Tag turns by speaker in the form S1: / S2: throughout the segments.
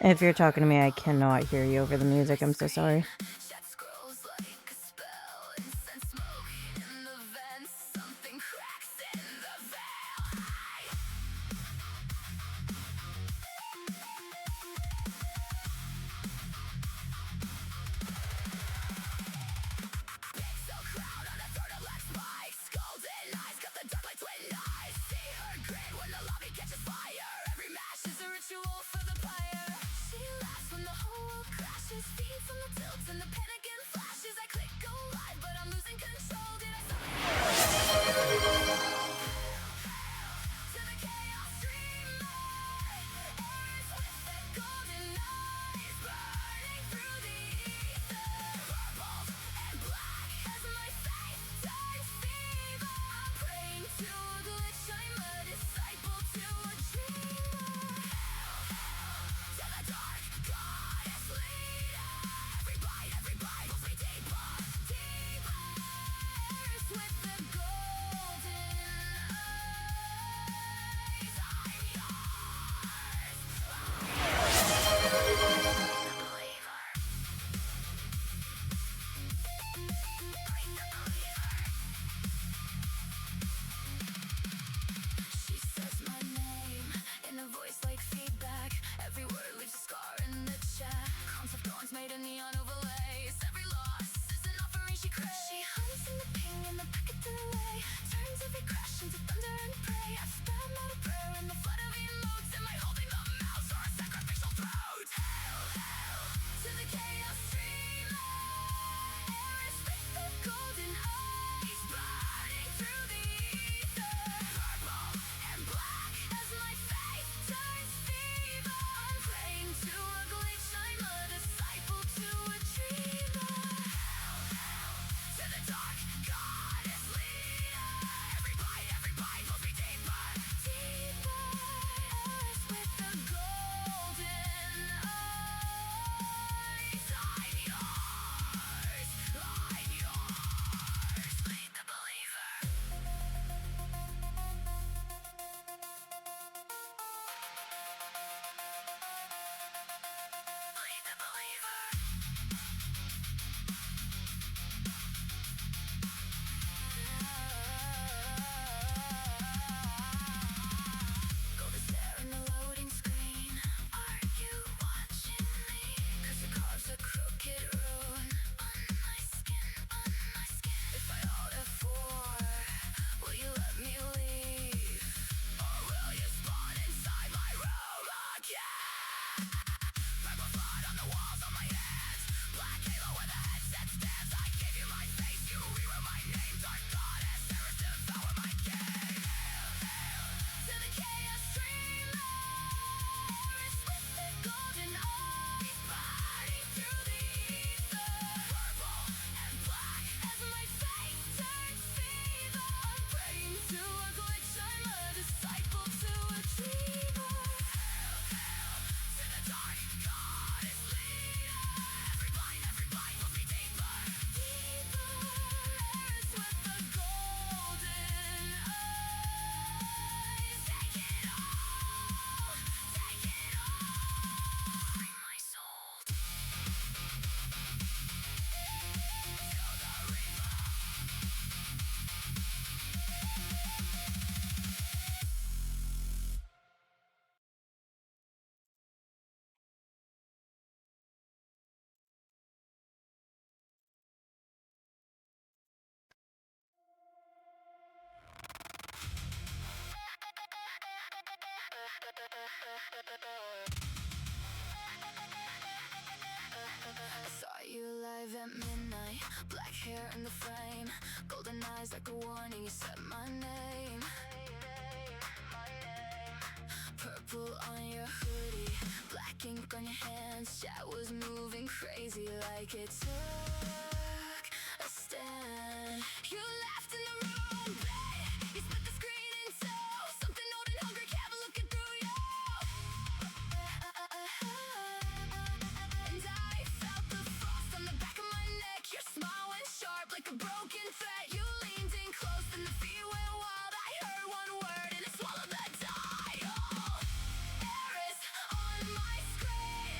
S1: If you're talking to me, I cannot hear you over the music. I'm so sorry.
S2: Saw you live at midnight, black hair in the frame, golden eyes like a warning, you said my name. Purple on your hoodie, black ink on your hands, chat was moving crazy like it took a stand. You laughed in the room, you split the screen in two, something old and hungry kept looking through you. And I felt the frost on the back of my neck, your smile went sharp like a broken thread. You leaned in close and the fear went wild. I heard one word and it swallowed the dial. Eris on my screen,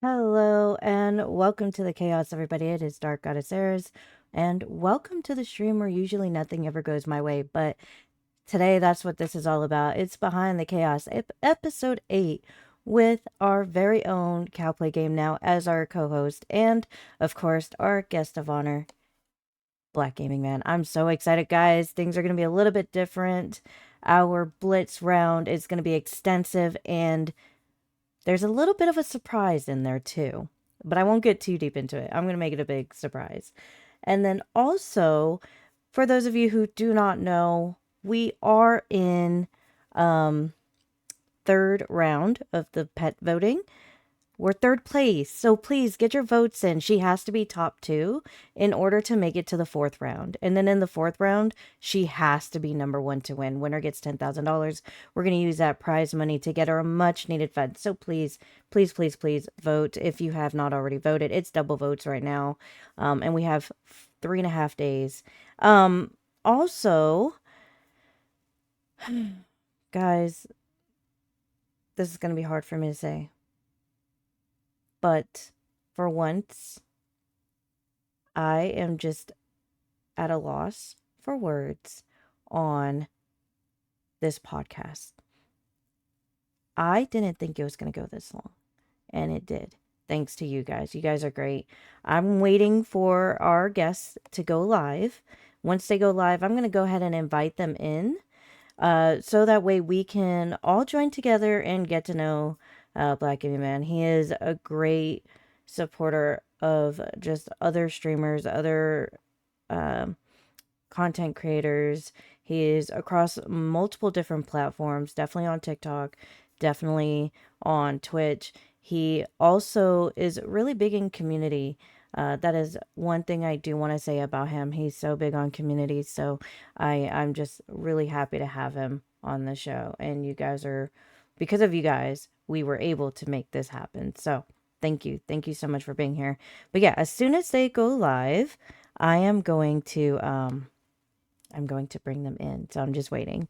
S1: Hello and welcome to the chaos, everybody. It is Dark Goddess Eris, and welcome to the stream where usually nothing ever goes my way, but today that's what this is all about. It's Behind the Chaos, episode 8, with our very own Kalplaygamenow as our co-host, and of course our guest of honor, Blackgamingman. I'm so excited, guys. Things are going to be a little bit different. Our Blitz round is going to be extensive, and there's a little bit of a surprise in there too, but I won't get too deep into it. I'm going to make it a big surprise. And then also, for those of you who do not know, we are in third round of the pet voting. We're third place, so please get your votes in. She has to be top 2 in order to make it to the fourth round. And then in the fourth round, she has to be number 1 to win. Winner gets $10,000. We're going to use that prize money to get her a much needed fed. So please, please, please, please vote if you have not already voted. It's double votes right now. And we have 3.5 days. Also, guys, this is going to be hard for me to say. But for once, I am just at a loss for words on this podcast. I didn't think it was going to go this long, and it did. Thanks to you guys. You guys are great. I'm waiting for our guests to go live. Once they go live, I'm going to go ahead and invite them in so that way we can all join together and get to know Blackgamingman. He is a great supporter of just other streamers, other content creators. He is across multiple different platforms, definitely on TikTok, definitely on Twitch. He also is really big in community. That is one thing I do want to say about him. He's so big on community. So I'm just really happy to have him on the show. And you guys are, because of you guys, we were able to make this happen. So thank you. Thank you so much for being here. But yeah, as soon as they go live, I am going to bring them in. So I'm just waiting.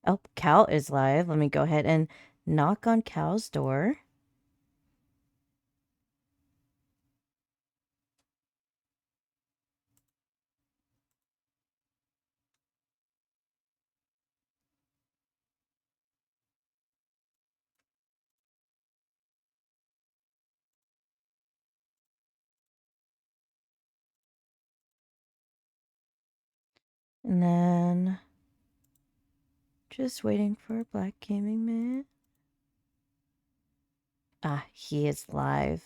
S1: Oh, Cal is live. Let me go ahead and knock on Cal's door. And then just waiting for Blackgamingman. Ah, he is live.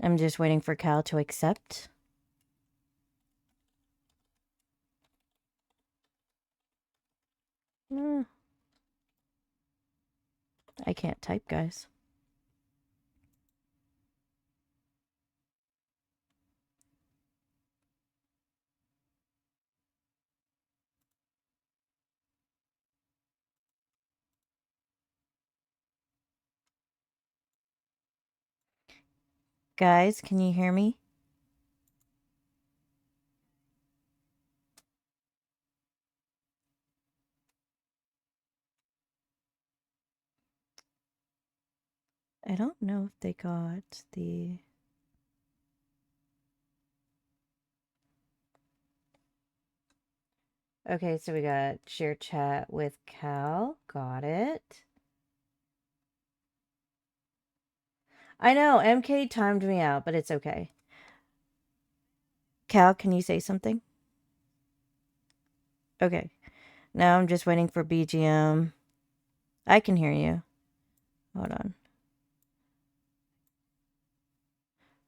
S1: I'm just waiting for Cal to accept. I can't type, guys. Guys, can you hear me? I don't know if they got the... Okay, so we got share chat with Cal. Got it. I know, MK timed me out, but it's okay. Cal, can you say something? Okay. Now I'm just waiting for BGM. I can hear you. Hold on.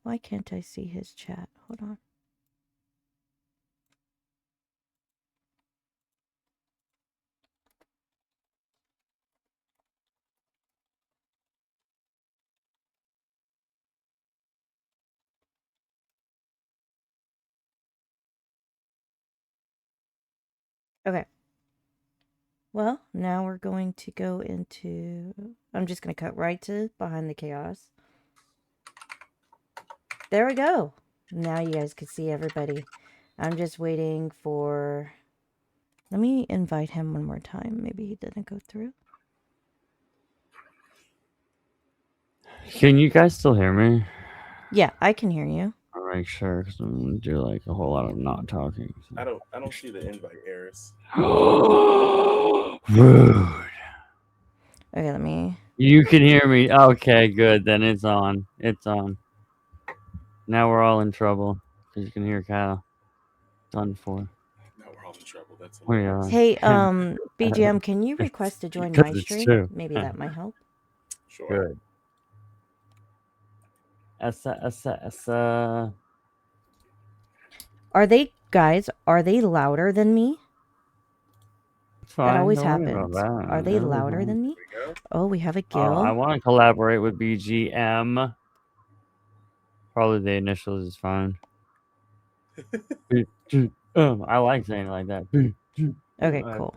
S1: Why can't I see his chat? Hold on. Okay. Well, now we're going to go into. I'm just going to cut right to behind the chaos. There we go. Now you guys can see everybody. I'm just waiting for. Let me invite him one more time. Maybe he didn't go through.
S3: Can you guys still hear me?
S1: Yeah, I can hear you.
S3: I'll make sure because I'm gonna do like a whole lot of not talking.
S4: I don't see the invite errors.
S3: Rude.
S1: Okay, let me.
S3: You can hear me. Okay, good. Then it's on. It's on. Now we're all in trouble because you can hear Kyle. Done for.
S4: Now we're all in trouble. That's
S3: We
S4: hilarious.
S3: are.
S1: Hey, BGM, can you request to join my
S3: Because it's
S1: stream?
S3: true.
S1: Maybe that might help.
S4: Sure.
S3: Good. Essa.
S1: Are they louder than me?
S3: It's fine.
S1: That always
S3: Don't worry
S1: happens.
S3: about that.
S1: Are they
S3: It'll be
S1: louder
S3: fine.
S1: than me?
S4: There we go.
S1: Oh, we have a
S3: Oh, I
S1: Gil.
S3: want to collaborate with BGM. Probably the initials is fine. I like saying it like that.
S1: Okay, cool.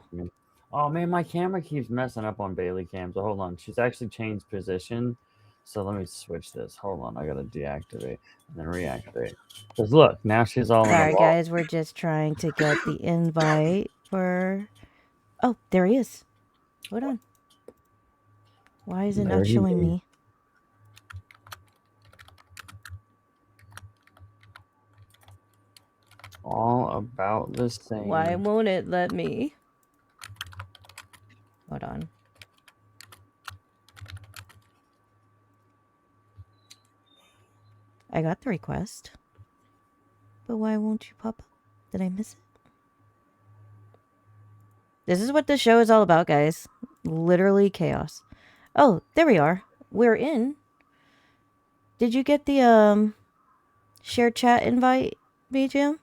S3: Oh man, my camera keeps messing up on Bailey cam. So hold on, she's actually changed position. So let me switch this. Hold on, I gotta deactivate and then reactivate. Cause look, now she's all in
S1: Sorry,
S3: a ball.
S1: guys. We're just trying to get the invite for. Oh, there he is. Hold on. Why is it
S3: There
S1: not
S3: he
S1: showing
S3: is.
S1: me?
S3: All about the same.
S1: Why won't it let me? Hold on. I got the request. But why won't you pop up? Did I miss it? This is what this show is all about, guys. Literally chaos. Oh, there we are. We're in. Did you get the shared chat invite, BGM?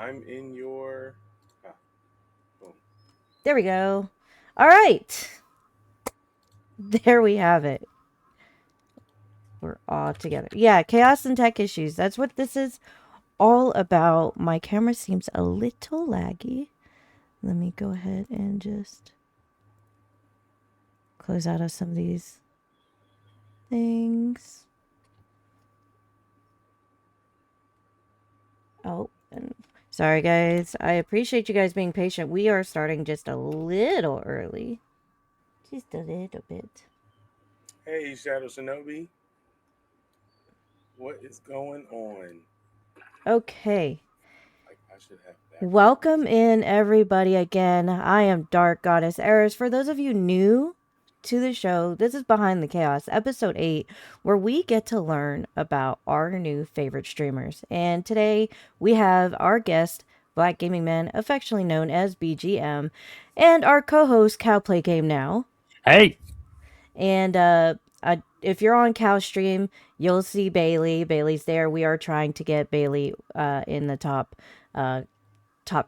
S4: I'm in your. Boom.
S1: There we go. All right. There we have it. We're all together. Yeah, chaos and tech issues. That's what this is all about. My camera seems a little laggy. Let me go ahead and just close out of some of these things. Oh, and sorry guys. I appreciate you guys being patient. We are starting just a little early. Just a little bit.
S4: Hey, Shadow Shinobi. What is going on?
S1: Okay.
S4: I should have that.
S1: Welcome in everybody again. I am Dark Goddess Eris. For those of you new to the show, this is Behind the Chaos, episode 8, where we get to learn about our new favorite streamers. And today we have our guest, Blackgamingman, affectionately known as BGM, and our co-host, Kalplaygamenow.
S3: Hey.
S1: And if you're on Cow Stream, you'll see Bailey. Bailey's there. We are trying to get Bailey in the top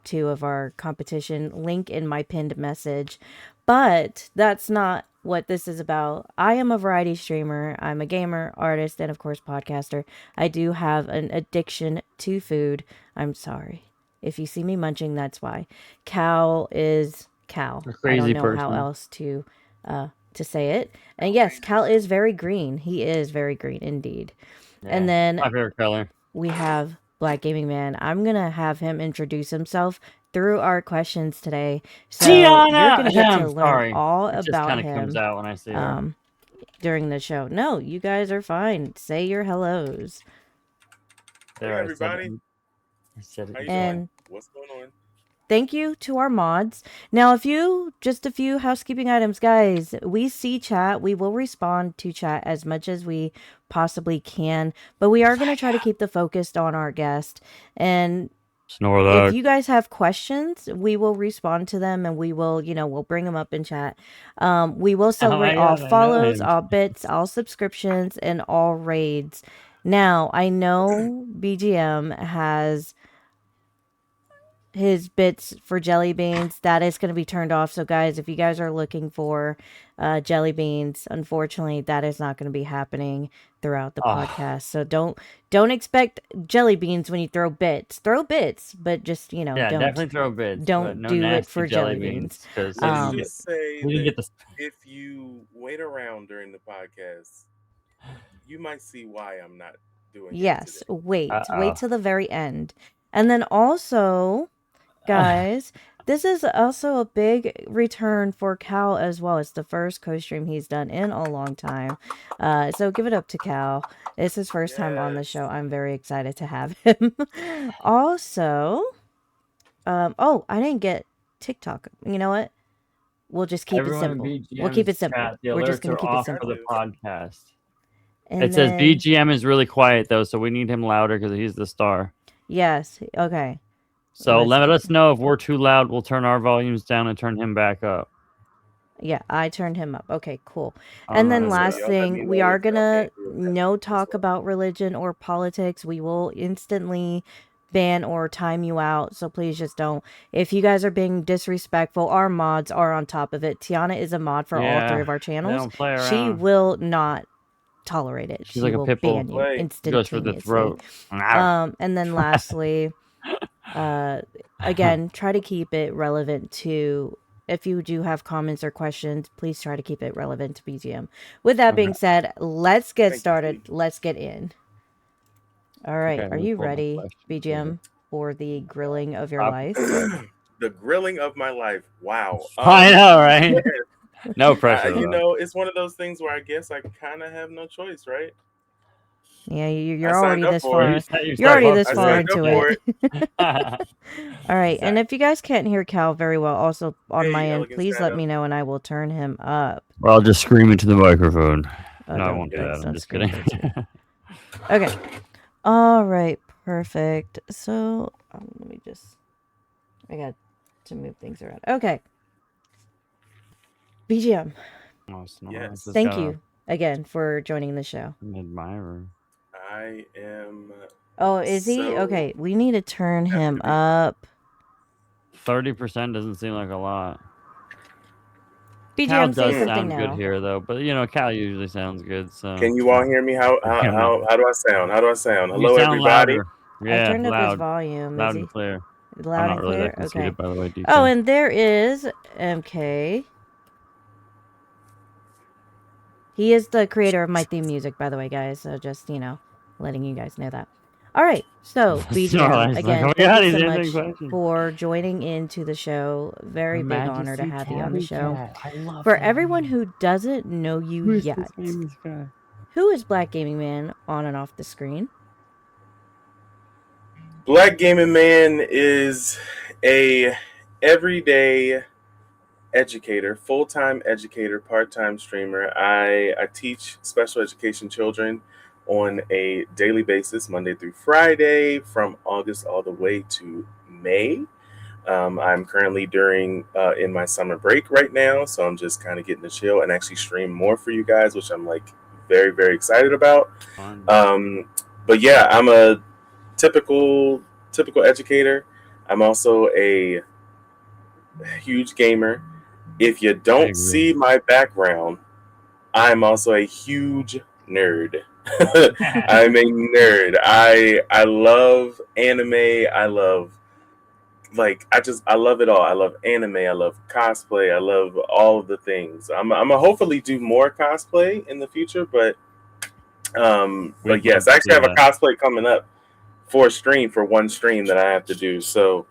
S1: 2 of our competition. Link in my pinned message. But that's not what this is about. I am a variety streamer. I'm a gamer, artist, and of course podcaster. I do have an addiction to food. I'm sorry. If you see me munching, that's why. Cal is Cal. I don't know how else to say it. And yes, Cal is very green. He is very green indeed.
S3: Yeah,
S1: and then
S3: my favorite color.
S1: We have Blackgamingman. I'm gonna have him introduce himself through our questions today. So
S3: Tiana!
S1: You're gonna get to
S3: I'm
S1: learn
S3: sorry.
S1: all
S3: It just
S1: about
S3: kind of
S1: him
S3: comes out when I see her.
S1: during the show. No, you guys are fine. Say your hellos.
S4: Hey, everybody.
S3: I said it.
S4: How you
S1: And
S4: doing? What's going on?
S1: thank you to our mods. Now, just a few housekeeping items, guys. We see chat. We will respond to chat as much as we possibly can, but we are going to try to keep the focus on our guest. And if you guys have questions, we will respond to them and we will, we'll bring them up in chat. We will celebrate all follows, all bits, all subscriptions, and all raids. Now, I know BGM has his bits for jelly beans, that is going to be turned off. So guys, if you guys are looking for jelly beans, unfortunately that is not going to be happening throughout the podcast. So don't expect jelly beans when you throw bits. Throw bits, but just, you know,
S3: Yeah, definitely throw bits, but
S1: don't
S3: no
S1: do it
S3: nasty
S1: for
S3: jelly
S1: jelly beans.
S3: because he
S4: Let's
S3: didn't get
S4: just say
S3: he didn't
S4: that
S3: get the
S4: if you wait around during the podcast, you might see why I'm not doing it
S1: Yes,
S4: today.
S1: wait till the very end. And then also, guys, this is also a big return for Cal as well. It's the first co-stream he's done in a long time. So give it up to Cal. It's his first time on the
S4: Yes.
S1: show. I'm very excited to have him. Also, oh, I didn't get TikTok. You know what? We'll just keep it
S3: Everyone in
S1: simple. We'll keep it
S3: BGM's
S1: simple.
S3: chat, the
S1: We're just
S3: alerts
S1: gonna
S3: are
S1: keep it
S3: off for
S1: simple.
S3: the
S4: do.
S3: podcast.
S1: And
S3: It says
S1: then
S3: BGM is really quiet though, so we need him louder because he's the star.
S1: yes, okay.
S3: So
S1: Let's
S3: let us know if we're too loud. We'll turn our volumes down and turn him back up.
S1: Yeah, I turned him up. Okay, cool.
S3: I'm
S1: And
S3: not
S1: then
S3: in
S4: So
S1: last
S4: y'all let me
S1: thing, we
S4: know
S1: are
S4: if y'all
S1: gonna
S4: can't hear that
S1: no
S4: as
S1: talk
S4: well.
S1: about religion or politics. We will instantly ban or time you out, so please just don't. If you guys are being disrespectful, our mods are on top of it. Tiana is a mod for all three
S3: Yeah,
S1: of our
S3: they
S1: channels.
S3: don't play
S1: She
S3: around.
S1: will not tolerate it.
S3: She's
S1: She
S3: like a
S1: will
S3: pit bull.
S1: ban you
S4: Play.
S3: She goes for the
S1: instantaneously.
S3: throat.
S1: And then lastly, again, try to keep it relevant to, if you do have comments or questions, please try to keep it relevant to BGM. With that being
S3: Okay.
S1: said, let's get
S4: Thank you,
S1: started.
S4: Steve.
S1: Let's get in. All right,
S3: Okay,
S1: are
S3: let me
S1: you
S3: pull my
S1: ready,
S3: questions here.
S1: BGM, for the grilling of your
S3: Stop.
S1: life?
S4: The grilling of my life. Wow.
S3: I know, right? No pressure.
S4: You
S3: though.
S4: know, it's one of those things where I guess I kind of have no choice, right?
S1: Yeah,
S4: I
S1: you're
S4: signed
S1: already
S4: up
S1: this
S4: for it.
S3: You
S1: far.
S3: set
S1: You're
S3: yourself
S1: already
S3: up
S1: this
S4: I
S3: for
S1: far
S4: signed up
S1: into
S4: for
S1: it.
S4: it.
S1: All right, and
S4: Exactly.
S1: if you guys can't hear Cal very well, also on
S4: Hey,
S1: my end,
S4: elegant
S1: please let
S4: stand-up.
S1: me know and I will turn him up.
S3: Or I'll just scream into the microphone.
S1: Oh,
S3: No, I
S1: don't,
S3: won't do
S1: please
S3: that. I'm
S1: don't
S3: just
S1: scream
S3: kidding.
S1: into it. Okay. All right, perfect. So let me just, I got to move things around. Okay. BGM,
S3: Oh, snore.
S4: Yes.
S1: thank you again for joining the show.
S3: An admirer.
S4: I am
S1: Oh, is he?
S4: so
S1: Okay, we need to turn
S4: happy
S1: him
S4: to be here.
S1: up.
S3: 30% doesn't seem like a lot. Cal
S1: BGM, say
S3: does
S1: something
S3: sound good
S1: now.
S3: here, though. But, you know, Cal usually sounds good, so...
S4: Can you all hear me? How
S3: Yeah,
S4: do I sound? How do I sound?
S3: You
S4: Hello,
S3: sound
S4: everybody.
S3: louder.
S1: I
S3: Yeah,
S1: turned up his
S3: loud.
S1: volume.
S3: Loud
S1: Is
S3: and
S1: he
S3: clear. I'm
S1: loud
S3: not
S1: and
S3: really
S1: clear?
S3: that conceited,
S1: Okay.
S3: by the way, DK.
S1: Oh, and there is MK. He is the creator of my theme music, by the way, guys. So just, you know, letting you guys know that. All right. So, BGM,
S3: Snorlax,
S1: again,
S3: like, oh my
S1: thank
S3: God,
S1: you
S3: he's
S1: so
S3: answering
S1: much
S3: questions.
S1: for joining into the show. Very
S3: Her
S1: big honor to
S3: Majesty
S1: have you on the
S3: Tabby
S1: show.
S3: Cat. I love
S1: For
S3: that
S1: everyone
S3: name.
S1: who doesn't know you
S3: Who is
S1: yet,
S3: this famous guy?
S1: who is Blackgamingman on and off the screen?
S4: Blackgamingman is a everyday educator, full-time educator, part-time streamer. I teach special education children on a daily basis, Monday through Friday, from August all the way to May. I'm currently during in my summer break right now, so I'm just kind of getting to chill and actually stream more for you guys, which I'm like very very excited about.
S3: Fun.
S4: But yeah, I'm a typical educator. I'm also a huge gamer. If you don't see my background, I'm also a huge nerd. I'm a nerd. I love anime. I love I love it all. I love anime. I love cosplay. I love all of the things. I'm gonna hopefully do more cosplay in the future, but yes, I actually have a cosplay coming up for a stream, for one stream that I have to do. So,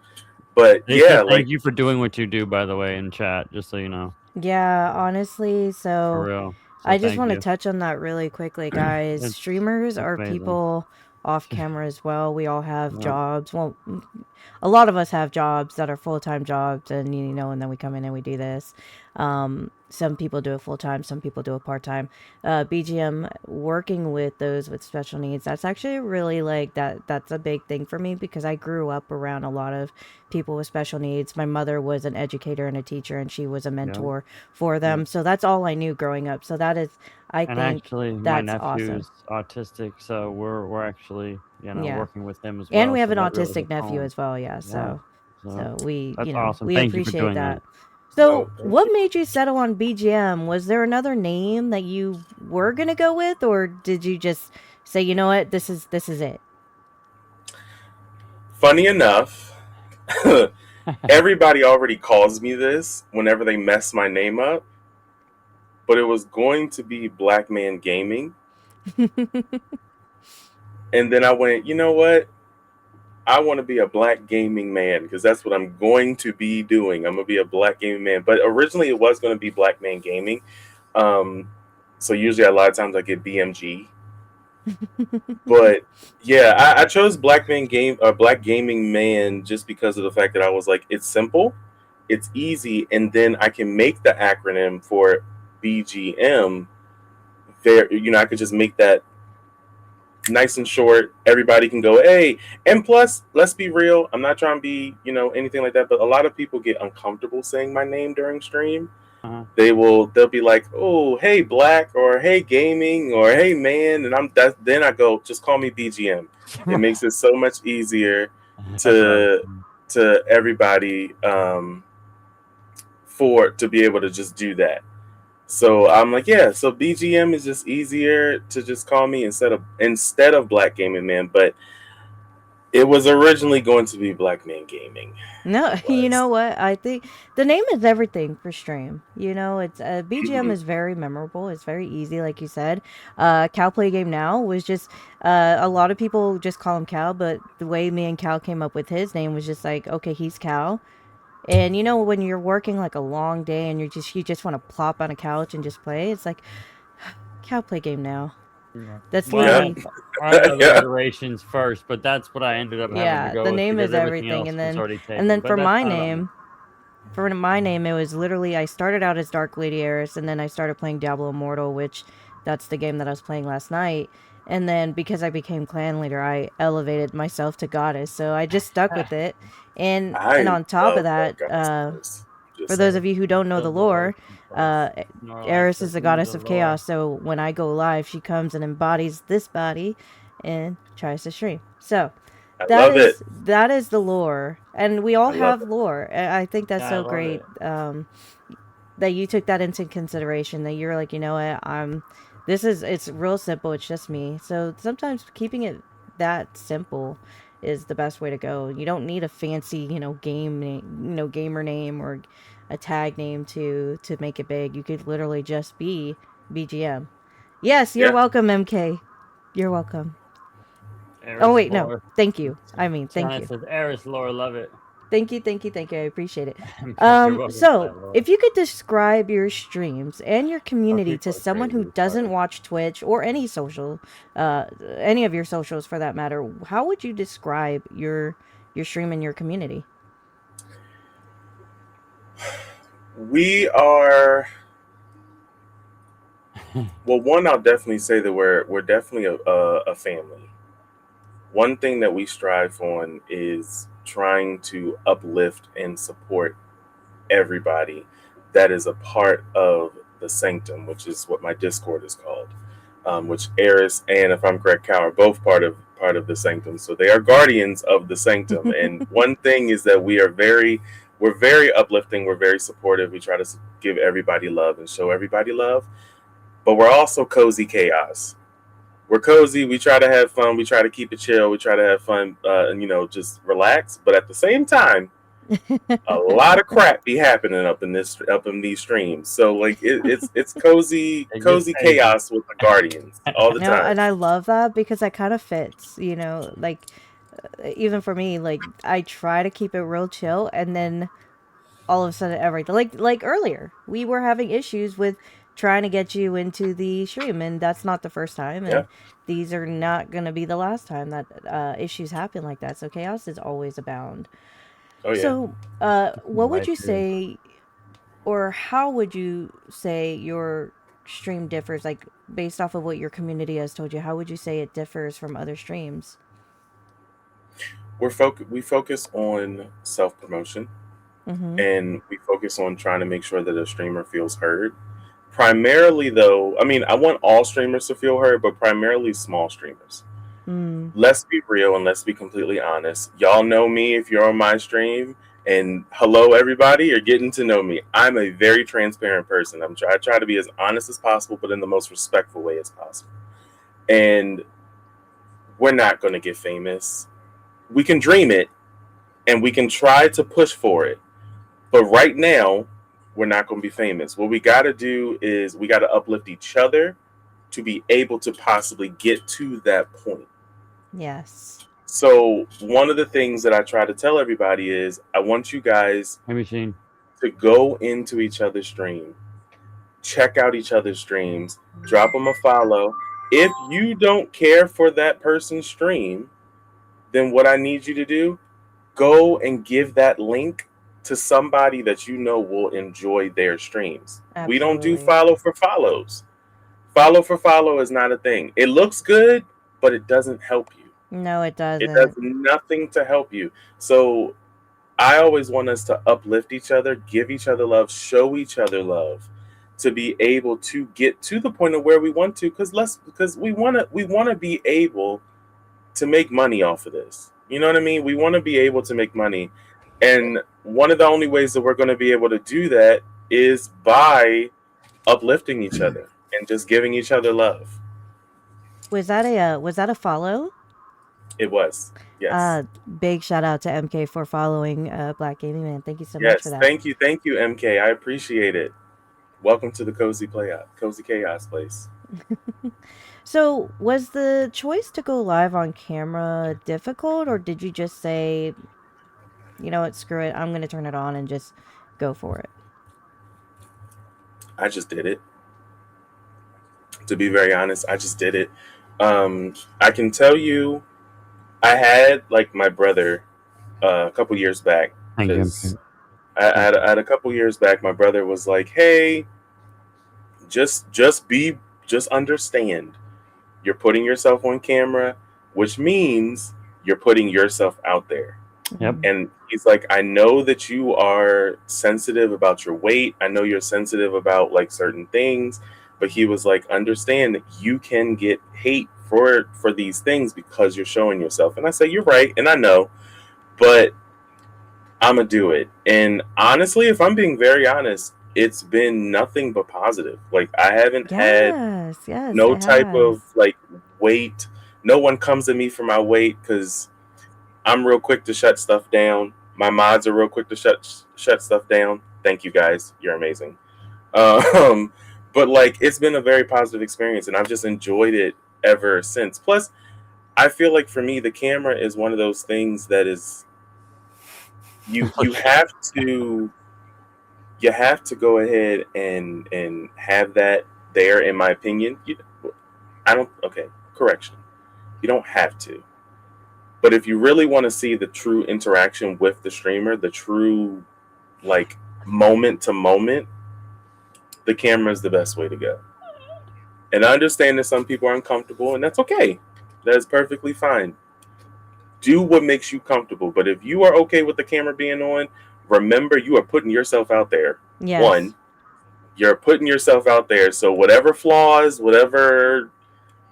S4: but
S3: They
S4: yeah,
S3: said
S4: like
S3: thank you for doing what you do, by the way, in chat, just so you know.
S1: Yeah, honestly,
S3: For
S1: so
S3: real. So
S1: I just
S3: thank
S1: want to
S3: you.
S1: touch on that really quickly, guys.
S3: It's
S1: Streamers are
S3: amazing.
S1: people off camera as well. We all have
S3: Yeah.
S1: jobs. Well, a lot of us have jobs that are full-time jobs, and you know, and then we come in and we do this. Some people do it full-time, some people do it part-time. BGM, working with those with special needs, that's actually really like that's a big thing for me because I grew up around a lot of people with special needs. My mother was an educator and a teacher, and she was a mentor for them. So that's all I knew growing up. So that is, I think,
S3: actually, my
S1: that's
S3: nephew's
S1: awesome.
S3: autistic, so we're actually, you know,
S1: Yeah.
S3: working with him as well.
S1: And we have
S3: so
S1: an
S3: that really
S1: autistic
S3: hits
S1: nephew
S3: home.
S1: as well, yeah. So
S3: So
S1: So we,
S3: that's awesome.
S1: we
S3: Thank you for
S1: appreciate
S3: doing that.
S1: that. So,
S4: Oh, thank
S1: what
S4: you.
S1: made you settle on BGM? Was there another name that you were gonna go with, or did you just say, you know what, this is it?
S4: Funny enough, everybody already calls me this whenever they mess my name up, but it was going to be Black Man Gaming. And then I went, you know what? I want to be a black gaming man because that's what I'm going to be doing. I'm gonna be a black gaming man. But originally it was going to be Black Man Gaming. Um, so usually a lot of times I get BMG. But yeah, I chose Black Gaming Man just because of the fact that I was like, it's simple, it's easy, and then I can make the acronym for BGM. There, I could just make that nice and short. Everybody can go, hey. And plus, let's be real. I'm not trying to be, anything like that. But a lot of people get uncomfortable saying my name during stream.
S3: Uh-huh.
S4: They'll be like, oh, hey, Black, or hey, Gaming, or hey, man. And then I go, just call me BGM. It makes it so much easier to everybody to be able to just do that. So I'm like, yeah. So BGM is just easier to just call me instead of Black Gaming Man, but it was originally going to be Black Man Gaming.
S1: No,
S4: It
S1: you
S4: was.
S1: know what? I think the name is everything for stream. It's BGM
S4: Mhm.
S1: is very memorable. It's very easy, like you said. Kalplaygamenow was just a lot of people just call him Cal, but the way me and Cal came up with his name was just like, okay, he's Cal. And when you're working like a long day and you just want to plop on a couch and just play, it's like Cal play game now.
S3: Yeah.
S1: That's
S4: Yeah.
S3: Well,
S1: literally
S3: I had other
S4: Yeah.
S3: iterations first, but that's what I ended up having to
S1: yeah.
S3: go
S1: The
S3: with
S1: name
S3: because
S1: is
S3: everything
S1: everything,
S3: else
S1: and
S3: was
S1: then
S3: already
S1: and
S3: taken.
S1: then
S3: But
S1: for
S3: that's
S1: my
S3: fine about me.
S1: name, it was literally I started out as Dark Lady Eris, and then I started playing Diablo Immortal, which that's the game that I was playing last night. And then because I became clan leader, I elevated myself to goddess, so I just stuck with it. And
S4: I
S1: on top of
S4: love
S1: that,
S4: Goddess Service.
S1: for
S4: Just
S1: those
S4: saying.
S1: of you who don't know
S3: The
S1: the
S3: lore
S1: lore,
S3: says,
S1: uh,
S3: Snorlax
S1: Eris
S3: says,
S1: is the
S3: "Ooh,
S1: goddess
S3: the
S1: of
S3: lore."
S1: chaos. So when I go live, she comes and embodies this body and tries to stream. So
S4: I
S1: that
S4: love it.
S1: is that is the lore, and we all
S4: I love
S1: have
S4: it.
S1: lore. I think that's
S3: Yeah, I
S1: so
S3: love
S1: great,
S3: it.
S1: that you took that into consideration. That you're like, you know what, it's real simple. It's just me. So sometimes keeping it that simple is the best way to go. You don't need a fancy, game name, gamer name or a tag name to make it big. You could literally just be BGM. Yes, you're
S4: Yeah.
S1: welcome, MK. You're welcome. Oh
S3: Eris
S1: wait, no.
S3: lore.
S1: Thank you. I mean, thank
S3: Shannon
S1: you.
S3: says, "Eris lore, love it."
S1: Thank you, thank you, thank you. I appreciate it.
S3: You're welcome for
S1: So
S3: that lore.
S1: if you could describe your streams and your community
S3: Okay,
S1: to
S3: quite
S1: someone who
S3: crazy.
S1: doesn't
S3: Sorry.
S1: watch Twitch or any of your socials for that matter, how would you describe your stream and your community?
S4: We are well. One, I'll definitely say that we're definitely a family. One thing that we strive on is trying to uplift and support everybody that is a part of the sanctum, which is what my Discord is called. Which Eris and, if I'm correct, Cal are both part of the sanctum. So they are guardians of the sanctum. And one thing is that we're very uplifting. We're very supportive. We try to give everybody love and show everybody love. But we're also cozy chaos. We're cozy. We try to have fun. We try to keep it chill. We try to have fun, and just relax. But at the same time, a lot of crap be happening up in these streams. So like it's
S3: It gets
S4: cozy
S3: crazy.
S4: chaos with the guardians all the
S1: No,
S4: time.
S1: and I love that because that kind of fits, like even for me, like I try to keep it real chill, and then all of a sudden everything, like earlier we were having issues with trying to get you into the stream, and that's not the first time,
S4: Yeah.
S1: and these are not going to be the last time that issues happen like that. So chaos is always abound.
S4: Oh yeah.
S1: So what would
S3: Life
S1: you
S3: is.
S1: say, or how would you say your stream differs, like based off of what your community has told you? How would you say it differs from other streams?
S4: We focus on self promotion,
S1: Mm-hmm.
S4: and we focus on trying to make sure that a streamer feels heard. Primarily though, I mean, I want all streamers to feel heard, but primarily small streamers.
S1: Mm.
S4: Let's be real and let's be completely honest. Y'all know me if you're on my stream. And hello, everybody. You're getting to know me. I'm a very transparent person. I try to be as honest as possible, but in the most respectful way as possible. And we're not going to get famous. We can dream it, and we can try to push for it. But right now, we're not going to be famous. What we got to do is we got to uplift each other to be able to possibly get to that point.
S1: Yes.
S4: So, one of the things that I try to tell everybody is I want you guys
S3: Hey, machine.
S4: to go into each other's stream, check out each other's streams, drop them a follow. If you don't care for that person's stream, then what I need you to do, go and give that link to somebody that you know will enjoy their streams. We don't do
S1: Absolutely.
S4: follow for follows. Follow for follow is not a thing. It looks good, but it doesn't help you.
S1: No, it
S4: It does
S1: doesn't.
S4: nothing to help you. So I always want us to uplift each other, give each other love, show each other love to be able to get to the point of where we want to because we want to be able to make money off of this. You know what I mean? We want to be able to make money. And one of the only ways that we're going to be able to do that is by uplifting each other and just giving each other love.
S1: Was that a follow?
S4: It was. Yes.
S1: Big shout out to MK for following Blackgamingman. Thank you so much for
S4: Yes.
S1: that.
S4: Thank you, MK. I appreciate it. Welcome to the cozy chaos place.
S1: So, was the choice to go live on camera difficult, or did you just say, you know what, screw it, I'm gonna turn it on and just go for it?
S4: I just did it. To be very honest, I just did it. I can tell you, I had like my brother a couple years back
S3: Thank you.
S4: because I had a couple years back. My brother was like, "Hey, just understand. You're putting yourself on camera, which means you're putting yourself out there."
S3: Yep.
S1: Mhm.
S4: And he's like, I know that you are sensitive about your weight. I know you're sensitive about like certain things, but he was like, understand that you can get hate for these things because you're showing yourself. And I say, you're right, and I know, but I'm gonna do it. And honestly, if I'm being very honest, it's been nothing but positive. Like I haven't had
S1: Yes, yes,
S4: no
S1: it
S4: type of
S1: has.
S4: like weight. No one comes to me for my weight because I'm real quick to shut stuff down. My mods are real quick to shut stuff down. Thank you guys. You're amazing. Um, but like it's been a very positive experience, and I've just enjoyed it ever since. Plus, I feel like for me, the camera is one of those things that is you have to go ahead and have that there. In my opinion, I don't. Okay, correction. You don't have to. But if you really want to see the true interaction with the streamer, the true like moment to moment, the camera is the best way to go. And I understand that some people are uncomfortable, and that's okay. That's perfectly fine. Do what makes you comfortable. But if you are okay with the camera being on, remember you are putting yourself out there.
S1: Yes.
S4: One, you're putting yourself out there. So whatever flaws, whatever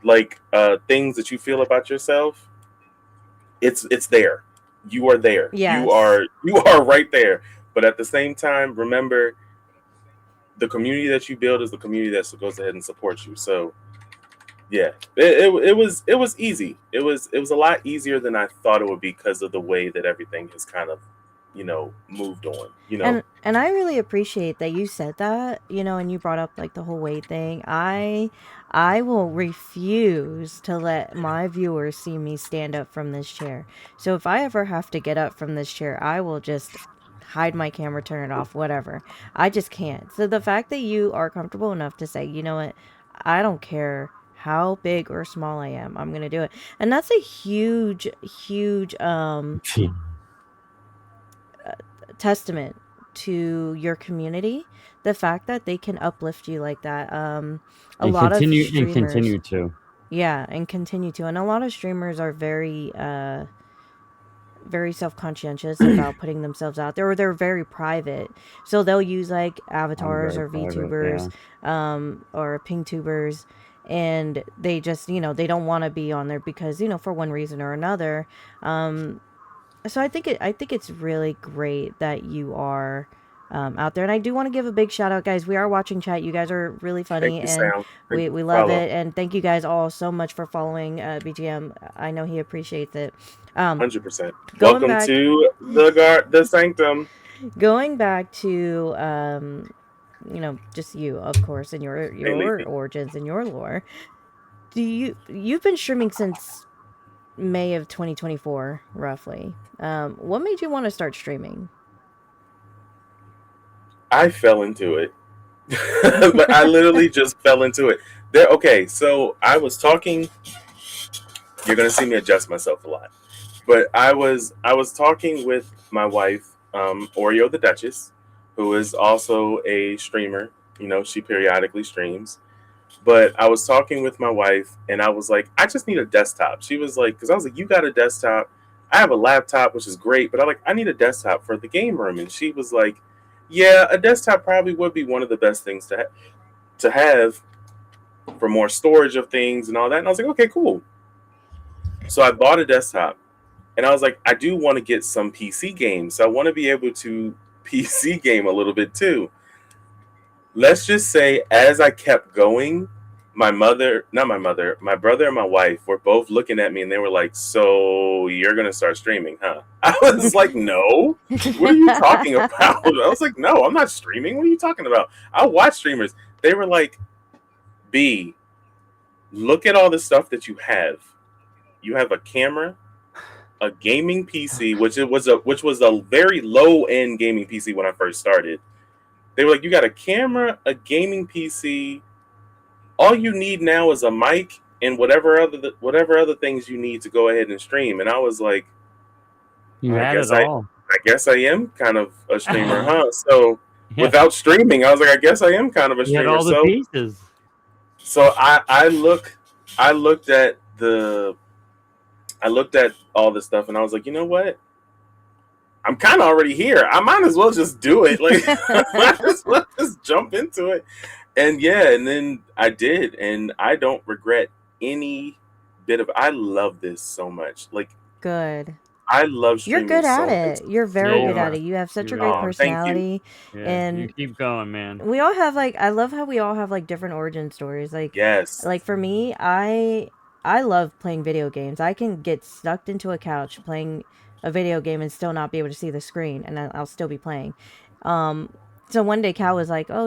S4: like things that you feel about yourself, it's there. You are there.
S1: Yes.
S4: You are right there. But at the same time, remember the community that you build is the community that goes ahead and supports you. So yeah, it was easy. It was a lot easier than I thought it would be because of the way that everything has kind of moved on.
S1: And I really appreciate that you said that, and you brought up like the whole weight thing. I will refuse to let my viewers see me stand up from this chair. So if I ever have to get up from this chair, I will just hide my camera, turn it off, whatever. I just can't. So the fact that you are comfortable enough to say, you know what, I don't care how big or small I am, I'm gonna do it. And that's a huge, huge testament to your community, the fact that they can uplift you like that. A
S3: And
S1: lot of streamers,
S3: continue to.
S1: yeah, and continue to, and a lot of streamers are very self-conscientious about putting themselves out there, or they're very private, so they'll use like
S3: I'm
S1: avatars
S3: very
S1: or
S3: private.
S1: VTubers,
S3: Yeah.
S1: or ping tubers, and they just they don't want to be on there because for one reason or another. So I think it's really great that you are out there, and I do want to give a big shout out, guys. We are watching chat. You guys are really
S4: Thank
S1: funny,
S4: you,
S1: and
S4: Sam. Thank
S1: we
S4: you for
S1: we
S4: the
S1: love
S4: follow.
S1: it. And thank you guys all so much for following BGM. I know he appreciates it. Um,
S4: 100%.
S1: going
S4: Welcome
S1: back,
S4: to the sanctum.
S1: going back to just you, of course, and
S4: Hey,
S1: your
S4: Leafy.
S1: origins and your lore. You've been streaming since May of 2024, roughly. What made you want to start streaming?
S4: I fell into it. But I literally just fell into it. There. Okay, so I was talking. You're gonna see me adjust myself a lot, but I was talking with my wife, Oreo the Duchess, who is also a streamer. She periodically streams. But I was talking with my wife, and I was like, I just need a desktop. She was like, because I was like, you got a desktop. I have a laptop, which is great, but I need a desktop for the game room. And she was like, yeah, a desktop probably would be one of the best things to have for more storage of things and all that. And I was like, okay, cool. So I bought a desktop, and I was like, I do want to get some PC games. So I want to be able to PC game a little bit too. Let's just say, as I kept going, my mother, not my mother, my brother and my wife were both looking at me, and they were like, so you're going to start streaming, huh? I was like, no. What are you talking about? I was like, no, I'm not streaming. What are you talking about? I watch streamers. They were like, B, look at all the stuff that you have. You have a camera, a gaming PC, which was a very low end gaming PC when I first started. They were like, you got a camera, a gaming PC. All you need now is a mic and whatever other things you need to go ahead and stream. And I was like,
S3: You
S4: I
S3: had it
S4: guess I
S3: all.
S4: I guess I am kind of a streamer,
S3: Yeah.
S4: huh? So without streaming, I was like, I guess I am kind of a
S3: You had
S4: streamer.
S3: all the
S4: So
S3: pieces.
S4: so I looked at all this stuff, and I was like, you know what? I'm kind of already here. I might as well just do it. Like, might as well just jump into it. And yeah, and then I did, and I don't regret any bit of. I love this so much. Like,
S1: Good.
S4: I love
S1: You're
S4: streaming
S1: good at
S4: so much.
S1: it. You're very
S3: You
S1: good at
S3: are.
S1: it. You have such a
S3: You
S1: great
S3: are.
S4: Thank you.
S1: personality,
S3: Yeah. You
S1: and
S3: keep going, man.
S1: we all have like I love how we all have like different origin stories.
S4: Yes.
S1: Like for me, I love playing video games. I can get stuck into a couch playing a video game and still not be able to see the screen, and I'll still be playing. Um, so one day Cal was like, "Oh,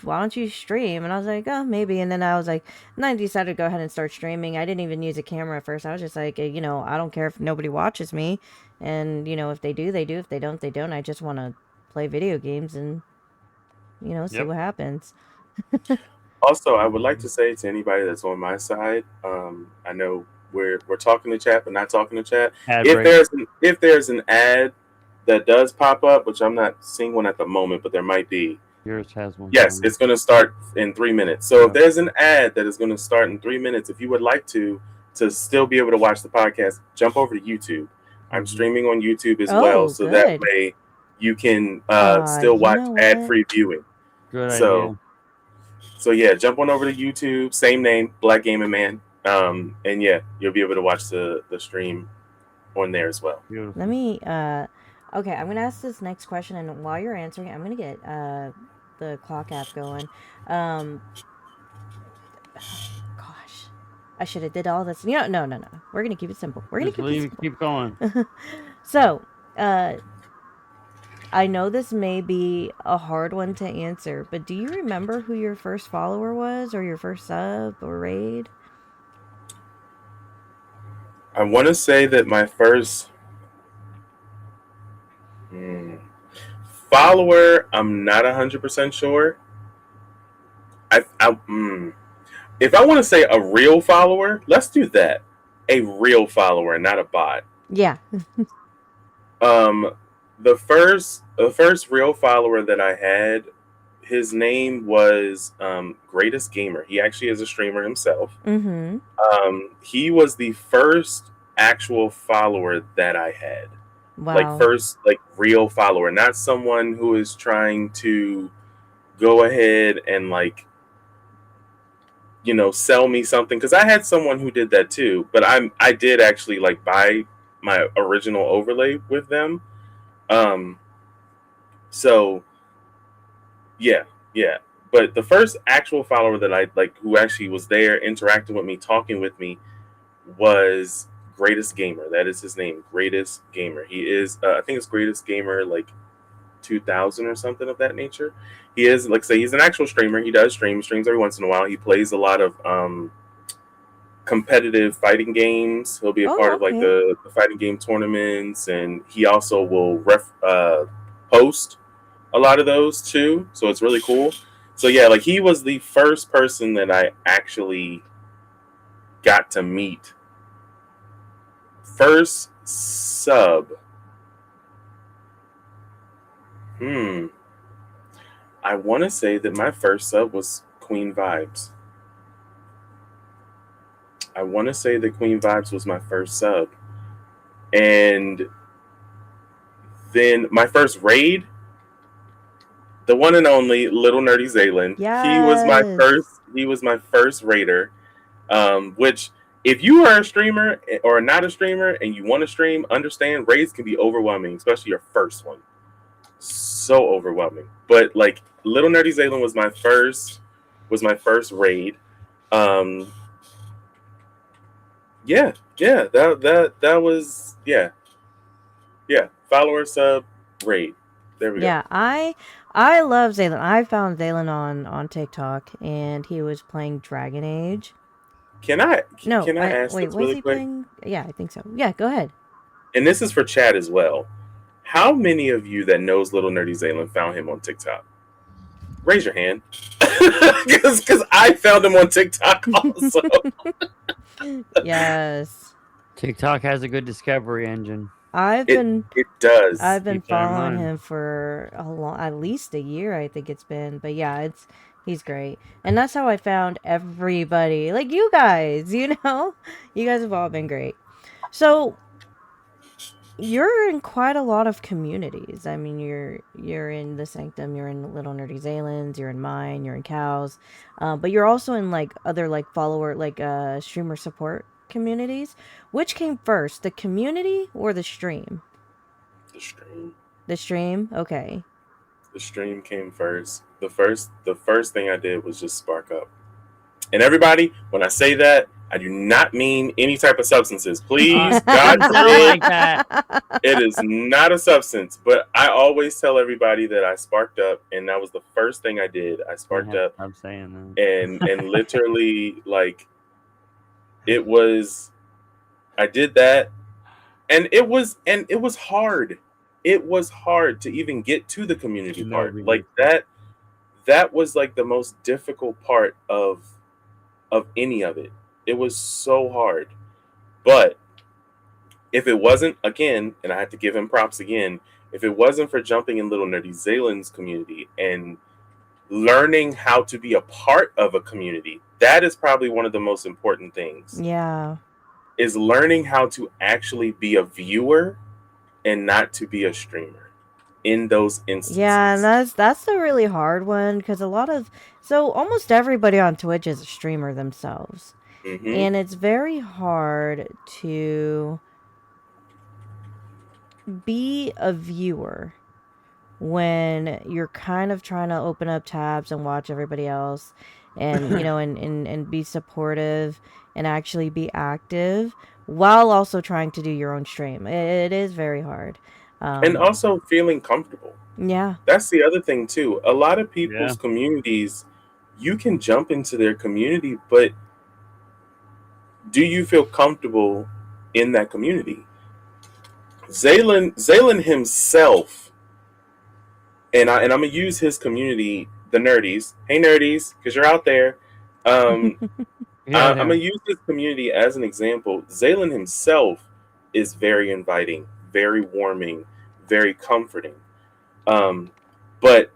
S1: why don't you stream?" And I was like, "Oh, maybe." And then I was like, and I decided to go ahead and start streaming. I didn't even use a camera at first. I was just like, I don't care if nobody watches me, and if they do, they do. If they don't, they don't. I just want to play video games and see
S3: Yep.
S1: what happens.
S4: Also, I would like to say to anybody that's on my side, I know we're talking to chat, but not talking to chat.
S3: Ad
S4: If
S3: break.
S4: there's an ad that does pop up, which I'm not seeing one at the moment, but there might be.
S3: Yours has one.
S4: Yes, it's going to start in 3 minutes. So if
S3: Yeah.
S4: there's an ad that is going to start in 3 minutes, if you would like to still be able to watch the podcast, jump over to YouTube. I'm
S3: Mhm.
S4: streaming on YouTube as well,
S1: Oh,
S4: so that
S1: good.
S4: way you can still
S1: You
S4: watch
S1: know
S4: ad
S1: what?
S4: free viewing.
S3: Good
S4: So
S3: idea.
S4: so yeah, jump on over to YouTube, same name, Blackgamingman. And yeah, you'll be able to watch the stream on there as well.
S3: Beautiful.
S1: Let me okay, I'm gonna ask this next question, and while you're answering, I'm gonna get the clock app going. Um gosh. I should have did all this. No. We're gonna keep it simple. We're gonna
S3: Just
S1: keep it
S3: leave.
S1: simple.
S3: Keep going.
S1: So, I know this may be a hard one to answer, but do you remember who your first follower was, or your first sub or raid?
S4: I want to say that my first hmm, follower, I'm not 100% sure. If I want to say a real follower, let's do that. A real follower, not a bot.
S1: Yeah.
S4: Um, the first real follower that I had, his name was Greatest Gamer. He actually is a streamer himself.
S1: Mm-hmm.
S4: He was the first actual follower that I had. Like
S1: Wow.
S4: first, like real follower, not someone who is trying to go ahead and like sell me something. Because I had someone who did that too, but I did actually like buy my original overlay with them. Um, so yeah, yeah. But the first actual follower that I like, who actually was there interacting with me, talking with me, was Greatest Gamer. That is his name, Greatest Gamer. He is, I think it's Greatest Gamer like 2000 or something of that nature. He is, like I say, he's an actual streamer. He does streams every once in a while. He plays a lot of competitive fighting games. He'll be a part
S1: Oh,
S4: of like
S1: okay.
S4: the fighting game tournaments, and he also will post a lot of those too. So it's really cool. So yeah, like he was the first person that I actually got to meet. First sub. Hmm. I want to say that my first sub was Queen Vibes. I want to say that Queen Vibes was my first sub. And then my first raid, the one and only Little Nerdy Zaylen.
S1: Yes.
S4: He was my first raider. Which if you are a streamer or not a streamer and you want to stream, understand raids can be overwhelming, especially your first one. So overwhelming. But like Little Nerdy Zaylen was my first raid. Um, yeah, that was yeah. Follower sub raid. There we go.
S1: Yeah, I love Zaylen. I found Zaylen on TikTok, and he was playing Dragon Age.
S4: Can I
S1: No,
S4: can I ask
S1: wait.
S4: this
S1: Was
S4: really
S1: he
S4: quick?
S1: playing? Yeah, I think so. Yeah, go ahead.
S4: And this is for chat as well. How many of you that knows Little Nerdy Zaylen found him on TikTok? Raise your hand. Because I found him on TikTok also.
S1: Yes,
S3: TikTok has a good discovery engine.
S1: I've
S4: It
S1: been
S4: it does.
S1: I've been
S3: Keep that in
S1: following
S3: mind.
S1: him for at least a year. I think it's been, but yeah, he's great, and that's how I found everybody. Like you guys, you guys have all been great. So you're in quite a lot of communities. I mean, you're in the Sanctum, you're in Little Nerdy Zaylands, you're in mine, you're in Cows, but you're also in like other like follower like streamer support communities. Which came first, the community or the stream?
S4: The stream.
S1: The stream. Okay.
S4: The stream came first. The first thing I did was just spark up. And everybody, when I say that, I do not mean any type of substances. Please, God
S3: Didn't sound
S4: forbid,
S3: like that.
S4: it is not a substance. But I always tell everybody that I sparked up, and that was the first thing I did. I
S3: I
S4: sparked
S3: have to
S4: up,
S3: stop saying
S4: and literally like it was. I did that, and it was hard. It was hard to even get to the community
S3: No
S4: part. Like
S3: reason.
S4: that was like the most difficult part of any of it. It was so hard. But if it wasn't, again, and I had to give him props again, if it wasn't for jumping in Little Nerdy Zaylen's community and learning how to be a part of a community, that is probably one of the most important things.
S1: Yeah.
S4: Is learning how to actually be a viewer and not to be a streamer in those
S1: Yeah, and
S4: instances.
S1: that's the really hard one because almost everybody on Twitch is a streamer themselves.
S4: Hmm.
S1: And it's very hard to be a viewer when you're kind of trying to open up tabs and watch everybody else and and be supportive and actually be active while also trying to do your own stream. It is very hard.
S4: And
S1: Um
S4: also feeling comfortable.
S1: yeah.
S4: That's the other thing too. A lot of
S3: Yeah.
S4: people's communities, you can jump into their community, but do you feel comfortable in that community? Zaylen himself, and I'm gonna use his community, the nerdies. Hey nerdies, because you're out there. Um,
S3: Yeah.
S4: I'm gonna use this community as an example. Zaylen himself is very inviting, very warming, very comforting. Um, but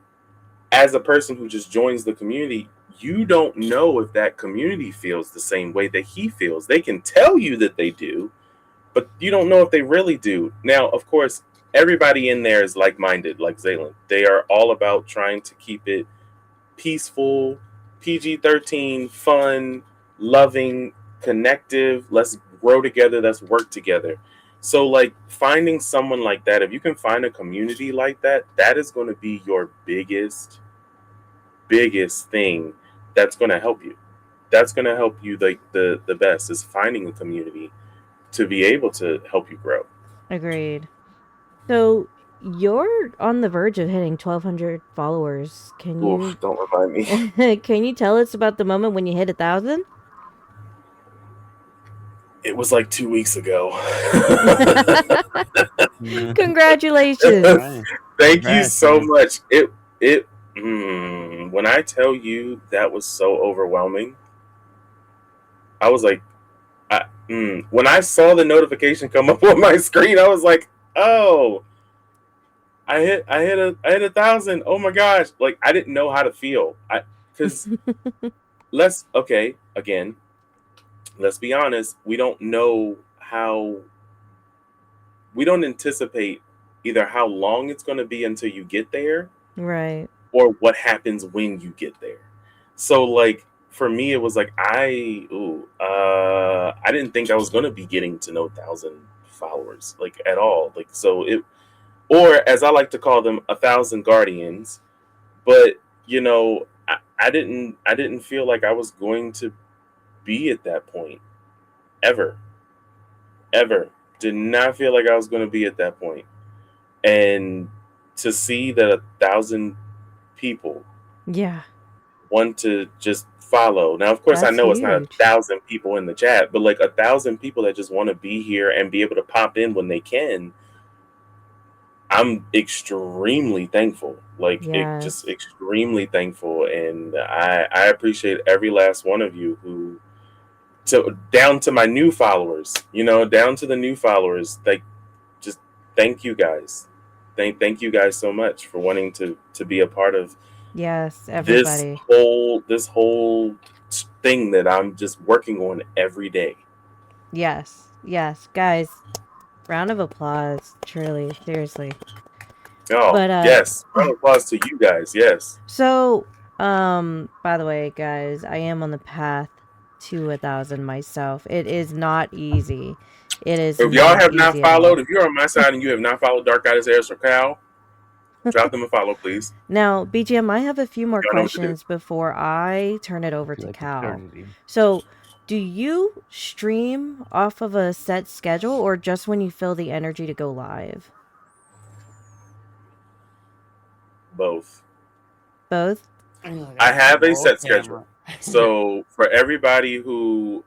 S4: as a person who just joins the community, you don't know if that community feels the same way that he feels. They can tell you that they do, but you don't know if they really do. Now, of course, everybody in there is like minded, like Zaylen. They are all about trying to keep it peaceful, PG-13, fun, loving, connective. Let's grow together, let's work together. So like finding someone like that, if you can find a community like that, that is going to be your biggest thing that's going to help you. That's going to help you like the best is finding a community to be able to help you grow.
S1: Agreed. So you're on the verge of hitting 1,200 followers. Can
S4: Oof,
S1: you
S4: don't remind me.
S1: can you tell us about the moment when you hit 1,000?
S4: It was like 2 weeks ago.
S1: Congratulations.
S3: Right.
S4: Thank you
S3: Congrats,
S4: so
S3: man.
S4: much. It when I tell you that was so overwhelming, I was like, when I saw the notification come up on my screen, I was like, oh, I hit 1,000. Oh my gosh! Like I didn't know how to feel. Because let's okay again. Let's be honest. We don't know how. We don't anticipate either how long it's going to be until you get there,
S1: Right.
S4: or what happens when you get there. So like for me, it was like I didn't think I was gonna be getting to know 1,000 followers like at all. Like so it, or as I like to call them, 1,000 guardians. But I didn't feel like I was going to be at that point ever, ever. Did not feel like I was going to be at that point, and to see that 1,000 people
S1: Yeah.
S4: want to just follow. Now, of course, I
S1: That's
S4: know it's not a
S1: huge.
S4: thousand people in the chat, but like 1,000 people that just want to be here and be able to pop in when they can. I'm extremely thankful, like it just
S1: Yes.
S4: extremely thankful, and I appreciate every last one of you who, to down to my new followers, down to the new followers, like just thank you guys, thank you guys so much for wanting to be a part of
S1: Yes,
S4: this
S1: everybody.
S4: whole thing that I'm just working on every day.
S1: Yes. Yes. Guys, round of applause. Truly, seriously.
S4: Oh
S1: But
S4: yes, round of applause to you guys. Yes.
S1: so by the way, guys, I am on the path to 1,000 myself. It is not easy. It is
S4: If y'all
S1: not
S4: have not
S1: easy at
S4: followed,
S1: all.
S4: if you're on my side and you have not followed Dark Goddess Airs or Cal, drop them a follow, please.
S1: Now, BGM, I have a few more
S4: Y'all know what to do.
S1: questions before I turn it over to
S3: Like
S1: Cal.
S3: eternity.
S1: So, do you stream off of a set schedule or just when you feel the energy to go live?
S4: Both.
S1: Both?
S4: I have a
S3: Roll
S4: set schedule.
S3: camera.
S4: So for everybody who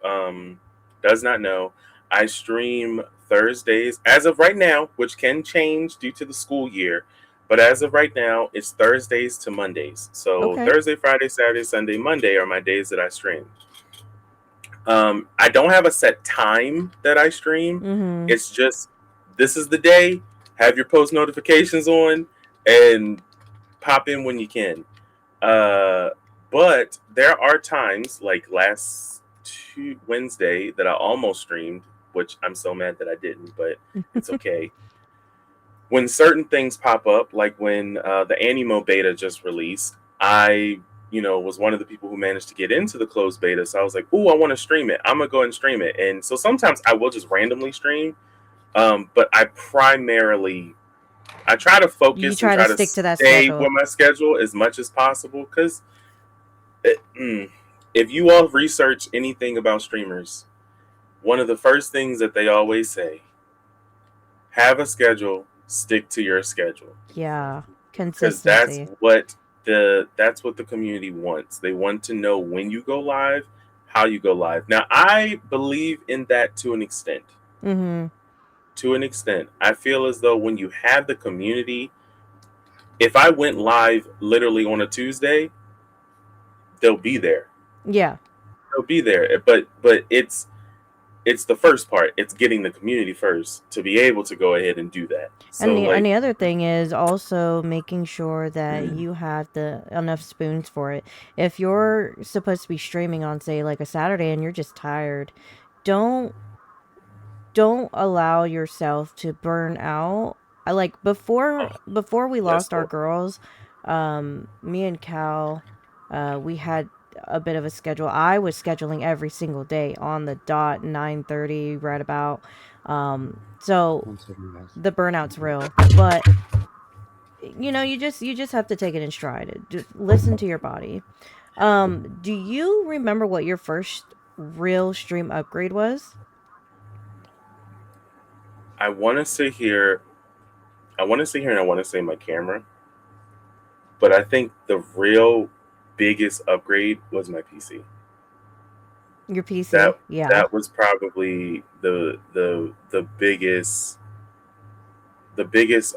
S4: does not know, I stream Thursdays as of right now, which can change due to the school year. But as of right now, it's Thursdays to Mondays. So
S1: Okay.
S4: Thursday, Friday, Saturday, Sunday, Monday are my days that I stream. I don't have a set time that I stream.
S1: Mm-hmm.
S4: It's just this is the day. Have your post notifications on and pop in when you can. Uh, but there are times like last Wednesday that I almost streamed, which I'm so mad that I didn't, but it's okay. When certain things pop up, like when the Animo beta just released, I was one of the people who managed to get into the closed beta. So I was like, "Ooh, I want to stream it. I'm gonna go and stream it." And so sometimes I will just randomly stream, but I try to
S1: You
S4: focus and
S1: try to
S4: try to
S1: stick to that
S4: stay with
S1: schedule.
S4: my schedule as much as possible because if you all research anything about streamers, one of the first things that they always say, have a schedule, stick to your schedule.
S1: Yeah.
S4: Because
S1: Consistency.
S4: that's what the community wants. They want to know when you go live, how you go live. Now I believe in that to an extent.
S1: Mm-hmm.
S4: To an extent. I feel as though when you have the community, if I went live literally on a Tuesday, they'll be there.
S1: Yeah.
S4: They'll be there. But it's the first part. It's getting the community first to be able to go ahead and do that.
S1: And
S4: So
S1: the
S4: like,
S1: other thing is also making sure that you have the enough spoons for it. If you're supposed to be streaming on, say, like a Saturday and you're just tired, don't don't allow yourself to burn out. I like
S4: oh,
S1: before we
S4: yes,
S1: lost our
S4: Lord.
S1: girls, me and Cal, we had a bit of a schedule. I was scheduling every single day on the dot, 9:30, right about. So
S3: 1 second, guys.
S1: the burnout's real, but you just have to take it in stride. Just listen to your body. Do you remember what your first real stream upgrade was?
S4: I want to sit here. I want to sit here and I want to say my camera, but I think the real biggest upgrade was my PC.
S1: Your PC?
S4: That
S1: Yeah.
S4: that was probably the biggest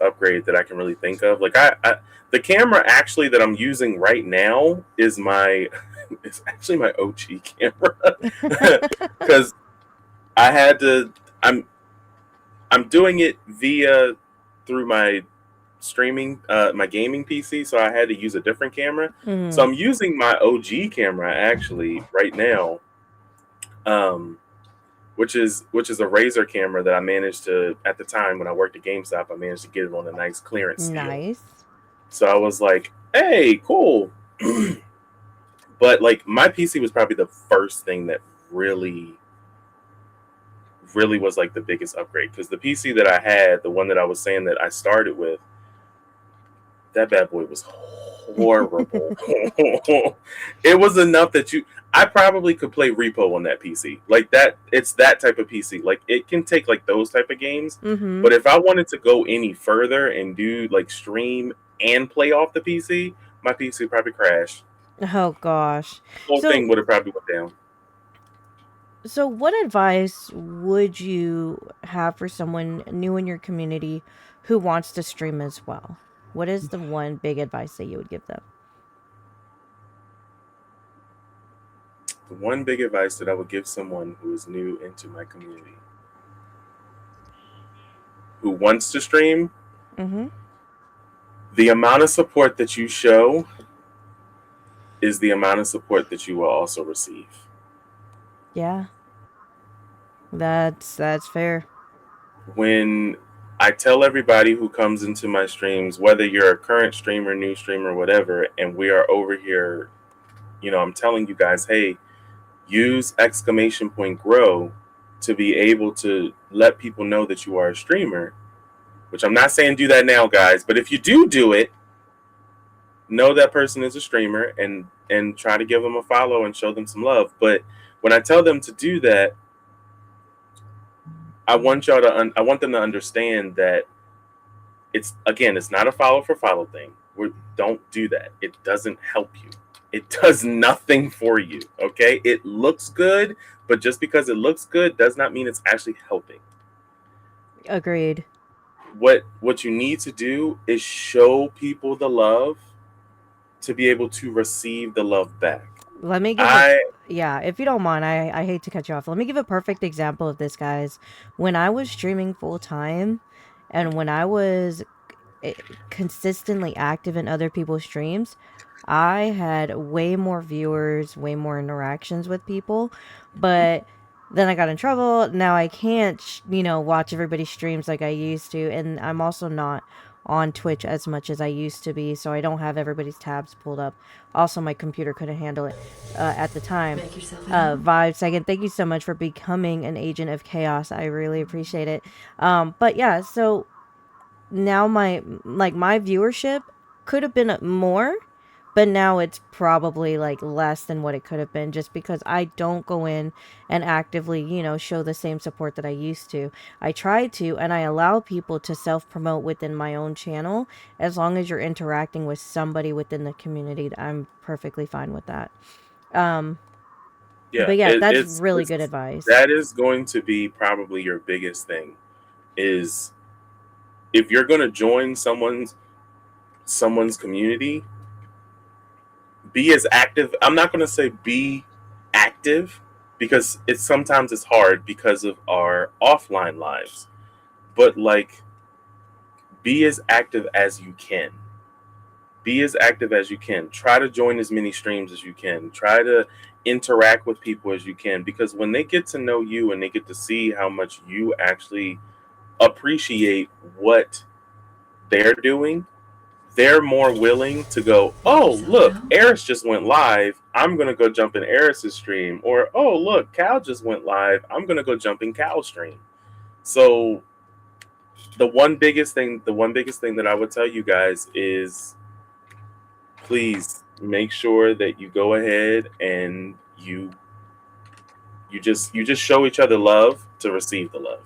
S4: upgrade that I can really think of. Like the camera actually that I'm using right now is my it's actually my OG camera because I had to. I'm doing it via through my streaming my gaming PC, so I had to use a different camera. So
S1: Mm,
S4: I'm using my OG camera actually right now, um, which is a Razer camera that I managed to at the time when I worked at GameStop. I managed to get it on a nice clearance deal.
S1: nice.
S4: So I was like, "Hey, cool." But like my PC was probably the first thing that really was like the biggest upgrade because the PC that I had, the one that I was saying that I started with, that bad boy was horrible. It was enough that I probably could play Repo on that PC. Like that, it's that type of PC. Like it can take like those type of games.
S1: Mm-hmm.
S4: But if I wanted to go any further and do like stream and play off the PC, my PC would probably crash.
S1: Oh gosh.
S4: The whole
S1: So
S4: thing would have probably went down.
S1: So, what advice would you have for someone new in your community who wants to stream as well? What is the one big advice that you would give them?
S4: The one big advice that I would give someone who is new into my community, who wants to stream,
S1: Mm-hmm.
S4: the amount of support that you show is the amount of support that you will also receive.
S1: Yeah, that's fair.
S4: When I tell everybody who comes into my streams, whether you're a current streamer, new streamer, whatever, and we are over here, I'm telling you guys, hey, use exclamation point grow to be able to let people know that you are a streamer, which I'm not saying do that now, guys, but if you do it, know that person is a streamer and try to give them a follow and show them some love. But when I tell them to do that, I want them to understand that it's not a follow for follow thing. Don't do that. It doesn't help you. It does nothing for you. Okay, it looks good, but just because it looks good does not mean it's actually helping.
S1: Agreed.
S4: What you need to do is show people the love to be able to receive the love back.
S1: Let me give a
S4: I
S1: Yeah, if you don't mind, I hate to cut you off. Let me give a perfect example of this, guys. When I was streaming full time and when I was eh, consistently active in other people's streams, I had way more viewers, way more interactions with people, but then I got in trouble. Now I can't, watch everybody's streams like I used to, and I'm also not on Twitch as much as I used to be, so I don't have everybody's tabs pulled up. Also, my computer couldn't handle it at the time. Vibe Second, thank you so much for becoming an agent of chaos. I really appreciate it. But yeah, so now my viewership could have been more, but now it's probably like less than what it could have been just because I don't go in and actively, show the same support that I used to. I try to, and I allow people to self-promote within my own channel as long as you're interacting with somebody within the community. I'm perfectly fine with that. Um
S4: Yeah,
S1: but yeah, that's really good
S4: it's
S1: advice.
S4: that is going to be probably your biggest thing is if you're going to join someone's community, be as active. I'm not going to say be active because it's hard because of our offline lives, but like be as active as you can. Be as active as you can. Try to join as many streams as you can. Try to interact with people as you can because when they get to know you and they get to see how much you actually appreciate what they're doing, they're more willing to go, oh, look, Eris just went live. I'm gonna go jump in Eris's stream, or oh look, Cal just went live. I'm gonna go jump in Cal's stream. So the one biggest thing that I would tell you guys is please make sure that you go ahead and you just show each other love to receive the love.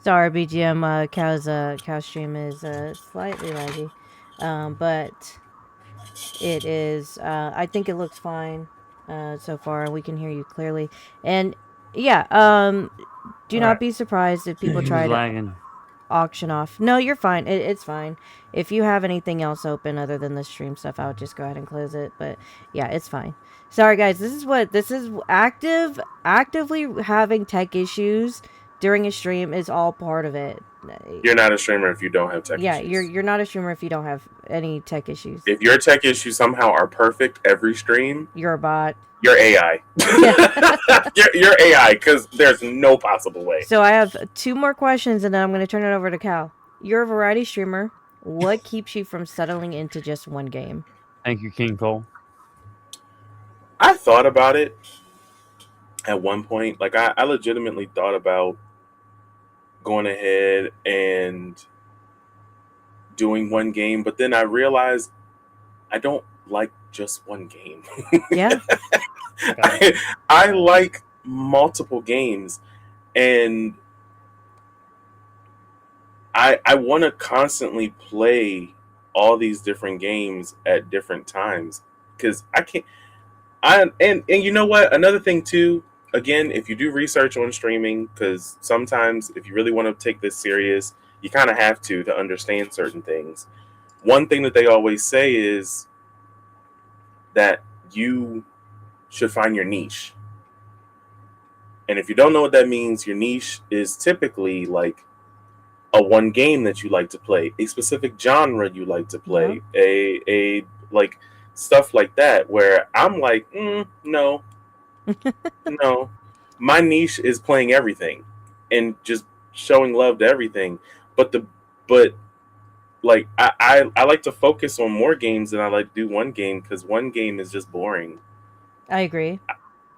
S1: Sorry, BGM. Cow's stream is slightly laggy, but it is. I think it looks fine so far, and we can hear you clearly. And yeah, do not
S3: Alright.
S1: be surprised if people
S3: He
S1: try
S3: was
S1: to
S3: lagging.
S1: auction off. No, you're fine. It's fine. If you have anything else open other than the stream stuff, I would just go ahead and close it. But yeah, it's fine. Sorry guys, this is actively having tech issues during a stream is all part of it.
S4: You're not a streamer if you don't have tech
S1: Yeah,
S4: issues.
S1: you're not a streamer if you don't have any tech issues.
S4: If your tech issues somehow are perfect every stream,
S1: You're a bot.
S4: you're AI. you're AI because there's no possible way.
S1: So I have 2 more questions and then I'm going to turn it over to Cal. You're a variety streamer. What keeps you from settling into just one game?
S3: Thank you, King Cole.
S4: I thought about it at one point. Like I legitimately thought about going ahead and doing one game, but then I realized I don't like just one game.
S1: Yeah.
S4: I like multiple games, and I want to constantly play all these different games at different times because I can't. And you know what? Another thing too. Again, if you do research on streaming, because sometimes if you really want to take this serious, you kind of have to understand certain things. One thing that they always say is that you should find your niche. And if you don't know what that means, your niche is typically like a one game that you like to play, a specific genre you like to play, a like stuff like that. Where I'm like, no, no, my niche is playing everything and just showing love to everything. But like I like to focus on more games than I like to do one game because one game is just boring.
S1: I agree.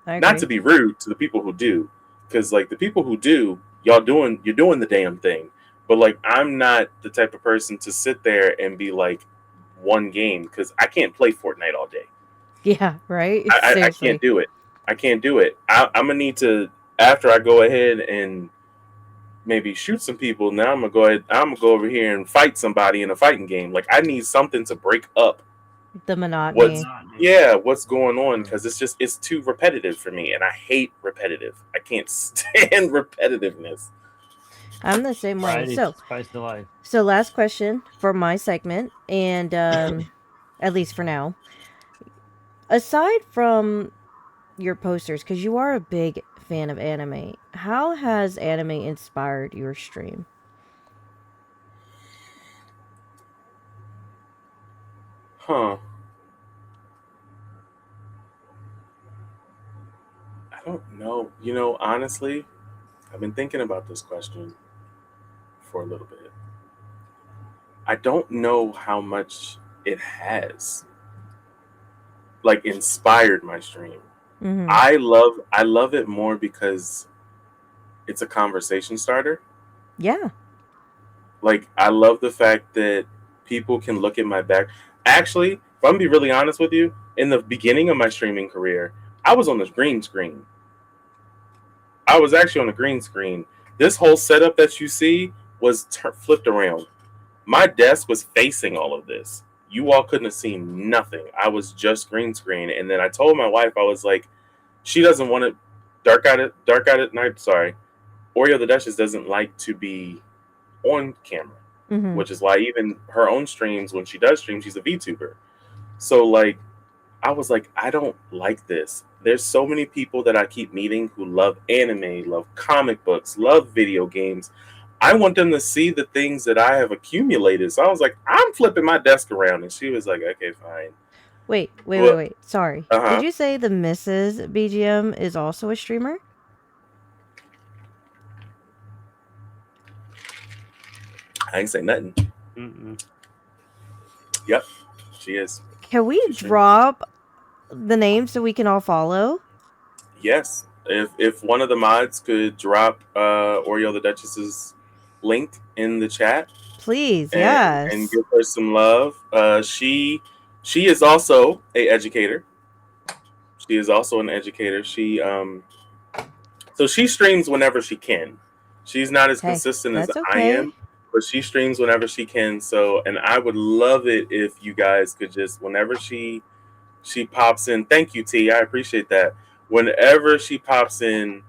S4: Not to be rude to the people who do, because like the people who do, you're doing the damn thing. But like I'm not the type of person to sit there and be like one game because I can't play Fortnite all day.
S1: Yeah, right?
S4: I can't do it. I can't do it. I'm gonna need to after I go ahead and maybe shoot some people. Now I'm gonna go ahead. I'm gonna go over here and fight somebody in a fighting game. Like I need something to break up
S1: The monotony.
S4: what's going on because it's too repetitive for me, and I hate repetitive. I can't stand repetitiveness.
S1: I'm the same way.
S3: Variety
S1: So,
S3: spice the life.
S1: so last question for my segment, and at least for now. Aside from your posters, because you are a big fan of anime, how has anime inspired your stream?
S4: Huh. I don't know. You know, honestly, I've been thinking about this question for a little bit. I don't know how much it has like inspired my stream.
S1: Mm-hmm.
S4: I love it more because it's a conversation starter.
S1: Yeah.
S4: Like I love the fact that people can look at my back. Actually, if I'm gonna be really honest with you, in the beginning of my streaming career, I was on the green screen. I was actually on the green screen. This whole setup that you see was flipped around. My desk was facing all of this. You all couldn't have seen nothing. I was just green screen. And then I told my wife, I was like, she doesn't want it dark out at night. Sorry. Oreo the Duchess doesn't like to be on camera,
S1: Mm-hmm.
S4: which is why even her own streams, when she does stream, she's a VTuber. So like I was like, I don't like this. There's so many people that I keep meeting who love anime, love comic books, love video games. I want them to see the things that I have accumulated. So I was like, I'm flipping my desk around. And she was like, okay, fine.
S1: Wait. Sorry.
S4: Uh-huh.
S1: Did you say the Mrs. BGM is also a streamer?
S4: I ain't say nothing.
S3: Mm-mm.
S4: Yep, she is.
S1: Can we
S4: She's streaming.
S1: drop the name so we can all follow?
S4: Yes. If one of the mods could drop Oreo the Duchess's link in the chat
S1: Please,
S4: and
S1: yes.
S4: give her some love. She is also a educator. She is also an educator. So she streams whenever she can. She's not as
S1: Hey,
S4: consistent as
S1: that's
S4: I
S1: okay.
S4: am, but she streams whenever she can. So, and I would love it if you guys could just whenever she pops in. Thank you, T. I appreciate that. Whenever she pops in,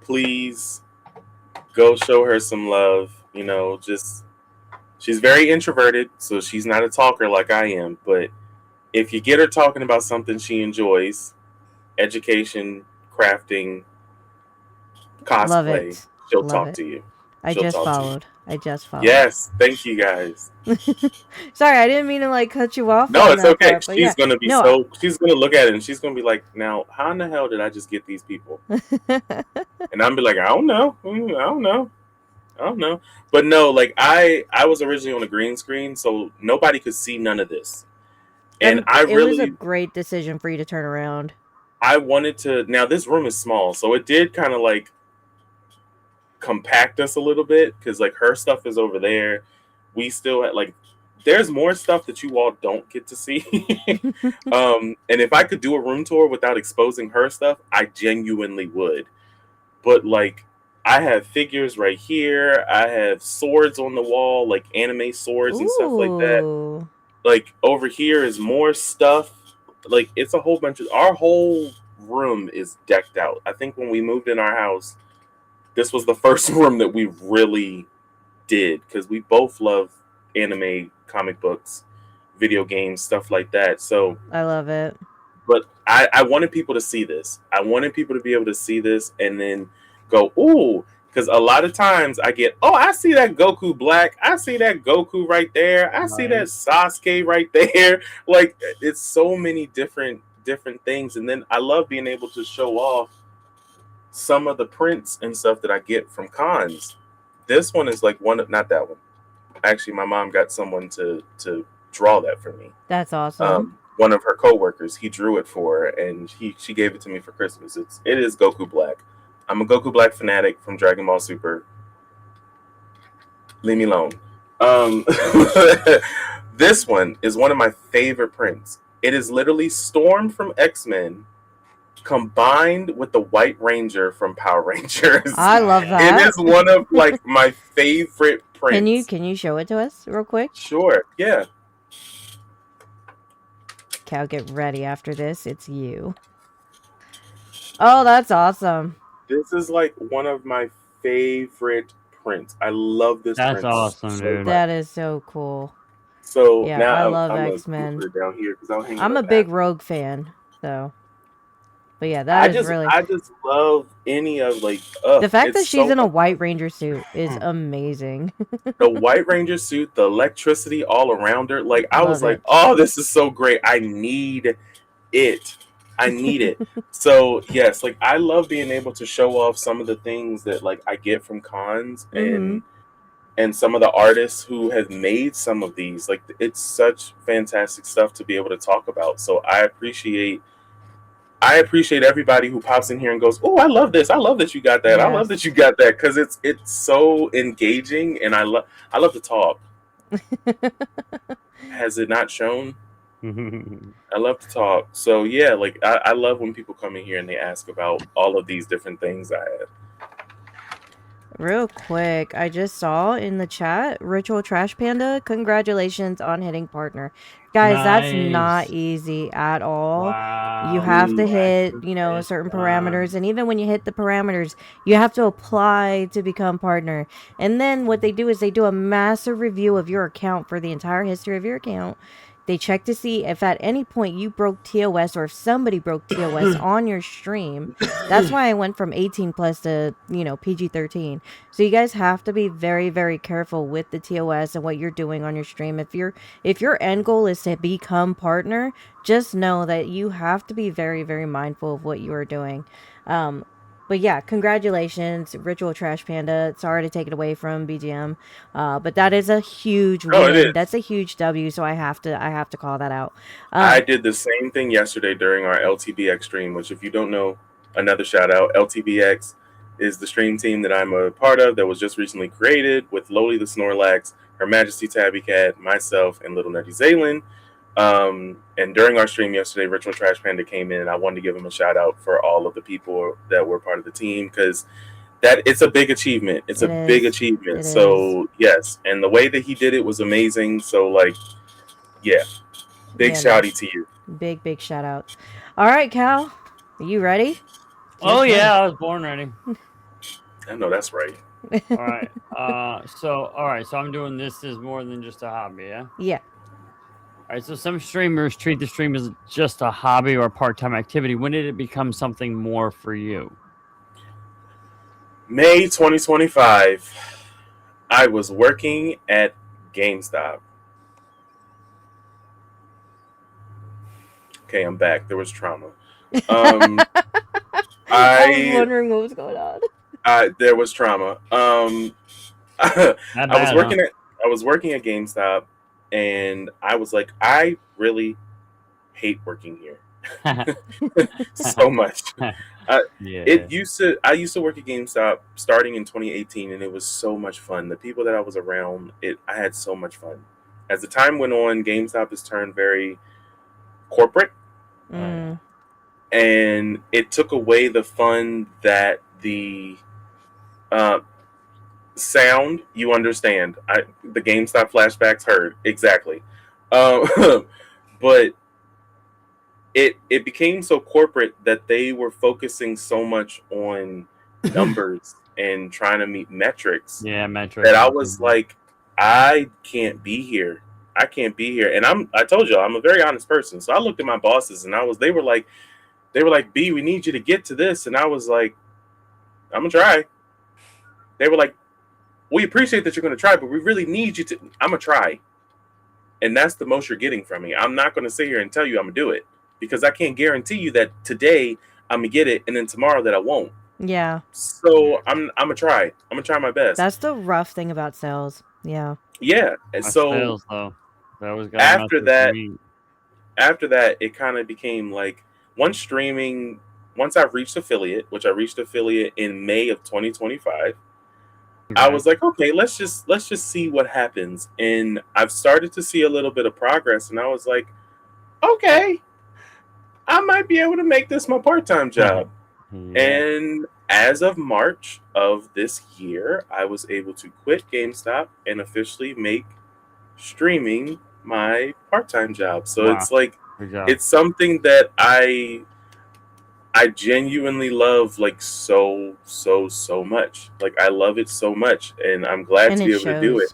S4: please go show her some love. You know, just she's very introverted, so she's not a talker like I am. But if you get her talking about something she enjoys, education, crafting,
S1: Love
S4: cosplay,
S1: it.
S4: she'll
S1: Love
S4: talk
S1: it.
S4: to you.
S1: I
S4: She'll
S1: just
S4: talk to you.
S1: followed. I just followed.
S4: Yes, thank you guys.
S1: Sorry, I didn't mean to like cut you off
S4: No,
S1: on
S4: it's
S1: that
S4: okay.
S1: part, but yeah. No.
S4: She's gonna look at it and she's gonna be like, now, how in the hell did I just get these people? And I'm be like, I don't know. I don't know. I don't know. But no, like I was originally on a green screen, so nobody could see none of this. And
S1: It was a great decision for you to turn around.
S4: I wanted to. Now this room is small, so it did kind of like compact us a little bit because like her stuff is over there. We still had like there's more stuff that you all don't get to see. And if I could do a room tour without exposing her stuff, I genuinely would. But like I have figures right here. I have swords on the wall, like anime swords and stuff like that.
S1: Ooh.
S4: Like over here is more stuff. Like it's a whole bunch of our whole room is decked out. I think when we moved in our house, this was the first room that we really did because we both love anime, comic books, video games, stuff like that. So,
S1: I love it.
S4: but I wanted people to see this. I wanted people to be able to see this and then go, ooh, because a lot of times I get, oh, I see that Goku Black. I see that Goku right there. I see that Sasuke right there. Like it's so many different things. And then I love being able to show off some of the prints and stuff that I get from cons. This one is like one, not that one. Actually, my mom got someone to draw that for me.
S1: That's awesome.
S4: One of her coworkers, he drew it for her, and she gave it to me for Christmas. It is Goku Black. I'm a Goku Black fanatic from Dragon Ball Super. Leave me alone. This one is one of my favorite prints. It is literally Storm from X-Men combined with the White Ranger from Power Rangers.
S1: I love that.
S4: It is one of like my favorite prints.
S1: Can you show it to us real quick?
S4: Sure. Yeah.
S1: Okay, I'll get ready after this. It's you. Oh, that's awesome.
S4: This is like one of my favorite prints. I love this
S3: That's
S4: print
S3: awesome,
S4: so
S3: dude.
S4: much.
S1: That is so cool.
S4: So
S1: Yeah,
S4: now
S1: I love
S4: I'm
S1: X-Men.
S4: gonna put it down here because I'll hang it
S1: I'm a
S4: up
S1: big
S4: after.
S1: Rogue fan, so. But yeah, that is really.
S4: I just love any of like
S1: The fact that
S4: it's
S1: she's
S4: so
S1: in a
S4: much
S1: White
S4: fun.
S1: Ranger suit is amazing.
S4: The White Ranger suit, the electricity all around her. Like I was
S1: Love
S4: like,
S1: it.
S4: oh, this is so great. I need it. I need it. So yes, like I love being able to show off some of the things that like I get from cons
S1: Mhm.
S4: and some of the artists who have made some of these. Like it's such fantastic stuff to be able to talk about. So I appreciate everybody who pops in here and goes, "Oh, I love this. I love that you got that. I love
S1: Yes.
S4: that you got that," because it's so engaging, and I love to talk. Has it not shown? I love to talk. So yeah, like I love when people come in here and they ask about all of these different things I have.
S1: Real quick, I just saw in the chat, Ritual Trash Panda, congratulations on hitting partner. Guys, that's not
S3: Nice.
S1: easy at all.
S3: Wow.
S1: You have to
S4: Mm.
S1: hit, you know, certain parameters. And even when you hit the parameters, you have to apply to become partner. And then what they do is they do a massive review of your account for the entire history of your account. They check to see if at any point you broke TOS or if somebody broke TOS on your stream. That's why I went from 18 plus to, you know, PG-13. So you guys have to be very, very careful with the TOS and what you're doing on your stream. If your end goal is to become partner, just know that you have to be very, very mindful of what you are doing. But yeah, congratulations, Ritual Trash Panda. Sorry to take it away from BGM, but that is a huge
S4: Oh, it
S1: win.
S4: is.
S1: That's a huge W. So I have to call that out.
S4: I
S1: Um,
S4: did the same thing yesterday during our LTBX stream, which, if you don't know, another shout out. LTBX is the stream team that I'm a part of that was just recently created with Loli the Snorlax, Her Majesty Tabby Cat, myself, and Little Nutty Zaylin. And during our stream yesterday, Ritual Trash Panda came in, and I wanted to give him a shout out for all of the people that were part of the team, because that it's a big achievement. It's a
S1: it
S4: big
S1: is.
S4: achievement.
S1: It is.
S4: So yes, and the way that he did it was amazing. So like, yeah, big
S1: Yeah, no.
S4: shouty to you.
S1: Big shout outs. All right, Cal. Are you ready? It's your
S3: Oh
S1: turn.
S3: yeah, I was born ready.
S4: I know that's right.
S3: All right. So I'm doing this as more than just a hobby, yeah?
S1: Yeah.
S3: All right, so some streamers treat the stream as just a hobby or a part-time activity. When did it become something more for you?
S4: May 2025, I was working at GameStop. Okay, I'm back. There was trauma. Um,
S1: I was
S4: I,
S1: wondering what was going on.
S4: there was trauma. I
S3: Not
S4: was
S3: bad,
S4: working at GameStop, and I was like, I really hate working here
S3: huh?
S4: so much.
S3: Yeah.
S4: I used to work at GameStop starting in 2018, and it was so much fun. The people that I was around, I had so much fun. As the time went on, GameStop has turned very corporate,
S1: Mm.
S4: and it took away the fun that the uh, sound. You understand? The GameStop flashbacks heard exactly, um, but it became so corporate that they were focusing so much on numbers and trying to meet metrics
S3: Yeah, Metro.
S4: that I was like, I can't be here. I can't be here. And I told you I'm a very honest person. So I looked at my bosses, and they were like, B, we need you to get to this. And I was like, I'm gonna try. They were like, we appreciate that you're gonna try, but we really need you to. I'm gonna try. And that's the most you're getting from me. I'm not gonna sit here and tell you I'm gonna do it, because I can't guarantee you that today I'm gonna get it and then tomorrow that I won't.
S1: Yeah.
S4: So I'm gonna try. I'm gonna try my best.
S1: That's the rough thing about sales. Yeah.
S4: Yeah. And
S3: My
S4: so
S3: sales though. That was got
S4: after that,
S3: me.
S4: it kind of became like, once I reached affiliate, which I reached affiliate in May of 2025, I was like, okay, let's just see what happens. And I've started to see a little bit of progress, and I was like, okay, I might be able to make this my part-time job.
S3: Yeah.
S4: And as of March of this year, I was able to quit GameStop and officially make streaming my part-time job. So
S3: Wow.
S4: it's like,
S3: Good job.
S4: it's something that I genuinely love, like so much. Like I love it so much, and I'm glad
S1: And
S4: to be
S1: it
S4: able to do it.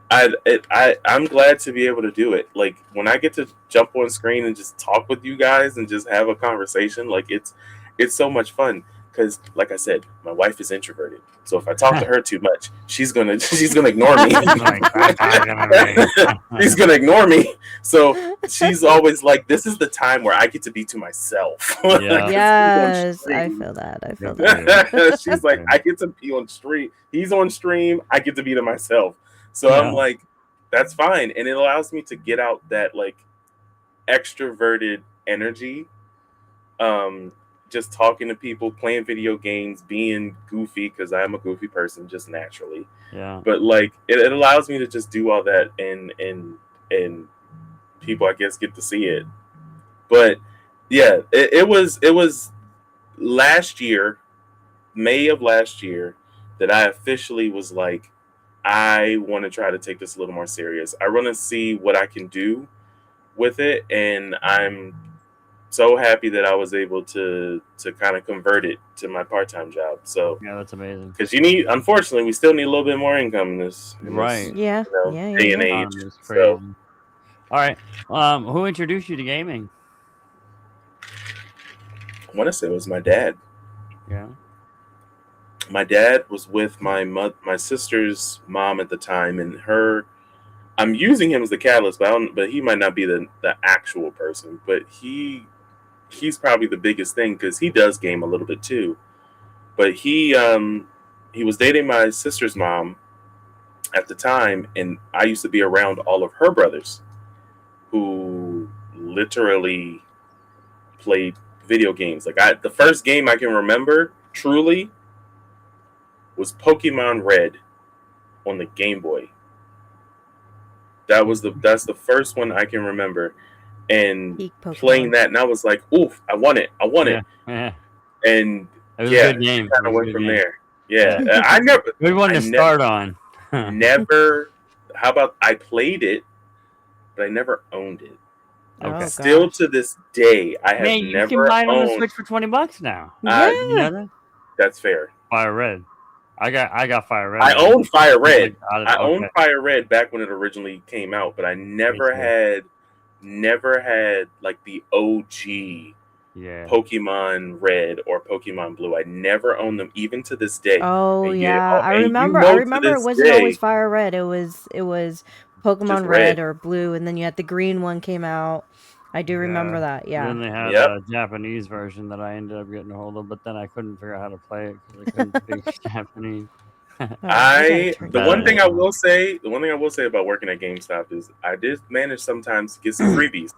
S1: shows.
S4: I'm glad to be able to do it. Like when I get to jump on screen and just talk with you guys and just have a conversation, like it's so much fun. Because, like I said, my wife is introverted, so if I talk to her too much, she's gonna ignore me. She's gonna ignore me. So she's always like, "This is the time where I get to be to myself."
S3: Yeah.
S1: Yes, I feel that. I feel that.
S4: She's like, I get to be on stream. He's on stream. I get to be to myself. So
S3: Yeah.
S4: I'm like, that's fine, and it allows me to get out that like extroverted energy. Just talking to people, playing video games, being goofy, because I am a goofy person just naturally.
S3: Yeah.
S4: But like it allows me to just do all that, and people, I guess, get to see it. But yeah, it was last year, May of last year, that I officially was like, I want to try to take this a little more serious. I want to see what I can do with it, and I'm so happy that I was able to kind of convert it to my part-time job. So
S3: Yeah, that's amazing.
S4: because unfortunately, we still need a little bit more income in this
S3: Right.
S1: Yeah.
S4: you know,
S1: Yeah.
S4: day and
S1: Yeah.
S4: age.
S3: It's
S4: So
S3: crazy. All right. Who introduced you to gaming?
S4: I want to say it was my dad.
S3: Yeah.
S4: My dad was with my sister's mom at the time, and her. I'm using him as the catalyst, but he might not be the actual person. But he's probably the biggest thing, because he does game a little bit too. But he was dating my sister's mom at the time, and I used to be around all of her brothers who literally played video games. The first game I can remember truly was Pokemon Red on the Game Boy. That's the first one I can remember, and
S1: Peak
S4: playing
S1: Pokemon.
S4: that, and I was like, "Oof, I want it, I want it,"
S3: Yeah.
S4: and
S3: It was a
S4: yeah,
S3: good game.
S4: kind
S3: It
S4: of
S3: was a
S4: went
S3: good
S4: from
S3: game.
S4: there. Yeah, I never,
S3: Good one
S4: I
S3: to start on.
S4: never. How about I played it, but I never owned it.
S3: Okay.
S1: Oh
S4: Still
S1: gosh.
S4: to this day, I have
S3: Man, you can
S4: never
S3: buy it on the
S4: owned.
S3: Switch for $20 now.
S1: Yeah.
S3: You know that?
S4: That's fair.
S3: Fire Red. I got Fire Red.
S4: I owned Fire Red. I owned
S3: Okay.
S4: Fire Red back when it originally came out, but I never had like the OG
S3: Yeah.
S4: Pokemon Red or Pokemon Blue. I never owned them, even to this day.
S1: Oh
S4: And
S1: yeah, I
S4: and
S1: remember. I
S4: to
S1: remember it
S4: this
S1: wasn't always
S4: day,
S1: Fire Red. It was
S4: just
S1: Pokemon
S4: red.
S1: Red or Blue, and then you had the green one came out. I do remember that.
S3: And
S1: Yeah.
S3: then they had
S4: Yep.
S3: a Japanese version that I ended up getting a hold of, but then I couldn't figure out how to play it because I couldn't speak Japanese.
S1: Oh, we gotta turn
S4: The
S1: that
S4: one thing
S1: up.
S4: I will say, about working at GameStop is I did manage sometimes to get some freebies.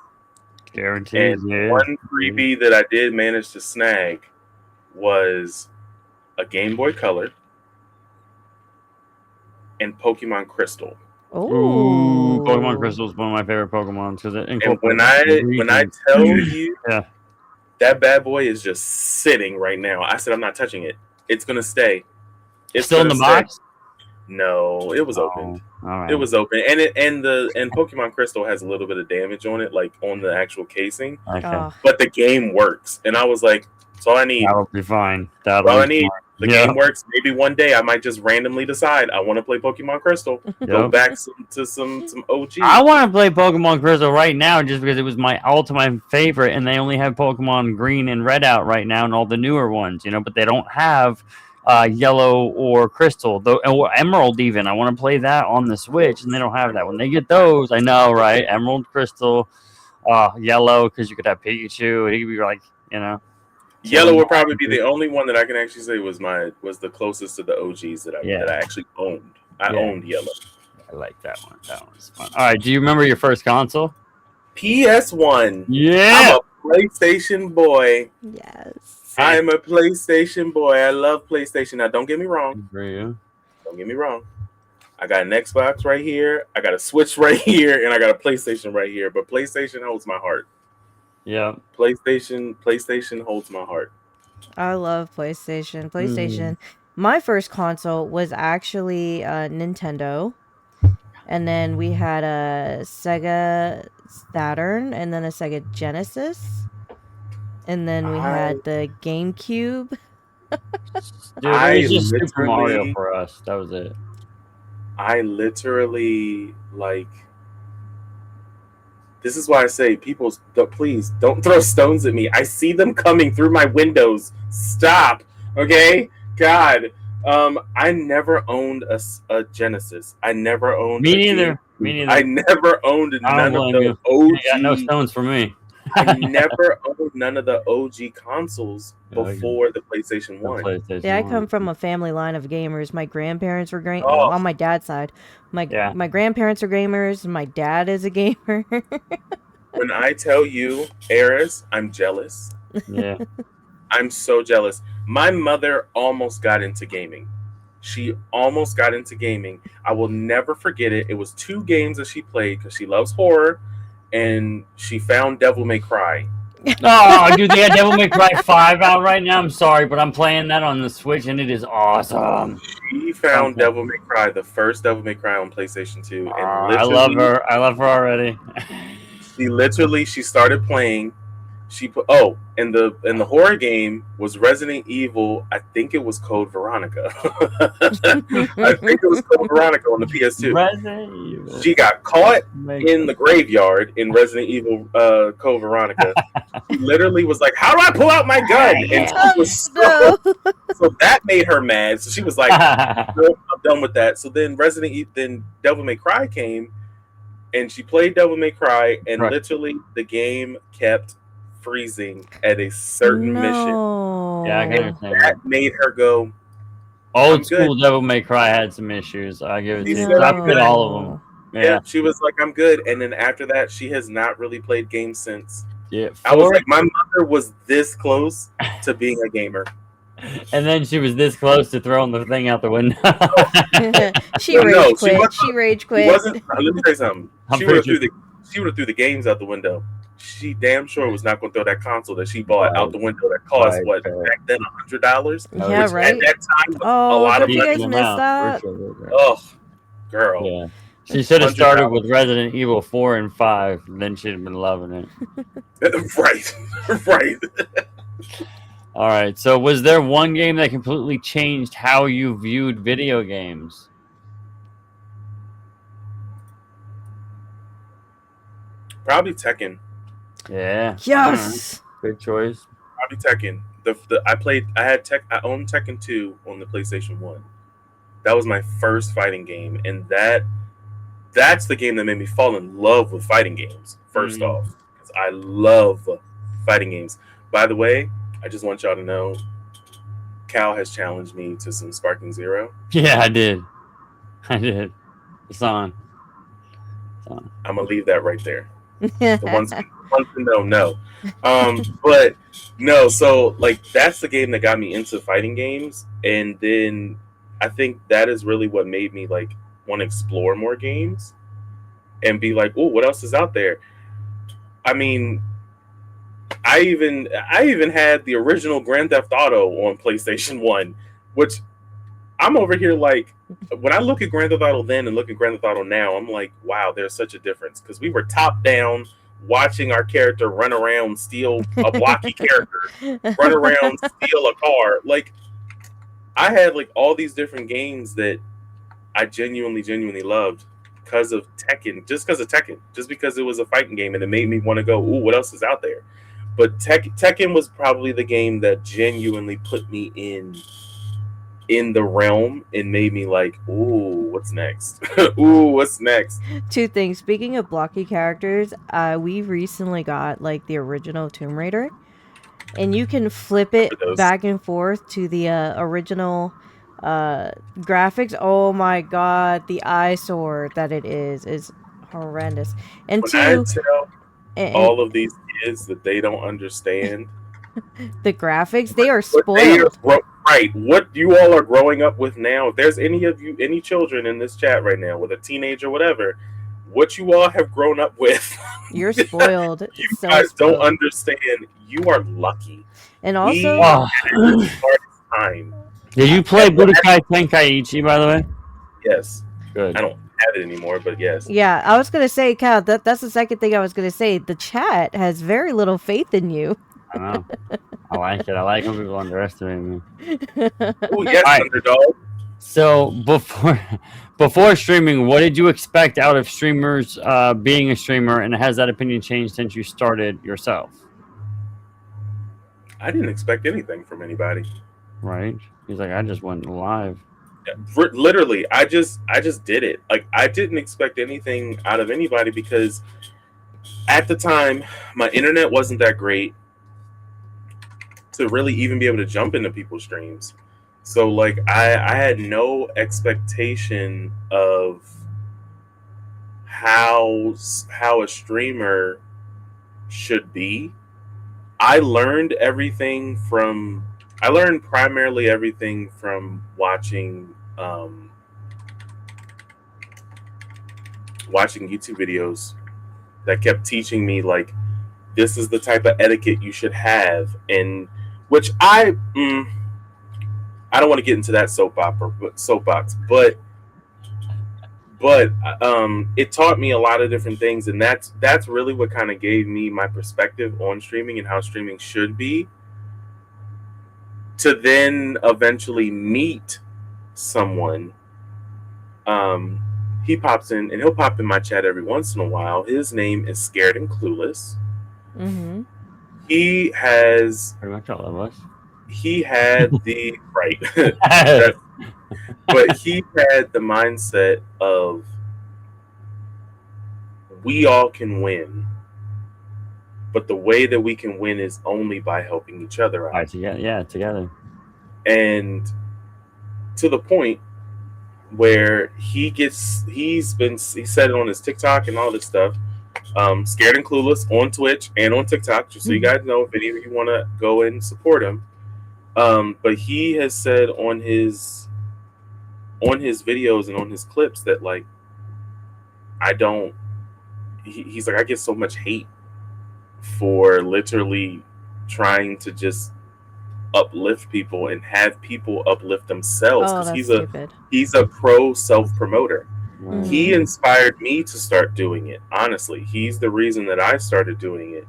S3: Guaranteed,
S4: And
S3: yeah.
S4: one freebie that I did manage to snag was a Game Boy Color and Pokemon Crystal.
S3: Ooh, Pokemon Crystal is one of my favorite Pokemon because it
S4: And
S3: incorporates
S4: when I tell you
S3: yeah.
S4: that bad boy is just sitting right now, I said I'm not touching it. It's gonna stay. It's
S3: Still in the box?
S4: No, it was open.
S3: All right.
S4: It was open, and Pokemon Crystal has a little bit of damage on it, like on the actual casing.
S3: Okay.
S1: Oh,
S4: But the game works, and I was like, "That's all I need.
S3: That'll be fine.
S4: That's all I need. The game works. Maybe one day I might just randomly decide I want to play Pokemon Crystal. Go back to some OG.
S3: I want to play Pokemon Crystal right now just because it was my all-time favorite, and they only have Pokemon Green and Red out right now, and all the newer ones, but they don't have Yellow or Crystal, or Emerald even. I want to play that on the Switch, and they don't have that. When they get those, I know, right? Emerald, Crystal, Yellow, because you could have Pikachu, and he could be like,
S4: Yellow would probably be the only one that I can actually say was the closest to the OGs that I actually owned. I owned Yellow.
S3: I like that one. That one's fun. All right, do you remember your first console?
S4: PS1.
S3: Yeah.
S4: I'm a PlayStation boy.
S1: yes.
S4: I'm a PlayStation boy. I love PlayStation. Now, don't get me wrong.
S3: Don't
S4: get me wrong. I got an Xbox right here. I got a Switch right here, and I got a PlayStation right here. But PlayStation holds my heart.
S3: Yeah.
S4: PlayStation holds my heart.
S1: I love PlayStation. My first console was actually Nintendo. And then we had a Sega Saturn, and then a Sega Genesis. And then we had the GameCube.
S3: Dude, it was just Super Mario for us. That was it.
S4: I literally, this is why I say, people, please don't throw stones at me. I see them coming through my windows. Stop. Okay? God. I never owned a Genesis. I never owned
S3: Me neither.
S4: I never owned none of the OG.
S3: You got no stones for me.
S4: I never owned none of the OG consoles before the PlayStation 1.
S1: Yeah, I come from a family line of gamers. My grandparents were on my dad's side. My grandparents are gamers. My dad is a gamer.
S4: When I tell you, Eris, I'm jealous.
S3: Yeah.
S4: I'm so jealous. My mother almost got into gaming. She almost got into gaming. I will never forget it. It was 2 games that she played because she loves horror, and she found Devil May Cry.
S3: Oh, dude, they had Devil May Cry 5 out right now. I'm sorry, but I'm playing that on the Switch, and it is awesome.
S4: She found Devil May Cry, the first Devil May Cry on PlayStation 2. And
S3: I love her. I love her already.
S4: She started playing. She put and the horror game was Resident Evil. I think it was Code Veronica. I think it was Code Veronica on the PS2.
S3: Resident Evil.
S4: She got caught in the graveyard in Resident Evil Code Veronica. She literally was like, "How do I pull out my gun?" And she was so that made her mad. So she was like, "Nope, I'm done with that." So then then Devil May Cry came, and she played Devil May Cry, and literally the game kept freezing at a certain mission.
S3: Yeah, I can
S1: Oh.
S3: understand that.
S4: That made her go,
S3: Old
S4: I'm good.
S3: school Devil May Cry had some issues. I give it
S4: She
S3: to you.
S4: said,
S3: 'Cause I
S4: I'm
S3: played
S4: good.
S3: all of them.
S4: Yeah,
S3: Yeah.
S4: she was like, I'm good. And then after that, she has not really played games since.
S3: Yeah.
S4: I was
S3: Four,
S4: like, my mother was this close to being a gamer.
S3: and then she was this close to throwing the thing out the window.
S1: She
S4: Well,
S1: rage
S4: no, she
S1: quit.
S4: wasn't.
S1: She rage
S4: She
S1: quit.
S4: wasn't. Let me tell you something.
S3: I'm
S4: She would have
S3: pretty
S4: threw the games out the window. She damn sure was not going to throw that console that she bought out
S3: Right.
S4: the window that cost
S3: Right,
S4: what
S3: fair.
S4: back then $100,
S3: Oh,
S1: Yeah,
S4: which at
S1: right?
S4: that time was a
S1: Oh,
S4: lot of
S1: don't you
S3: Decent
S1: guys
S4: money.
S1: miss
S3: amount, for
S1: that?
S3: sure.
S4: Oh, girl,
S3: Yeah. She should have started with
S4: $100.
S3: Resident Evil 4 and 5, then she'd have been loving it.
S4: Right, right.
S3: All right. So, was there one game that completely changed how you viewed video games?
S4: Probably Tekken.
S3: Yeah.
S1: Yes.
S3: Good choice.
S4: Probably Tekken. I owned Tekken 2 on the PlayStation 1. That was my first fighting game, and that's the game that made me fall in love with fighting games. First
S3: Mhm.
S4: off, because I love fighting games. By the way, I just want y'all to know, Cal has challenged me to some Sparking Zero.
S3: Yeah, I did. It's on.
S4: I'm gonna leave that right there. The ones to know, no. But no, so like that's the game that got me into fighting games, and then I think that is really what made me like want to explore more games and be like, oh, what else is out there? I mean, I even had the original Grand Theft Auto on PlayStation 1, which I'm over here like when I look at Grand Theft Auto then and look at Grand Theft Auto now, I'm like, wow, there's such a difference because we were top down watching our character run around, steal a blocky character, run around, steal a car. Like I had like all these different games that I genuinely loved because of Tekken, just because of Tekken, just because it was a fighting game and it made me want to go, ooh, what else is out there? But Tekken was probably the game that genuinely put me in the realm and made me like, ooh, what's next? Ooh, what's next?
S1: Two things. Speaking of blocky characters, we recently got like the original Tomb Raider, and you can flip it back and forth to the original graphics. Oh my god, the eyesore that it is horrendous. And
S4: When I
S1: two,
S4: tell
S1: and
S4: all of these kids that they don't understand
S1: the graphics, they are
S4: what they are
S1: spoiled.
S4: right, what you all are growing up with now. If there's any of you, any children in this chat right now, with a teenager, whatever, what you all have grown up with,
S1: You're spoiled.
S4: you
S1: So
S4: guys
S1: spoiled.
S4: don't understand. You are lucky.
S1: And also,
S4: We had the hardest time.
S3: Did you play Budokai Tenkaichi, by the way?
S4: Yes,
S3: Good.
S4: I don't have it anymore, but yes.
S1: yeah, I was gonna say, Cal, that's the second thing I was gonna say. The chat has very little faith in you.
S3: I know. I like it. I like when people underestimate me.
S4: Oh yes,
S3: All right.
S4: underdog.
S3: So before streaming, what did you expect out of streamers being a streamer, and has that opinion changed since you started yourself?
S4: I didn't expect anything from anybody.
S3: Right? He's like, I just went live.
S4: Literally, I just did it. Like I didn't expect anything out of anybody because at the time my internet wasn't that great to really even be able to jump into people's streams. So like I had no expectation of how a streamer should be. I learned primarily everything from watching YouTube videos that kept teaching me like this is the type of etiquette you should have, and which I don't want to get into that soapbox, but it taught me a lot of different things, and that's really what kind of gave me my perspective on streaming and how streaming should be. To then eventually meet someone, he pops in and he'll pop in my chat every once in a while. His name is Scared and Clueless.
S1: Mm-hmm.
S4: He has
S3: Pretty much all of us.
S4: he had the right, but he had the mindset of we all can win. but the way that we can win is only by helping each other
S3: All right,
S4: out.
S3: together. Yeah, together.
S4: And to the point where he said it on his TikTok and all this stuff. Scared and Clueless on Twitch and on TikTok, just so you guys know if any of you want to go and support him. But he has said on his videos and on his clips that like I don't. He's like I get so much hate for literally trying to just uplift people and have people uplift themselves
S1: Oh,
S4: because
S1: that's
S4: he's
S1: stupid.
S4: a pro self promoter.
S3: Right.
S4: He inspired me to start doing it. Honestly, he's the reason that I started doing it,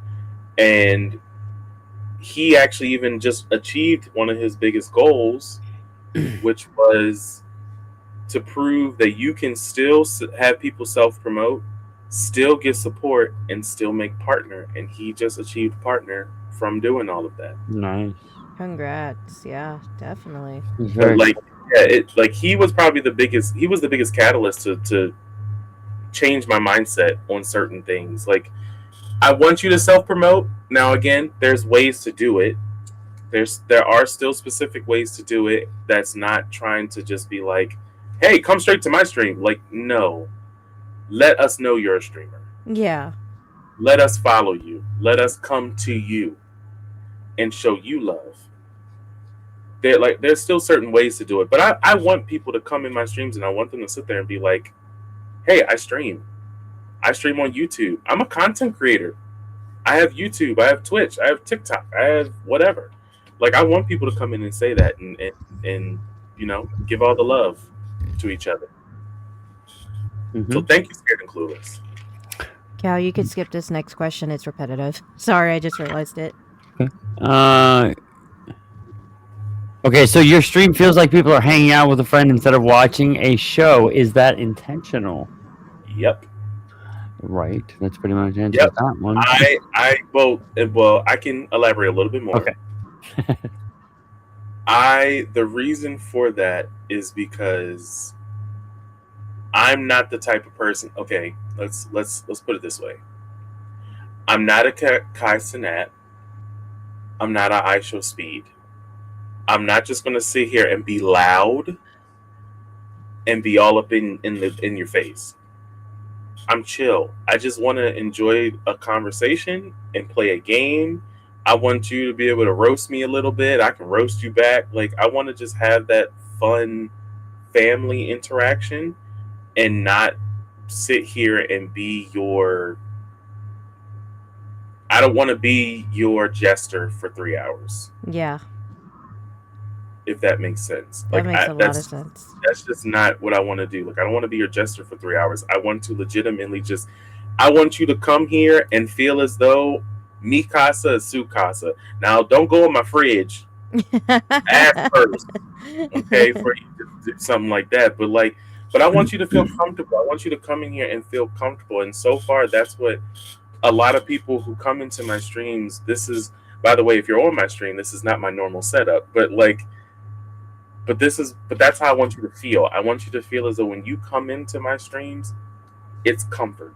S4: and he actually even just achieved one of his biggest goals, which was to prove that you can still have people self promote, still get support, and still make partner. And he just achieved partner from doing all of that.
S3: Nice.
S1: Congrats. Yeah, definitely.
S4: But like, yeah, he was probably the biggest. He was the biggest catalyst to change my mindset on certain things. Like, I want you to self promote. Now, again, there's ways to do it. There are still specific ways to do it. That's not trying to just be like, hey, come straight to my stream. Like, no, let us know you're a streamer.
S1: Yeah.
S4: Let us follow you. Let us come to you and show you love. There's still certain ways to do it, but I want people to come in my streams and I want them to sit there and be like, hey, I stream on YouTube. I'm a content creator. I have YouTube, I have Twitch, I have TikTok, I have whatever. Like, I want people to come in and say that and give all the love to each other.
S3: Mm-hmm.
S4: So thank you, Scared and Clueless.
S1: Cal, you could skip this next question. It's repetitive. Sorry, I just realized it.
S3: Okay, so your stream feels like people are hanging out with a friend instead of watching a show. Is that intentional?
S4: Yep.
S3: Right. That's pretty much answered that one.
S4: I can elaborate a little bit more.
S3: Okay.
S4: The reason for that is because I'm not the type of person. Okay, let's put it this way. I'm not a Kai Cenat. I'm not a iShow Speed. I'm not just going to sit here and be loud and be all up in your face. I'm chill. I just want to enjoy a conversation and play a game. I want you to be able to roast me a little bit. I can roast you back. Like, I want to just have that fun family interaction and not sit here and be I don't want to be your jester for 3 hours.
S1: Yeah.
S4: If that makes sense.
S1: That makes a lot of sense.
S4: That's just not what I want to do. Like, I don't want to be your jester for 3 hours. I want to legitimately I want you to come here and feel as though mi casa is su casa. Now, don't go in my fridge. Ask first, okay, for you to do something like that. But I want you to feel comfortable. I want you to come in here and feel comfortable. And so far, that's what a lot of people who come into my streams. This is, by the way, if you're on my stream, this is not my normal setup. But that's how I want you to feel. I want you to feel as though when you come into my streams, it's comfort.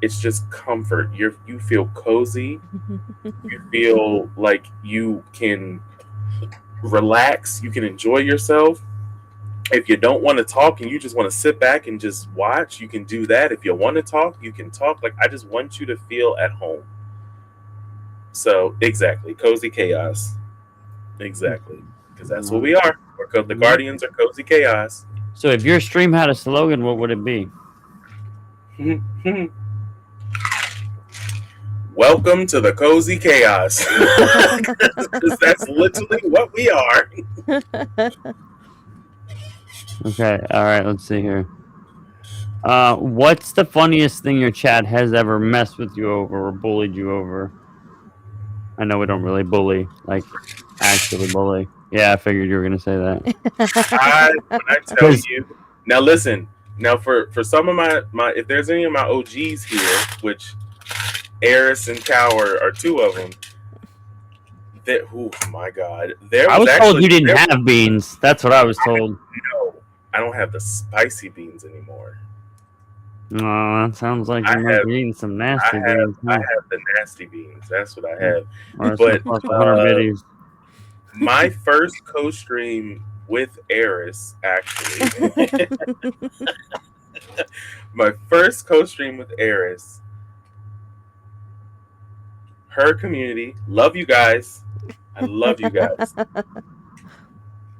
S4: It's just comfort. You feel cozy. You feel like you can relax. You can enjoy yourself. If you don't want to talk and you just want to sit back and just watch, you can do that. If you want to talk, you can talk. Like, I just want you to feel at home. So, exactly. Cozy chaos. Exactly. Because that's what we are. The Guardians are cozy chaos.
S3: So if your stream had a slogan, what would it be?
S4: Welcome to the cozy chaos. Because that's literally what we are.
S3: Okay, all right, let's see here. What's the funniest thing your chat has ever messed with you over or bullied you over? I know we don't really bully, like actually bully. Yeah, I figured you were gonna say that.
S4: When I tell you, now listen. Now for some of my, if there's any of my OGs here, which Eris and Cow are two of them. Oh my God!
S3: I was told you didn't have beans. That's what I was told.
S4: No, I don't have the spicy beans anymore.
S3: Oh, that sounds like
S4: I
S3: you might
S4: have
S3: be eating some
S4: I
S3: nasty
S4: have
S3: beans,
S4: I
S3: huh?
S4: have the nasty beans. That's what I have.
S3: Or some
S4: But
S3: plus 100 biddies.
S4: my first co-stream with Eris, actually, my first co-stream with Eris, her community, love you guys. I love you guys.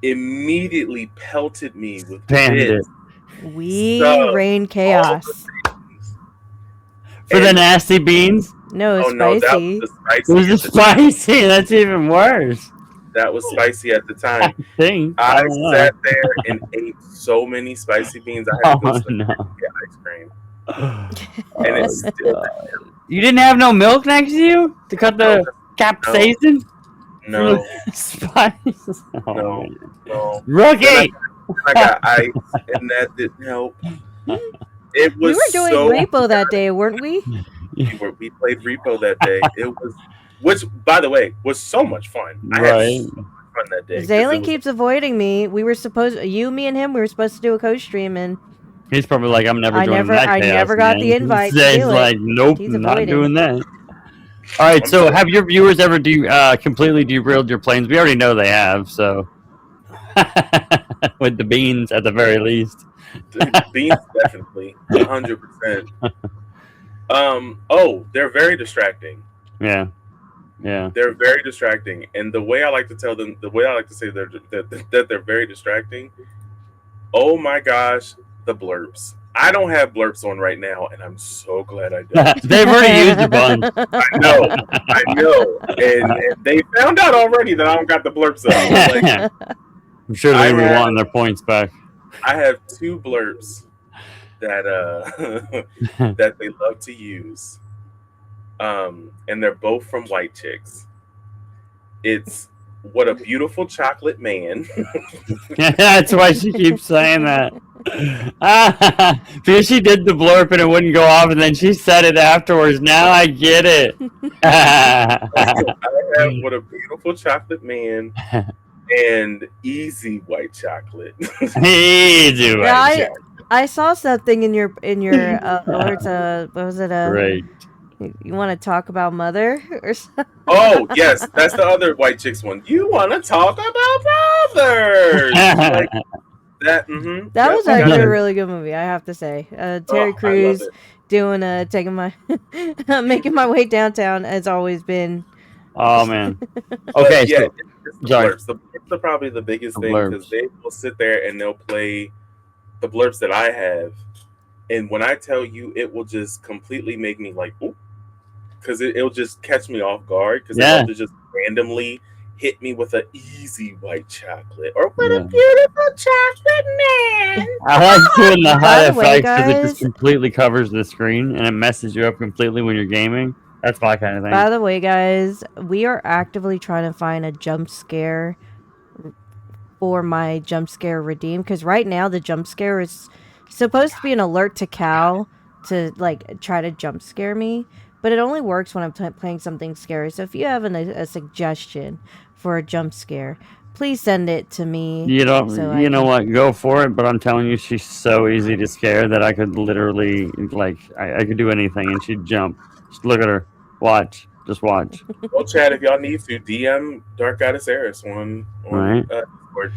S4: Immediately pelted me with
S3: Bandit.
S4: bits,
S1: We
S4: subs,
S1: rain
S4: all the
S1: chaos.
S4: things.
S3: For the
S4: And
S3: nasty beans?
S1: No,
S4: oh no, that was
S1: spicy.
S4: the
S3: It
S4: spicy
S3: was
S4: at
S3: just
S4: the time.
S3: spicy. That's even worse.
S4: That was spicy at the
S3: I
S4: time.
S3: think. I
S4: I
S3: don't know.
S4: sat there and ate so many spicy beans. I had to go
S3: Oh,
S4: to the fridge
S3: no.
S4: to get ice cream, and
S3: Oh,
S4: it's still
S3: God. You didn't have no milk next to you to cut
S4: no,
S3: the capsaicin from
S4: no,
S3: the spice? Oh,
S4: no,
S3: man.
S4: no. Then
S3: Rookie!
S4: I got ice, and that didn't help. It
S1: We
S4: was
S1: were doing
S4: so.
S1: repo that day, weren't we?
S4: We played repo that day. It was, which by the way was so much fun. I had
S3: Right.
S4: so much fun that day because it
S1: Zaylen
S4: was.
S1: keeps avoiding me. We were supposed, you, me, and him, we were supposed to do a co-stream, and
S3: He's probably like, I'm never joining that
S1: I
S3: chaos,
S1: never got
S3: man.
S1: the invite to
S3: Zay's
S1: do it.
S3: like, nope,
S1: He's
S3: not
S1: avoiding.
S3: doing that. All right,
S4: I'm
S3: so
S4: so-
S3: have your viewers ever completely derailed your planes? We already know they have, so with the beans at the very least.
S4: Beans definitely 100%. Oh, they're very distracting.
S3: Yeah, yeah.
S4: They're very distracting, and the way I like to tell them, the way I like to say that they're very distracting. Oh my gosh, the blurps. I don't have blurps on right now, and I'm so glad I don't.
S3: They've already used a bunch.
S4: I know, and they found out already that I don't got the blurps up. So, like,
S3: I'm sure
S4: I
S3: they're gonna be
S4: have-
S3: wanting their points back.
S4: I have two blurps that that they love to use, and they're both from white chicks. It's what a beautiful chocolate man.
S3: That's why she keeps saying that. Because she did the blurb and it wouldn't go off, and then she said it afterwards. Now I get it.
S4: I have what a beautiful chocolate man and easy white chocolate.
S3: Easy,
S1: Yeah,
S3: right?
S1: I saw something in your alerts. What was it?
S3: Great.
S1: You want to talk about mother or something?
S4: Oh yes, that's the other white chicks one. You want to talk about brothers? Like that. Mm-hmm.
S1: That was
S4: I got
S1: actually
S4: it.
S1: a really good movie, I have to say. Terry
S4: Oh, I love
S1: Crews
S4: it.
S1: doing taking my making my way downtown has always been.
S3: Oh man.
S4: But
S3: Okay,
S4: yeah,
S3: so
S4: it's the
S3: sorry.
S4: blurbs. The blurbs are probably the biggest
S3: The
S4: thing because
S3: blurbs.
S4: they will sit there and they'll play the blurbs that I have, and when I tell you, it will just completely make me like, ooh, because it'll just catch me off guard because
S3: Yeah.
S4: it'll just randomly hit me with an easy white chocolate or what
S3: Yeah.
S4: a beautiful chocolate man.
S3: I like doing the high
S1: By the way,
S3: effects because it just
S1: guys-
S3: completely covers the screen and it messes you up completely when you're gaming. That's my kind of thing.
S1: By the way, guys, we are actively trying to find a jump scare for my jump scare redeem because right now the jump scare is supposed to be an alert to Cal to like try to jump scare me, but it only works when I'm playing something scary. So if you have a suggestion for a jump scare, please send it to me.
S3: You don't.
S1: So I
S3: You know
S1: can-
S3: what? Go for it. But I'm telling you, she's so easy to scare that I could literally like I could do anything and she'd jump. Just look at her. Watch. Just watch.
S4: Well, Chad, if y'all need to DM Dark Goddess Eris on
S3: Right.
S4: Discord.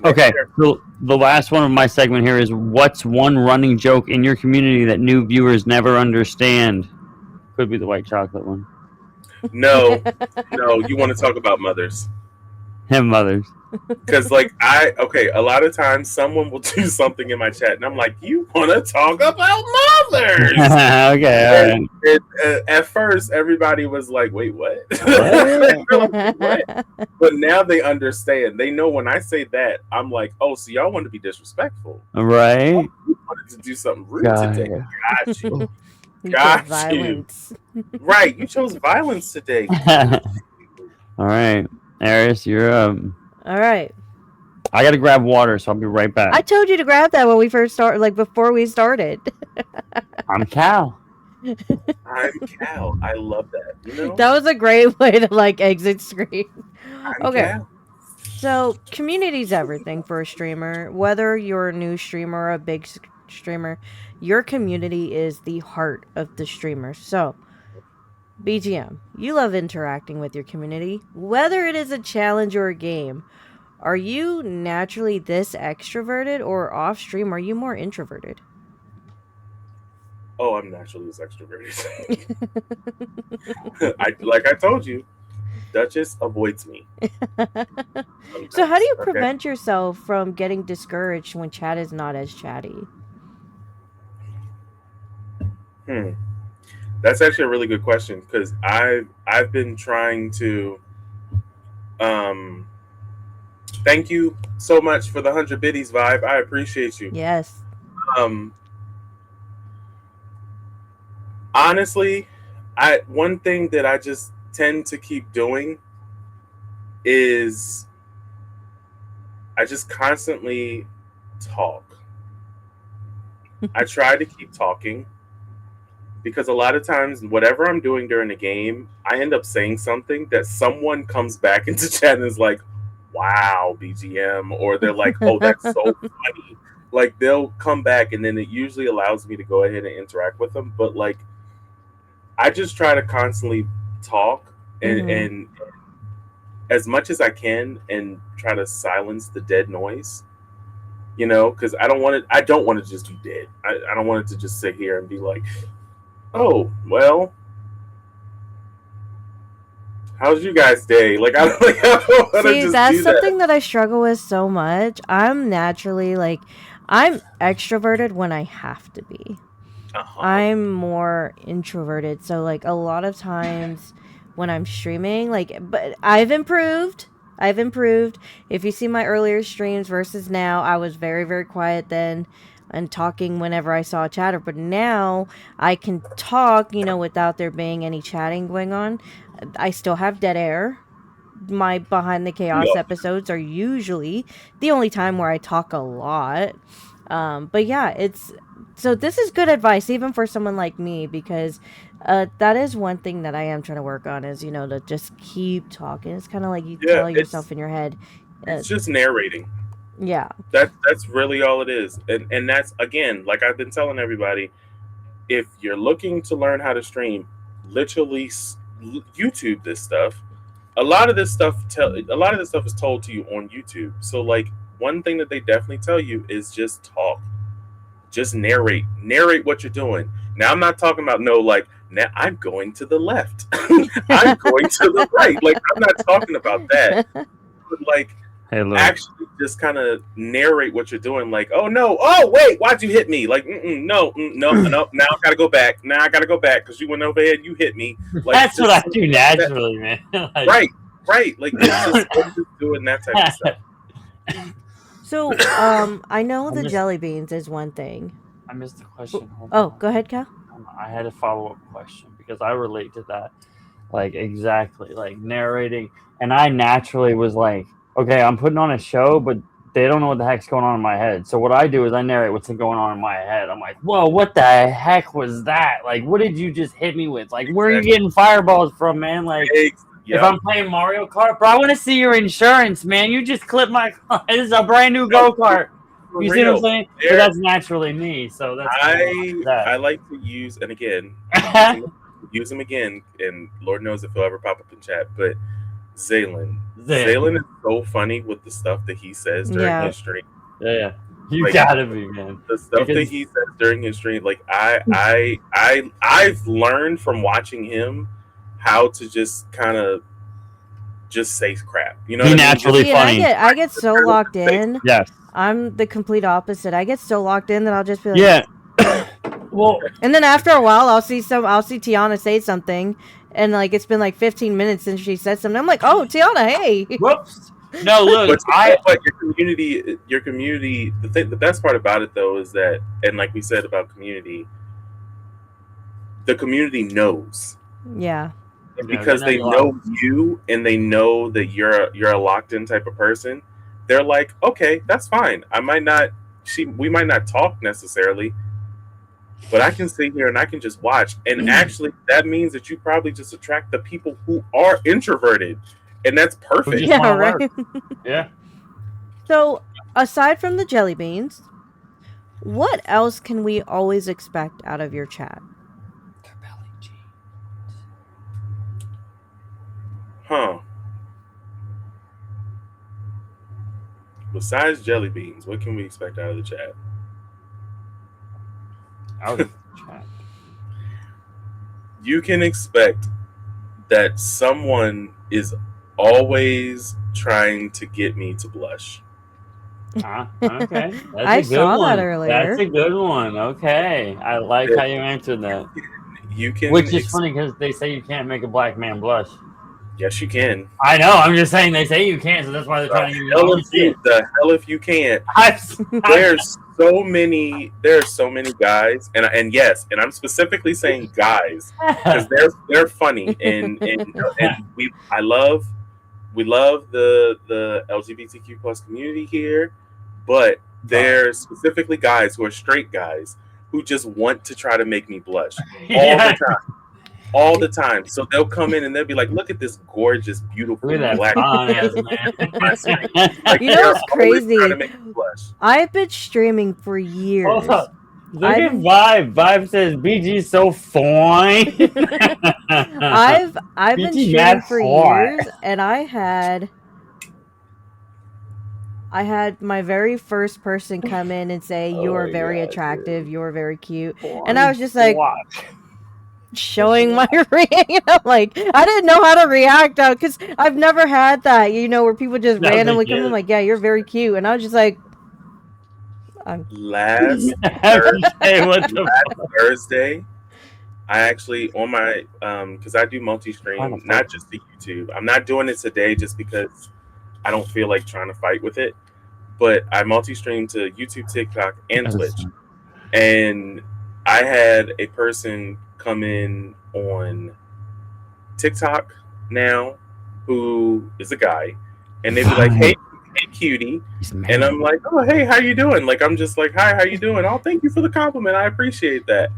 S3: Okay. So the last one of my segment here is what's one running joke in your community that new viewers never understand? Could be the white chocolate one.
S4: No, you want to talk about mothers.
S3: Him mothers.
S4: Because, like, a lot of times someone will do something in my chat, and I'm like, you want to talk about mothers?
S3: Okay. All right.
S4: At first, everybody was like, wait, what?
S3: What?
S4: What? But now they understand. They know when I say that, I'm like, oh, so y'all want to be disrespectful.
S3: Right.
S4: You wanted to do something rude
S3: Got
S4: today.
S3: it.
S4: Got you.
S1: You
S4: Got
S1: chose violence.
S4: Right. You chose violence today.
S3: All right. Aris, you're
S1: All right.
S3: I gotta grab water, so I'll be right back.
S1: I told you to grab that when we first started, like before we started.
S3: I'm Cal.
S4: I'm Cal. I love that. You know?
S1: That was a great way to like exit screen.
S4: I'm
S1: Okay.
S4: Cal.
S1: So, community's everything for a streamer. Whether you're a new streamer or a big streamer, your community is the heart of the streamer. So, BGM, you love interacting with your community, whether it is a challenge or a game. Are you naturally this extroverted, or off stream are you more introverted?
S4: Oh, I'm naturally this extroverted. Like I told you, Duchess avoids me.
S1: So how do you
S4: Okay.
S1: prevent yourself from getting discouraged when chat is not as chatty?
S4: That's actually a really good question because I've been trying to. Thank you so much for the 100 biddies vibe. I appreciate you.
S1: Yes.
S4: Um, Honestly, one thing that I just tend to keep doing is I just constantly talk. I try to keep talking because a lot of times, whatever I'm doing during the game, I end up saying something that someone comes back into chat and is like, wow, BGM, or they're like, oh, that's so funny. Like, they'll come back, and then it usually allows me to go ahead and interact with them. But, like, I just try to constantly talk and as much as I can and try to silence the dead noise, because I don't want to just be dead. I don't want it to just sit here and be like, oh, well, how's you guys' day? Like, I don't want to
S1: See,
S4: just
S1: that's
S4: do
S1: something that I struggle with so much. I'm naturally I'm extroverted when I have to be. I'm more introverted. So a lot of times when I'm streaming, but I've improved. If you see my earlier streams versus now, I was very, very quiet then and talking whenever I saw a chatter. But now I can talk, without there being any chatting going on. I still have dead air. My Behind the Chaos episodes are usually the only time where I talk a lot. But yeah, so this is good advice even for someone like me, because that is one thing that I am trying to work on is, to just keep talking. It's kind of like you tell yourself in your head.
S4: It's just narrating.
S1: Yeah.
S4: That's really all it is. And that's, again, like I've been telling everybody, if you're looking to learn how to stream, literally YouTube this stuff. A lot of this stuff is told to you on YouTube. So, like, one thing that they definitely tell you is just talk. Just narrate what you're doing. Now, I'm not talking about now I'm going to the left. I'm going to the right. Like, I'm not talking about that. But, like,
S3: Hey, look.
S4: actually just kind of narrate what you're doing. Like, oh no, oh wait, why'd you hit me? Like, no, now I gotta go back. Now I gotta go back because you went over here and you hit me. Like,
S3: that's what I do naturally, man.
S4: Right. Like, it's just doing that type of stuff.
S1: So, I know the jelly beans is one thing.
S3: I missed the question.
S1: Go ahead, Cal.
S3: I had a follow-up question because I relate to that, exactly, narrating. And I naturally was like, okay, I'm putting on a show, but they don't know what the heck's going on in my head. So what I do is I narrate what's going on in my head. I'm like, whoa, what the heck was that? Like, what did you just hit me with? Like, where are you getting fireballs from, man? Like, if I'm playing Mario Kart, bro, I want to see your insurance, man. You just clipped my car. This is a brand new go-kart. You see what I'm saying? But that's naturally me. So that's
S4: I like to use, and again, use him again, and Lord knows if he'll ever pop up in chat, but Zaylin is so funny with the stuff that he says during his stream.
S3: Yeah. You gotta be, man.
S4: The stuff that he says during his stream, like I've learned from watching him how to just kind of just say crap. You know,
S3: he naturally funny.
S1: I get so locked in.
S3: Yes.
S1: I'm the complete opposite. I get so locked in that I'll just be like,
S3: yeah. Well,
S1: and then after a while, I'll see Tiana say something, and it's been 15 minutes since she said something. I'm like, oh, Tiana, hey.
S3: Whoops. No, look,
S4: but your community. The best part about it though is that, and like we said about community, the community knows.
S1: Yeah.
S4: Because they know you and they know that you're a locked in type of person. They're like, okay, that's fine. We might not talk necessarily, but I can sit here and I can just watch. And actually, that means that you probably just attract the people who are introverted, and that's perfect.
S1: Yeah, right.
S3: Yeah.
S1: So, aside from the jelly beans, What else can we always expect out of your chat?
S4: Huh. Besides jelly beans, what can we expect out of the chat?
S3: Out of the chat.
S4: You can expect that someone is always trying to get me to blush.
S3: Okay. That's
S1: I
S3: a good
S1: saw that
S3: one.
S1: earlier.
S3: That's a good one. Okay. I like how you answered that.
S4: You can.
S3: Which is funny because they say you can't make a black man blush.
S4: Yes, you can.
S3: I know. I'm just saying they say you can't, so that's why they're trying to give you
S4: Hell
S3: all
S4: if
S3: the shit.
S4: the hell if you can't.
S3: I'm-
S4: There's so many. There's so many guys, and yes, and I'm specifically saying guys because they're funny and we love the LGBTQ plus community here, but there's specifically guys who are straight guys who just want to try to make me blush all the time. So they'll come in and they'll be like, "Look at this gorgeous, beautiful
S3: Look at that
S4: black
S3: fine ass man.
S4: Like,
S1: You know
S4: they're
S1: what's
S4: always
S1: crazy?
S4: trying to make me blush."
S1: I've been streaming for years.
S3: Hold up. Look at Vibe. Vibe says BG so fine.
S1: I've been
S3: BG
S1: streaming
S3: mad
S1: for
S3: hot.
S1: years, and I had my very first person come in and say, "You are very attractive. You are very cute," and I was just like, showing my ring. I'm like, I didn't know how to react because I've never had that, where people just randomly come in like, "Yeah, you're very cute," and I was just like,
S4: Last Thursday, I actually on my because I do multi-stream, not just to YouTube. I'm not doing it today just because I don't feel like trying to fight with it. But I multi-stream to YouTube, TikTok, and Twitch. And I had a person come in on TikTok now who is a guy, and they'd be like, "Hey, cutie," and I'm like, "Oh, hey, how you doing?" Like, I'm just like, "Hi, how you doing?" "Oh, thank you for the compliment. I appreciate that."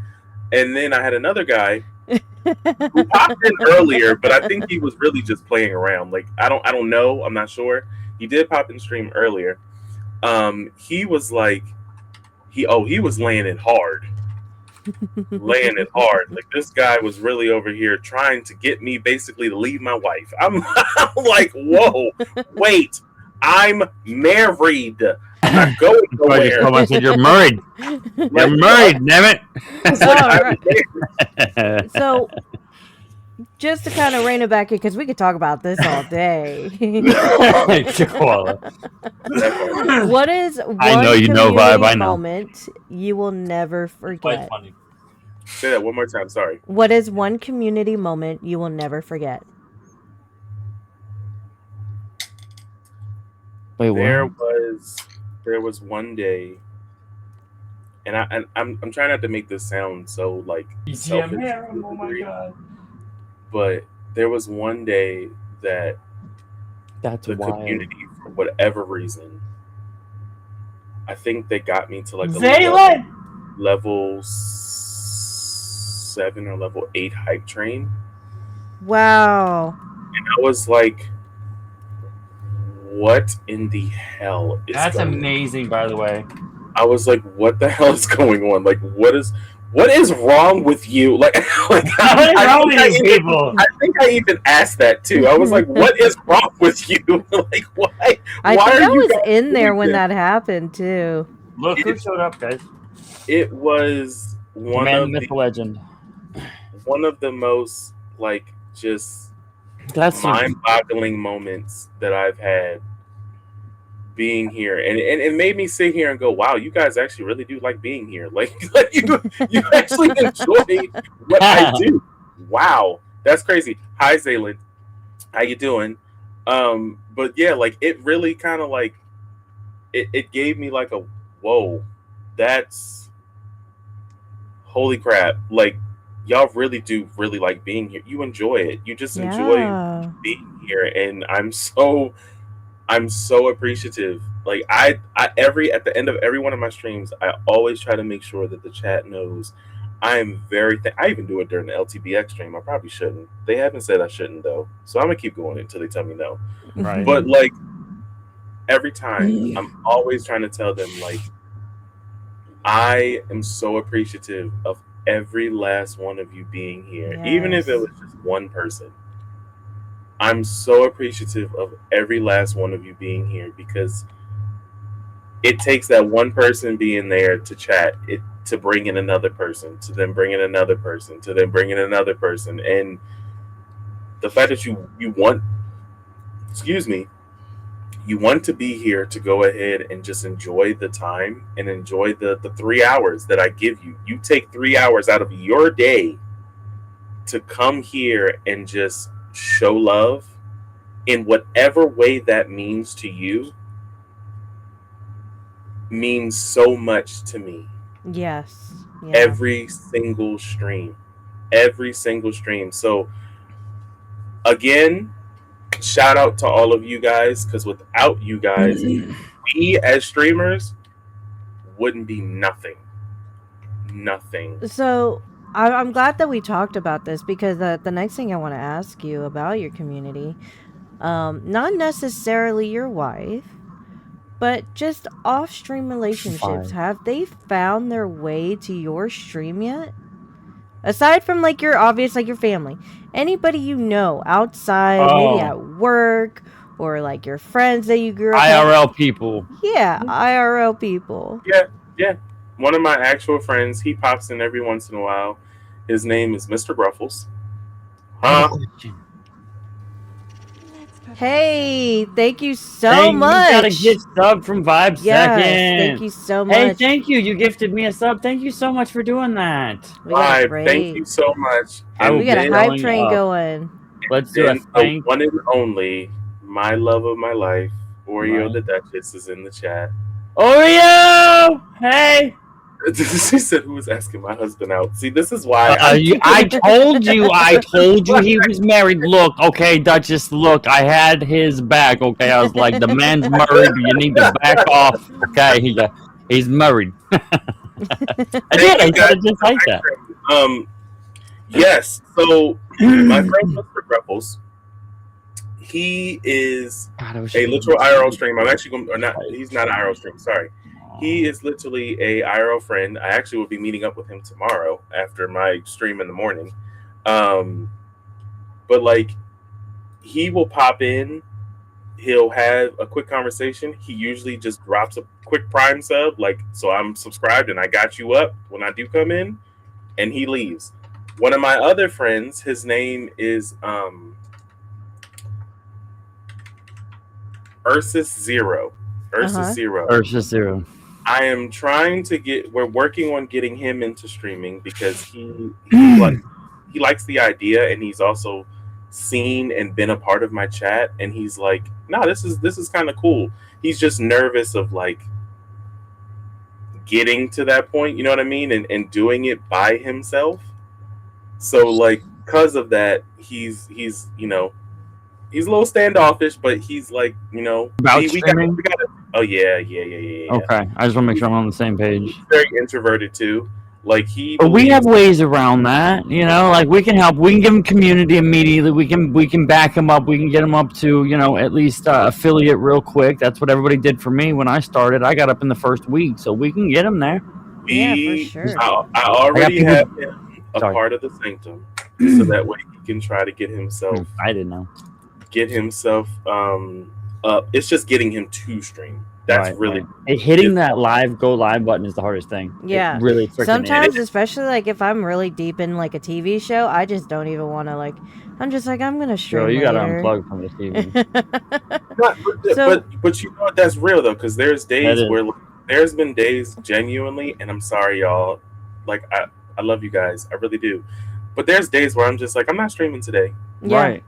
S4: And then I had another guy who popped in earlier, but I think he was really just playing around. Like, I don't know. I'm not sure. He did pop in stream earlier. He was like, he was laying it hard. Laying it hard. Like, this guy was really over here trying to get me basically to leave my wife. I'm like, whoa, wait, I'm married. I'm not going nowhere.
S3: I said, you're married. You're married, damn it.
S1: So, just to kind of rein it back in, because we could talk about this all day. What is one community moment you will never forget?
S4: Say that one more time. Sorry.
S1: What is one community moment you will never forget?
S3: Wait,
S4: there was one day, and I'm trying not to make this sound so like selfish. Oh my god! But there was one day that the community, for whatever reason, I think they got me to like a level 7 or level 8 hype train.
S1: Wow!
S4: And I was like, what in the hell is
S3: that's
S4: going
S3: amazing, by the way.
S4: I was like, what the hell is going on? Like, what is wrong with you? Like
S3: what is wrong with you people?
S4: I think I even asked that too. I was like, what is wrong with you? Like, why?
S1: I think I was in there when that happened too.
S3: Look who showed up, guys.
S4: It was one of the
S3: legend.
S4: One of the most like just mind-boggling moments that I've had being here, and it made me sit here and go, wow, you guys actually really do like being here. Like you actually enjoy what I do. Wow, that's crazy. Hi Zayland, how you doing? But yeah, like it really kind of like it gave me like a whoa, that's holy crap. Like, y'all really do really like being here. You enjoy it. You just enjoy being here, and I'm so appreciative. Like I at the end of every one of my streams, I always try to make sure that the chat knows I am very. I even do it during the LTBX stream. I probably shouldn't. They haven't said I shouldn't though, so I'm gonna keep going until they tell me no.
S3: Right.
S4: But like every time, I'm always trying to tell them like I am so appreciative of every last one of you being here, even if it
S1: Yes.
S4: was just one person. I'm so appreciative of every last one of you being here because it takes that one person being there to chat, it to bring in another person, to then bring in another person, to then bring in another person, and the fact that you want, excuse me, you want to be here to go ahead and just enjoy the time and enjoy the 3 hours that I give you. You take 3 hours out of your day to come here and just show love in whatever way that means to you means so much to me.
S1: Yes. Yeah.
S4: Every single stream. Every single stream. So again, shout out to all of you guys because without you guys, we as streamers wouldn't be nothing. Nothing.
S1: So I'm glad that we talked about this because the next thing I want to ask you about your community, not necessarily your wife, but just off stream relationships,
S3: Five.
S1: have they found their way to your stream yet? Aside from like your obvious, like your family, anybody you know outside, maybe
S3: Oh,
S1: at work or like your friends that you grew up with.
S3: IRL people.
S1: Yeah, IRL people.
S4: Yeah, yeah. One of my actual friends, he pops in every once in a while. His name is Mr. Ruffles.
S3: I have a
S4: Huh?
S3: question.
S1: Hey, thank you so
S3: Hey, you got a
S1: much.
S3: gift sub from Vibe
S1: Yes, thank
S3: Second.
S1: you so
S3: Hey,
S1: much.
S3: thank you. You gifted me a sub. Thank you so much for doing that.
S1: We got a
S4: Vibe, thank
S1: great,
S4: you so much.
S3: I will
S1: we
S4: And
S1: got
S3: be
S1: a
S4: then
S1: hype
S3: going
S1: train
S3: up.
S1: going.
S3: Let's do a
S4: the
S3: thank.
S4: one and only, my love of my life, Oreo
S3: Right.
S4: the Duchess is in the chat.
S3: Oreo! Hey!
S4: She said, "Who was asking my husband out?" See, this is why I.
S3: I told you he was married. Look, okay, Duchess, look, I had his back, okay? I was like, the man's married, you need to back off, okay? He's married. I
S4: Thank
S3: did, I
S4: you
S3: said
S4: guys
S3: it just
S4: for
S3: like that.
S4: the yes. So my friend Mr. Ruffles, he is
S3: God, I wish I
S4: a
S3: could
S4: literal
S3: use
S4: IRL
S3: something.
S4: stream. I'm actually going, or not. He's not an IRL stream. Sorry, he is literally a IRL friend. I actually will be meeting up with him tomorrow after my stream in the morning. Um, but like, he will pop in. He'll have a quick conversation. He usually just drops a quick prime sub, like, so I'm subscribed and I got you up when I do come in, and he leaves. One of my other friends, his name is Ursus Zero. Ursus
S1: Uh-huh.
S4: Zero.
S3: Ursa Zero.
S4: I am trying to get. We're working on getting him into streaming because he likes the idea, and he's also seen and been a part of my chat, and he's like, "No, this is kind of cool." He's just nervous of like getting to that point, you know what I mean, and doing it by himself. So like, because of that, he's he's a little standoffish, but he's like,
S3: About
S4: we got
S3: streaming?
S4: we got. Oh yeah.
S3: Okay, I just want to make sure I'm on the same page.
S4: He's very introverted too. Like he
S3: But we have
S4: believes.
S3: ways around that, like we can help. We can give him community immediately. We can back him up. We can get him up to at least affiliate real quick. That's what everybody did for me when I started. I got up in the first week, so we can get him there.
S1: Yeah, for sure.
S4: I already
S3: people-
S4: have him a
S3: Sorry.
S4: part of the sanctum, so that way he can try to get himself
S3: I didn't know.
S4: up. It's just getting him to stream. That's
S3: Right,
S4: really
S3: right. Hitting that go live button is the hardest thing.
S1: Yeah.
S3: It really freaking
S1: Sometimes,
S3: is.
S1: especially like if I'm really deep in like a TV show, I just don't even want to like. I'm just like I'm gonna stream
S3: Girl, you gotta
S1: later.
S3: unplug from the TV.
S4: but you know what? That's real though, because there's days
S3: That is.
S4: where there's been days genuinely, and I'm sorry, y'all. Like I love you guys, I really do. But there's days where I'm just like, I'm not streaming today.
S1: Yeah.
S3: Right.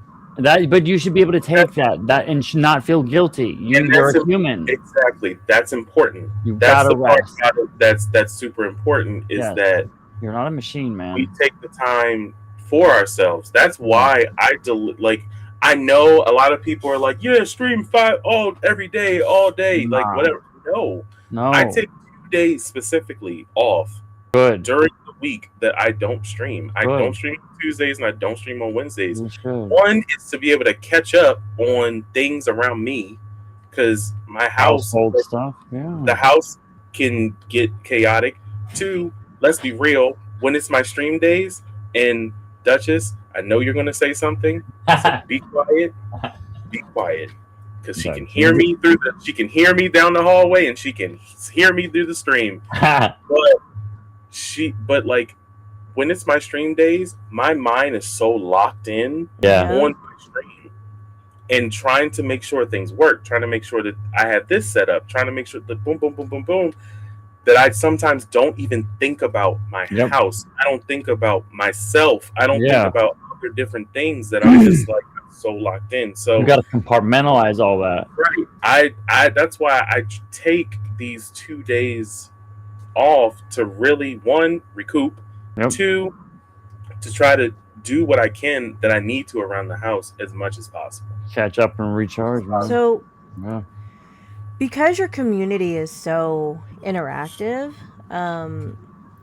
S3: But you should be able to take that and should not feel guilty. You're a human.
S4: Exactly. That's important.
S3: You
S4: That's
S3: gotta
S4: the part
S3: rest.
S4: about it that's super important is
S3: Yes.
S4: that
S3: You're not a machine, man.
S4: we take the time for ourselves. That's why I know a lot of people are like, yeah, stream every day, all day, like
S3: Nah.
S4: whatever. No.
S3: No.
S4: I take 2 days specifically off
S3: Good.
S4: during the week that I don't stream. I
S3: Good.
S4: don't stream on Tuesdays and I don't stream on Wednesdays.
S3: You should.
S4: One is to be able to catch up on things around me because my house,
S3: Household stuff. Yeah.
S4: the house can get chaotic. Two, let's be real. When it's my stream days, and Duchess, I know you're gonna say something, so be quiet. Be quiet, because she can hear me she can hear me down the hallway, and she can hear me through the stream. But like when it's my stream days, my mind is so locked in on my stream and trying to make sure things work, trying to make sure that I have this set up, trying to make sure that boom, boom, boom, boom, boom, that I sometimes don't even think about my house. I don't think about myself. I don't think about other different things, that I'm just like so locked in. So
S3: you got to compartmentalize all that.
S4: Right. I that's why I take these 2 days off to really, one, recoup, two, to try to do what I can that I need to around the house as much as possible.
S3: Catch up and recharge, man.
S1: So, because your community is so interactive,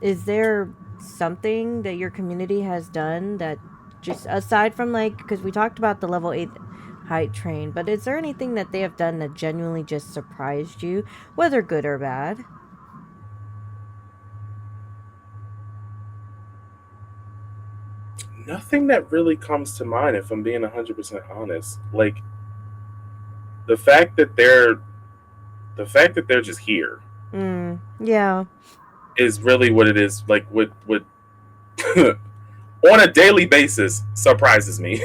S1: is there something that your community has done that, just aside from like, because we talked about the level 8 height train, but is there anything that they have done that genuinely just surprised you, whether good or bad?
S4: Nothing that really comes to mind, if I'm being 100% honest. Like the fact that they're just here.
S1: Yeah.
S4: Is really what it is. Like what on a daily basis surprises me.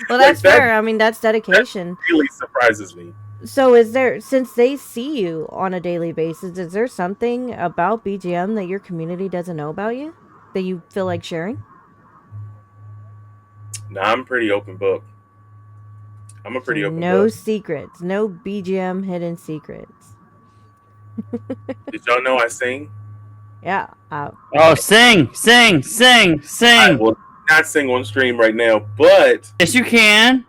S1: Well, that's fair. I mean, that's dedication.
S4: That really surprises me.
S1: So is there, since they see you on a daily basis, is there something about BGM that your community doesn't know about you that you feel like sharing?
S4: Nah, I'm pretty open book. I'm a pretty open book.
S1: No secrets. No BGM hidden secrets.
S4: Did y'all know I sing?
S1: Yeah.
S3: Oh, sing!
S4: I will not sing on stream right now, but
S3: yes, you can.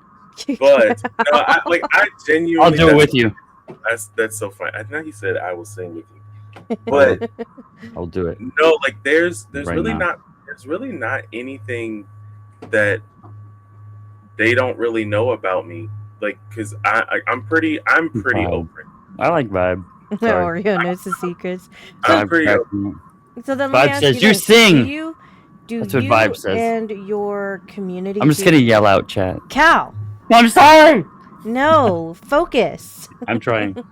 S4: But no, I genuinely.
S3: I'll do it with you.
S4: That's so funny. I know he said I will sing with you, but
S3: I'll do it.
S4: No, like there's
S3: right
S4: really
S3: now.
S4: there's really not anything that they don't really know about me. Like, cause I'm pretty open.
S3: I like vibe.
S1: Oreo knows the secrets.
S4: I'm pretty open.
S1: So then let me
S3: Vibe
S1: ask
S3: says
S1: you
S3: you
S1: this.
S3: sing.
S1: That's
S3: what Vibe says.
S1: And your community.
S3: I'm just gonna yell out, chat.
S1: Cal.
S3: I'm sorry.
S1: No, focus.
S3: I'm trying.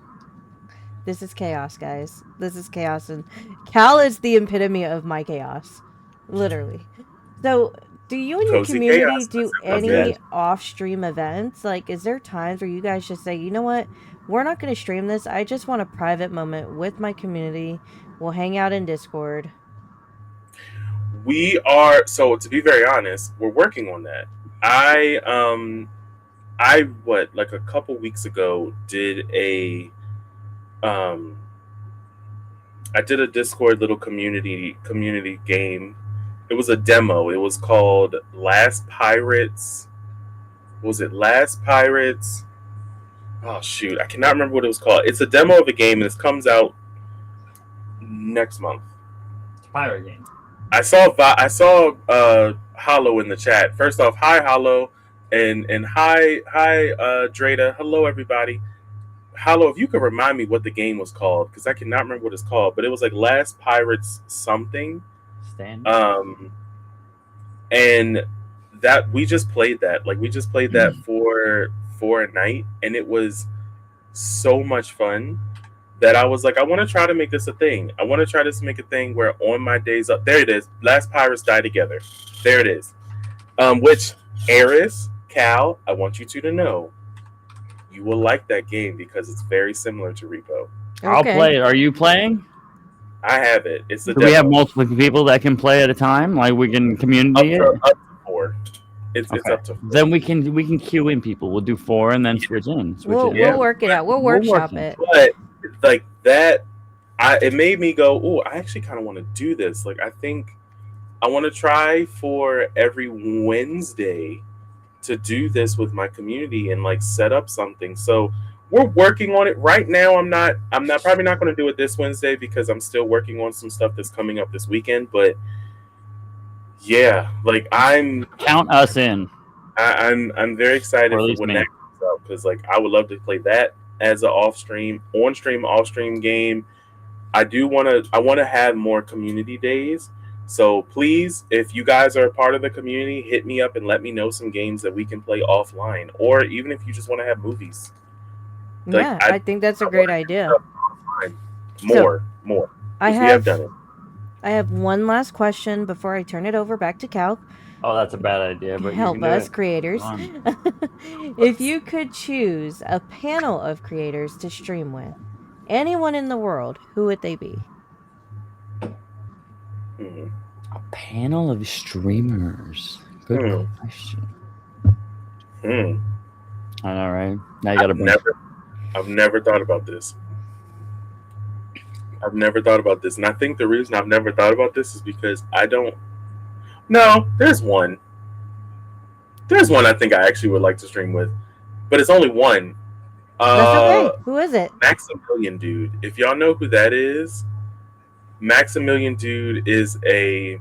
S1: This is chaos, guys. This is chaos, and Cal is the epitome of my chaos, literally. So, do you and your
S4: Cozy
S1: community
S4: chaos.
S1: do any off-stream events? Like, is there times where you guys just say, you know what, we're not going to stream this. I just want a private moment with my community. We'll hang out in Discord.
S4: We are, so to be very honest, we're working on that. Like a couple weeks ago did a I did a Discord little community game. It was a demo. It was called Last Pirates. Was it Last Pirates? Oh shoot, I cannot remember what it was called. It's a demo of a game, and it comes out next month.
S3: It's a pirate game.
S4: I saw Hollow in the chat. First off, hi Hollow, and hi Drada. Hello everybody. Hollow, if you could remind me what the game was called, because I cannot remember what it's called, but it was like Last Pirates something.
S3: Stand.
S4: And that we just played that. Like we just played that for a night, and it was so much fun that I was like, I want to try to make this a thing. I want to try to make a thing where on my days up, there it is. Last Pirates Die Together. There it is. Which Eris, Cal, I want you two to know, you will like that game because it's very similar to Repo.
S1: Okay.
S3: I'll play it. Are you playing?
S4: I have it. It's the
S3: Do we have multiple people that can play at a time? Like we can community it?
S4: Up to 4. It's up to 4.
S3: Then we can queue in people. We'll do 4 and then switch in.
S1: We'll work it out. We'll workshop it.
S4: But like that, it made me go, oh, I actually kind of want to do this. Like I think I want to try for every Wednesday to do this with my community and like set up something. So we're working on it right now. I'm probably not going to do it this Wednesday because I'm still working on some stuff that's coming up this weekend. But yeah, like
S3: count us in.
S4: I'm very excited for when that comes out because like I would love to play that as an off stream game. I want to have more community days. So please, if you guys are a part of the community, hit me up and let me know some games that we can play offline, or even if you just want to have movies. Like
S1: Yeah, I think that's a
S4: I want
S1: great
S4: to do
S1: idea.
S4: stuff offline
S1: So
S4: more,
S1: I
S4: because we have
S1: have
S4: done it.
S1: I have one last question before I turn it over back to Cal.
S3: Oh, that's a bad idea, but you can
S1: Help
S3: do
S1: us,
S3: it. Come
S1: creators.
S3: on.
S1: If you could choose a panel of creators to stream with, anyone in the world, who would they be?
S4: Hmm.
S3: A panel of streamers. Good
S4: Hmm.
S3: question.
S4: Hmm.
S3: I know, right? Now you got
S4: I've
S3: a bunch.
S4: never I've never thought about this. I've never thought about this, and I think the reason I've never thought about this is because I don't. No, there's one. There's one I think I actually would like to stream with, but it's only one.
S1: That's
S4: Uh,
S1: okay. Who is it?
S4: Maximilian Dude. If y'all know who that is, Maximilian Dude is a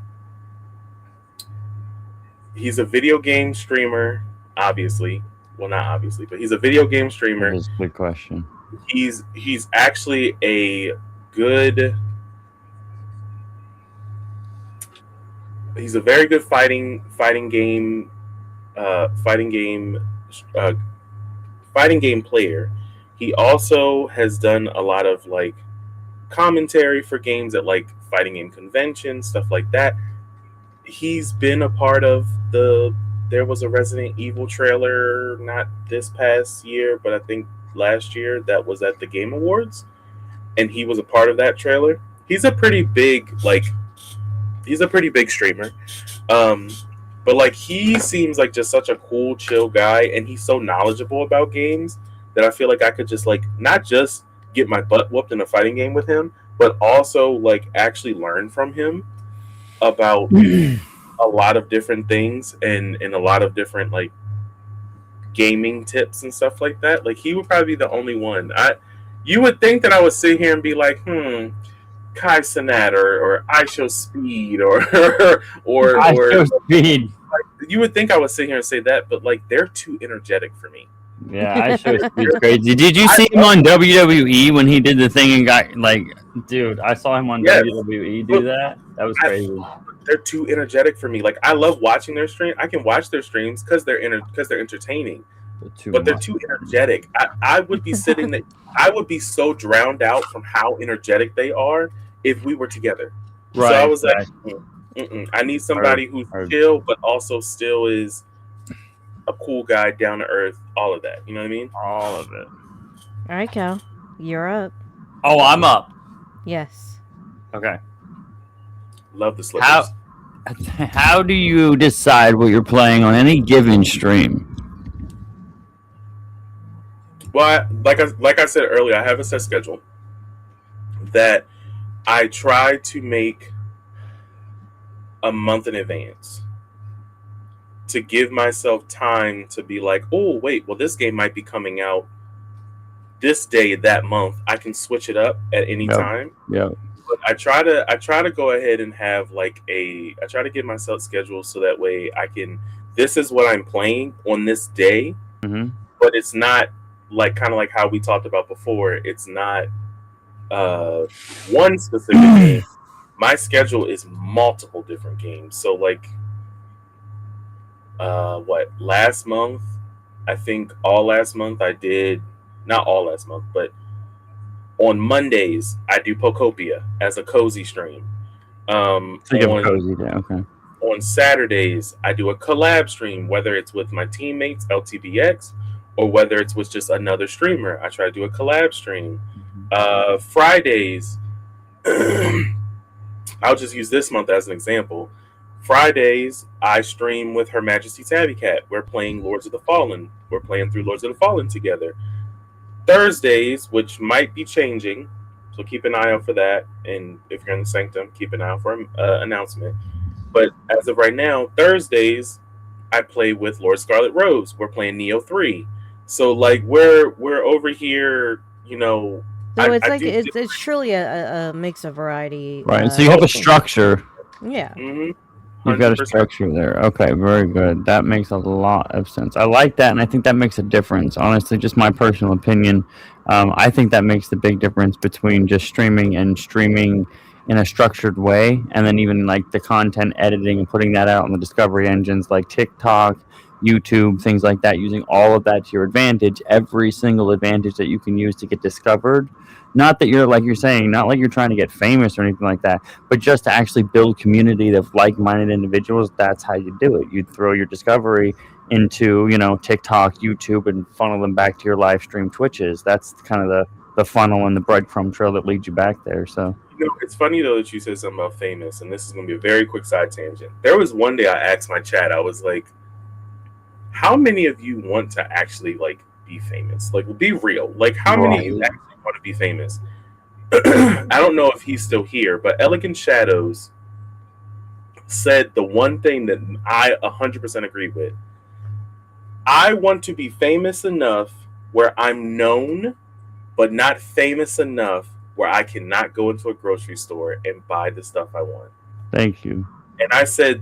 S4: he's a video game streamer. Obviously, well, not obviously, but he's a video game
S3: That
S4: streamer.
S3: is a good question.
S4: He's actually a good. He's a very good fighting game uh, fighting game player. He also has done a lot of like commentary for games at like fighting game conventions, stuff like that. He's been a part of there was a Resident Evil trailer not this past year, but I think last year that was at the Game Awards, and he was a part of that trailer. He's a pretty big he's a pretty big streamer. Um, but like he seems like just such a cool, chill guy, and he's so knowledgeable about games that I feel like I could just like not just get my butt whooped in a fighting game with him, but also like actually learn from him about a lot of different things and a lot of different like gaming tips and stuff like that. Like he would probably be the only one. You would think that I would sit here and be like, Kai Cenat or I Show Speed
S3: I
S4: or
S3: show speed.
S4: you would think I would sit here and say that, but like they're too energetic for me.
S3: Yeah, I show speed's crazy. Did you
S4: I
S3: see him
S4: love
S3: on WWE when he did the thing and got like, dude? I saw him on
S4: yes,
S3: WWE do
S4: but
S3: that. That was
S4: I,
S3: crazy.
S4: they're too energetic for me. Like I love watching their stream. I can watch their streams because because they're entertaining,
S3: But too
S4: but they're
S3: much.
S4: too energetic. I would be sitting there. I would be so drowned out from how energetic they are if we were together. So I
S3: Right.
S4: was like,
S3: Right.
S4: I need
S3: Or,
S4: somebody who's
S3: or
S4: chill, but also still is a cool guy, down to earth, all of that. You know what I mean?
S3: all of it.
S1: All right, Cal. You're up.
S3: Oh, I'm up.
S1: Yes.
S3: Okay.
S4: Love the slippers.
S3: How do you decide what you're playing on any given stream?
S4: Well, like I said earlier, I have a set schedule that I try to make a month in advance to give myself time to be like, oh wait, well this game might be coming out this day that month. I can switch it up at any
S3: Yep.
S4: time.
S3: Yeah.
S4: But I try to go ahead and have like I try to give myself schedule so that way I can this is what I'm playing on this day,
S3: Mm-hmm.
S4: but it's not like kind of like how we talked about before. It's not one specific game. My schedule is multiple different games. So like what last month, I think all last month I did not all last month, but on Mondays I do Pocopia as a cozy stream.
S3: So you have a
S4: On
S3: cozy day. Okay.
S4: on Saturdays I do a collab stream, whether it's with my teammates LTBX or whether it's with just another streamer. I try to do a collab stream. Fridays, I'll just use this month as an example. Fridays, I stream with Her Majesty Tabby Cat. We're playing Lords of the Fallen. We're playing through Lords of the Fallen together. Thursdays, which might be changing, so keep an eye out for that. And if you're in the Sanctum, keep an eye out for an announcement. But as of right now, Thursdays, I play with Lord Scarlet Rose. We're playing Neo 3. So like we're over here, you know.
S1: So it's
S4: I
S1: like
S4: do
S1: it's truly a mix of variety.
S3: Right. So you have a structure.
S1: Yeah.
S4: hmm
S3: You've got a
S4: 100%.
S3: structure there. Okay, very good. That makes a lot of sense. I like that, and I think that makes a difference. Honestly, just my personal opinion. I think that makes the big difference between just streaming and streaming in a structured way, and then even like the content editing and putting that out on the discovery engines like TikTok, YouTube, things like that, using all of that to your advantage, every single advantage that you can use to get discovered. Not that you're like you're saying, not like you're trying to get famous or anything like that, but just to actually build community of like-minded individuals. That's how you do it. You throw your discovery into TikTok, YouTube, and funnel them back to your live stream Twitches. That's kind of the funnel and the breadcrumb trail that leads you back there. So
S4: It's funny though that you said something about famous, and this is going to be a very quick side tangent. There was one day I asked my chat, I was like, how many of you want to actually like be famous? Like, be real. Like, how many of you actually want to be famous? I don't know if he's still here, but Elegant Shadows said the one thing that I 100% agree with. I want to be famous enough where I'm known, but not famous enough where I cannot go into a grocery store and buy the stuff I want.
S3: Thank you.
S4: And I said,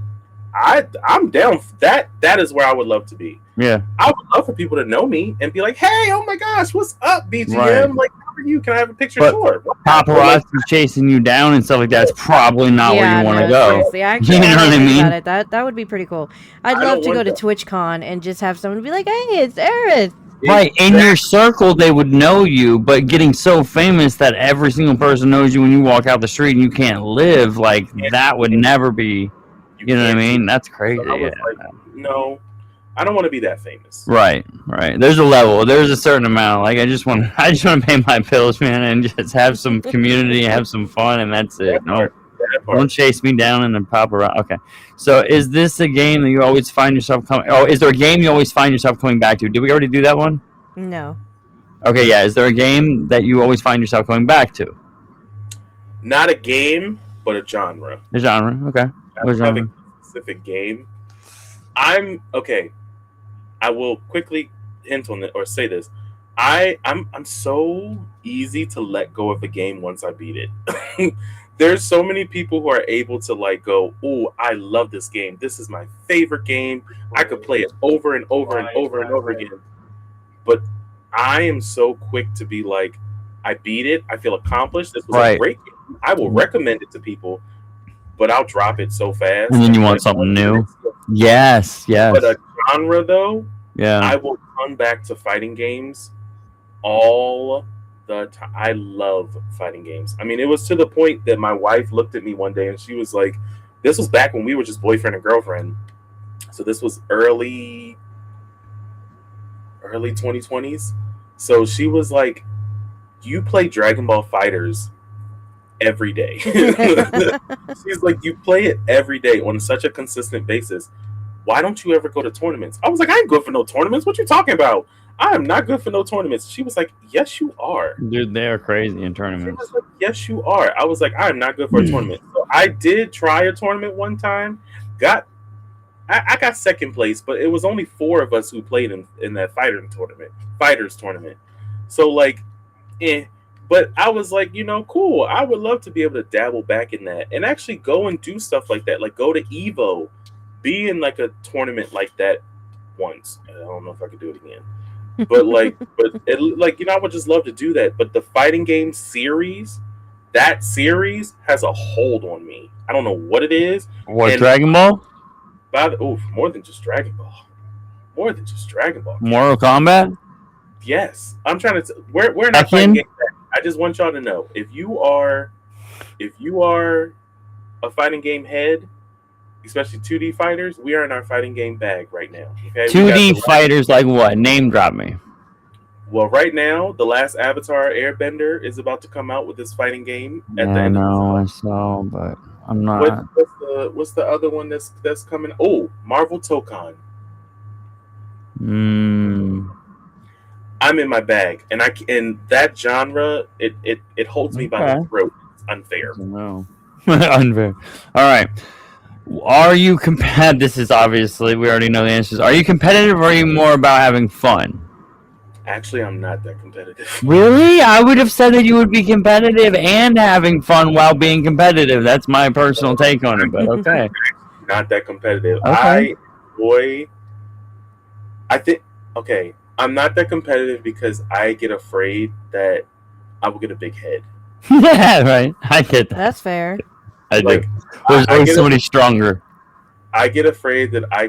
S4: I'm down for that. That is where I would love to be.
S3: Yeah.
S4: I would love for people to know me and be like, hey, oh my gosh, what's up, BGM?
S3: Right.
S4: Like, how are you? Can I have a picture?
S3: But
S4: sure.
S3: paparazzi chasing you down and stuff like that's probably not where you want to go.
S1: Seriously, actually,
S3: You know what I mean?
S1: about it. That would be pretty cool. I'd
S4: I
S1: love
S4: don't
S1: to go
S4: want
S1: to
S4: that.
S1: TwitchCon and just have someone be like, "Hey, it's Eris."
S3: Right, in your circle they would know you, but getting so famous that every single person knows you when you walk out the street and you can't live, like that would never be, you know what I mean? That's crazy.
S4: So I was like, no, I don't want to be that famous.
S3: Right. There's a level. There's a certain amount. Like I just want to pay my bills, man, and just have some community, have some fun, and that's it. No, don't chase me down in the paparazzi. Okay. So is this a game that you always find yourself coming? Oh, is there a game you always find yourself coming back to? Did we already do that one?
S1: No.
S3: Okay, yeah. Is there a game that you always find yourself coming back to?
S4: Not a game, but a genre.
S3: The genre. Okay. What genre?
S4: A specific game. I'm okay. I will quickly hint on it or say this. I'm so easy to let go of a game once I beat it. There's so many people who are able to like go, oh, I love this game. This is my favorite game. I could play it over and over and over and over again. But I am so quick to be like, I beat it. I feel accomplished. This was a great game. I will recommend it to people, but I'll drop it so fast.
S3: And then you want something new. Yes.
S4: But a genre though,
S3: yeah,
S4: I will come back to fighting games all the time. I love fighting games. I mean, it was to the point that my wife looked at me one day and she was like, this was back when we were just boyfriend and girlfriend. So this was early 2020s. So she was like, you play Dragon Ball Fighters every day. She's like, you play it every day on such a consistent basis. Why don't you ever go to tournaments? I was like, I ain't good for no tournaments. What you talking about? I am not good for no tournaments. She was like, yes, you are.
S3: Dude, they are crazy in tournaments.
S4: She was like, yes, you are. I was like, I am not good for a tournament. So I did try a tournament one time. I got second place, but it was only 4 of us who played in that fighters tournament. So like, but I was like, cool. I would love to be able to dabble back in that and actually go and do stuff like that. Like go to Evo, be in like a tournament like that once. I don't know if I could do it again. But I would just love to do that. But the fighting game series, that series has a hold on me. I don't know what it is.
S3: What, Dragon Ball?
S4: More than just Dragon Ball. Mortal
S3: Kombat?
S4: Yes. I'm trying to we're not fighting game. I just want y'all to know, if you are a fighting game head, especially 2D fighters, we are in our fighting game bag right now. Okay.
S3: 2D fighters like what? Name drop me.
S4: Well, right now, the last Avatar Airbender is about to come out with this fighting game at the end of
S3: I saw, but I'm not.
S4: What's the other one that's coming? Oh, Marvel Tokon. I'm in my bag, and that genre, it holds me by the throat. It's unfair.
S3: No. Unfair. All right. Are you competitive? This is obviously, we already know the answers. Are you competitive or are you more about having fun?
S4: Actually, I'm not that competitive.
S3: Really? I would have said that you would be competitive and having fun while being competitive. That's my personal take on it, but okay.
S4: not that competitive.
S3: Okay.
S4: Enjoy. I think okay. I'm not that competitive because I get afraid that I will get a big head.
S3: Yeah, right. I get that.
S1: That's fair.
S3: I do.
S4: Like
S3: There's
S4: I
S3: always
S4: get
S3: somebody stronger.
S4: I get afraid that I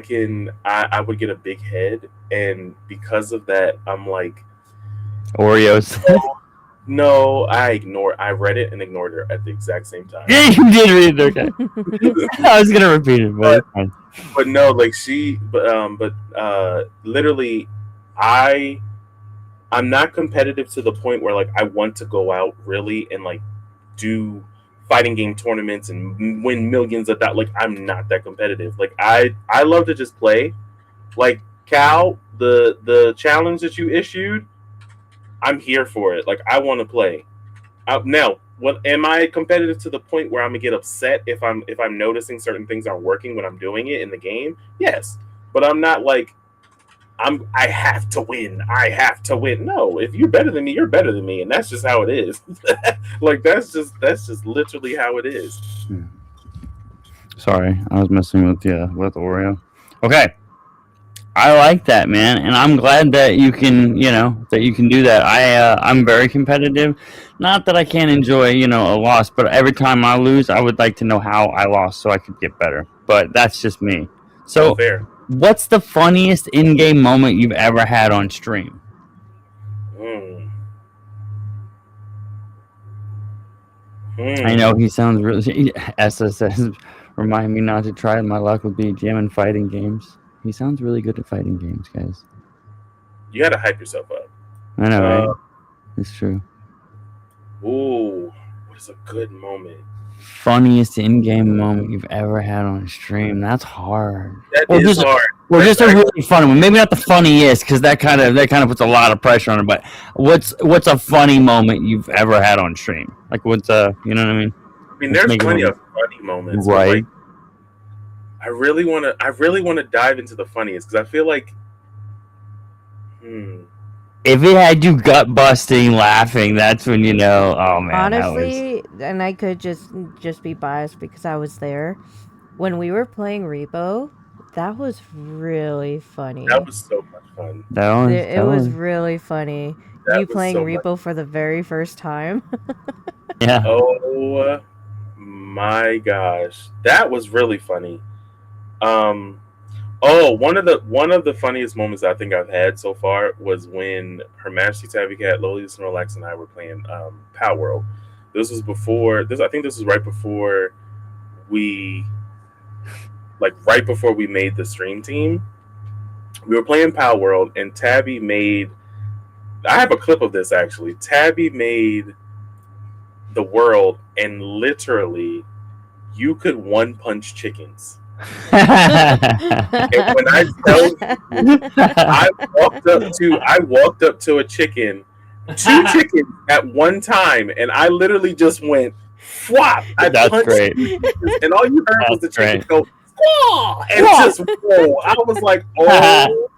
S4: would get a big head, and because of that, I'm like,
S3: Oreos.
S4: no, I read it and ignored her at the exact same time.
S3: Yeah, you did read it. Okay. I was gonna repeat it, but it's fine.
S4: But no, like literally, I I'm not competitive to the point where like I want to go out really and like do fighting game tournaments and win millions of that. Like I'm not that competitive. Like I love to just play. Like Cal, the challenge that you issued, I'm here for it. Like I want to play. Now, what am I competitive to the point where I'm gonna get upset if I'm noticing certain things aren't working when I'm doing it in the game? Yes, but I'm not like I have to win. I have to win. No, if you're better than me, you're better than me, and that's just how it is. Like that's just literally how it is.
S3: Sorry, I was messing with Oreo. Okay. I like that, man, and I'm glad that you can, that you can do that. I'm very competitive. Not that I can't enjoy, a loss, but every time I lose, I would like to know how I lost so I could get better. But that's just me. So,
S4: Fair.
S3: what's the funniest in-game moment you've ever had on stream? I know he sounds really. Essa says, "Remind me not to try my luck with BGM and fighting games." He sounds really good at fighting games, guys.
S4: You got to hype yourself up.
S3: I know, right? It's true.
S4: Ooh, what is a good moment?
S3: Funniest in-game moment you've ever had on stream? That's hard.
S4: That is hard.
S3: Or just a really funny one. Maybe not the funniest, because that kind of puts a lot of pressure on it. But what's a funny moment you've ever had on stream? Like what's you know what I mean?
S4: I mean, there's plenty of funny moments,
S3: right?
S4: Like, I really want to dive into the funniest because I feel like,
S3: if it had you gut busting laughing, that's when you know. Oh man,
S1: honestly, and I could just be biased because I was there when we were playing Repo. That was really funny.
S4: That was so much fun.
S1: It was really funny. You playing Repo for the very first time.
S3: Yeah.
S4: Oh my gosh, that was really funny. One of the funniest moments I think I've had so far was when Her Majesty Tabby Cat, Loli the Snorlax, and I were playing Power World. This was before this. I think this was right before we made the stream team. We were playing Power World, and Tabby made. I have a clip of this actually. Tabby made the world, and literally, you could one punch chickens. And when I tell you, I walked up to a chicken, two chickens at one time, and I literally just went flop.
S3: That's great.
S4: And all you heard was the chicken go squaw, and just whoa. I was like, oh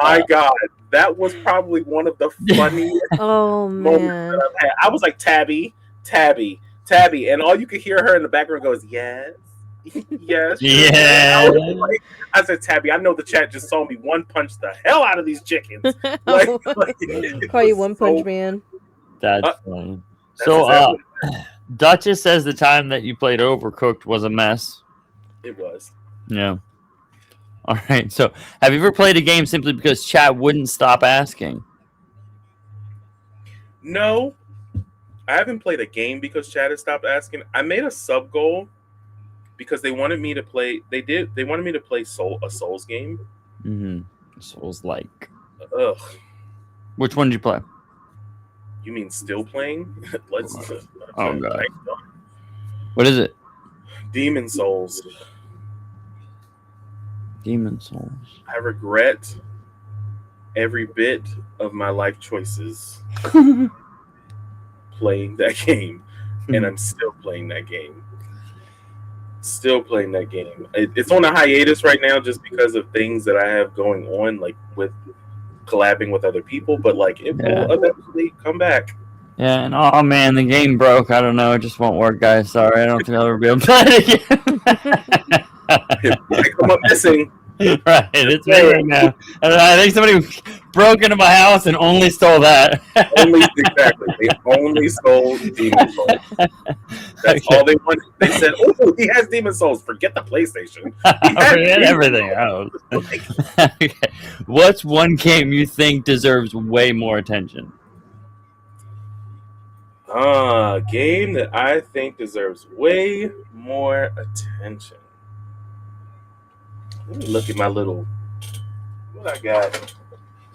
S4: my god, that was probably one of the funniest moments that I've had. I was like, Tabby, and all you could hear her in the background goes, yes. Yes.
S3: Yeah.
S4: I said, Tabby, I know the chat just saw me one punch the hell out of these chickens.
S1: Call you One Punch Man.
S3: That's funny. So, Duchess says the time that you played Overcooked was a mess.
S4: It was.
S3: Yeah. All right. So, have you ever played a game simply because chat wouldn't stop asking?
S4: No. I haven't played a game because chat has stopped asking. I made a sub goal because they wanted me to play. They wanted me to play a Souls game.
S3: Mm-hmm. Souls like.
S4: Ugh.
S3: Which one did you play?
S4: You mean still playing? Let's.
S3: Oh god. What is it?
S4: Demon Souls.
S3: Demon Souls.
S4: I regret every bit of my life choices playing that game, and I'm still playing that game. It's on a hiatus right now just because of things that I have going on, like with collabing with other people, but like it will eventually come back.
S3: Yeah, and oh man, the game broke. I don't know, it just won't work, guys. Sorry, I don't think I'll ever be able to play it again.
S4: It might come up missing.
S3: Right, it's me right now. And I think somebody broke into my house and only stole that.
S4: Exactly. They only stole Demon Souls. That's all they wanted. They said, "Oh, he has Demon Souls. Forget the PlayStation. He
S3: Forget everything else." Okay. What's one game you think deserves way more attention?
S4: Game that I think deserves way more attention. Let me look at my little what I got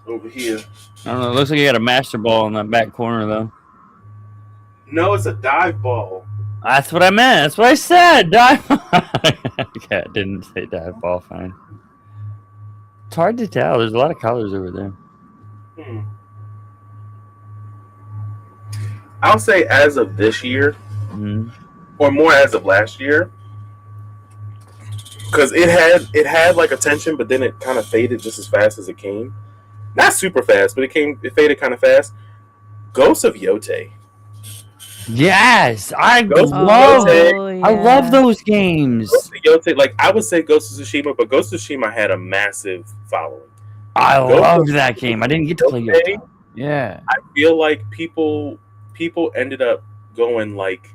S4: over here.
S3: I don't know. It looks like you got a master ball in that back corner, though.
S4: No, it's a dive ball.
S3: That's what I meant. That's what I said. Dive ball. Okay, I didn't say dive ball. Fine. It's hard to tell. There's a lot of colors over there.
S4: I'll say as of this year, or more as of last year, because it had like attention, but then it kind of faded just as fast as it came. Not super fast, but it faded kind of fast. Ghosts of Yote.
S3: Yes, I
S4: Ghost of
S3: love.
S4: Yote.
S3: I love those games.
S4: Ghost of Yote, like I would say Ghost of Tsushima, but Ghost of Tsushima had a massive following.
S3: I loved that game. I didn't get to play Yote. Yeah,
S4: I feel like people ended up going like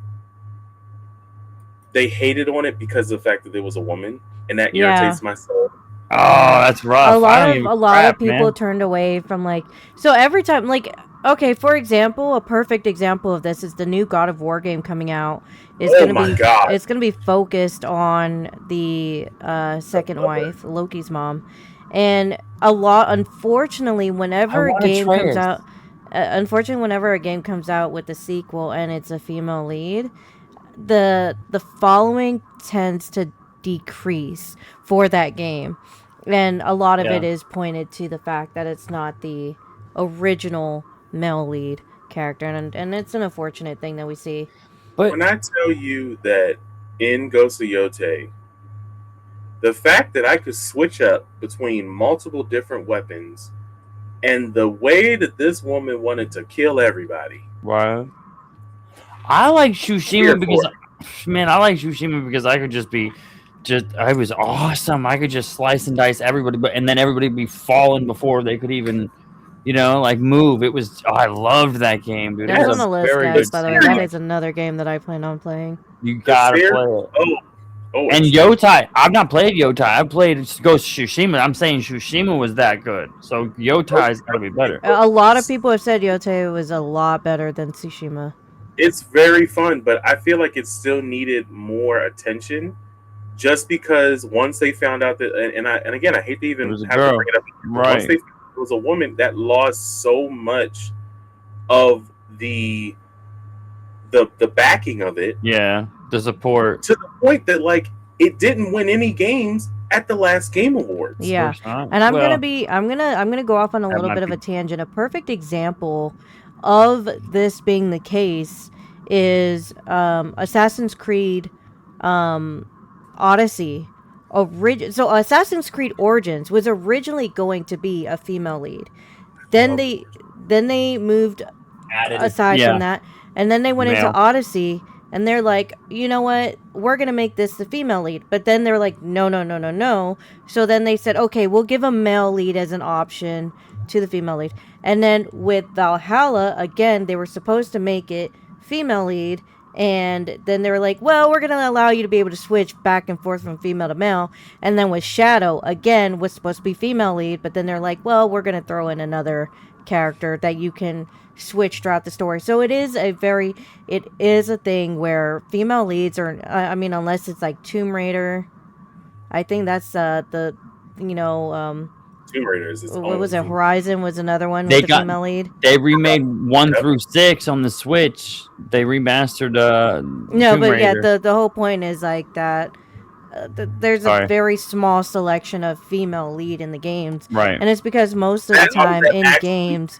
S4: they hated on it because of the fact that there was a woman, and that irritates my soul.
S3: Oh, that's rough.
S1: A lot of people turned away from like, so every time, like, okay, for example, a perfect example of this is the new God of War game coming out. It's gonna be focused on the second wife, Loki's mom, and unfortunately, whenever a game comes out with a sequel and it's a female lead, the following tends to decrease for that game, and a lot of it is pointed to the fact that it's not the original male lead character, and it's an unfortunate thing that we see.
S4: But when I tell you that in Ghost of Yote, the fact that I could switch up between multiple different weapons and the way that this woman wanted to kill everybody.
S3: Right. I like Tsushima because I could I was awesome. I could just slice and dice everybody, and then everybody would be falling before they could even, like move. I loved that game, dude.
S1: That's on the list, guys, by the way. That is another game that I plan on playing.
S3: You gotta play it. And Yotai, I've not played Yotai. I've played Ghost of Tsushima. I'm saying Tsushima was that good. So Yotai's gotta be better.
S1: A lot of people have said Yotai was a lot better than Tsushima.
S4: It's very fun, but I feel like it still needed more attention. Just because once they found out that, and again, I hate to even have to bring it up. Right. Once they found out it was a woman, that lost so much of the backing of it.
S3: Yeah, the support,
S4: to the point that like it didn't win any games at the last Game Awards.
S1: Yeah, and I'm gonna go off on a little bit of a tangent. A perfect example of this being the case is Assassin's Creed Odyssey. So Assassin's Creed Origins was originally going to be a female lead. Then they moved aside from that, and then they went into Odyssey, and they're like, you know what, we're gonna make this the female lead. But then they're like, no. So then they said, okay, we'll give a male lead as an option to the female lead. And then with Valhalla, again, they were supposed to make it female lead, and then they were like, well, we're gonna allow you to be able to switch back and forth from female to male. And then with Shadow, again, was supposed to be female lead, but then they're like, well, we're gonna throw in another character that you can switch throughout the story. So it is a thing where female leads are, unless it's like Tomb Raider, I think that's
S4: Tomb Raider is
S1: what was it? Horizon was another one with the female lead.
S3: They remade 1 through 6 on the Switch. They remastered Tomb Raider.
S1: The whole point is like that. There's a very small selection of female lead in the games,
S3: right?
S1: And it's because most of the time in games,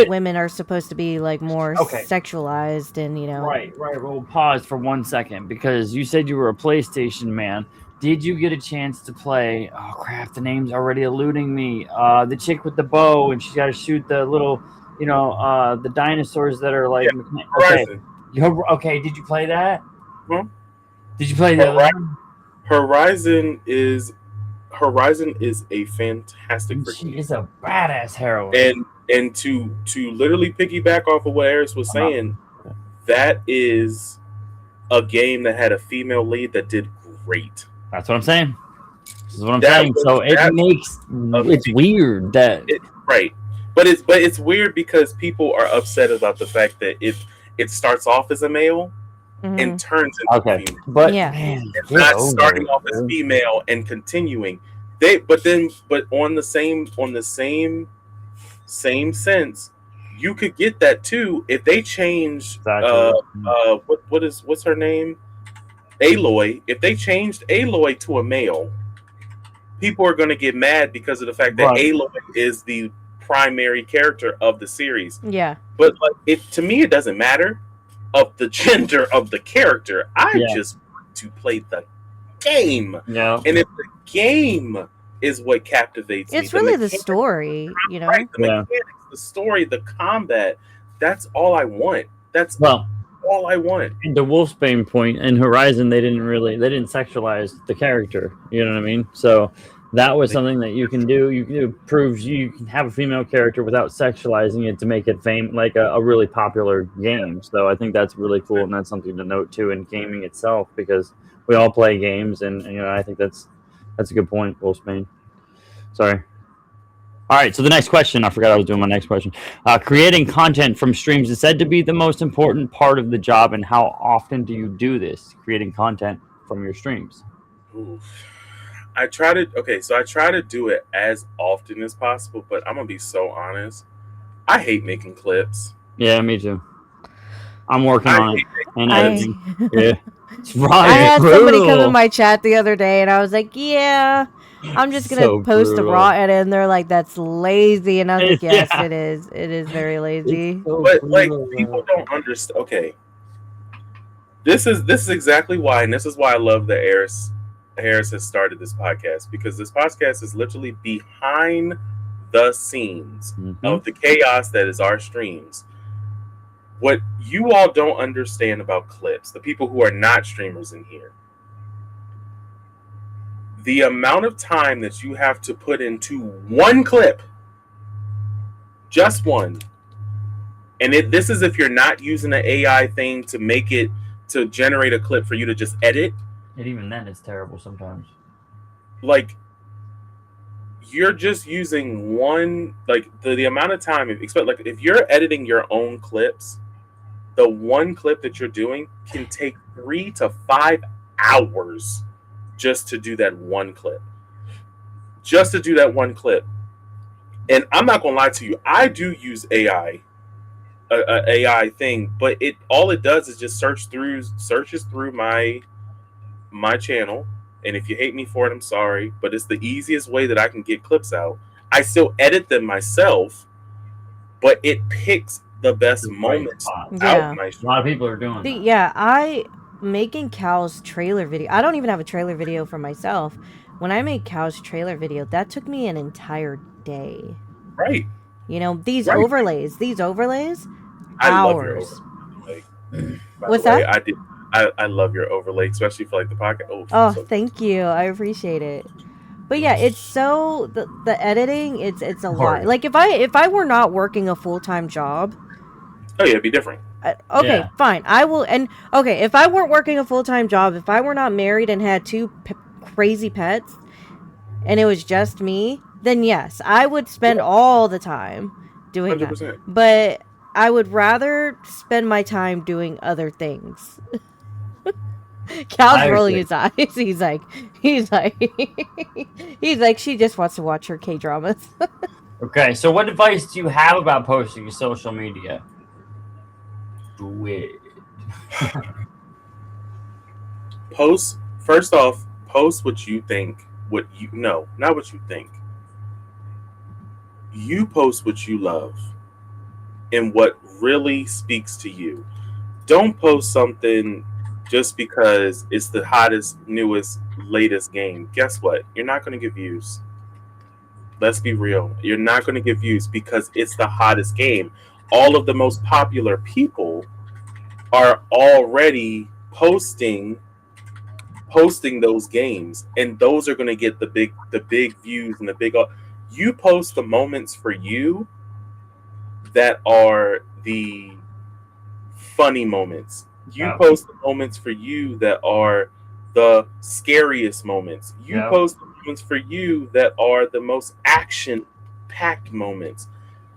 S1: women are supposed to be like more sexualized, and
S3: Right. We'll pause for 1 second because you said you were a PlayStation man. Did you get a chance to play? Oh crap! The name's already eluding me. The chick with the bow, and she's got to shoot the little, the dinosaurs that are like.
S4: Horizon.
S3: Okay. Did you play that?
S4: Hmm?
S3: Did you play that?
S4: Horizon is Horizon is a fantastic freaking
S3: She
S4: game.
S3: is a badass heroine.
S4: And to literally piggyback off of what Eris was
S3: I'm not-
S4: saying, that is a game that had a female lead that did great.
S3: That's what I'm saying. This is what I'm
S4: That
S3: saying.
S4: was
S3: So it
S4: that
S3: makes it's weird that
S4: right, but it's weird because people are upset about the fact that it starts off as a male and turns into a
S3: okay,
S4: female.
S3: but
S1: Yeah.
S3: man,
S4: It's
S3: get
S4: not
S3: over
S4: starting
S3: it,
S4: off as
S3: dude.
S4: female and continuing. But on the same sense, you could get that too if they change
S3: Exactly.
S4: what's her name? Aloy. If they changed Aloy to a male, people are going to get mad because of the fact that
S3: Right.
S4: Aloy is the primary character of the series.
S1: Yeah.
S4: But like to me it doesn't matter of the gender of the character. I
S3: Yeah.
S4: just want to play the game.
S3: Yeah.
S4: And if the game is what captivates me,
S1: It's really the
S4: mechanics,
S1: story, you know?
S4: right? The
S3: Yeah.
S4: mechanics, the story, the combat. That's all I want. That's
S3: Well,
S4: all I want.
S3: the Wolfsbane point in Horizon, they didn't sexualize the character. You know what I mean? So that was something that you can do. It proves you can have a female character without sexualizing it to make it like a really popular game. So I think that's really cool, and that's something to note too in gaming itself, because we all play games, and you know I think that's a good point, Wolfsbane. Sorry. All right, so the next question, I forgot I was doing my next question. Creating content from streams is said to be the most important part of the job, and how often do you do this, creating content from your streams?
S4: Oof. I try to do it as often as possible, but I'm gonna be so honest. I hate making clips.
S3: Yeah, me too. I'm working
S4: I
S3: on it
S4: hate
S3: and
S1: I
S3: editing. Yeah, it's right.
S1: I had somebody come
S3: brutal.
S1: in my chat the other day, and I was like, "Yeah, I'm just gonna
S3: So
S1: post a
S3: brutal.
S1: raw edit," and they're like, "That's lazy," and I was like,
S3: Yeah.
S1: "Yes, it is. It is very lazy."
S3: It's so
S4: But like
S3: brutal,
S4: people
S3: man.
S4: don't understand. Okay, this is exactly why, and this is why I love that Harris has started this podcast, because this podcast is literally behind the scenes of the chaos that is our streams. What you all don't understand about clips, the people who are not streamers in here, the amount of time that you have to put into one clip, just one, and this is if you're not using an AI thing to make it to generate a clip for you to just edit.
S3: And even then, it's terrible sometimes.
S4: Like you're just using one, like the amount of time. Like if you're editing your own clips, the one clip that you're doing can take 3 to 5 hours just to do that one clip. Just to do that one clip. And I'm not gonna lie to you, I do use AI. A AI thing, but all it does is just searches through my channel, and if you hate me for it, I'm sorry, but it's the easiest way that I can get clips out. I still edit them myself, but it picks the best moments out my
S3: A lot of people are doing that.
S1: Yeah, I making Cal's trailer video. I don't even have a trailer video for myself. When I made Cal's trailer video, that took me an entire day.
S4: Right.
S1: You know, these
S4: Right.
S1: overlays,
S4: I love your
S1: hours.
S4: overlay.
S1: What's that?
S4: I love your overlay, especially for like the podcast.
S1: Oh,
S4: so
S1: thank you. I appreciate it. But yeah, it's so the editing. It's a lot. Like if I were not working a full-time job.
S4: Oh yeah, it'd be different.
S1: Okay, fine. I will. And okay, if I weren't working a full-time job, if I were not married and had two crazy pets, and it was just me, then yes, I would spend all the time doing
S4: 100%.
S1: that. But I would rather spend my time doing other things. Cal's rolling his eyes. He's like, he's like, she just wants to watch her K-dramas.
S3: Okay, so what advice do you have about posting to social media? Do it.
S4: First off, post what you think. Not what you think. You post what you love and what really speaks to you. Don't post something just because it's the hottest, newest, latest game. Guess what? You're not going to get views. Let's be real. You're not going to get views because it's the hottest game. All of the most popular people are already posting posting those games, and those are going to get the big views and the big. You post the moments for you that are the funny moments. You
S3: Yeah.
S4: post the moments for you that are the scariest moments. You
S3: Yeah.
S4: post the moments for you that are the most action packed moments.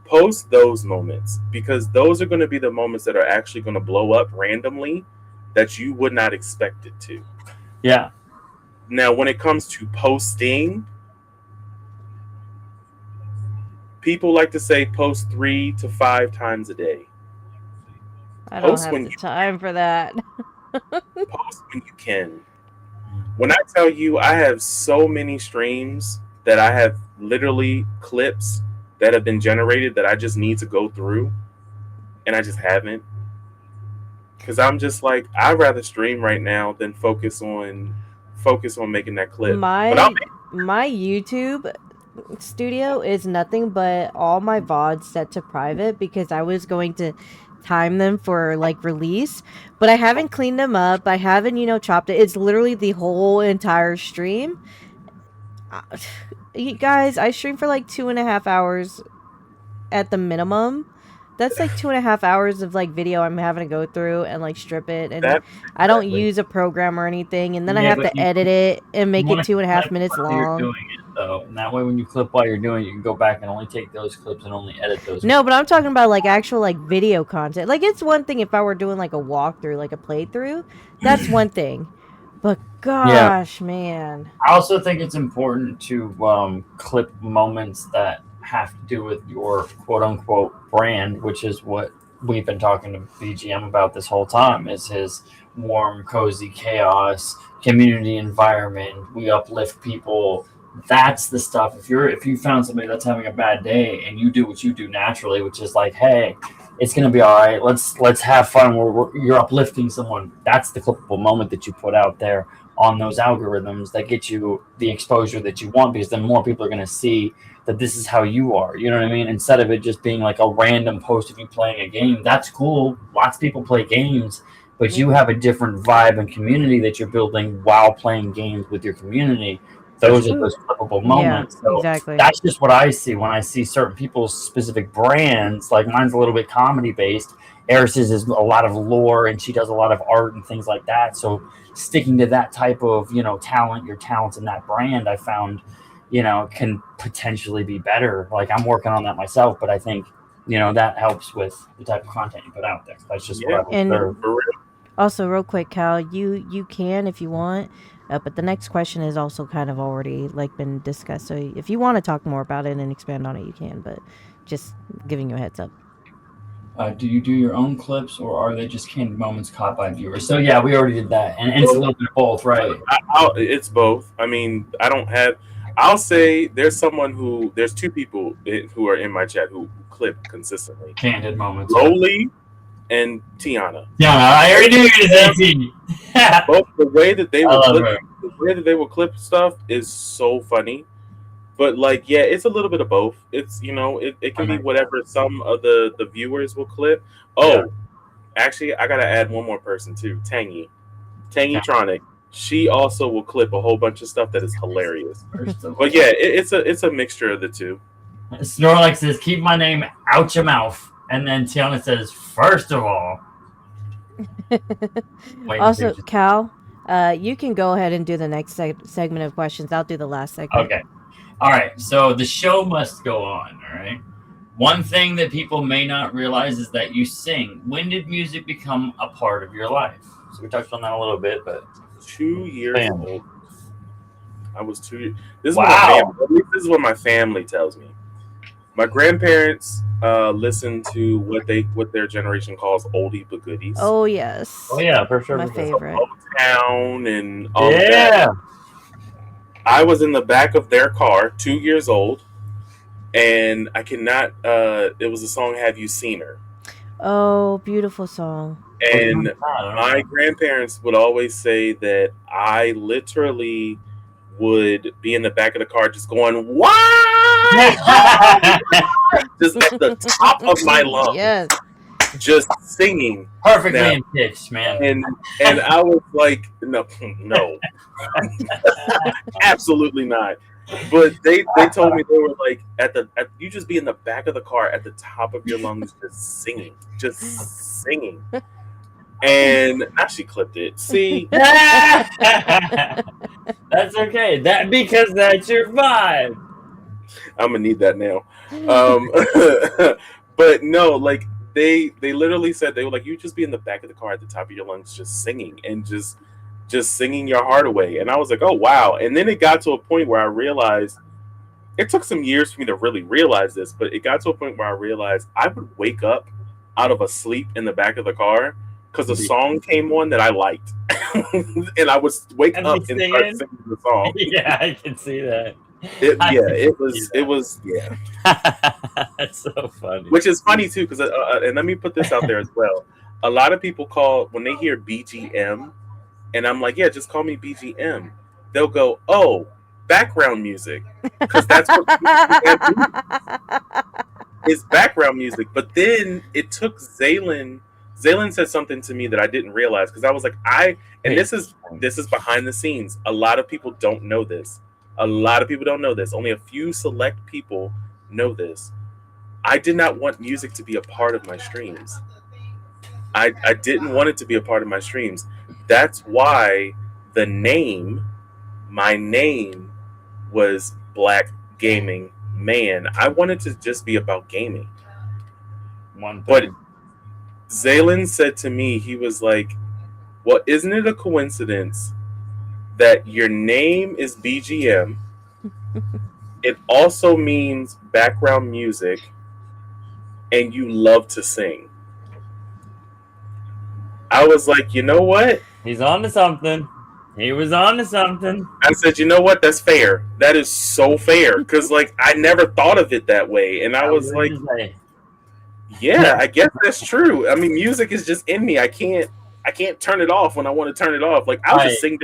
S4: Post those moments because those are going to be the moments that are actually going to blow up randomly that you would not expect it to.
S3: Yeah.
S4: Now, when it comes to posting, people like to say post 3 to 5 times a day.
S1: I don't
S4: Post
S1: have
S4: when
S1: the
S4: you
S1: time for that.
S4: post when you can. When I tell you I have so many streams that I have literally clips that have been generated that I just need to go through and I just haven't because I'm just like I'd rather stream right now than focus on making that clip. But I'll
S1: My my YouTube studio is nothing but all my VODs set to private because I was going to time them for like release, but I haven't cleaned them up. I haven't, chopped it. It's literally the whole entire stream. Uh, You guys, I stream for like 2.5 hours at the minimum. That's like 2.5 hours of like video I'm having to go through and like strip it, and
S4: that
S1: I don't
S4: exactly.
S1: use a program or anything, and then I
S3: Yeah,
S1: have
S3: but
S1: to edit it and
S3: you
S1: make
S3: want
S1: it
S3: to
S1: two and a half
S3: clip
S1: minutes
S3: while you're
S1: long.
S3: doing it, though. And that way, when you clip while you're doing it, you can go back and only take those clips and only edit those
S1: No,
S3: clips.
S1: but I'm talking about like actual like video content. Like it's one thing if I were doing like a walkthrough, like a playthrough, that's one thing. But
S3: Yeah.
S1: gosh, man.
S3: I also think it's important to clip moments that have to do with your quote unquote brand, which is what we've been talking to BGM about this whole time. Is his warm, cozy chaos community environment. We uplift people. That's the stuff. If you found somebody that's having a bad day and you do what you do naturally, which is like, hey, it's gonna be all right. Let's have fun. You're uplifting someone. That's the clippable moment that you put out there on those algorithms that get you the exposure that you want, because then more people are going to see that this is how you are. You know what I mean? Instead of it just being like a random post of you playing a game. That's cool. Lots of people play games, but you have a different vibe and community that you're building while playing games with your community.
S4: That's
S3: Those are
S4: true.
S3: those clippable
S1: Yeah,
S3: moments. So
S1: exactly.
S3: that's just what I see when I see certain people's specific brands. Like mine's a little bit comedy based. Eris's is a lot of lore, and she does a lot of art and things like that. So sticking to that type of talent, your talents in that brand, I found can potentially be better. Like I'm working on that myself, but I think that helps with the type of content you put out there. That's just what
S4: Yeah,
S3: I've
S1: And
S3: observed.
S4: for real.
S1: also, real quick, Cal, you can if you want, but the next question is also kind of already like been discussed. So if you want to talk more about it and expand on it, you can. But just giving you a heads up.
S3: Do you do your own clips, or are they just candid moments caught by viewers? So yeah, we already did that, and it's a little bit of both, right?
S4: It's both. I mean, I don't have. I'll say there's two people who are in my chat who clip consistently.
S3: Candid moments, yeah.
S4: Lowly and Tiana.
S3: Yeah, I already knew you were going to say T.
S4: Both the way that they
S3: I
S4: will
S3: love
S4: clip
S3: her.
S4: the way that they will clip stuff is so funny. But like, yeah, it's a little bit of both. It's it can be whatever some of the viewers will clip.
S3: Yeah.
S4: Oh, actually, I gotta add one more person too,
S3: Yeah.
S4: Tangytronic. She also will clip a whole bunch of stuff that is hilarious.
S3: First of all,
S4: But yeah, it's a mixture of the two.
S3: Snorlax says, "Keep my name out your mouth," and then Tiana says, "First of all."
S1: Also, Cal, you can go ahead and do the next segment of questions. I'll do the last segment.
S3: Okay. All right. So the show must go on. All right. One thing that people may not realize is that you sing. When did music become a part of your life? So we touched on that a little bit, but
S4: 2 years old. I was 2 years. This is
S3: wow.
S4: This is what my family tells me. My grandparents listen to what their generation calls oldie but goodies.
S1: Oh yes.
S3: Oh yeah, for sure.
S1: My favorite.
S4: Motown and all of that. I was in the back of their car, 2 years old, and I cannot. It was a song "Have You Seen Her?"
S1: Oh, beautiful song.
S4: And my grandparents would always say that I literally would be in the back of the car just going, "Why?" Just at the top of my lungs.
S1: Yes.
S4: just singing.
S3: Perfectly
S4: Now,
S3: in pitch, man.
S4: and I was like, no, no, absolutely not. But they told me they were like you just be in the back of the car at the top of your lungs just singing. And now she clipped it. See,
S3: That's okay. Because that's your vibe.
S4: I'm gonna need that now. But no, like they literally said they were like, you just be in the back of the car at the top of your lungs, just singing and just singing your heart away. And I was like, oh wow. And then it got to a point where I realized it took some years for me to really realize this, but it got to a point where I realized I would wake up out of a sleep in the back of the car because a song came on that I liked, and I would wake
S3: And
S4: up
S3: be
S4: and start
S3: singing?
S4: singing the song.
S3: Yeah, I can see that.
S4: It was yeah.
S3: That's so funny.
S4: Which is funny too, because and let me put this out there as well. A lot of people call when they hear BGM, and I'm like, yeah, just call me BGM. They'll go, oh, background music, because that's what is background music. But then it took Zaylin. Zaylin said something to me that I didn't realize because I was like, this is behind the scenes. A lot of people don't know this. A lot of people don't know this. Only a few select people know this. I did not want music to be a part of my streams. I didn't want it to be a part of my streams. That's why my name was Blackgamingman. I wanted to just be about gaming.
S3: One thing.
S4: But Zaylin said to me, he was like, well, isn't it a coincidence that your name is BGM? It also means background music, and you love to sing. I was like, you know what?
S3: He's on to something. He was on to something.
S4: I said, you know what? That's fair. That is so fair. Because, like, I never thought of it that way. And I was like, yeah, I guess that's true. I mean, music is just in me. I can't turn it off when I want to turn it off. Like, I'll just sing.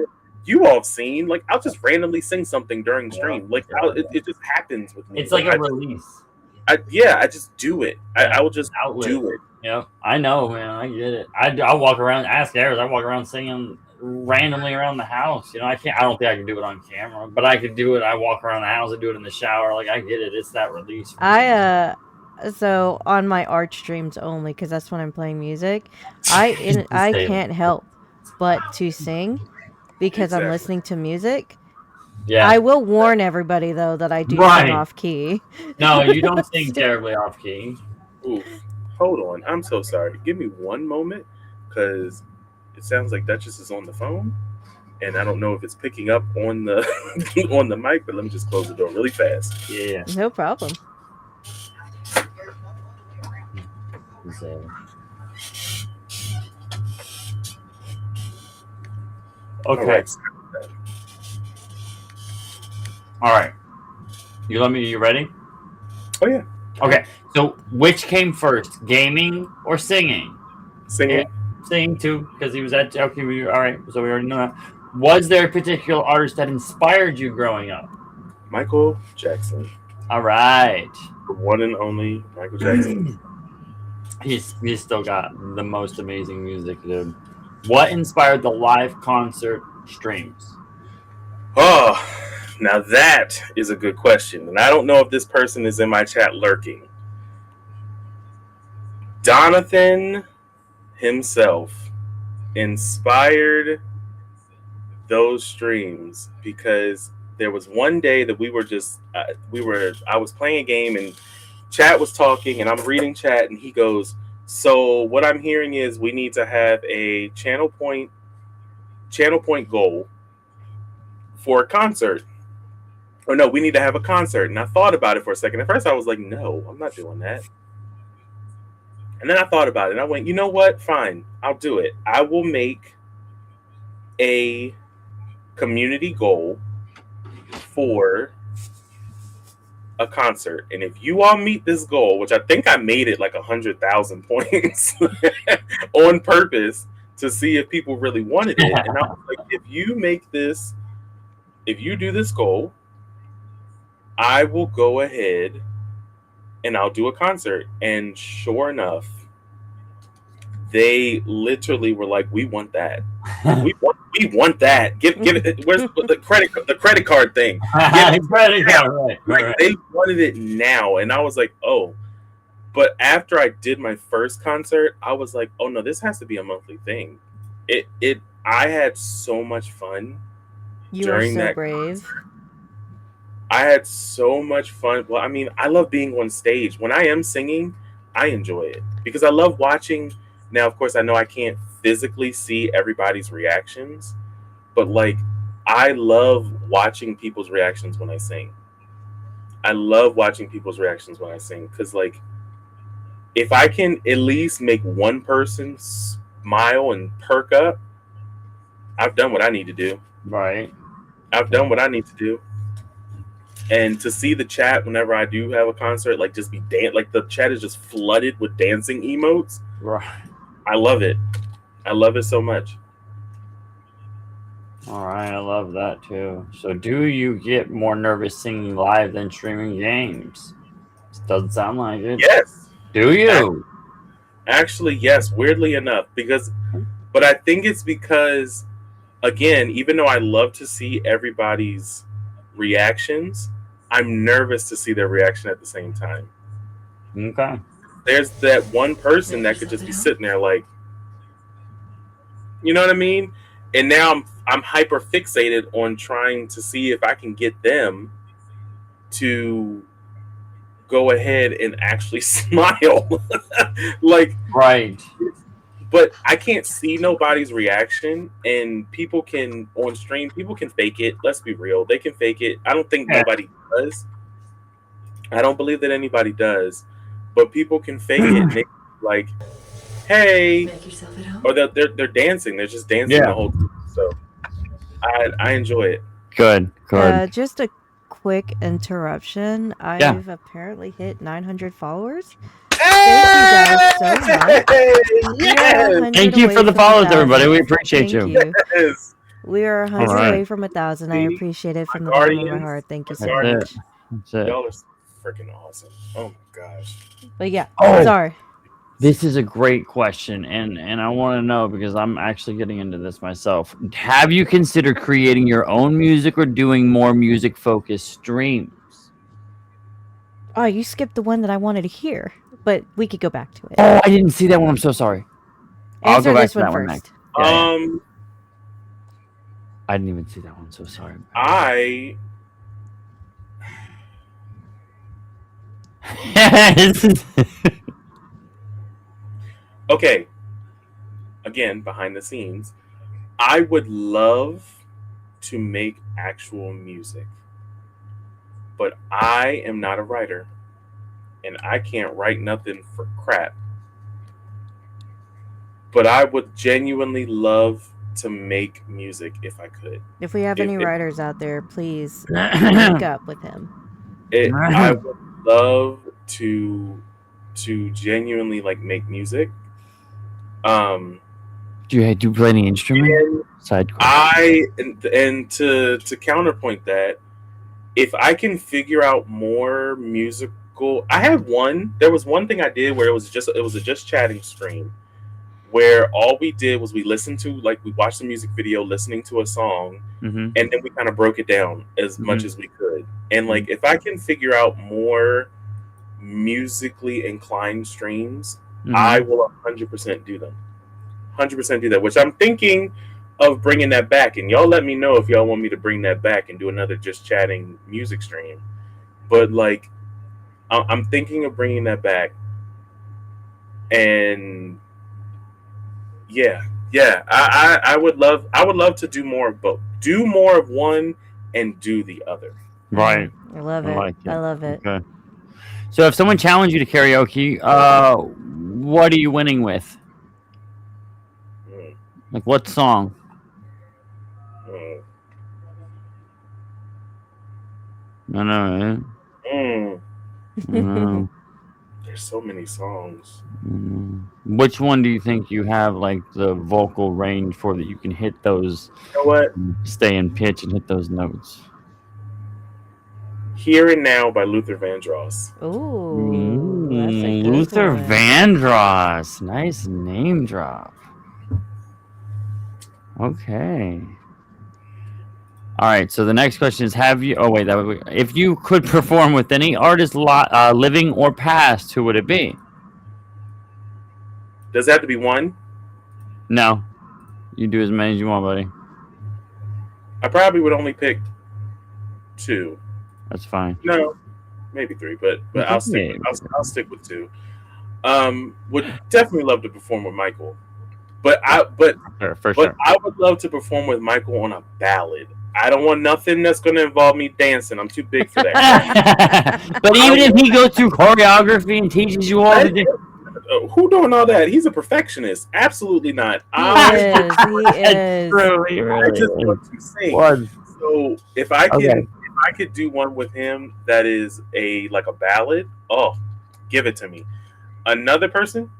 S4: You all have seen. Like, I'll just randomly sing something during stream. Like, it just happens with me.
S3: It's like a release.
S4: I just do it. I will just do it.
S3: Yeah, I know, man. I get it. I walk around. Ask Eris. I walk around singing randomly around the house. You know, I don't think I can do it on camera, but I could do it. I walk around the house. I do it in the shower. Like, I get it. It's that release.
S1: So on my art streams only, because that's when I'm playing music, I can't help but to sing because I'm listening to music.
S3: Yeah.
S1: I will warn everybody though that I do sing off key.
S3: No, you don't sing terribly off key.
S4: Ooh, hold on. I'm so sorry. Give me one moment, because it sounds like Duchess is on the phone, and I don't know if it's picking up on the on the mic. But let me just close the door really fast.
S3: Yeah.
S1: No problem.
S3: Okay. All right. You ready?
S4: Oh yeah.
S3: Okay. So which came first, gaming or singing?
S4: Singing.
S3: Yeah, singing too, because he was at. Okay. All right. So we already know that. Was there a particular artist that inspired you growing up?
S4: Michael Jackson.
S3: All right.
S4: The one and only Michael Jackson.
S3: He's still got the most amazing music, dude. What inspired the live concert streams?
S4: Oh, now that is a good question. And I don't know if this person is in my chat lurking. Jonathan himself inspired those streams because there was one day that I was playing a game and chat was talking and I'm reading chat and he goes, so what I'm hearing is we need to have a channel point goal for a concert. Or no, we need to have a concert. And I thought about it for a second. At first I was like, no, I'm not doing that. And then I thought about it and I went, you know what? Fine, I'll do it. I will make a community goal for a concert. And if you all meet this goal, which I think I made it like 100,000 points on purpose to see if people really wanted it. And I was like, if you do this goal, I will go ahead and I'll do a concert. And sure enough, they literally were like, "We want that. We want that. Give it. Where's the credit card thing? Give it
S3: Credit
S4: now."
S3: card, right,
S4: Like
S3: right.
S4: they wanted it now, and I was like, "Oh." But after I did my first concert, I was like, "Oh no, this has to be a monthly thing." It. I had so much fun
S1: You are
S4: during
S1: so
S4: that
S1: brave.
S4: concert. I had so much fun. Well, I mean, I love being on stage. When I am singing, I enjoy it because I love watching. Now, of course, I know I can't physically see everybody's reactions, but like, I love watching people's reactions when I sing. I love watching people's reactions when I sing because, like, if I can at least make one person smile and perk up, I've done what I need to do.
S3: Right.
S4: I've done what I need to do. And to see the chat whenever I do have a concert, like just be like the chat is just flooded with dancing emotes.
S3: Right.
S4: I love it. I love it so much.
S3: All right, I love that too. So, do you get more nervous singing live than streaming games? Doesn't sound like it.
S4: Yes.
S3: Do you?
S4: Actually, yes. Weirdly enough, but I think it's because, again, even though I love to see everybody's reactions, I'm nervous to see their reaction at the same time.
S3: Okay.
S4: There's that one person that could just be sitting there like, you know what I mean? And now I'm hyper fixated on trying to see if I can get them to go ahead and actually smile. Like,
S3: Right.
S4: but I can't see nobody's reaction, and people can on stream, people can fake it. Let's be real, they can fake it. I don't think
S3: Yeah.
S4: nobody does. I don't believe that anybody does, but people can fake it. And they like, hey,
S2: Make yourself at home.
S4: or they're dancing. They're just dancing the whole time. So I enjoy it.
S3: Good. Good.
S1: Just a quick interruption. I've apparently hit 900 followers. Thank you guys so much.
S4: Yes.
S3: Thank you for the follows, everybody. We appreciate
S1: Thank
S3: you.
S4: Yes.
S1: We are 100
S3: right.
S1: away from 1,000. I
S4: See?
S1: appreciate it from
S4: My
S1: the bottom of my
S4: guardians.
S1: heart. Thank you so
S3: That's
S1: much.
S3: it. That's it.
S4: Y'all are freaking awesome. Oh my gosh.
S1: But yeah,
S3: Oh.
S1: sorry.
S3: This is a great question, and I want to know because I'm actually getting into this myself. Have you considered creating your own music or doing more music-focused streams?
S1: Oh, you skipped the one that I wanted to hear, but we could go back to it.
S3: Oh, I didn't see that one. I'm so sorry. I'll
S1: Answer
S3: go back
S1: this
S3: to
S1: one
S3: that one
S1: first.
S3: next. Yeah. I didn't even see that one. So sorry.
S4: Okay. Again, behind the scenes, I would love to make actual music, but I am not a writer, and I can't write nothing for crap. But I would genuinely love to make music if I could.
S1: If we have
S4: If-
S1: any
S4: if-
S1: writers out there, please link up with him.
S4: I would love to genuinely like make music.
S3: Do you play any instrument?
S4: And
S3: Side question.
S4: and to counterpoint that, if I can figure out more musical, I had one. There was one thing I did where it was a just chatting stream, where all we did was we listened to, like, we watched the music video, listening to a song,
S3: Mhm.
S4: and then we kind of broke it down as much as we could. And like, if I can figure out more musically inclined streams,
S3: Mhm.
S4: I will 100% do them. 100% do that, which I'm thinking of bringing that back. And y'all let me know if y'all want me to bring that back and do another just chatting music stream. But like, I'm thinking of bringing that back. And yeah, I would love to do more of both. Do more of one and do the other.
S3: Right.
S1: I love
S3: I
S1: it.
S3: like it.
S1: I love it.
S3: Okay. So if someone challenged you to karaoke, what are you winning with?
S4: Mm,
S3: Like what song?
S4: mm,
S3: No.
S4: mm.
S3: No.
S4: There's so many songs.
S3: Which one do you think you have like the vocal range for that you can hit those,
S4: You know what?
S3: stay in pitch and hit those notes?
S4: Here and Now by Luther Vandross.
S1: Ooh, that's a good
S3: Luther
S1: one.
S3: Vandross. Nice name drop. Okay. All right. So the next question is: Have you? Oh wait, if you could perform with any artist, living or past, who would it be?
S4: Does it have to be one?
S3: No, you do as many as you want, buddy.
S4: I probably would only pick two.
S3: That's fine.
S4: No, maybe three, but I'll stick
S3: Yeah,
S4: with, I'll stick with two. Would definitely love to perform with Michael, but
S3: for sure.
S4: I would love to perform with Michael on a ballad. I don't want nothing that's going to involve me dancing. I'm too big for that.
S3: But even if he goes through choreography and teaches you all the
S4: who doing all that? He's a perfectionist. Absolutely not.
S1: He is. He is.
S4: I just want to sing.
S3: What?
S4: So if I could do one with him that is a ballad, oh, give it to me. Another person,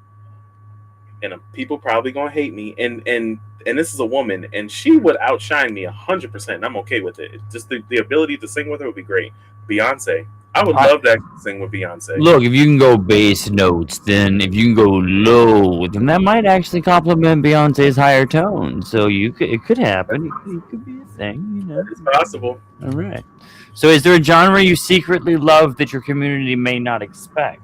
S4: and people probably gonna hate me, and this is a woman, and she would outshine me 100%. And I'm okay with it. Just the ability to sing with her would be great. Beyonce. I would love to sing with Beyonce.
S3: Look, if you can go bass notes, then if you can go low, then that might actually complement Beyonce's higher tone. So it could happen. It could be a thing, you know.
S4: It's possible.
S3: All right. So, is there a genre you secretly love that your community may not expect?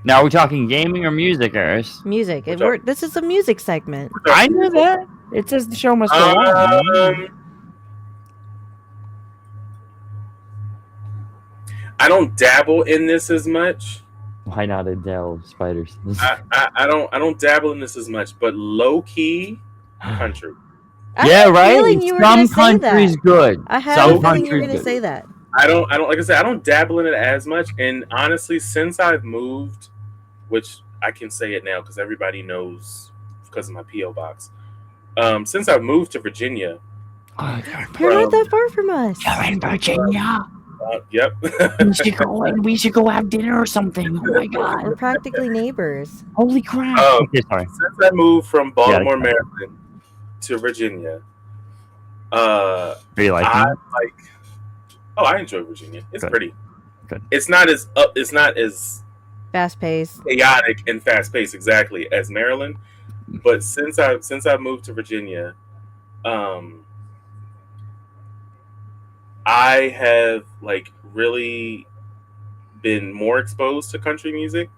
S3: Now, are we talking gaming or music, Eris?
S1: Music. This is a music segment.
S3: I knew that. It says the show must go on.
S4: I don't dabble in this as much.
S3: Why not a Dell spiders?
S4: I don't dabble in this as much, but low key country.
S3: Yeah, right. Some country's good.
S1: I have a feeling you were going to say that.
S4: I don't like I said, I don't dabble in it as much, and honestly, since I've moved, which I can say it now because everybody knows because of my PO box. Since I've moved to Virginia,
S1: you're not that far from us.
S3: You're in Virginia.
S4: Yep.
S3: we should go have dinner or something. Oh my god.
S1: We're practically neighbors.
S3: Holy crap.
S4: Okay, sorry. Since I moved from Baltimore, Maryland to Virginia,
S3: do you like
S4: I enjoy Virginia. It's pretty.
S3: Good.
S4: It's not as
S1: fast paced,
S4: chaotic and fast paced exactly as Maryland. But since I moved to Virginia, I have really been more exposed to country music.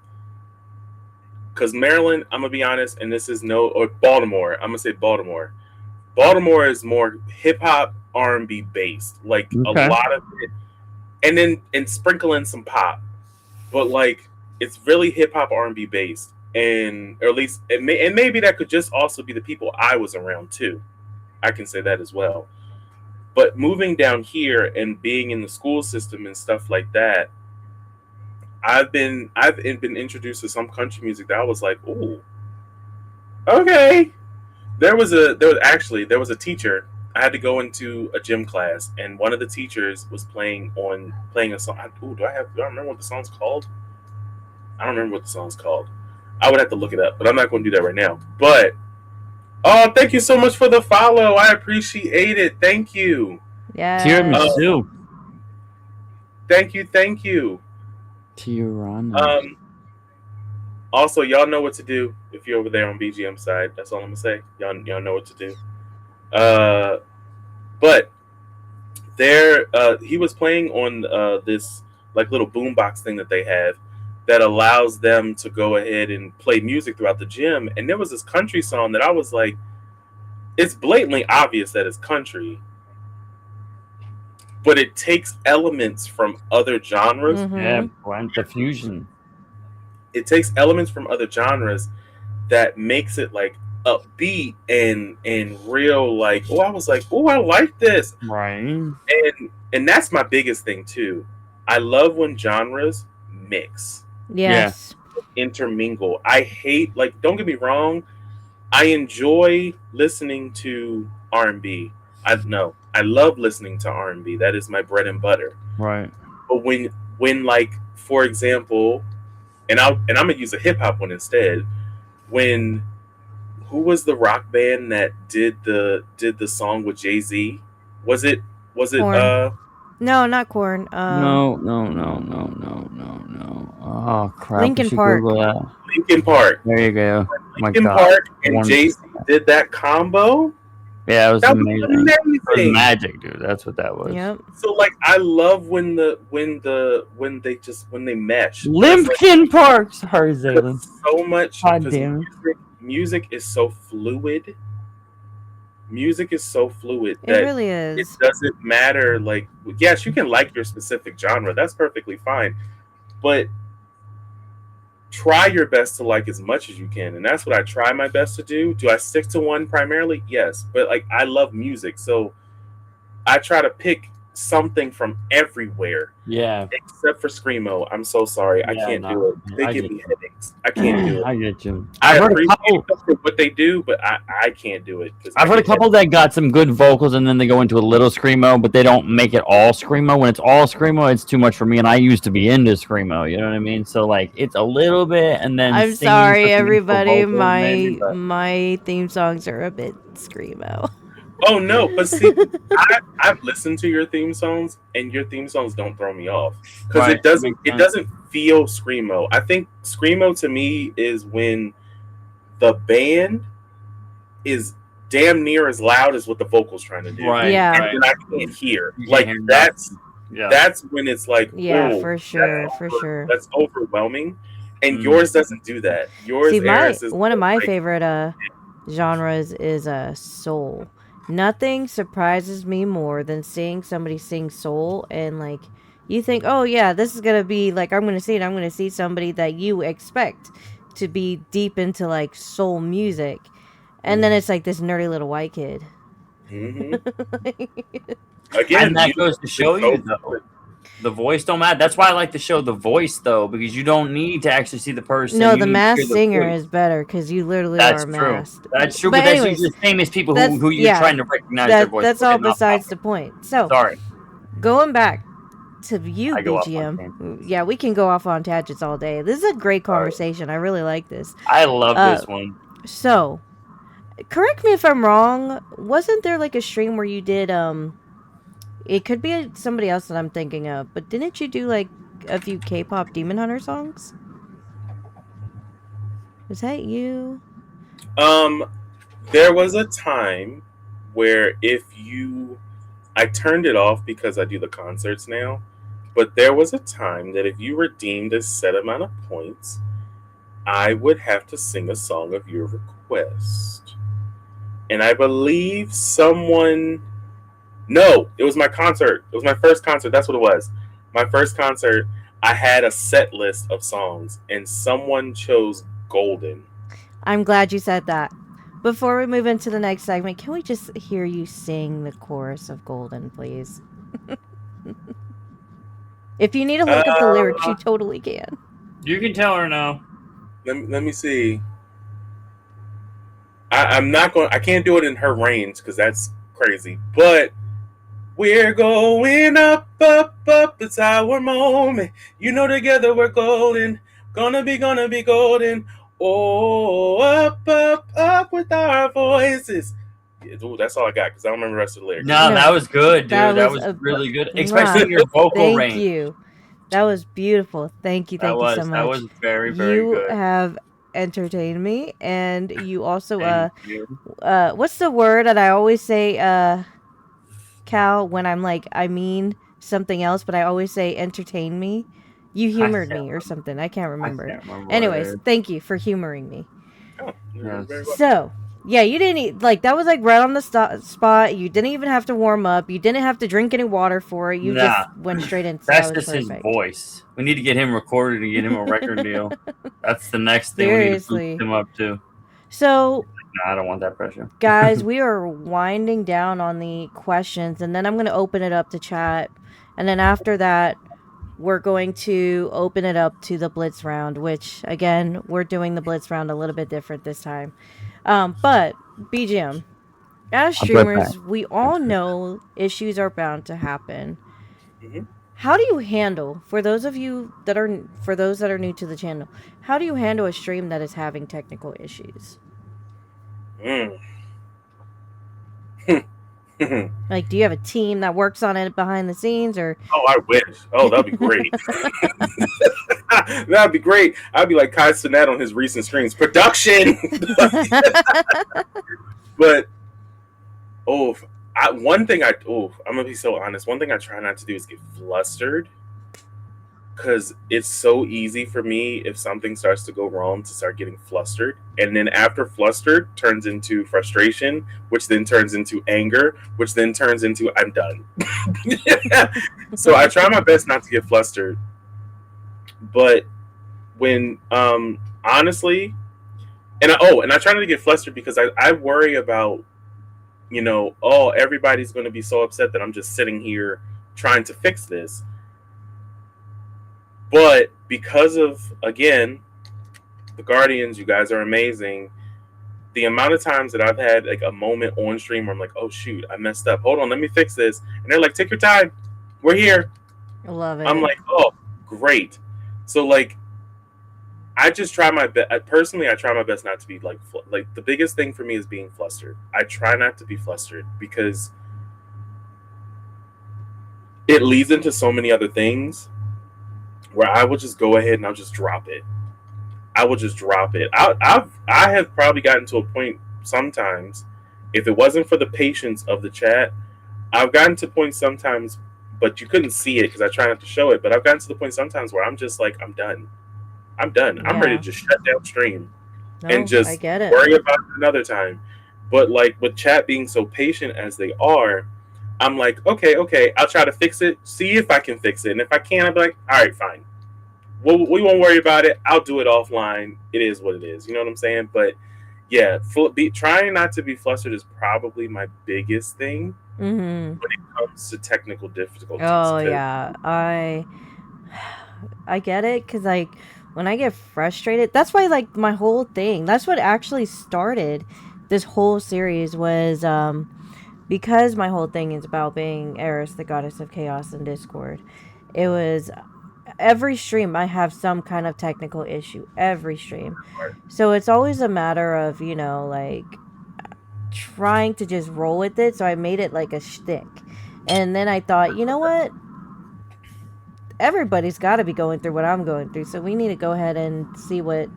S4: Because Maryland, I'm gonna be honest, and this is Baltimore. I'm gonna say Baltimore. Baltimore is more hip hop, R&B based, a lot of it, and sprinkle in some pop, but it's really hip hop, R&B based, or at least and maybe that could just also be the people I was around too. I can say that as well. But moving down here and being in the school system and stuff like that, I've been introduced to some country music that I was like, ooh, okay. There was a teacher. I had to go into a gym class, and one of the teachers was playing a song. Do I remember what the song's called? I don't remember what the song's called. I would have to look it up, but I'm not going to do that right now. But thank you so much for the follow. I appreciate it. Thank you.
S1: Yeah.
S3: Tiramisu.
S4: Thank you.
S3: Tirana.
S4: Also, y'all know what to do if you're over there on BGM side. That's all I'm gonna say. Y'all know what to do. But there, he was playing on this little boombox thing that they have that allows them to go ahead and play music throughout the gym. And there was this country song that I was like, it's blatantly obvious that it's country, but it takes elements from other genres.
S1: Mm-hmm.
S3: Yeah, blend the fusion.
S4: It takes elements from other genres that makes it upbeat and real. I was like, oh, I like this.
S3: Right.
S4: And that's my biggest thing too. I love when genres mix.
S1: Yes.
S4: Intermingle. I hate, don't get me wrong, I enjoy listening to R&B. I love listening to R&B. That is my bread and butter.
S3: Right.
S4: But when for example, and I'm gonna use a hip hop one instead. Who was the rock band that did the song with Jay-Z? Was it
S1: Korn. No, not Corn.
S3: No. Oh crap! We
S1: Linkin
S3: should
S1: Park.
S3: Google that.
S4: Linkin Park.
S3: There you go. My
S4: Linkin
S3: God,
S4: Park and
S3: one.
S4: Jay-Z did that combo.
S3: Yeah, it was
S4: That was
S3: amazing. It was
S4: amazing.
S3: magic, dude. That's what that was.
S1: Yep.
S4: So like I love when they mesh.
S3: Limpkin Park. Sorry, Zaylen.
S4: So much
S3: God
S4: because
S3: damn it.
S4: music is so fluid. Music is so fluid
S1: It
S4: that
S1: really
S4: it
S1: is.
S4: doesn't matter. Like, yes, you can like your specific genre. That's perfectly fine. But try your best to like as much as you can. And that's what I try my best to do. Do I stick to one primarily? Yes. But like, I love music. So I try to pick something from everywhere.
S3: Yeah.
S4: Except for Screamo. I'm so sorry. I
S3: Yeah,
S4: can't
S3: no.
S4: do it. They
S3: I
S4: give
S3: get
S4: me headaches. I can't do it.
S3: I get you.
S4: I
S3: I've heard a
S4: appreciate
S3: couple.
S4: them for what they do, but I can't do it.
S3: I've heard a couple that got some good vocals, and then they go into a little screamo, but they don't make it all screamo. When it's all screamo, it's too much for me, and I used to be into screamo. You know what I mean? So like, it's a little bit, and then
S1: I'm
S3: singing
S1: sorry,
S3: such a meaningful
S1: everybody.
S3: vocal, maybe, but
S1: My theme songs are a bit screamo.
S4: Oh no, but see, I've listened to your theme songs, and your theme songs don't throw me off because
S3: Right,
S4: it
S3: makes sense.
S4: doesn't feel screamo. I think screamo to me is when the band is damn near as loud as what the vocals trying to do,
S3: right,
S1: Yeah.
S4: and
S3: right.
S4: then I can't hear.
S3: You can't
S4: Like
S3: hear
S4: that's
S3: Yeah.
S4: that's when it's like,
S1: Yeah,
S4: oh,
S1: for sure, for sure.
S4: that's overwhelming. And
S3: Mm.
S4: yours doesn't do that. Yours,
S1: See,
S4: Eris, is
S1: one of my
S4: like,
S1: favorite genres is soul. Nothing surprises me more than seeing somebody sing soul and like you think, oh yeah, this is gonna be like I'm gonna see somebody that you expect to be deep into like soul music, and then it's like this nerdy little white kid.
S4: mhm. Again,
S3: And that
S4: music
S3: goes to
S4: is
S3: show
S4: so
S3: you, though,
S4: fluid.
S3: the voice don't matter. That's why I like to show the voice, though, because you don't need to actually see the person.
S1: No,
S3: You
S1: the
S3: need to
S1: masked
S3: hear the
S1: singer
S3: voice.
S1: is better because you literally
S3: That's
S1: are
S3: true.
S1: masked.
S3: That's true,
S1: But
S3: but that's
S1: anyways,
S3: usually the famous people
S1: that's
S3: who you're
S1: yeah,
S3: trying to recognize their voice.
S1: that's
S3: Okay,
S1: all
S3: not
S1: besides
S3: topic.
S1: the point. So
S3: Sorry,
S1: going back to you,
S3: I go off on
S1: BGM. Yeah, we can go off on tangents all day. This is a great
S3: Sorry.
S1: conversation. I really like this.
S3: I love this one.
S1: So, correct me if I'm wrong. Wasn't there like a stream where you did it could be somebody else that I'm thinking of, but didn't you do like a few K-pop Demon Hunter songs? Was that you?
S4: There was a time where I turned it off because I do the concerts now, but there was a time that if you redeemed a set amount of points, I would have to sing a song of your request. And I believe no, it was my concert. It was my first concert. That's what it was. My first concert, I had a set list of songs, and someone chose Golden.
S1: I'm glad you said that. Before we move into the next segment, can we just hear you sing the chorus of Golden, please? If you need to look up the lyrics, you totally can.
S3: You can tell her now.
S4: Let me see. I'm not going. I can't do it in her range because that's crazy. But we're going up, up, up. It's our moment. You know, together we're golden. Gonna be golden. Oh, up, up, up with our voices. Yeah, ooh, that's all I got because I don't remember the rest of the lyrics.
S3: No, that was good, dude.
S1: That
S3: That
S1: was
S3: was
S1: a-
S3: really good, especially in your vocal
S1: Thank
S3: range.
S1: you. That was beautiful. Thank you so much.
S3: That was very, very
S1: You
S3: good.
S1: have entertained me, and you also
S3: Thank you.
S1: what's the word that I always say Cal when I'm like I mean something else, but I always say entertain me. You humored me or something. I can't remember.
S3: I can't remember what
S1: Anyways,
S3: it is.
S1: thank you for humoring me.
S4: Oh,
S3: Yes.
S4: very well.
S1: So, yeah, you didn't like that was like right on the spot. You didn't even have to warm up. You didn't have to drink any water for it. You
S3: Nah.
S1: just went straight into
S3: That's
S1: that was
S3: just his
S1: perfect.
S3: voice. We need to get him recorded and get him a record deal. That's the next thing we need to
S1: Seriously.
S3: boost him up to.
S1: So,
S3: No, I don't want that pressure.
S1: guys, we are winding down on the questions, and then I'm going to open it up to chat. And then after that, we're going to open it up to the Blitz round, which, again, we're doing the Blitz round a little bit different this time. But, BGM, as
S3: I'll be right
S1: streamers, we all know issues are bound to happen.
S4: Mhm.
S1: How do you handle, for those that are new to the channel, how do you handle a stream that is having technical issues? Like, do you have a team that works on it behind the scenes, or?
S4: Oh, I wish. Oh, that'd be great. That'd be great. I'd be like Kai Cenat on his recent streams. Production. But oh, one thing I'm gonna be so honest. One thing I try not to do is get flustered because it's so easy for me if something starts to go wrong to start getting flustered, and then after flustered turns into frustration, which then turns into anger, which then turns into I'm done. So I try my best not to get flustered, but when honestly, and I try not to get flustered because I worry about, oh, everybody's going to be so upset that I'm just sitting here trying to fix this. But because of, again, the Guardians, you guys are amazing. The amount of times that I've had like a moment on stream where I'm like, oh shoot, I messed up. Hold on, let me fix this. And they're like, take your time. We're here.
S1: I love
S4: I'm
S1: it.
S4: like, oh, great. So like, I just try my best. Personally, I try my best not to be like the biggest thing for me is being flustered. I try not to be flustered because it leads into so many other things where I will just go ahead and I'll just drop it. I will just drop it. I have probably gotten to a point sometimes, if it wasn't for the patience of the chat, I've gotten to points sometimes, but you couldn't see it because I try not to show it. But I've gotten to the point sometimes where I'm just like, I'm done. I'm done. I'm ready
S1: Yeah.
S4: to just shut down stream and
S1: No, I
S4: just
S1: get it.
S4: worry about it another time. But like with chat being so patient as they are, I'm like, okay, I'll try to fix it, see if I can fix it. And if I can't, I'll be like, all right, fine. We won't worry about it. I'll do it offline. It is what it is. You know what I'm saying? But yeah, trying not to be flustered is probably my biggest thing
S1: Mm-hmm.
S4: when it comes to technical difficulties.
S1: Oh
S4: Because
S1: yeah, I get it, because like when I get frustrated, that's why like my whole thing, that's what actually started this whole series, was because my whole thing is about being Eris, the goddess of chaos and discord. It was every stream I have some kind of technical issue, every stream. So it's always a matter of, like trying to just roll with it. So I made it like a shtick. And then I thought, you know what? Everybody's got to be going through what I'm going through. So we need to go ahead and see what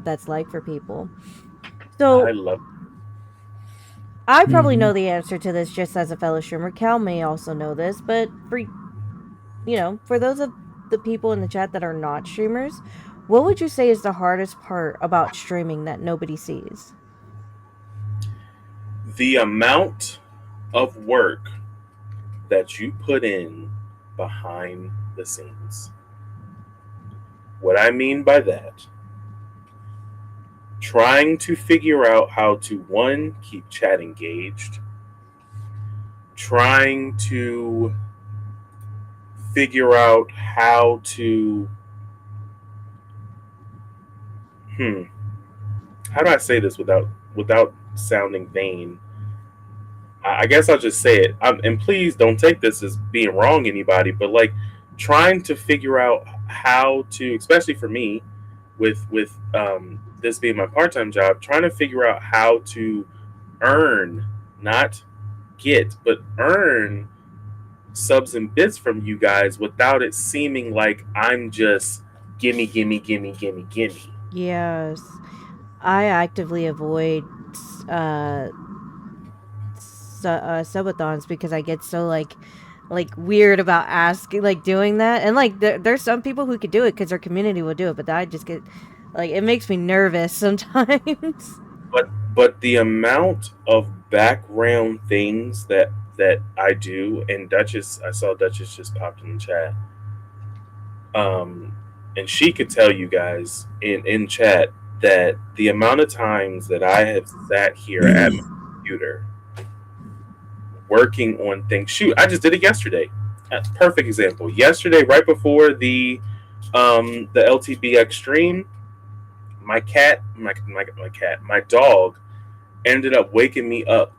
S1: that's like for people.
S4: I
S1: So
S4: love.
S1: I probably
S3: Mm-hmm.
S1: know the answer to this just as a fellow streamer. Cal may also know this, but for those of the people in the chat that are not streamers, what would you say is the hardest part about streaming that nobody sees?
S4: The amount of work that you put in behind the scenes. What I mean by that, trying to figure out how to, one, keep chat engaged, trying to figure out how to, hmm, how do I say this without sounding vain? I guess I'll just say it. And please don't take this as being wrong, anybody. But like trying to figure out how to, especially for me, with this being my part time job, trying to figure out how to earn, not get, but earn subs and bits from you guys without it seeming like I'm just gimme, gimme, gimme, gimme, gimme.
S1: Yes. I actively avoid uh, subathons because I get so like weird about asking, like doing that. And like there's some people who could do it because their community will do it, but I just get like, it makes me nervous sometimes.
S4: But the amount of background things that I do, and Duchess, I saw Duchess just popped in the chat. And she could tell you guys in chat that the amount of times that I have sat here at my computer working on things. Shoot, I just did it yesterday. Perfect example. Yesterday, right before the LTBX stream, my dog ended up waking me up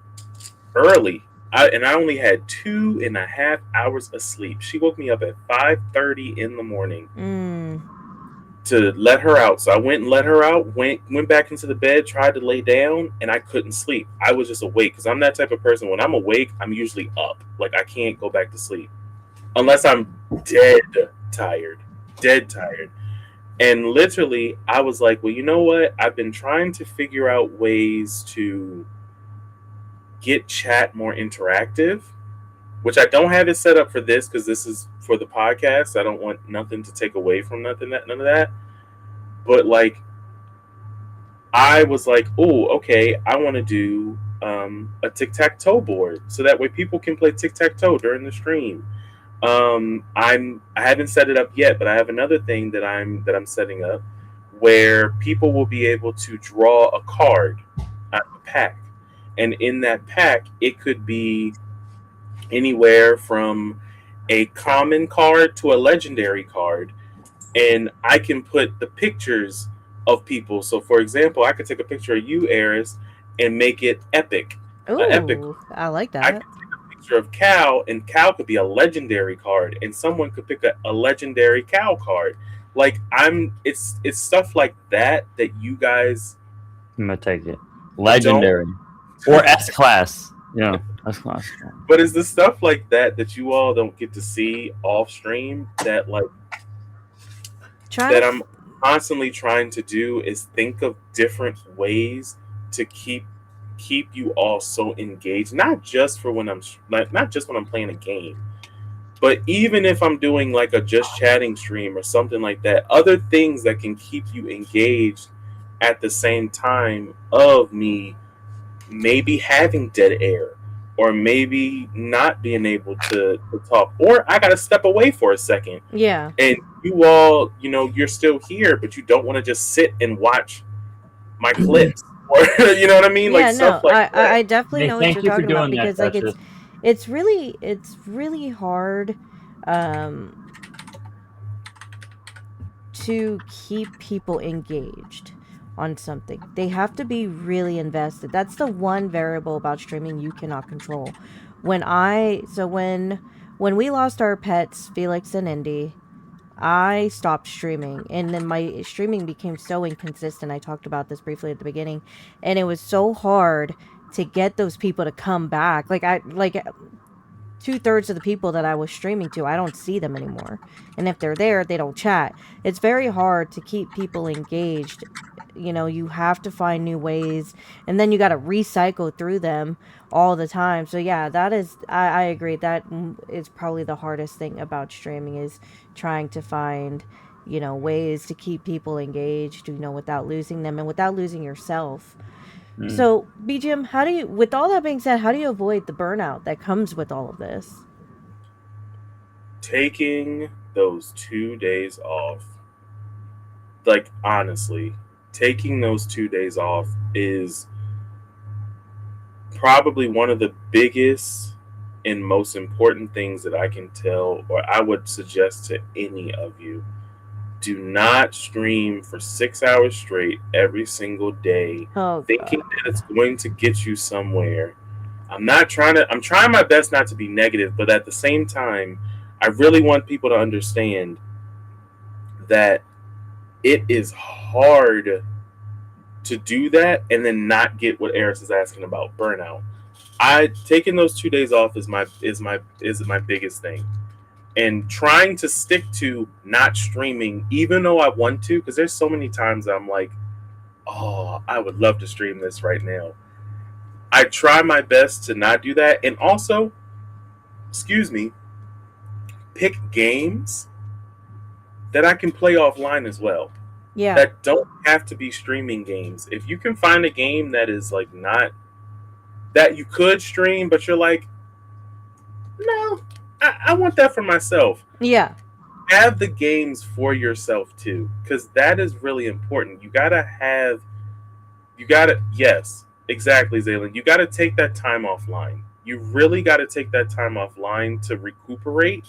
S4: early. I only had 2.5 hours of sleep. She woke me up at 5:30 in the morning.
S1: Mm.
S4: to let her out. So I went and let her out, went back into the bed, tried to lay down, and I couldn't sleep. I was just awake because I'm that type of person. When I'm awake, I'm usually up. Like I can't go back to sleep unless I'm dead tired. Dead tired. And literally, I was like, well, you know what? I've been trying to figure out ways to get chat more interactive, which I don't have it set up for this because this is for the podcast. I don't want nothing to take away from none of that. But like, I was like, oh, okay, I want to do a tic tac toe board so that way people can play tic tac toe during the stream. I haven't set it up yet, but I have another thing that I'm setting up where people will be able to draw a card out of a pack, and in that pack, it could be anywhere from a common card to a legendary card, and I can put the pictures of people. So, for example, I could take a picture of you, Eris, and make it epic, an epic.
S1: Ooh, I like
S4: I
S1: that.
S4: could take a picture of Cal, and Cal could be a legendary card, and someone could pick a legendary Cal card. Like it's stuff like that that you guys
S3: I'm gonna take it.
S4: don't.
S3: Legendary or S class. Yeah, S class.
S4: But it's the stuff like that you all don't get to see off stream that like
S1: Try
S4: that
S1: to.
S4: I'm constantly trying to do is think of different ways to keep you all so engaged, not just for when I'm not just when I'm playing a game, but even if I'm doing like a just chatting stream or something like that, other things that can keep you engaged at the same time of me maybe having dead air or maybe not being able to talk, or I gotta step away for a second
S1: Yeah.
S4: and you all, you're still here, but you don't want to just sit and watch my clips, or you know what I mean, like
S1: Yeah,
S4: stuff
S1: no,
S4: like that.
S1: I definitely
S3: Hey,
S1: know what
S3: thank
S1: you're
S3: you for
S1: talking about
S3: doing that,
S1: because like
S3: Duchess.
S1: it's really hard to keep people engaged on something. They have to be really invested. That's the one variable about streaming you cannot control. When we lost our pets, Felix and Indy, I stopped streaming and then my streaming became so inconsistent. I talked about this briefly at the beginning, and it was so hard to get those people to come back. Like 2/3 of the people that I was streaming to, I don't see them anymore. And if they're there, they don't chat. It's very hard to keep people engaged. You have to find new ways, and then you got to recycle through them all the time. So yeah, I agree. That is probably the hardest thing about streaming is trying to find, ways to keep people engaged, without losing them and without losing yourself.
S3: Mm.
S1: So, BGM, with all that being said, how do you avoid the burnout that comes with all of this?
S4: Taking those 2 days off, like honestly, taking those 2 days off is probably one of the biggest and most important things that I can tell, or I would suggest to any of you. Do not stream for 6 hours straight every single day,
S1: Oh,
S4: thinking
S1: God.
S4: that it's going to get you somewhere. I'm trying my best not to be negative, but at the same time, I really want people to understand that it is hard to do that and then not get what Eris is asking about, burnout. I taking those 2 days off is my biggest thing, and trying to stick to not streaming even though I want to, because there's so many times I'm like, oh, I would love to stream this right now. I try my best to not do that, and also, excuse me, pick games that I can play offline as well,
S1: Yeah.
S4: that don't have to be streaming games. If you can find a game that is like not that you could stream, but you're like, no, I want that for myself.
S1: Yeah.
S4: Have the games for yourself too, because that is really important. Yes, exactly, Zaylin. You gotta take that time offline. You really gotta take that time offline to recuperate,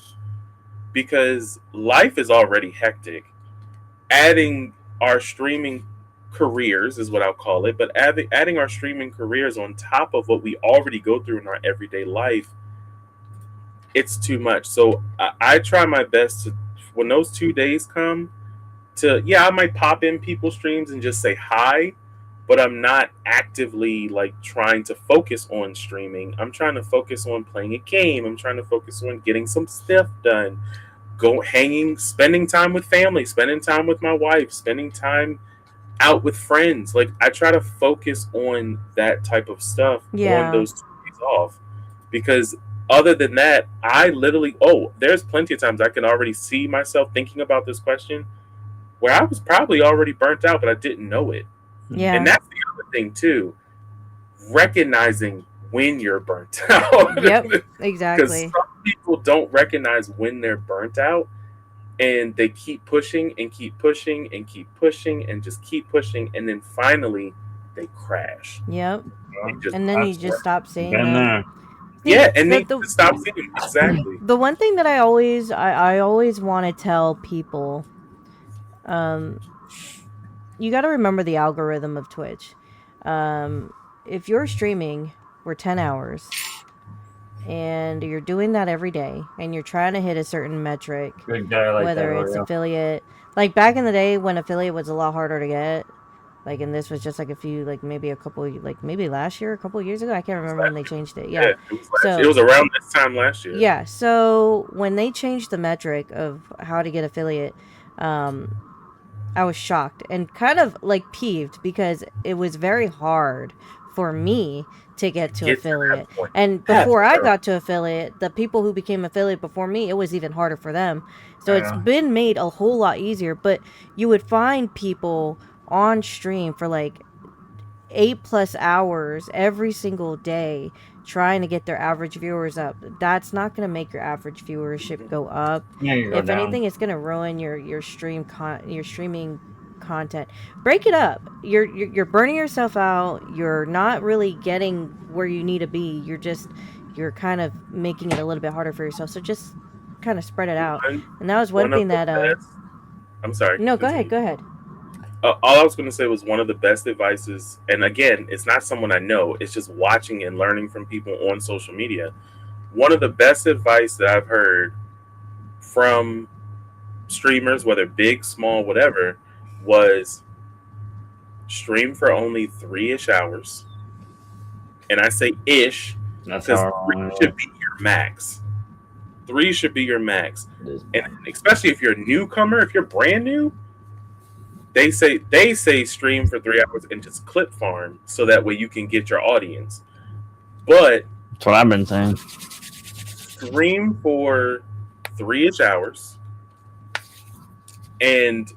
S4: because life is already hectic. Adding our streaming careers is what I'll call it, but adding our streaming careers on top of what we already go through in our everyday life, it's too much. So I try my best to, when those 2 days come, I might pop in people's streams and just say hi, but I'm not actively like trying to focus on streaming. I'm trying to focus on playing a game. I'm trying to focus on getting some stuff done. Go hanging, spending time with family, spending time with my wife, spending time out with friends. Like I try to focus on that type of stuff on
S1: Yeah.
S4: those 2 days off, because other than that, I literally there's plenty of times I can already see myself thinking about this question where I was probably already burnt out, but I didn't know it. And
S1: Yeah.
S4: that's the other thing too, recognizing when you're burnt out.
S1: Yep.
S4: Because
S1: Exactly.
S4: some people don't recognize when they're burnt out, and they keep pushing and keep pushing and keep pushing and just keep pushing, and then finally they crash.
S1: Yep.
S4: They just
S1: And then you just stop seeing
S3: Been
S1: them.
S3: there.
S1: See,
S4: yeah, and
S1: the
S4: they
S1: the
S4: just stop seeing them. Exactly.
S1: the one thing that I always want to tell people, um, you got to remember the algorithm of Twitch. If you're streaming for 10 hours and you're doing that every day and you're trying to hit a certain metric,
S3: Good guy like
S1: whether
S3: that.
S1: it's
S3: Oreo.
S1: affiliate, like back in the day when affiliate was a lot harder to get, like, and this was just like a few, like maybe a couple, like maybe last year, a couple years ago, I can't remember when they changed it.
S4: Yeah,
S1: Yeah.
S4: it was last
S1: So
S4: year. It was around this time last year.
S1: yeah, so when they changed the metric of how to get affiliate, I was shocked and kind of like peeved because it was very hard for me to get to
S4: Get to that
S1: affiliate.
S4: point.
S1: And
S4: Yeah,
S1: before I
S4: sure.
S1: got to affiliate, the people who became affiliate before me, it was even harder for them. So it's been made a whole lot easier, but you would find people on stream for like 8+ hours every single day trying to get their average viewers up. That's not going to make your average viewership go up.
S3: Yeah, you go
S1: If
S3: down.
S1: anything, it's going to ruin your streaming content. Break it up. You're burning yourself out. You're not really getting where you need to be. You're kind of making it a little bit harder for yourself. So just kind of spread it out. And that was one
S4: One of
S1: thing
S4: the
S1: that
S4: best. I'm sorry.
S1: no, go
S4: continue.
S1: ahead. Go ahead.
S4: All I was going to say was one of the best advices, and again, it's not someone I know. It's just watching and learning from people on social media. One of the best advice that I've heard from streamers, whether big, small, whatever, was stream for only 3-ish hours. And I say ish
S3: That's
S4: because
S3: how
S4: 3 should be your max. 3 should be your max. And especially if you're a newcomer, if you're brand new, they say stream for 3 hours and just clip farm so that way you can get your audience. But
S3: That's what I've been saying.
S4: stream for 3-ish hours, and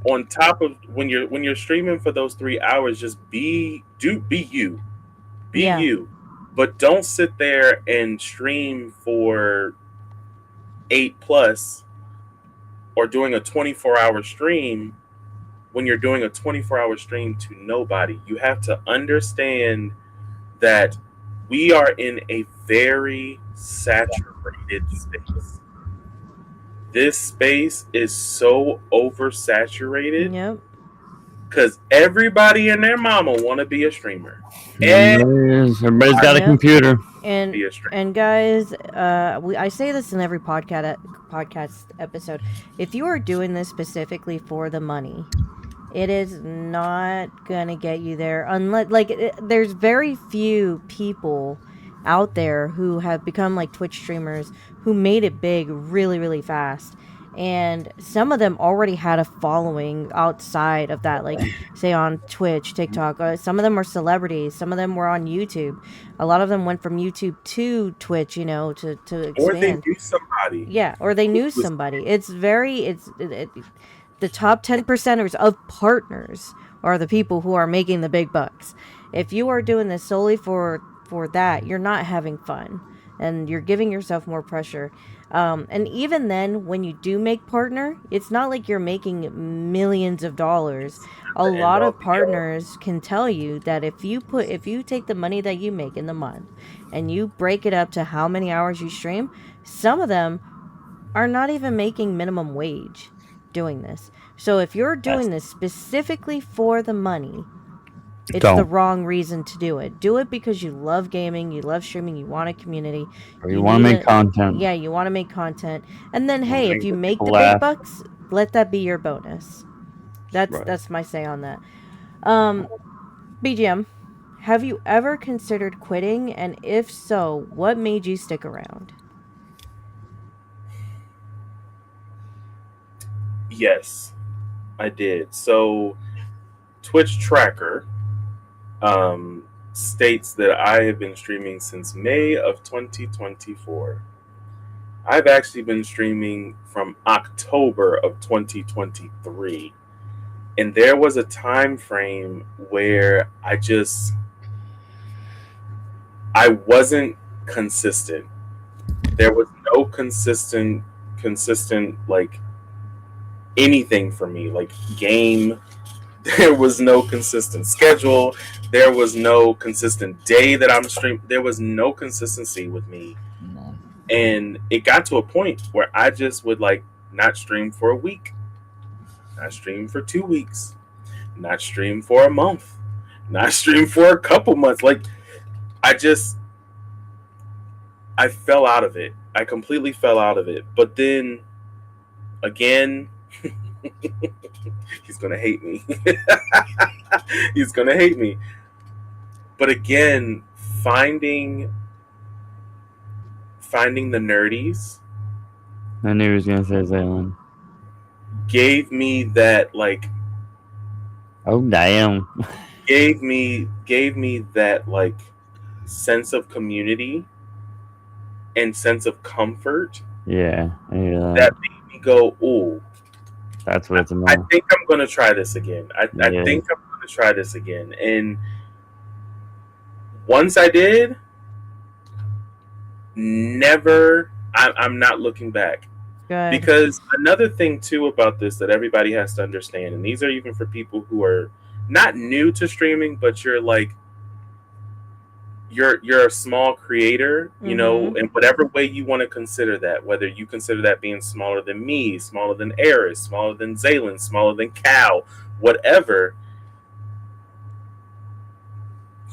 S4: on top of when you're streaming for those 3 hours, just be you,
S1: Yeah.
S4: you, but don't sit there and stream for 8+ or doing a 24-hour stream when you're doing a 24-hour stream to nobody. You have to understand that we are in a very saturated space. This space is so oversaturated
S1: Yep.
S4: because everybody and their mama want to be a streamer.
S3: Everybody's got a
S1: Yep.
S3: computer.
S1: And guys, I say this in every podcast episode. If you are doing this specifically for the money, it is not gonna get you there. Unless, there's very few people out there who have become like Twitch streamers who made it big really, really fast. And some of them already had a following outside of that, like say on Twitch, TikTok. Some of them are celebrities. Some of them were on YouTube. A lot of them went from YouTube to Twitch, to expand.
S4: Or they knew somebody.
S1: Yeah, or they knew somebody. It's the top 10%ers of partners are the people who are making the big bucks. If you are doing this solely for that, you're not having fun, and you're giving yourself more pressure. And even then, when you do make partner, it's not like you're making millions of dollars. A lot of partners can tell you that if you take the money that you make in the month and you break it up to how many hours you stream, some of them are not even making minimum wage doing this. So if you're doing this specifically for the money, it's the wrong reason to do it. Do it because you love gaming, you love streaming, you want a community.
S3: Or you want to make content.
S1: Yeah, you want to make content. And then, hey, if you make the
S3: laugh.
S1: big bucks, let that be your bonus.
S3: Right.
S1: That's my say on that. Um, BGM, have you ever considered quitting? And if so, what made you stick around?
S4: Yes, I did. So Twitch tracker um, states that I have been streaming since May of 2024. I've actually been streaming from October of 2023. And there was a time frame where I wasn't consistent. There was no consistent like anything for me, like game. There was no consistent schedule. There was no consistent day that I'm streaming. There was no consistency with me.
S3: No.
S4: And it got to a point where I just would like not stream for a week, not stream for 2 weeks, not stream for a month, not stream for a couple months. Like I just I fell out of it. I completely fell out of it. But then again, he's gonna hate me. He's gonna hate me. But again, finding the nerdies
S3: I knew he was gonna say Zaylen.
S4: gave me that like
S3: Oh damn.
S4: gave me that like sense of community and sense of comfort
S3: Yeah, I hear that.
S4: that made me go, "Ooh,
S3: That's what it's
S4: I
S3: about.
S4: think I'm gonna try this again. I
S3: Yeah.
S4: think I'm gonna try this again." And once I did, never. I'm not looking back.
S1: Good.
S4: Because another thing too about this that everybody has to understand, and these are even for people who are not new to streaming, but you're like you're a small creator, you know,
S1: Mm-hmm.
S4: in whatever way you want to consider that, whether you consider that being smaller than me, smaller than Eris, smaller than Zaylen, smaller than Cal, whatever,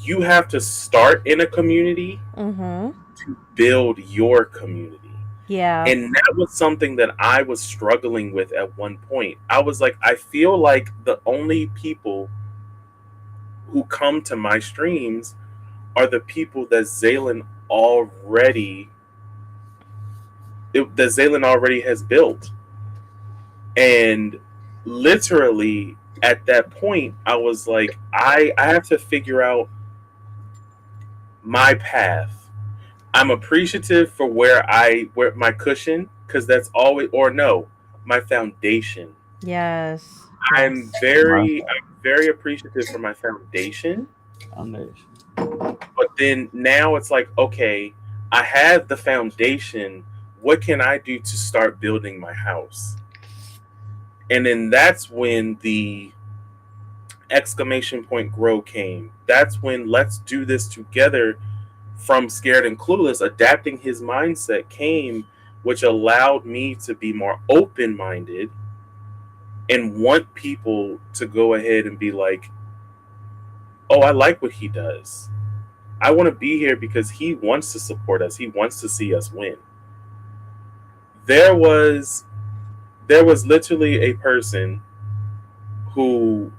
S4: you have to start in a community
S1: Mm-hmm.
S4: to build your community.
S1: Yeah.
S4: And that was something that I was struggling with at one point. I was like, I feel like the only people who come to my streams are the people that Zaylen already has built. And literally at that point, I was like, I have to figure out my path. I'm appreciative for where my cushion, because that's always, or no, my foundation.
S1: Yes.
S4: I'm
S1: Yes.
S4: very appreciative for my foundation.
S3: Foundation.
S4: But then now it's like, okay, I have the foundation. What can I do to start building my house? And then that's when the exclamation point grow came. That's when let's do this together from Scared and Clueless, adapting his mindset came, which allowed me to be more open minded and want people to go ahead and be like, oh, I like what he does. I want to be here because he wants to support us. He wants to see us win. There was literally a person who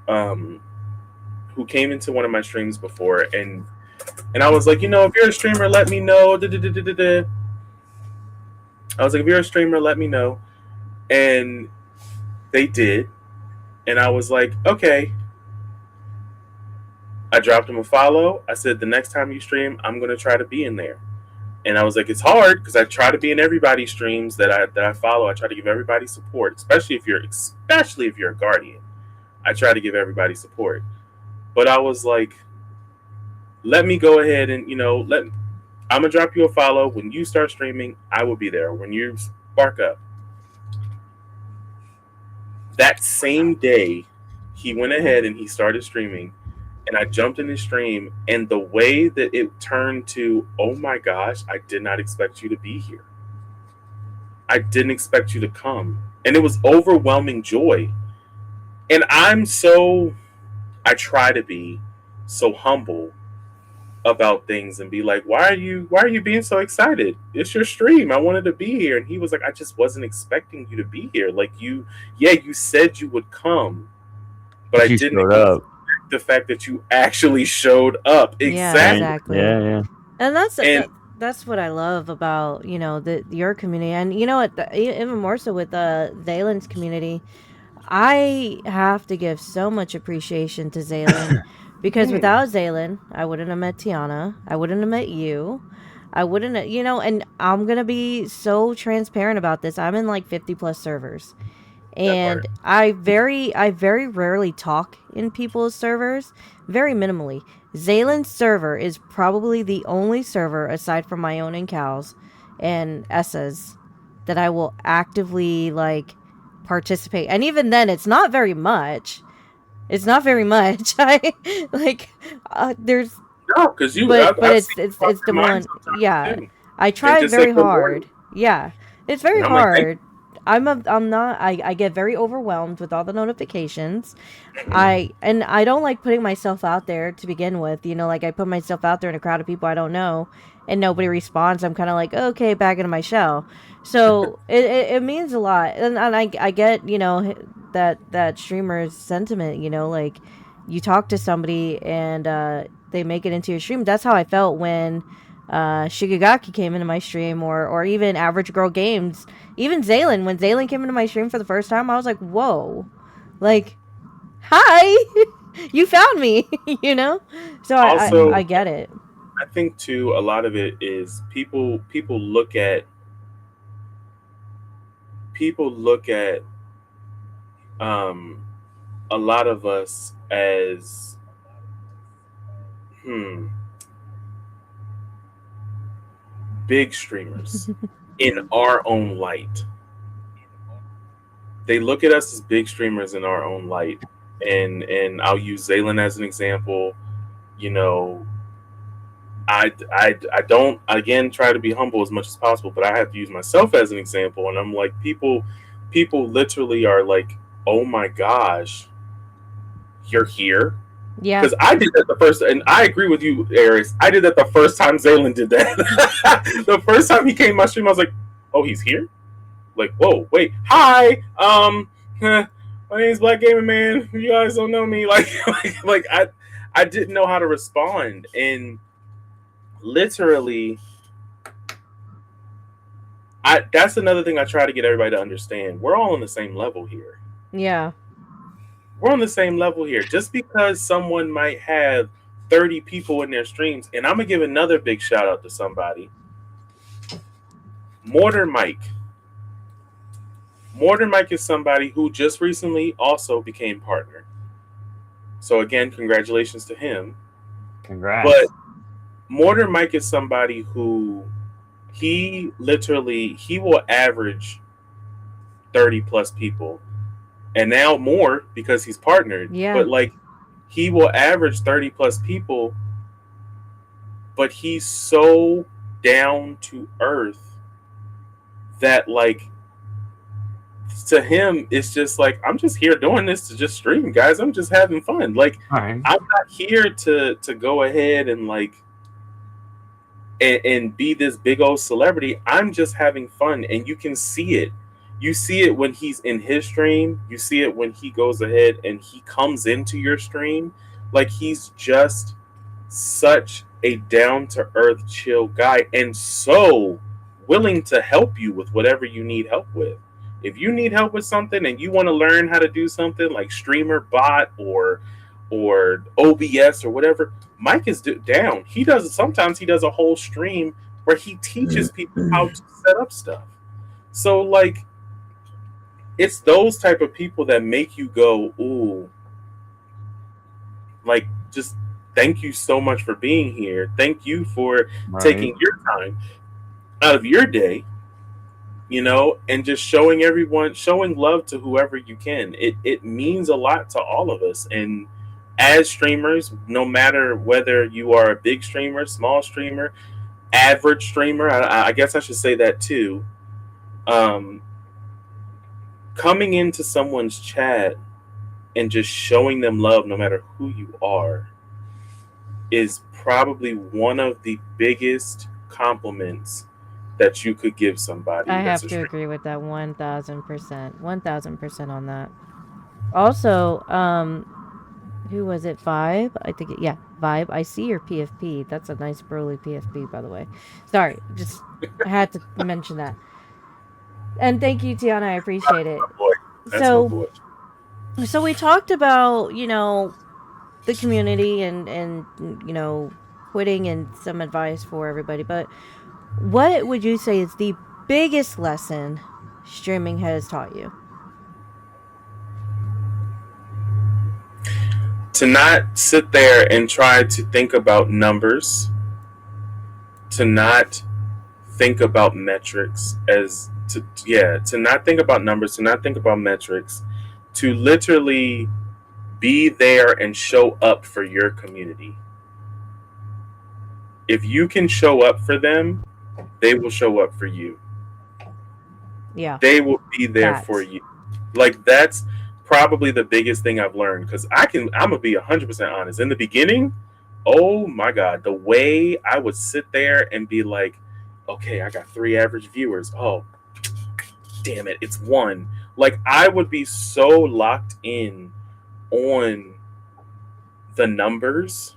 S4: came into one of my streams before, and I was like, if you're a streamer, let me know. I was like, if you're a streamer, let me know. And they did. And I was like, okay. I dropped him a follow. I said, the next time you stream, I'm going to try to be in there. And I was like, it's hard because I try to be in everybody's streams that I follow. I try to give everybody support, especially if you're a guardian. I try to give everybody support. But I was like, let me go ahead and, I'm going to drop you a follow. When you start streaming, I will be there. When you spark up. That same day, he went ahead and he started streaming. And I jumped in his stream. And the way that it turned to, oh my gosh, I did not expect you to be here. I didn't expect you to come. And it was overwhelming joy. And I try to be so humble about things and be like, why are you being so excited? It's your stream. I wanted to be here. And he was like, I just wasn't expecting you to be here. Like you said you would come, but I
S3: But you
S4: didn't
S3: showed
S4: expect
S3: up,
S4: the fact that you actually showed up.
S1: Yeah,
S3: right?
S1: exactly.
S4: Exactly.
S3: Yeah, yeah.
S1: And
S4: And
S1: that's what I love about, your community. And you know what, even more so with Zalen's community. I have to give so much appreciation to Zalen because
S4: hmm,
S1: without Zalen, I wouldn't have met Tiana. I wouldn't have met you. I wouldn't have, and I'm going to be so transparent about this. I'm in like 50 plus servers.
S4: that
S1: And
S4: part.
S1: I very rarely talk in people's servers, very minimally. Zalen's server is probably the only server aside from my own and Cal's and Essa's that I will actively like participate. And even then it's not very much. It's not very much. I like there's
S4: No, because
S1: but
S4: I've seen you
S1: it's
S4: pop
S1: the
S4: in mine
S1: one,
S4: sometimes
S1: yeah.
S4: too,
S1: I
S4: and
S1: try
S4: just say
S1: very
S4: good morning.
S1: hard. Yeah. It's very
S4: And I'm like, thank
S1: hard. I'm not I get very overwhelmed with all the notifications.
S4: you.
S1: I don't like putting myself out there to begin with. Like I put myself out there in a crowd of people I don't know and nobody responds. I'm kind of like, okay, back into my shell. So it means a lot. And I get, that streamer's sentiment, like you talk to somebody and they make it into your stream. That's how I felt when Shigagaki came into my stream, or even Average Girl Games, even Zalen. When Zalen came into my stream for the first time, I was like, whoa, like, hi, you found me, you know. So I
S4: Also,
S3: Mm.
S1: get it.
S4: I think too, a lot of it is people look at um a lot of us as hmm big streamers in our own light. They look at us as big streamers in our own light, and I'll use Zaylen as an example. You know, I don't, again, try to be humble as much as possible, but I have to use myself as an example, and I'm like, people literally are like, oh my gosh, you're here.
S1: Yeah,
S4: Because I did that the first, and I agree with you, Aries. I did that the first time Zaylen did that. The first time he came to my stream, I was like, "Oh, he's here." Like, whoa, wait, hi, my name is Blackgamingman. You guys don't know me. Like I didn't know how to respond, and literally, that's another thing I try to get everybody to understand. We're all on the same level here.
S1: yeah,
S4: We're on the same level here. Just because someone might have 30 people in their streams, and I'm gonna give another big shout out to somebody, Mortar Mike. Mortar Mike is somebody who just recently also became partner. So again, congratulations to him. But
S3: Congrats.
S4: Mortar Mike is somebody who he will average 30 plus people, and now more because he's partnered.
S1: yeah,
S4: But like he will average 30 plus people, but he's so down to earth that like to him it's just like, I'm just here doing this to just stream, guys. I'm just having fun. Like
S3: All right.
S4: I'm not here to go ahead and like and be this big old celebrity. I'm just having fun, and you can see it. You see it when he's in his stream. You see it when he goes ahead and he comes into your stream. Like he's just such a down to earth, chill guy, and so willing to help you with whatever you need help with. If you need help with something and you want to learn how to do something like streamer bot or OBS or whatever, Mike is down. He does, sometimes he does a whole stream where he teaches people how to set up stuff. So like it's those type of people that make you go, ooh, like just thank you so much for being here. Thank you for
S3: Right.
S4: taking your time out of your day, and just showing love to whoever you can. It means a lot to all of us. And as streamers, no matter whether you are a big streamer, small streamer, average streamer, I guess I should say that too. Um, Coming into someone's chat and just showing them love, no matter who you are, is probably one of the biggest compliments that you could give
S1: I
S4: somebody that's
S1: have
S4: a
S1: to
S4: streamer.
S1: agree with that 1000%. 1000% on that. Also, who was it? Vibe? I think yeah, Vibe. I see your PFP. That's a nice burly PFP, by the way. Sorry, just I had to mention that. And thank you, Tiana. I appreciate
S4: My
S1: it.
S4: boy. That's my
S1: So,
S4: boy.
S1: so we talked about, the community and quitting and some advice for everybody, but what would you say is the biggest lesson streaming has taught you?
S4: To not sit there and try to think about numbers, to not think about metrics as to yeah, to not think about numbers, to not think about metrics, to literally be there and show up for your community. If you can show up for them, they will show up for you.
S1: Yeah,
S4: They will be there for
S1: facts.
S4: you. Like that's probably the biggest thing I've learned because I'm gonna be 100% honest. In the beginning, oh my god, the way I would sit there and be like, okay, I got 3 average viewers. Oh, damn it, it's one. Like I would be so locked in on the numbers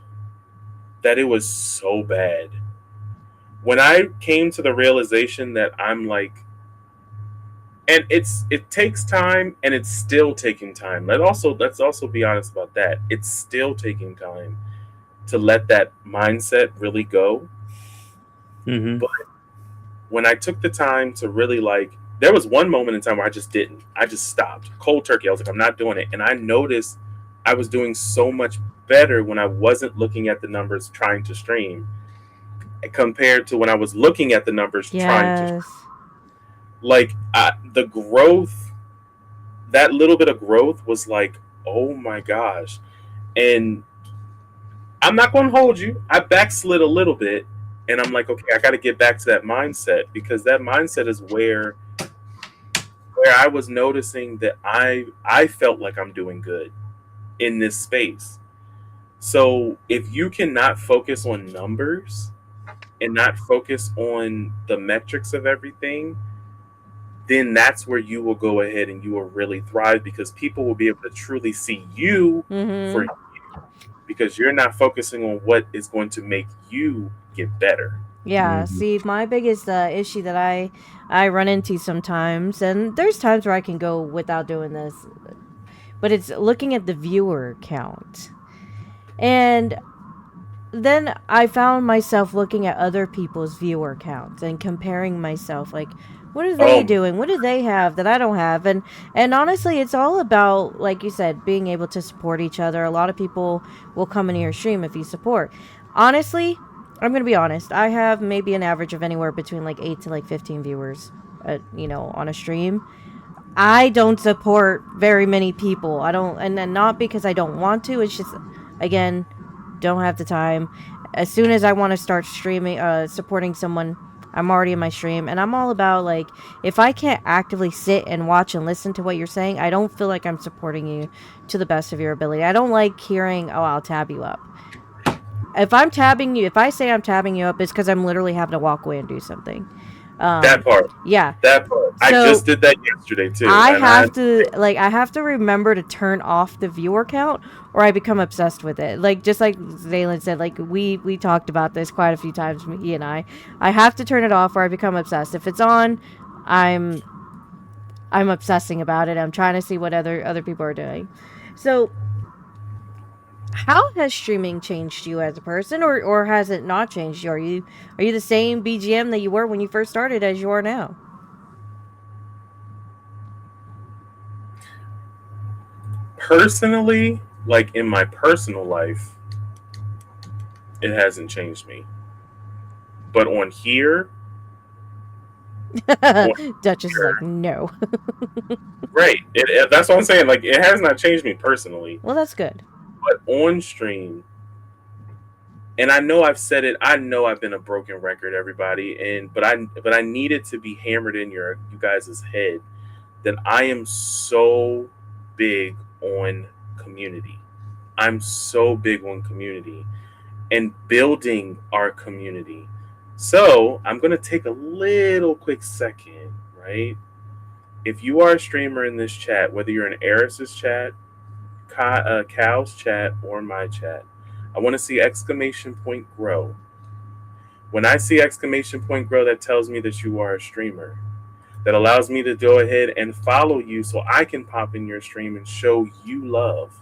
S4: that it was so bad. When I came to the realization that I'm like, and it takes time and it's still taking time. Let's also be honest about that. It's still taking time to let that mindset really go.
S3: Mm-hmm.
S4: But when I took the time to really like, there was one moment in time where I just didn't. I just stopped cold turkey. I was like, I'm not doing it. And I noticed I was doing so much better when I wasn't looking at the numbers trying to stream compared to when I was looking at the numbers trying to stream.
S1: Yes.
S4: Like the growth, that little bit of growth was like, oh my gosh. And I'm not going to hold you. I backslid a little bit and I'm like, okay, I got to get back to that mindset because that mindset is where I was noticing that I felt like I'm doing good in this space. So if you cannot focus on numbers and not focus on the metrics of everything, then that's where you will go ahead and you will really thrive because people will be able to truly see you for
S1: Mm-hmm.
S4: you because you're not focusing on what is going to make you get better.
S1: Yeah,
S3: Mm-hmm.
S1: see, my biggest issue that I run into sometimes, and there's times where I can go without doing this, but it's looking at the viewer count. And then I found myself looking at other people's viewer counts and comparing myself like what are they
S4: Oh,
S1: doing? What do they have that I don't have? And honestly, it's all about like you said being able to support each other. A lot of people will come into your stream if you support. Honestly, I'm going to be honest. I have maybe an average of anywhere between like 8 to like 15 viewers on a stream. I don't support very many people. I don't, and then not because I don't want to. It's just, again, don't have the time. As soon as I want to start streaming, supporting someone, I'm already in my stream, and I'm all about like if I can't actively sit and watch and listen to what you're saying, I don't feel like I'm supporting you to the best of your ability. I don't like hearing, "Oh, I'll tab you up." If I'm tabbing you, if I say I'm tabbing you up, it's because I'm literally having to walk away and do something.
S4: that part.
S1: Yeah.
S4: That part. I just
S1: So
S4: did that yesterday too.
S1: I
S4: And I
S1: have to remember to turn off the viewer count or I become obsessed with it. Like just like Zaylin said, like we talked about this quite a few times, he and I. I have to turn it off or I become obsessed. If it's on, I'm I'm obsessing about it. I'm trying to see what other people are doing. So how has streaming changed you as a person or has it not changed you? Are you the same BGM that you were when you first started as you are now?
S4: personally, like in my personal life, it hasn't changed me. But on here, on
S1: Duchess is like,
S4: here,
S1: no.
S4: right. That's what I'm saying. Like it has not changed me personally,
S1: Well, that's good.
S4: but on stream, and I know I've said it. I know I've been a broken record, everybody, and but I needed to be hammered in you guys' head that I am so big on community. I'm so big on community. and building our community. So I'm going to take a little quick second, right? If you are a streamer in this chat, whether you're in Eris's chat, Cal's chat, or my chat, I want to see exclamation point grow. When I see exclamation point grow, that tells me that you are a streamer. That allows me to go ahead and follow you so I can pop in your stream and show you love.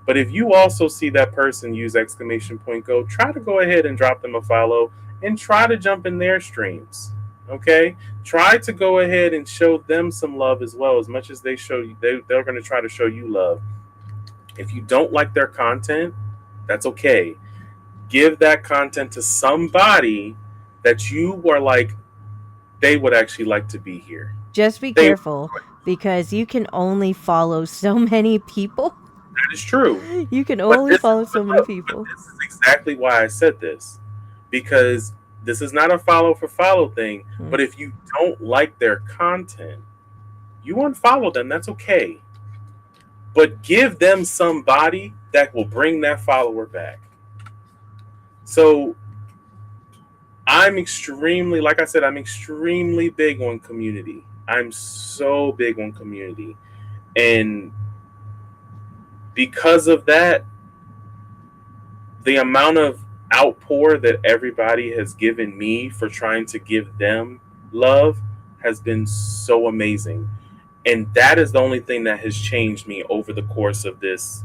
S4: But if you also see that person use exclamation point go, try to go ahead and drop them a follow and try to jump in their streams. Okay? Try to go ahead and show them some love as well, as much as they show you. They're going to try to show you love. If you don't like their content, that's okay. Give that content to somebody that you were like, they would actually like to be here.
S1: Just be careful, because you can only follow so many people.
S4: That is true.
S1: You can only follow so many people.
S4: This is exactly why I said this. Because this is not a follow for follow thing. But if you don't like their content, you unfollow them. That's okay. But give them somebody that will bring that follower back. So I'm extremely, like I said, I'm extremely big on community. I'm so big on community. And because of that, the amount of outpour that everybody has given me for trying to give them love has been so amazing. And that is the only thing that has changed me over the course of this.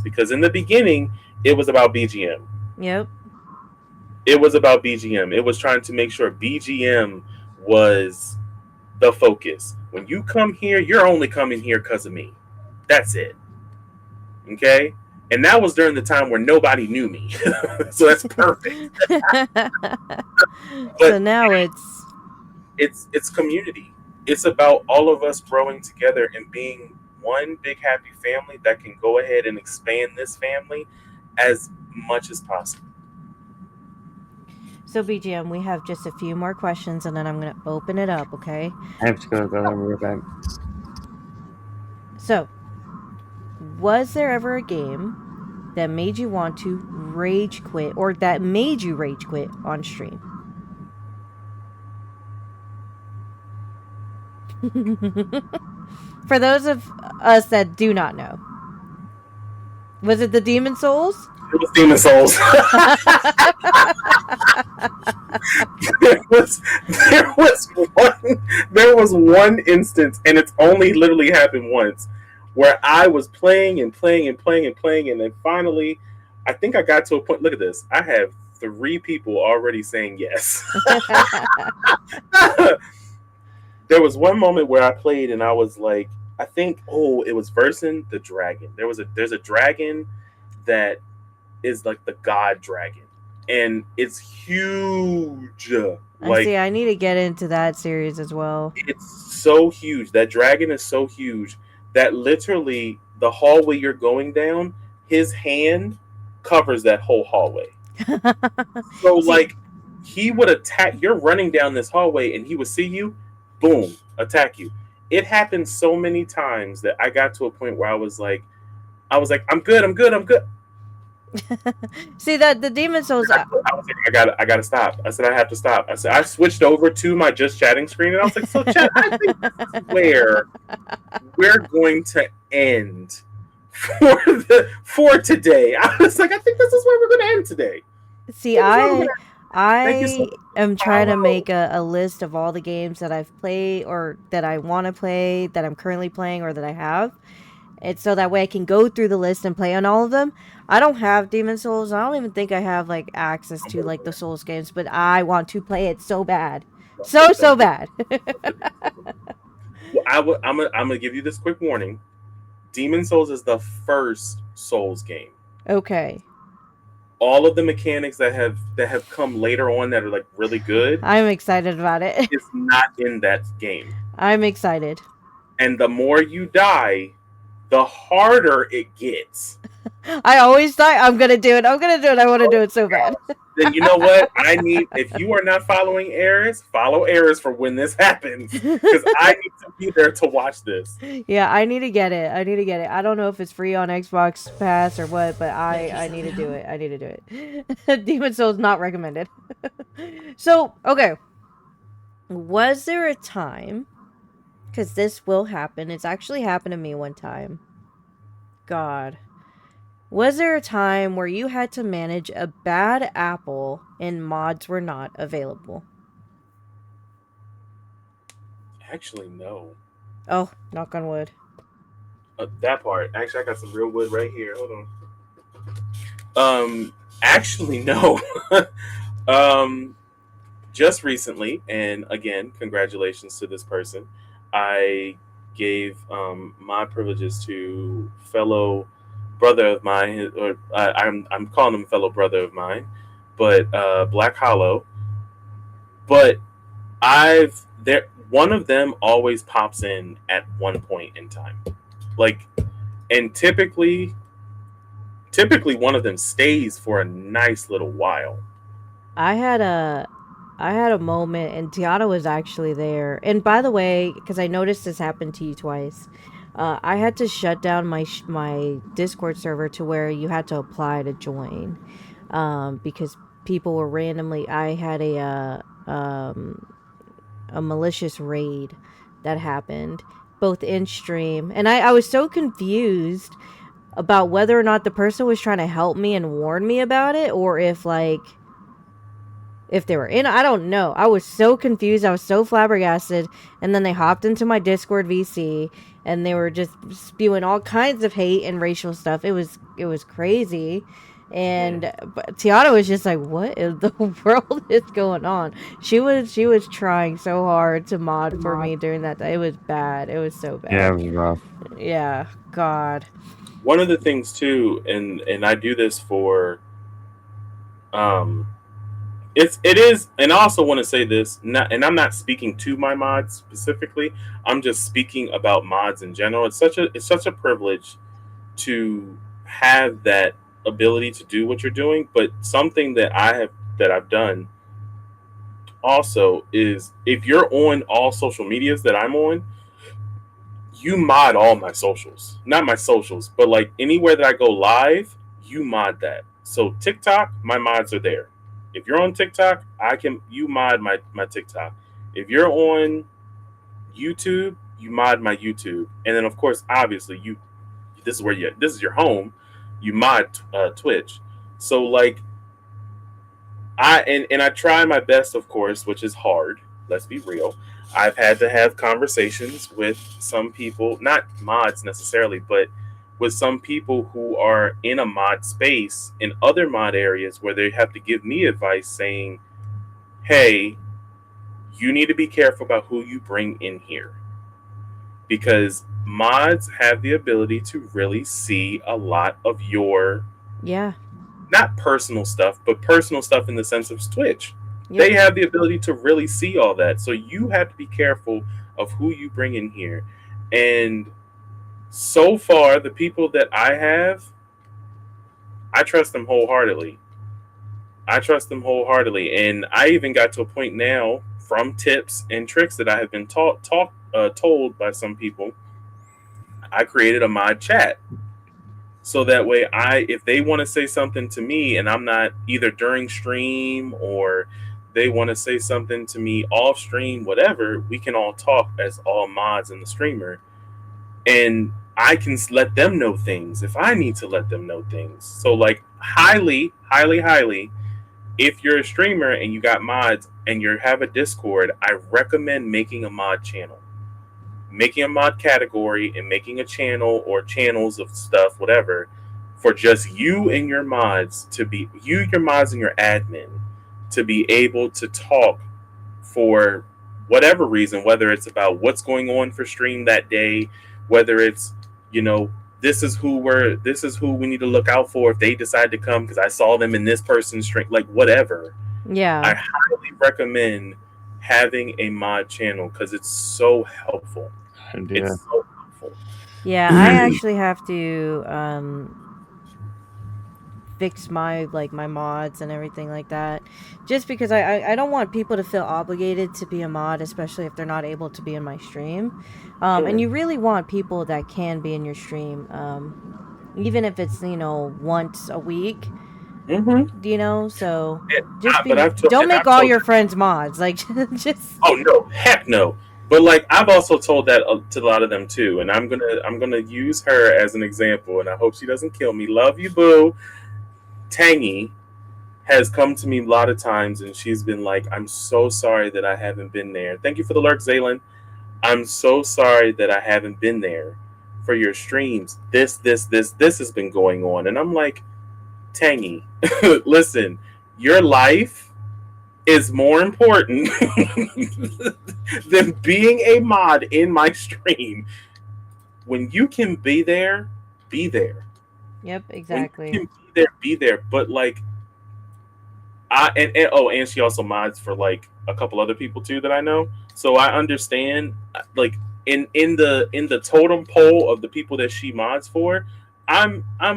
S4: Because in the beginning, it was about BGM.
S1: Yep.
S4: It was about BGM. It was trying to make sure BGM was the focus. When you come here, you're only coming here because of me. That's it. Okay? And that was during the time where nobody knew me. So that's perfect.
S1: So now
S4: it's community. It's about all of us growing together and being one big happy family that can go ahead and expand this family as much as possible.
S1: So BGM, we have just a few more questions and then I'm going to open it up, okay?
S3: I have to go right back.
S1: So, was there ever a game that made you want to rage quit, or that made you rage quit on stream? For those of us that do not know, was it the Demon Souls?
S4: It was Demon Souls. there was one instance, and it's only literally happened once, where I was playing and playing and playing and playing, and then finally, I think I got to a point. Look at this. I have 3 people already saying yes. There was one moment where I played, and I was like, I think, it was versing the dragon. There's a dragon that is like the god dragon, and it's huge.
S1: I need to get into that series as well.
S4: It's so huge. That dragon is so huge that literally the hallway you're going down, his hand covers that whole hallway. So like, he would attack. You're running down this hallway, and he would see you, boom, attack you. It happened so many times that I got to a point where I was like, I'm good.
S1: See, that the Demon Souls.
S4: I was like, I gotta stop. I said, I have to stop. I said, I switched over to my just chatting screen, and I was like, so chat, I think this is where we're going to end for today. I was like, I think this is where we're going to end today.
S1: See, I am trying to make a list of all the games that I've played, or that I want to play, that I'm currently playing, or that I have. It's so that way I can go through the list and play on all of them. I don't have Demon Souls. I don't even think I have like access to like the Souls games, but I want to play it so bad. So bad.
S4: Well, I'm gonna give you this quick warning. Demon Souls is the first Souls game.
S1: Okay.
S4: All of the mechanics that have come later on that are like really good,
S1: I'm excited about it.
S4: It's not in that game.
S1: I'm excited.
S4: And the more you die, the harder it gets.
S1: I always thought I'm gonna do it. I'm gonna do it. I want to
S4: Oh
S1: do it so
S4: my
S1: bad.
S4: gosh. Then you know what? I need, if you are not following Eris, follow Eris for when this happens. Because I need to be there to watch this.
S1: Yeah, I need to get it. I need to get it. I don't know if it's free on Xbox Pass or what, but
S2: Make
S1: I
S2: yourself
S1: need
S2: at
S1: to do
S2: home.
S1: it. I need to do it. Demon Souls not recommended. So, okay. Was there a time, because this will happen, it's actually happened to me one time. God. Was there a time where you had to manage a bad apple and mods were not available?
S4: Actually, no.
S1: Oh, knock on wood.
S4: That part. Actually, I got some real wood right here. Hold on. Actually, no. um, just recently, and again, congratulations to this person. I gave my privileges to fellow brother of mine, or I'm calling him fellow brother of mine, but Black Hollow. But I've there one of them always pops in at one point in time, like, and typically one of them stays for a nice little while.
S1: I had a I had a moment and Tiana was actually there. And by the way, because I noticed this happened to you twice, I had to shut down my Discord server to where you had to apply to join, because people were randomly. I had a malicious raid that happened both in stream, and I was so confused about whether or not the person was trying to help me and warn me about it, or if they were in. I don't know. I was so confused. I was so flabbergasted. And then they hopped into my Discord VC and they were just spewing all kinds of hate and racial stuff. It was crazy.
S4: Mm.
S1: And but Tiana was just like, "What in the world is going on?" She was trying so hard to mod for me during that day. It was bad. It was so
S3: Yeah, it
S1: bad.
S3: was rough.
S1: Yeah, God.
S4: One of the things too, and I do this for um it is, and I also want to say this, not, and I'm not speaking to my mods specifically. I'm just speaking about mods in general. It's such a privilege to have that ability to do what you're doing. But something that I've done also is, if you're on all social medias that I'm on, you mod all my socials. Not my socials, but like anywhere that I go live, you mod that. So TikTok, my mods are there. If you're on TikTok, you mod my TikTok. If you're on YouTube, you mod my YouTube. And then of course, obviously, this is your home. You mod Twitch. So like, and I try my best, of course, which is hard. Let's be real. I've had to have conversations with some people, not mods necessarily, but with some people who are in a mod space in other mod areas where they have to give me advice saying, "Hey, you need to be careful about who you bring in here because mods have the ability to really see a lot of your,
S1: Yeah.
S4: not personal stuff, but personal stuff in the sense of Twitch.
S1: Yep.
S4: They have the ability to really see all that. So you have to be careful of who you bring in here. And so far, the people that I have, I trust them wholeheartedly. I trust them wholeheartedly. And I even got to a point now from tips and tricks that I have been told by some people. I created a mod chat so that way if they want to say something to me and I'm not either during stream or they want to say something to me off stream, whatever, we can all talk as all mods in the streamer, and I can let them know things if I need to let them know things. So like, highly, if you're a streamer and you got mods and you have a Discord, I recommend making a mod channel, making a mod category, and making a channel or channels of stuff, whatever, for just you and your mods to be, you, your mods, and your admin to be able to talk for whatever reason, whether it's about what's going on for stream that day, whether it's, you know, this is who we need to look out for if they decide to come because I saw them in this person's stream, like whatever. I
S1: Yeah.
S4: highly recommend having a mod channel because it's so helpful.
S3: Yeah.
S4: It's so helpful.
S1: Yeah, I actually have to fix my like my mods and everything like that, just because I don't want people to feel obligated to be a mod, especially if they're not able to be in my stream. And
S4: Sure.
S1: you really want people that can be in your stream, even if it's, once a week,
S4: Mm-hmm.
S1: so just
S4: But
S1: be,
S4: I've told
S1: don't
S4: and
S1: make
S4: I've
S1: all
S4: told
S1: your
S4: them.
S1: friends mods, like just
S4: Oh no, heck no. But like I've also told that to a lot of them too, and I'm gonna use her as an example, and I hope she doesn't kill me. Love you, boo. Tangy has come to me a lot of times, and she's been like, "I'm so sorry that I haven't been there. Thank you for the lurk, Zaylin. I'm so sorry that I haven't been there for your streams. This has been going on," and I'm like, Tangy, listen, your life is more important than being a mod in my stream. When you can be there, be there.
S1: yep,
S4: When you
S1: exactly.
S4: can be there, be there. But like and she also mods for like a couple other people too that I know. So I understand like in the totem pole of the people that she mods for, I'm at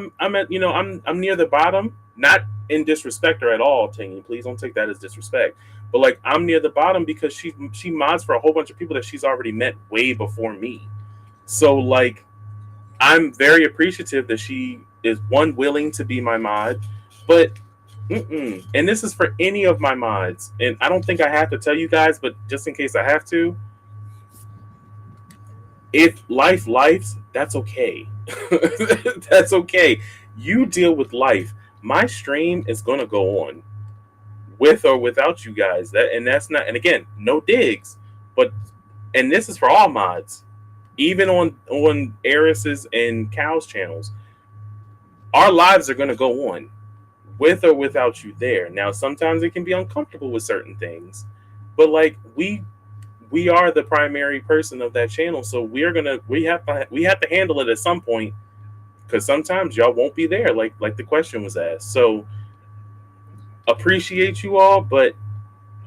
S4: I'm near the bottom, not in disrespect or at all, Tangy. Please don't take that as disrespect. But like I'm near the bottom because she mods for a whole bunch of people that she's already met way before me. So like I'm very appreciative that she is one willing to be my mod, but and this is for any of my mods, and I don't think I have to tell you guys, but just in case I have to, if life, that's okay. That's okay. You deal with life. My stream is gonna go on with or without you guys. That's not. And again, no digs, but and this is for all mods, even on Eris's and Cal's channels. Our lives are gonna go on with or without you there. Now, sometimes it can be uncomfortable with certain things, but like we are the primary person of that channel, so we have to handle it at some point because sometimes y'all won't be there, like the question was asked. So appreciate you all, but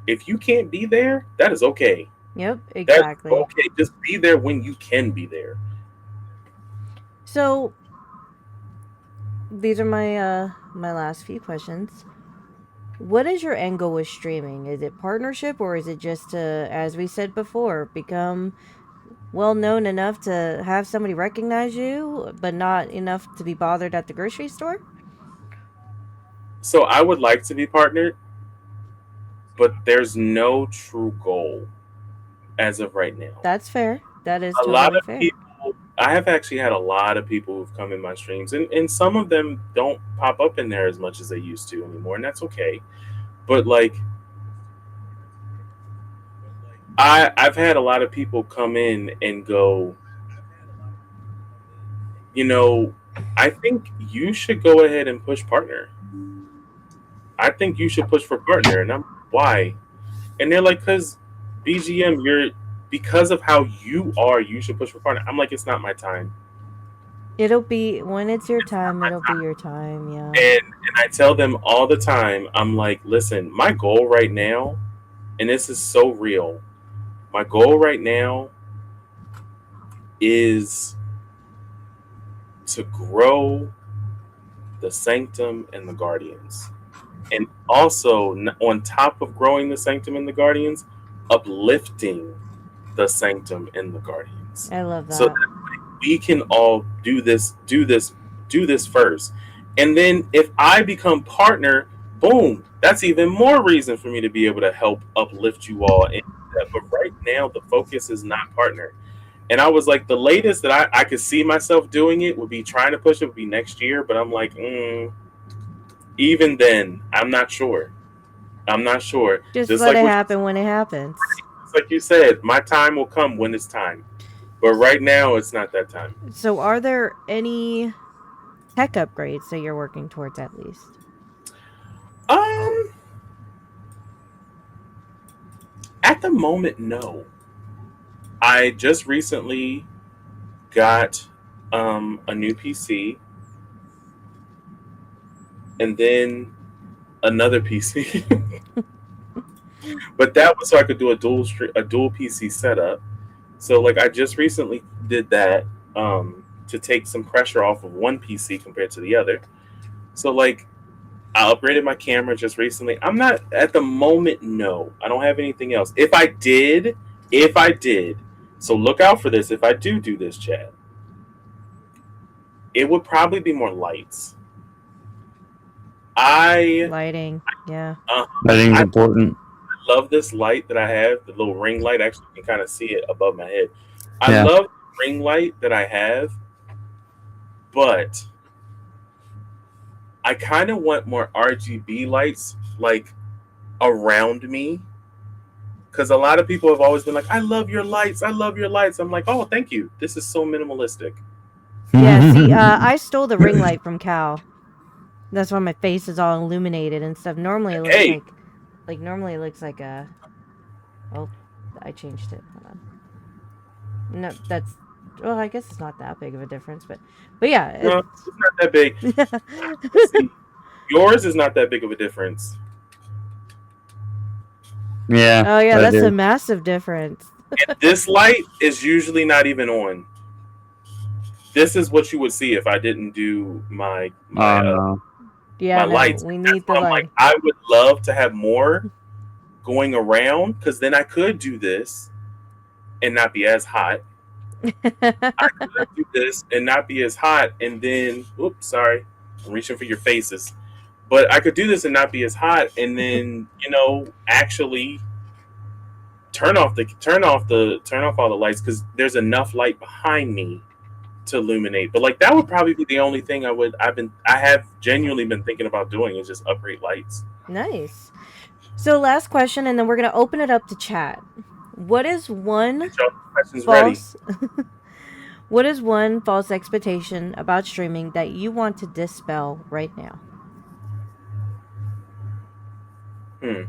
S4: if you can't be there, that is okay.
S1: Yep,
S4: That's
S1: exactly.
S4: okay. Just be there when you can be there.
S1: So these are my last few questions. What is your end goal with streaming? Is it partnership, or is it just to, as we said before, become well known enough to have somebody recognize you, but not enough to be bothered at the grocery store?
S4: So I would like to be partnered, but there's no true goal as of right now.
S1: That's fair. That is
S4: A lot
S1: totally
S4: of
S1: fair.
S4: people I have actually had a lot of people who've come in my streams, and some of them don't pop up in there as much as they used to anymore, and that's okay. But like I've had a lot of people come in and go, you know, I think you should go ahead and push partner. I think you should push for partner, and I'm why? And they're like, because BGM, you're because of how you are, you should push for partner. I'm like, it's not my time.
S1: It'll be when it's your
S4: It's not
S1: time,
S4: my
S1: it'll be
S4: time.
S1: your time, yeah.
S4: And I tell them all the time, I'm like, listen, my goal right now, and this is so real, my goal right now is to grow the Sanctum and the Guardians. And also, on top of growing the Sanctum and the Guardians, uplifting the Sanctum and the Guardians.
S1: I love
S4: So
S1: that.
S4: that we can all do this first. And then if I become partner, boom, that's even more reason for me to be able to help uplift you all. But right now, the focus is not partner. And I was like, the latest that I could see myself doing it would be trying to push it would be next year. But I'm like, even then, I'm not sure. I'm not sure.
S1: Just
S4: Just
S1: let
S4: like
S1: it
S4: what you,
S1: happen when it happens.
S4: just like you said, my time will come when it's time. But right now, it's not that time.
S1: So, are there any tech upgrades that you're working towards at least?
S4: Um, at the moment, no. I just recently got a new PC and then another PC, but that was so I could do a dual PC setup. So like I just recently did that to take some pressure off of one PC compared to the other. So like I upgraded my camera just recently. I'm not at the moment. No, I don't have anything else. If I did, so look out for this. If I do this, Chad, it would probably be more lights. I
S1: Lighting. Yeah.
S3: I think it's
S4: I
S3: important.
S4: love this light that I have, the little ring light. Actually, you can kind of see it above my head. I
S3: Yeah.
S4: love the ring light that I have, but I kind of want more RGB lights like around me because a lot of people have always been like, "I love your lights. I love your lights." I'm like, "Oh, thank you. This is so minimalistic."
S1: Yeah, see, I stole the ring light from Cal. That's why my face is all illuminated and stuff. Normally it looks
S4: Hey,
S1: like normally it looks like a. Oh, I changed it. Hold on. No, that's. Well, I guess it's not that big of a difference, but yeah.
S4: no, it's not that big. Let's see, yours is not that big of a difference.
S3: Yeah,
S1: Oh yeah,
S3: that
S1: that's a
S3: is.
S1: massive difference.
S4: And this light is usually not even on. This is what you would see if I didn't do
S3: Oh no.
S1: Yeah,
S4: my
S1: no,
S4: lights.
S1: we
S4: That's
S1: need the
S4: why I'm like,
S1: lighting.
S4: I would love to have more going around because then I could do this and not be as hot. I could do this and not be as hot, and then, oops, sorry, I'm reaching for your faces. But I could do this and not be as hot, and then actually turn off all the lights because there's enough light behind me to illuminate. But like that would probably be the only thing I have genuinely been thinking about doing is just upgrade lights.
S1: Nice. So last question, and then we're gonna open it up to chat. What is one
S4: Get y'all questions ready.
S1: false what is one false expectation about streaming that you want to dispel right now?
S4: Hmm.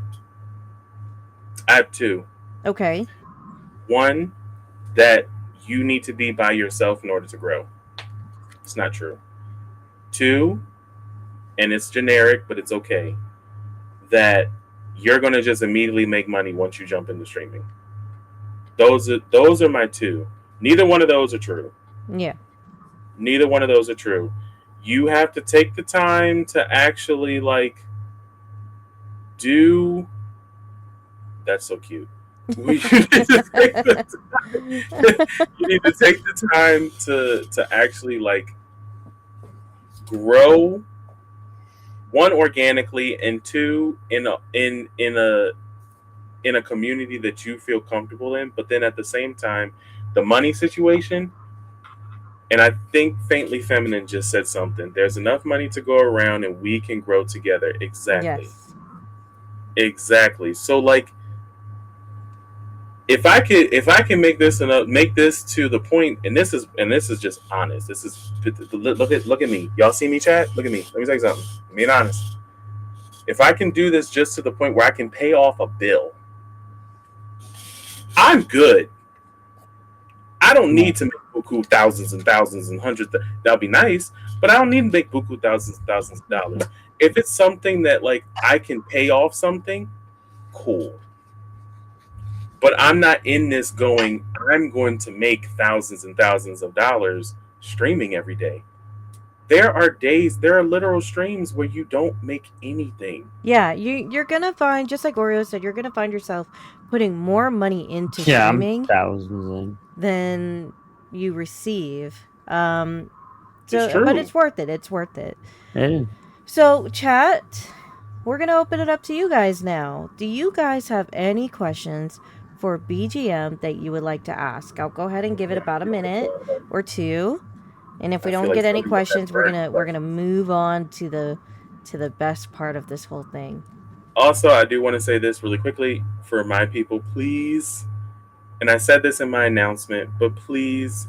S4: I have two.
S1: Okay.
S4: One, that you need to be by yourself in order to grow. It's not true. Two, and it's generic, but it's okay, that you're gonna just immediately make money once you jump into streaming. Those are my two. Neither one of those are true.
S1: Yeah.
S4: Neither one of those are true. You have to take the time to actually like do. That's so cute. You need to take the time to actually like grow, one, organically, and two, in a community that you feel comfortable in. But then at the same time, the money situation, and I think Faintly Feminine just said something. There's enough money to go around and we can grow together. Exactly.
S1: Yes.
S4: Exactly. So like if I can make this to the point, and this is just honest. This is look at me. Y'all see me, chat? Look at me. Let me tell you something. I'm being honest. If I can do this just to the point where I can pay off a bill, I'm good. I don't need to make buku thousands and thousands and hundreds. That'll be nice, but I don't need to make buku thousands and thousands of dollars. If it's something that like I can pay off something, cool. But I'm not in this going, I'm going to make thousands and thousands of dollars streaming every day. There are literal streams where you don't make anything.
S1: Yeah, you're gonna find, just like Oreo said, you're gonna find yourself putting more money into
S3: Yeah, I'm
S1: streaming
S3: thousands
S1: than you receive.
S4: It's
S1: But
S4: true.
S1: it's worth it. It's worth it.
S3: in. It is.
S1: So, chat, we're going to open it up to you guys now. Do you guys have any questions for BGM that you would like to ask? I'll go ahead and give it about a minute or two. And if we
S4: I feel
S1: don't
S4: like
S1: get any
S4: somebody wrote that
S1: questions, we're
S4: correct.
S1: going to move on to the best part of this whole thing.
S4: Also, I do want to say this really quickly for my people, please. And I said this in my announcement, but please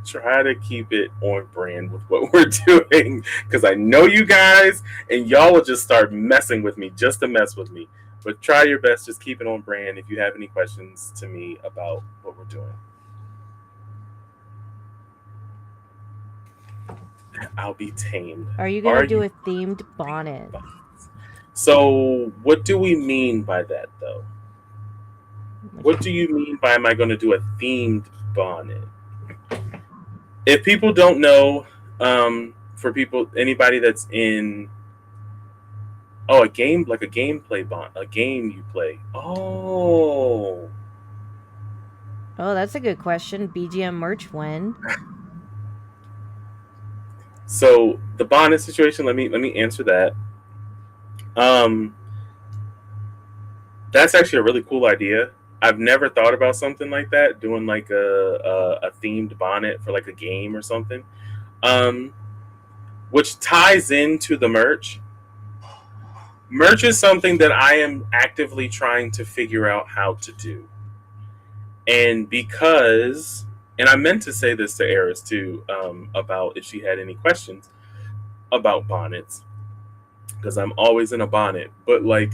S4: try to keep it on brand with what we're doing. Because I know you guys, and y'all will just start messing with me just to mess with me. But try your best, just keep it on brand if you have any questions to me about what we're doing. I'll be tamed.
S1: Are you going to do a themed bonnet?
S4: So, what do we mean by that, though? What do you mean by am I going to do a themed bonnet? If people don't know, for people, anybody that's in Oh, a game, like a gameplay bond, a game you play. Oh,
S1: Oh, that's a good question. BGM merch when?
S4: so the bonnet situation. Let me answer that. Um, that's actually a really cool idea. I've never thought about something like that, doing like a themed bonnet for like a game or something. Um, which ties into the merch. Merch is something that I am actively trying to figure out how to do. And because, and I meant to say this to Eris too, about if she had any questions about bonnets, because I'm always in a bonnet. But like,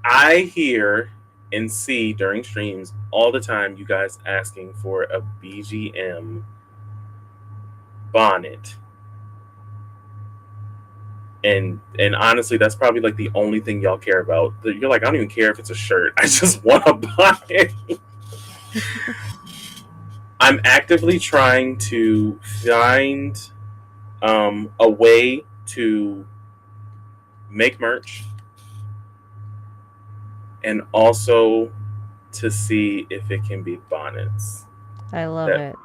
S4: I hear and see during streams all the time you guys asking for a BGM bonnet. And honestly, that's probably like the only thing y'all care about. You're like, I don't even care if it's a shirt. I just want a bonnet. I'm actively trying to find a way to make merch and also to see if it can be bonnets
S1: I love
S4: that
S1: it.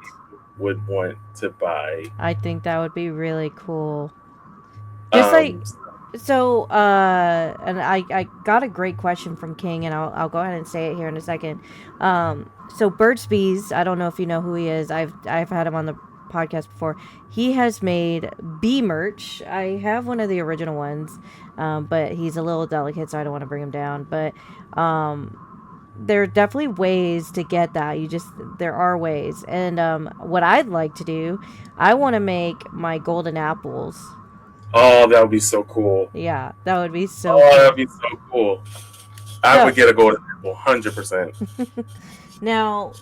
S4: would want to buy.
S1: I think that would be really cool. Just like
S4: Um,
S1: so and I got a great question from King, and I'll go ahead and say it here in a second. So Birds Bees, I don't know if you know who he is. I've had him on the podcast before. He has made bee merch. I have one of the original ones. But he's a little delicate, so I don't want to bring him down. But um there are definitely ways to get that. There are ways. And what I'd like to do, I want to make my golden apples.
S4: oh, that would be so cool.
S1: Yeah, that would be so
S4: Oh, that
S1: cool.
S4: would be so cool. I would
S1: So,
S4: get a golden apple, 100%.
S1: now,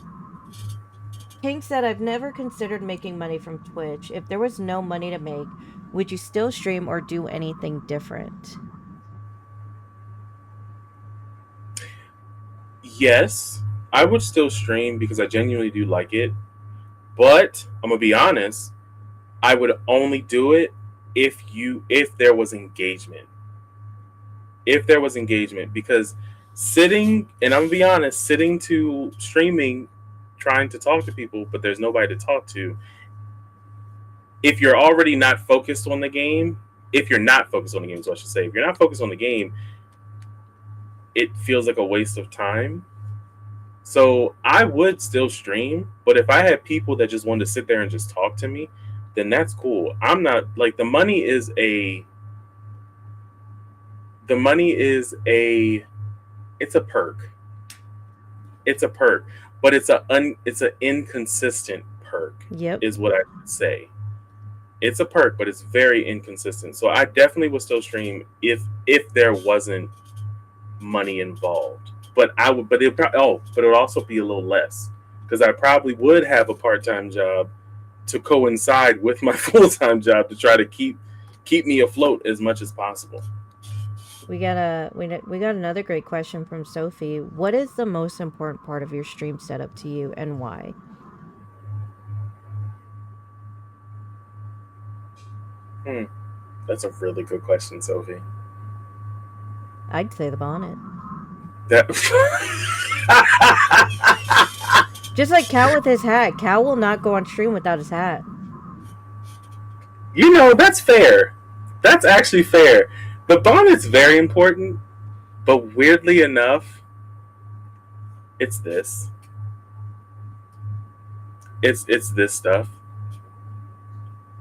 S1: King said, I've never considered making money from Twitch. If there was no money to make, would you still stream or do anything different?
S4: Yes, I would still stream because I genuinely do like it. But I'm gonna be honest, I would only do it if there was engagement. If there was engagement, because sitting, and I'm gonna be honest, sitting to streaming, trying to talk to people, but there's nobody to talk to. If you're already not focused on the game, if you're not focused on the game, so I should say, if you're not focused on the game, it feels like a waste of time. So I would still stream, but if I had people that just wanted to sit there and just talk to me, then that's cool. I'm not like the money is a it's a perk. It's a perk, but it's an inconsistent perk
S1: Yep.
S4: is what I would say. It's a perk, but it's very inconsistent. So I definitely would still stream if there wasn't money involved. But I would, but it would also be a little less because I probably would have a part time job to coincide with my full time job to try to keep me afloat as much as possible.
S1: We got another great question from Sophie. What is the most important part of your stream setup to you, and why?
S4: Hmm, that's a really good question, Sophie.
S1: I'd say the bonnet.
S4: That
S1: Just like Cal with his hat. Cal will not go on stream without his hat.
S4: that's fair. That's actually fair. The bonnet's very important, but weirdly enough, it's this. It's this stuff.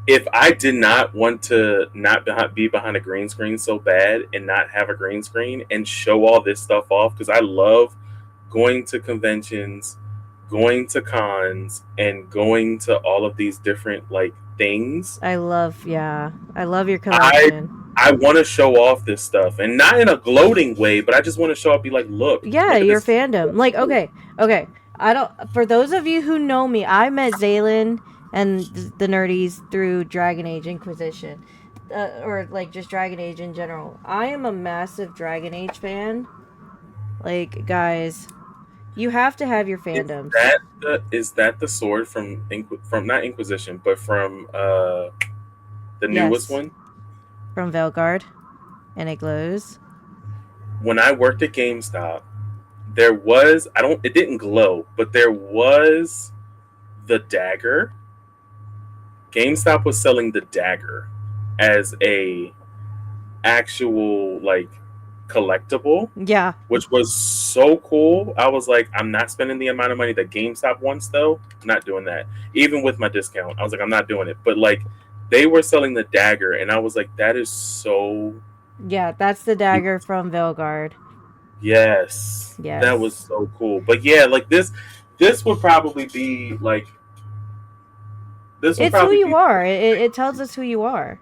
S4: If I did not want to not be behind a green screen so bad and not have a green screen and show all this stuff off, because I love going to conventions, going to cons, and going to all of these different like things.
S1: Yeah, I love your
S4: I
S1: collection.
S4: I want to show off this stuff, and not in a gloating way, but I just want to show up, be like,
S1: Yeah,
S4: look at
S1: your
S4: this.
S1: fandom. Like, okay. I don't. For those of you who know me, I met Zaylin and the nerdies through Dragon Age Inquisition, or like just Dragon Age in general. I am a massive Dragon Age fan. Like, guys, you have to have your
S4: Is
S1: fandoms.
S4: that the sword from not Inquisition, but from the newest
S1: Yes.
S4: one?
S1: from Veilguard, and it glows.
S4: When I worked at GameStop, there was it didn't glow, but there was the dagger. GameStop was selling the dagger as a actual like collectible,
S1: Yeah.
S4: which was so cool. I was like, I'm not spending the amount of money that GameStop wants though. I'm not doing that. Even with my discount, I was like, I'm not doing it. But like they were selling the dagger and I was like, that is so
S1: Yeah, that's the dagger from Veilguard.
S4: yes.
S1: Yes.
S4: That was so cool. But yeah, like this would probably be like this would
S1: It's who
S4: probably
S1: you
S4: be
S1: are. It tells us who you are.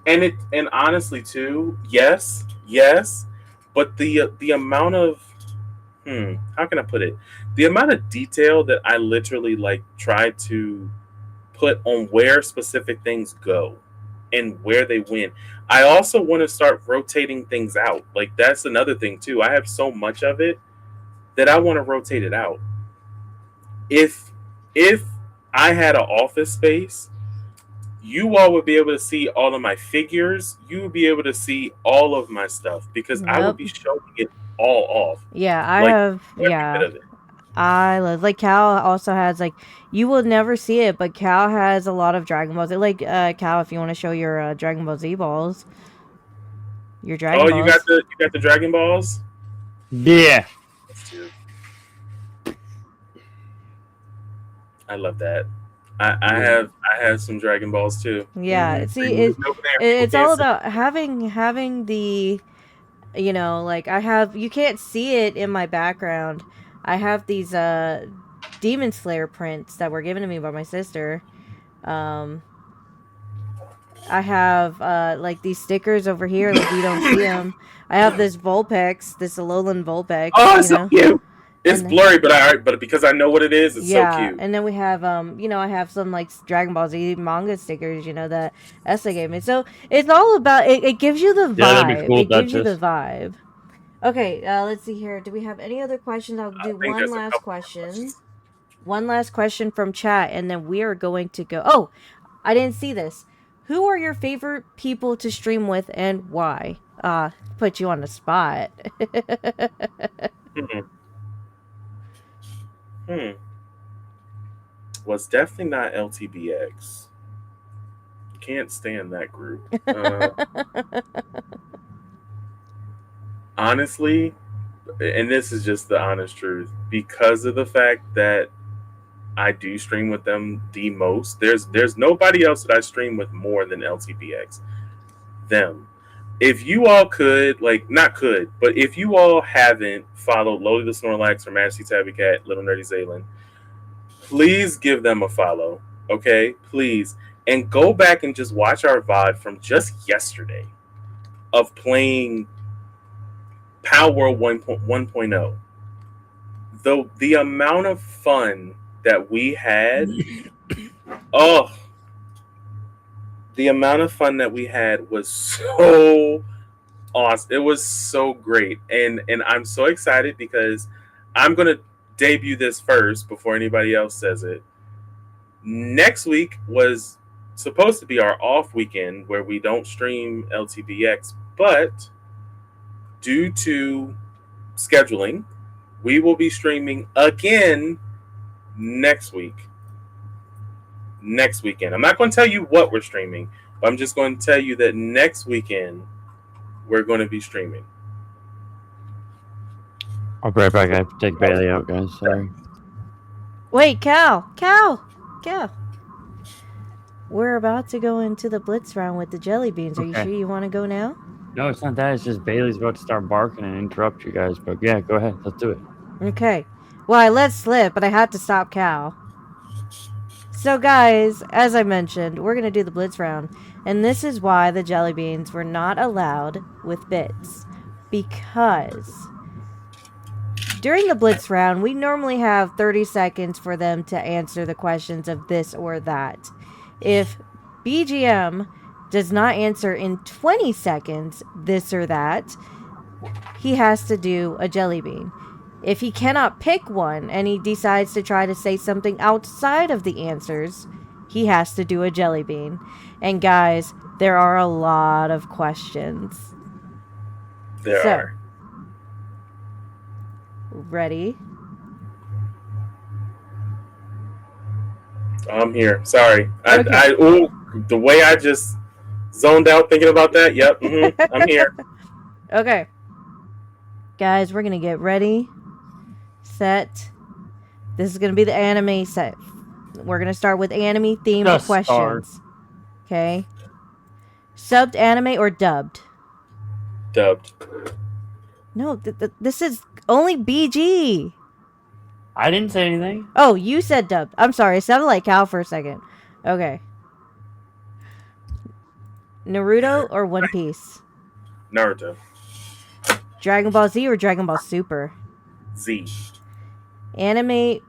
S4: and honestly too, yes, but the amount of how can I put it? The amount of detail that I literally like try to put on where specific things go and where they win. I also want to start rotating things out. Like that's another thing too. I have so much of it that I want to rotate it out. If I had an office space, you all would be able to see all of my figures. You would be able to see all of my stuff because I would
S1: Yep.
S4: be showing it all off.
S1: Yeah, I
S4: Like
S1: have.
S4: every
S1: Yeah.
S4: bit of it.
S1: I love like Cal also has like you will never see it, but Cal has a lot of Dragon Balls. Like Cal, if you want to show your Dragon Ball Z balls, your Dragon
S4: Oh,
S1: Balls.
S4: you got the Dragon Balls?
S3: Yeah.
S4: I love that. I have some Dragon Balls too.
S1: Yeah,
S4: Mhm.
S1: see,
S4: They're moving over there. People
S1: it's
S4: can't
S1: all
S4: see.
S1: about having the, like I have. You can't see it in my background. I have these Demon Slayer prints that were given to me by my sister. I have like these stickers over here, like you don't see them. I have this Vulpix, this Alolan Vulpix,
S4: Oh, it's so cute. It's
S1: and
S4: blurry, but because I know what it is, it's so
S1: yeah,
S4: cute.
S1: and then we have I have some like Dragon Ball Z manga stickers, that Essa gave me. So it's all about it gives you the
S3: Yeah, that'd be
S1: vibe.
S3: cool,
S1: It gives you the
S3: Duchess.
S1: vibe. Okay, let's see here. Do we have any other questions? I'll
S4: I
S1: do
S4: think
S1: one
S4: there's a
S1: last
S4: couple more
S1: question.
S4: questions.
S1: One last question from chat, and then we are going to go. Oh, I didn't see this. Who are your favorite people to stream with and why? Put you on the spot.
S4: Hmm. Hmm. Was definitely not LTBX. Can't stand that group. Honestly, and this is just the honest truth, because of the fact that I do stream with them the most. There's nobody else that I stream with more than LTBX. Them. If you all could, like, not could, but if you all haven't followed Lodi the Snorlax or Majesty Tabby Cat, Little Nerdy Zaylin, please give them a follow, okay? Please. And go back and just watch our VOD from just yesterday of playing Power World 1.0. Though the amount of fun that we had, oh, the amount of fun that we had was so awesome. It was so great, and I'm so excited because I'm gonna debut this first before anybody else says it. Next week was supposed to be our off weekend where we don't stream LTBX, but due to scheduling, we will be streaming again next week. Next weekend. I'm not going to tell you what we're streaming, but I'm just going to tell you that next weekend we're going to be streaming.
S3: I'll be right back. I have to take Bailey out, guys. Sorry.
S1: Wait, Cal. We're about to go into the blitz round with the jelly beans. Are you
S3: Okay.
S1: sure you want to go now?
S3: No, it's not that. It's just Bailey's about to start barking and interrupt you guys. But yeah, go ahead. Let's do it.
S1: Okay. Well, I let slip, but I had to stop Cal. So, guys, as I mentioned, we're going to do the blitz round. And this is why the jelly beans were not allowed with bits. Because during the blitz round, we normally have 30 seconds for them to answer the questions of this or that. If BGM does not answer in 20 seconds this or that, he has to do a jelly bean. If he cannot pick one and he decides to try to say something outside of the answers, he has to do a jelly bean. And guys, there are a lot of questions.
S4: There are.
S1: Ready?
S4: I'm here. Sorry.
S1: Okay.
S4: The way I just zoned out thinking about that. Yep. I'm here.
S1: Okay. Guys, we're going to get ready, set. This is going to be the anime set. We're going to start with anime themed
S3: Just
S1: questions. Okay. Subbed anime or dubbed?
S4: Dubbed.
S1: No, this is only BG.
S3: I didn't say anything.
S1: Oh, you said dubbed. I'm sorry. It sounded like Cal for a second. Okay. Naruto or One Piece?
S4: Naruto.
S1: Dragon Ball Z or Dragon Ball Super?
S4: Z.
S1: Anime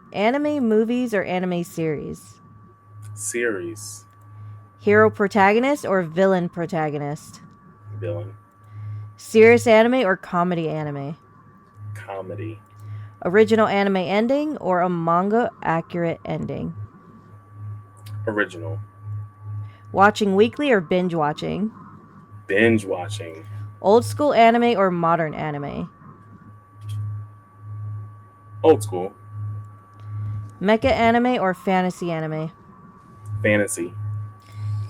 S1: movies or anime series?
S4: Series.
S1: Hero protagonist or villain protagonist?
S4: Villain.
S1: Serious anime or comedy anime?
S4: Comedy.
S1: Original anime ending or a manga accurate ending?
S4: Original.
S1: Watching weekly or binge watching?
S4: Binge watching.
S1: Old school anime or modern anime?
S4: Old school.
S1: Mecha anime or fantasy anime?
S4: Fantasy.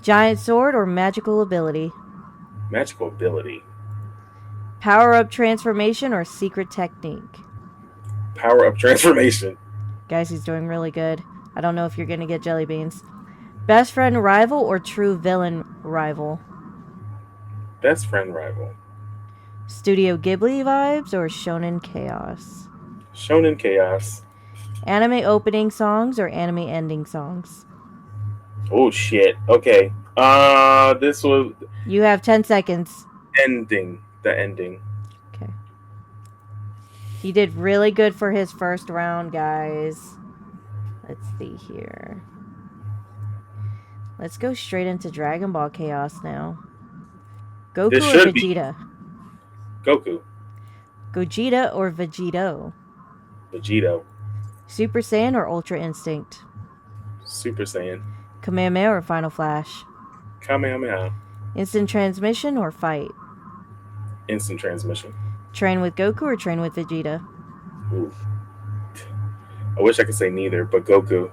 S1: Giant sword or magical ability?
S4: Magical ability.
S1: Power up transformation or secret technique?
S4: Power up transformation.
S1: Guys, he's doing really good. I don't know if you're going to get jelly beans. Best friend rival or true villain rival?
S4: Best friend rival.
S1: Studio Ghibli vibes or shonen chaos?
S4: Shonen chaos.
S1: Anime opening songs or anime ending songs?
S4: Oh shit. Okay. This was
S1: You have 10 seconds.
S4: ending. The ending.
S1: Okay. He did really good for his first round, guys. Let's see here. Let's go straight into Dragon Ball Chaos now. Goku
S4: This
S1: or
S4: should be-
S1: Vegeta?
S4: Goku.
S1: Gogeta or Vegeto?
S4: Vegito.
S1: Super Saiyan or Ultra Instinct?
S4: Super Saiyan.
S1: Kamehameha or Final Flash?
S4: Kamehameha.
S1: Instant transmission or fight?
S4: Instant transmission.
S1: Train with Goku or train with Vegeta?
S4: Oof. I wish I could say neither, but Goku.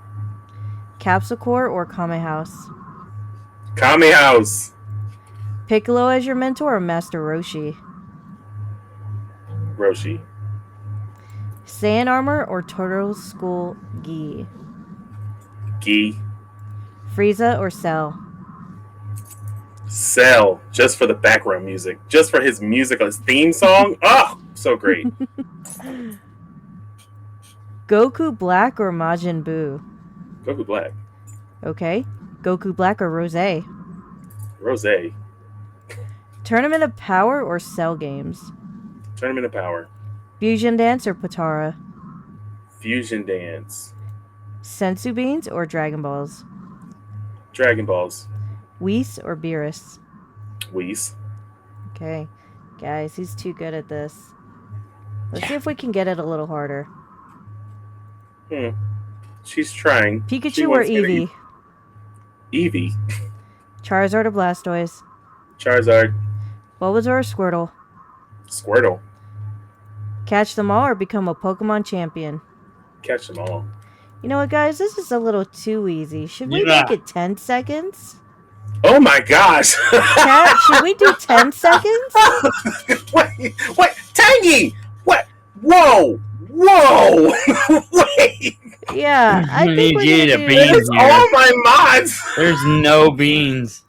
S1: Capsule Core or Kame House?
S4: Kame House.
S1: Piccolo as your mentor or Master Roshi?
S4: Roshi.
S1: Saiyan Armor or Turtle School Gi?
S4: Gi.
S1: Frieza or Cell?
S4: Cell. Just for the background music. Just for his music, his theme song. Oh, so great.
S1: Goku Black or Majin Buu?
S4: Goku Black.
S1: Okay. Goku Black or Rose?
S4: Rose.
S1: Tournament of Power or Cell Games?
S4: Tournament of Power.
S1: Fusion Dance or Potara?
S4: Fusion Dance.
S1: Sensu Beans or Dragon Balls?
S4: Dragon Balls.
S1: Whis or Beerus?
S4: Whis.
S1: Okay. Guys, he's too good at this. Let's see if we can get it a little harder.
S4: She's trying. She
S1: Pikachu or
S4: wants me to
S1: Eevee?
S4: Eevee.
S1: Charizard or Blastoise?
S4: Charizard.
S1: Bulbasaur or Squirtle?
S4: Squirtle.
S1: Catch them all or become a Pokemon champion?
S4: Catch them all.
S1: You know what, guys? This is a little too easy. Should we
S3: Yeah.
S1: make it 10 seconds?
S4: Oh my gosh.
S1: Cat, should we do 10 seconds?
S4: Wait, Tangy! What? Whoa! Wait!
S1: Yeah, I
S3: We
S1: think
S3: need you
S1: we're
S3: to
S1: gonna
S3: be-
S1: do...
S4: It's all my mods!
S3: There's no beans.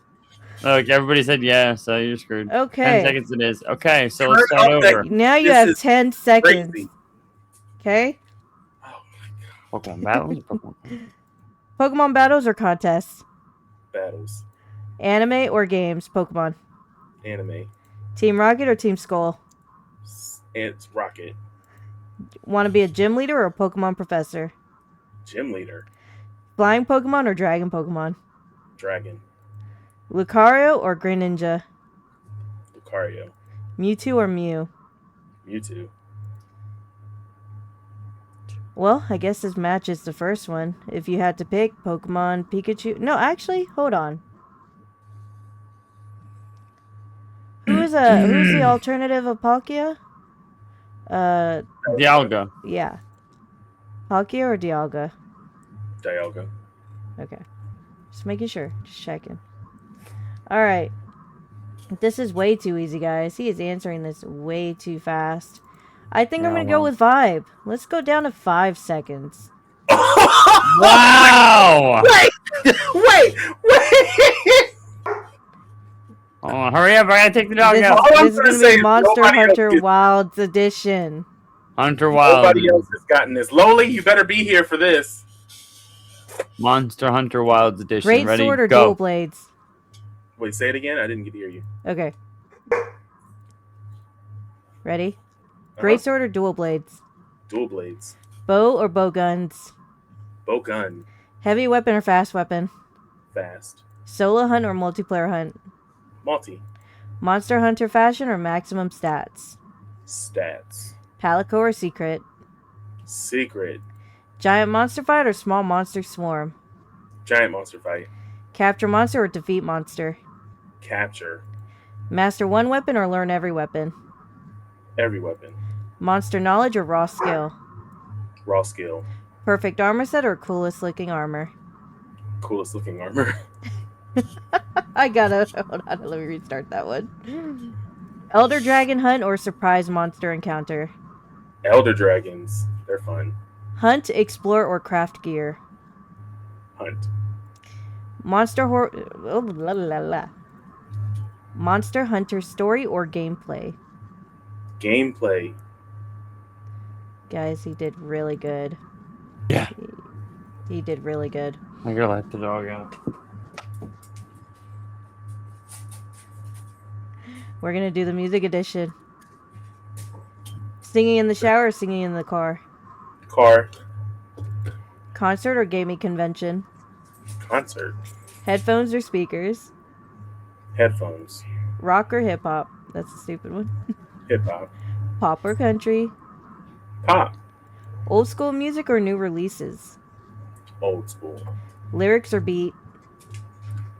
S3: Look, everybody said yeah, so you're screwed. 10
S1: Okay,
S3: seconds it is. Okay, so let's
S4: Turn
S3: start
S4: up that-
S3: over.
S1: now you
S4: This
S1: have
S4: is
S1: 10 seconds.
S4: Crazy.
S1: Okay?
S4: Oh
S3: Pokemon battles? Pokemon.
S1: Pokemon battles or contests?
S4: Battles.
S1: Anime or games? Pokemon.
S4: Anime.
S1: Team Rocket or Team Skull?
S4: It's Rocket.
S1: Want to be a gym leader or a Pokemon professor?
S4: Gym leader.
S1: Flying Pokemon or Dragon Pokemon?
S4: Dragon.
S1: Lucario or Greninja?
S4: Lucario.
S1: Mewtwo or Mew?
S4: Mewtwo.
S1: Well, I guess this matches the first one. If you had to pick Pokemon Pikachu. No, actually, hold on. Who's the alternative of Palkia?
S3: Dialga.
S1: Yeah. Palkia or Dialga?
S4: Dialga.
S1: Okay. Just making sure. Just checking. Alright. This is way too easy, guys. He is answering this way too fast. I think I'm
S3: Yeah,
S1: going to go
S3: well.
S1: with vibe. Let's go down to 5 seconds.
S3: Wow!
S4: Wait!
S3: Oh, hurry up! I gotta take the dog
S1: This
S3: out.
S1: is,
S4: I'm
S1: this is
S4: gonna
S1: going to
S4: say
S1: be
S4: is
S1: Monster
S4: nobody else
S1: Hunter
S4: gets-
S1: Wilds Edition.
S3: Hunter Wild.
S4: Nobody else has gotten this. Loli, you better be here for this.
S3: Monster Hunter Wilds edition.
S1: Great
S3: Ready?
S1: Sword or
S3: Go.
S1: Dual Blades?
S4: Wait, say it again. I didn't get to hear you.
S1: Okay. Ready?
S4: Uh-huh.
S1: Great Sword or Dual Blades?
S4: Dual blades.
S1: Bow or bow guns?
S4: Bow gun.
S1: Heavy weapon or fast weapon?
S4: Fast.
S1: Solo hunt or multiplayer hunt?
S4: Multi.
S1: Monster Hunter fashion or maximum stats?
S4: Stats.
S1: Palico or secret?
S4: Secret.
S1: Giant monster fight or small monster swarm?
S4: Giant monster fight.
S1: Capture monster or defeat monster?
S4: Capture.
S1: Master one weapon or learn every weapon?
S4: Every weapon.
S1: Monster knowledge or raw skill?
S4: Raw skill.
S1: Perfect armor set or coolest looking armor?
S4: Coolest looking armor.
S1: I gotta, hold on, let me restart that one. Elder dragon hunt or surprise monster encounter?
S4: Elder dragons. They're fun.
S1: Hunt, explore, or craft gear?
S4: Hunt.
S1: Monster Monster Hunter story or gameplay?
S4: Gameplay.
S1: Guys, he did really good.
S3: Yeah.
S1: He did really good.
S3: I gotta let the dog out.
S1: We're gonna do the music edition. Singing in the shower or singing in the car?
S4: Car.
S1: Concert or gaming convention?
S4: Concert.
S1: Headphones or speakers?
S4: Headphones.
S1: Rock or hip hop? That's a stupid one.
S4: Hip hop.
S1: Pop or country?
S4: Pop.
S1: Old school music or new releases?
S4: Old school.
S1: Lyrics or beat?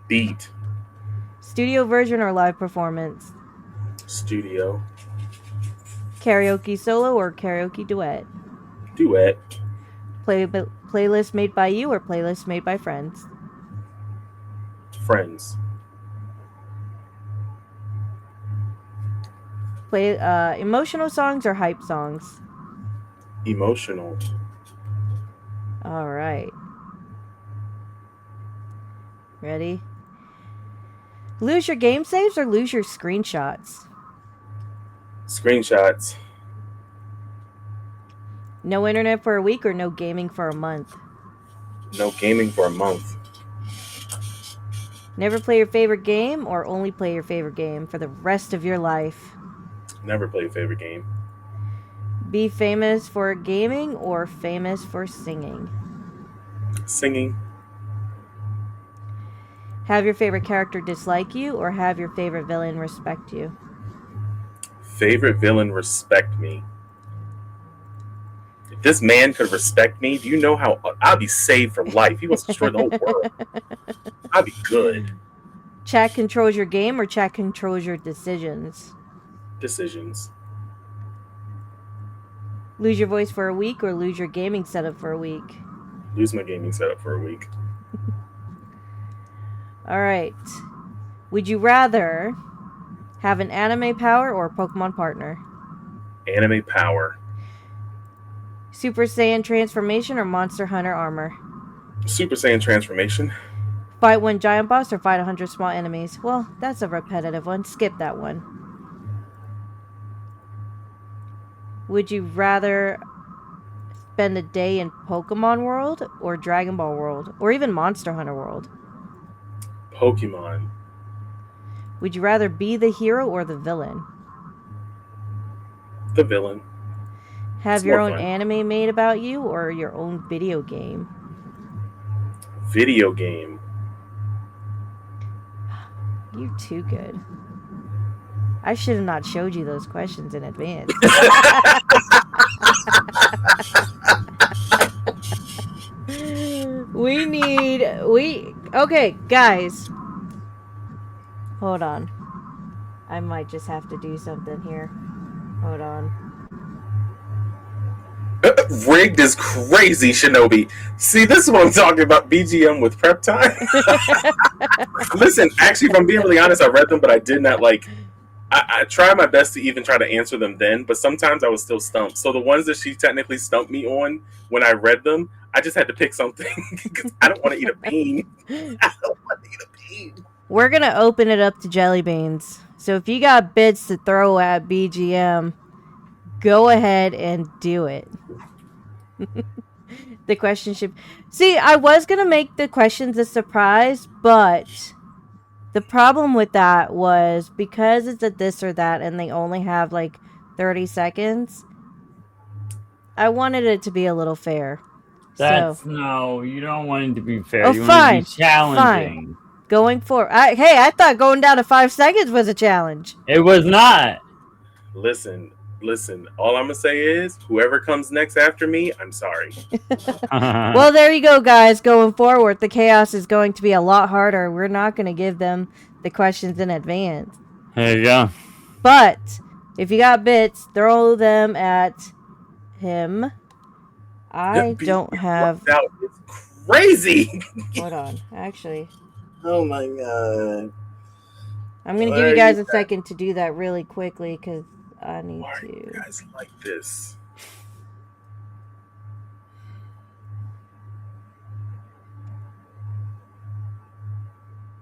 S4: Beat.
S1: Studio version or live performance?
S4: Studio.
S1: Karaoke solo or karaoke duet?
S4: Duet.
S1: Playlist made by you or playlist made by friends?
S4: Friends.
S1: Emotional songs or hype songs?
S4: Emotional.
S1: All right. Ready? Lose your game saves or lose your screenshots?
S4: Screenshots.
S1: No internet for a week or no gaming for a month?
S4: No gaming for a month.
S1: Never play your favorite game or only play your favorite game for the rest of your life?
S4: Never play a favorite game.
S1: Be famous for gaming or famous for singing?
S4: Singing.
S1: Have your favorite character dislike you or have your favorite villain respect you?
S4: Favorite villain respect me. If this man could respect me, do you know how I'd be saved for life? He wants to destroy the whole world. I'd be good.
S1: Chat controls your game or chat controls your decisions?
S4: Decisions.
S1: Lose your voice for a week or lose your gaming setup for a week?
S4: Lose my gaming setup for a week.
S1: Alright. Would you rather have an anime power or a Pokemon partner?
S4: Anime power.
S1: Super Saiyan transformation or Monster Hunter armor?
S4: Super Saiyan transformation.
S1: Fight one giant boss or fight 100 small enemies? Well, that's a repetitive one. Skip that one. Would you rather spend a day in Pokemon World or Dragon Ball World or even Monster Hunter World?
S4: Pokemon.
S1: Would you rather be the hero or the villain?
S4: The villain.
S1: Have
S4: It's
S1: your
S4: more
S1: own
S4: fun.
S1: anime made about you or your own video game?
S4: Video game.
S1: You're too good. I should have not showed you those questions in advance. Okay, guys. Hold on. I might just have to do something here. Hold on.
S4: Rigged is crazy, Shinobi. See, this is what I'm talking about. BGM with prep time. Listen, actually, if I'm being really honest, I read them, but I did not like. I tried my best to even try to answer them then, but sometimes I was still stumped. So the ones that she technically stumped me on when I read them, I just had to pick something because I don't want to eat a bean. I don't want to eat a bean.
S1: We're gonna open it up to jelly beans. So if you got bits to throw at BGM, go ahead and do it. The question should... See, I was gonna make the questions a surprise, but the problem with that was because it's a this or that and they only have like 30 seconds, I wanted it to be a little fair.
S3: No, you don't want it to be fair.
S1: Oh,
S3: you
S1: fine.
S3: want it to be challenging.
S1: Fine. Going forward. I thought going down to 5 seconds was a challenge.
S3: It was not.
S4: Listen. All I'm gonna say is, whoever comes next after me, I'm sorry.
S1: Well, there you go, guys. Going forward, the chaos is going to be a lot harder. We're not going to give them the questions in advance.
S3: There you go.
S1: But if you got bits, throw them at him. I don't have...
S4: It's crazy.
S1: Hold on. Actually,
S4: Oh my god.
S1: I'm going to give you guys a second to do that really quickly because I need
S4: Why are
S1: to...
S4: you guys like this?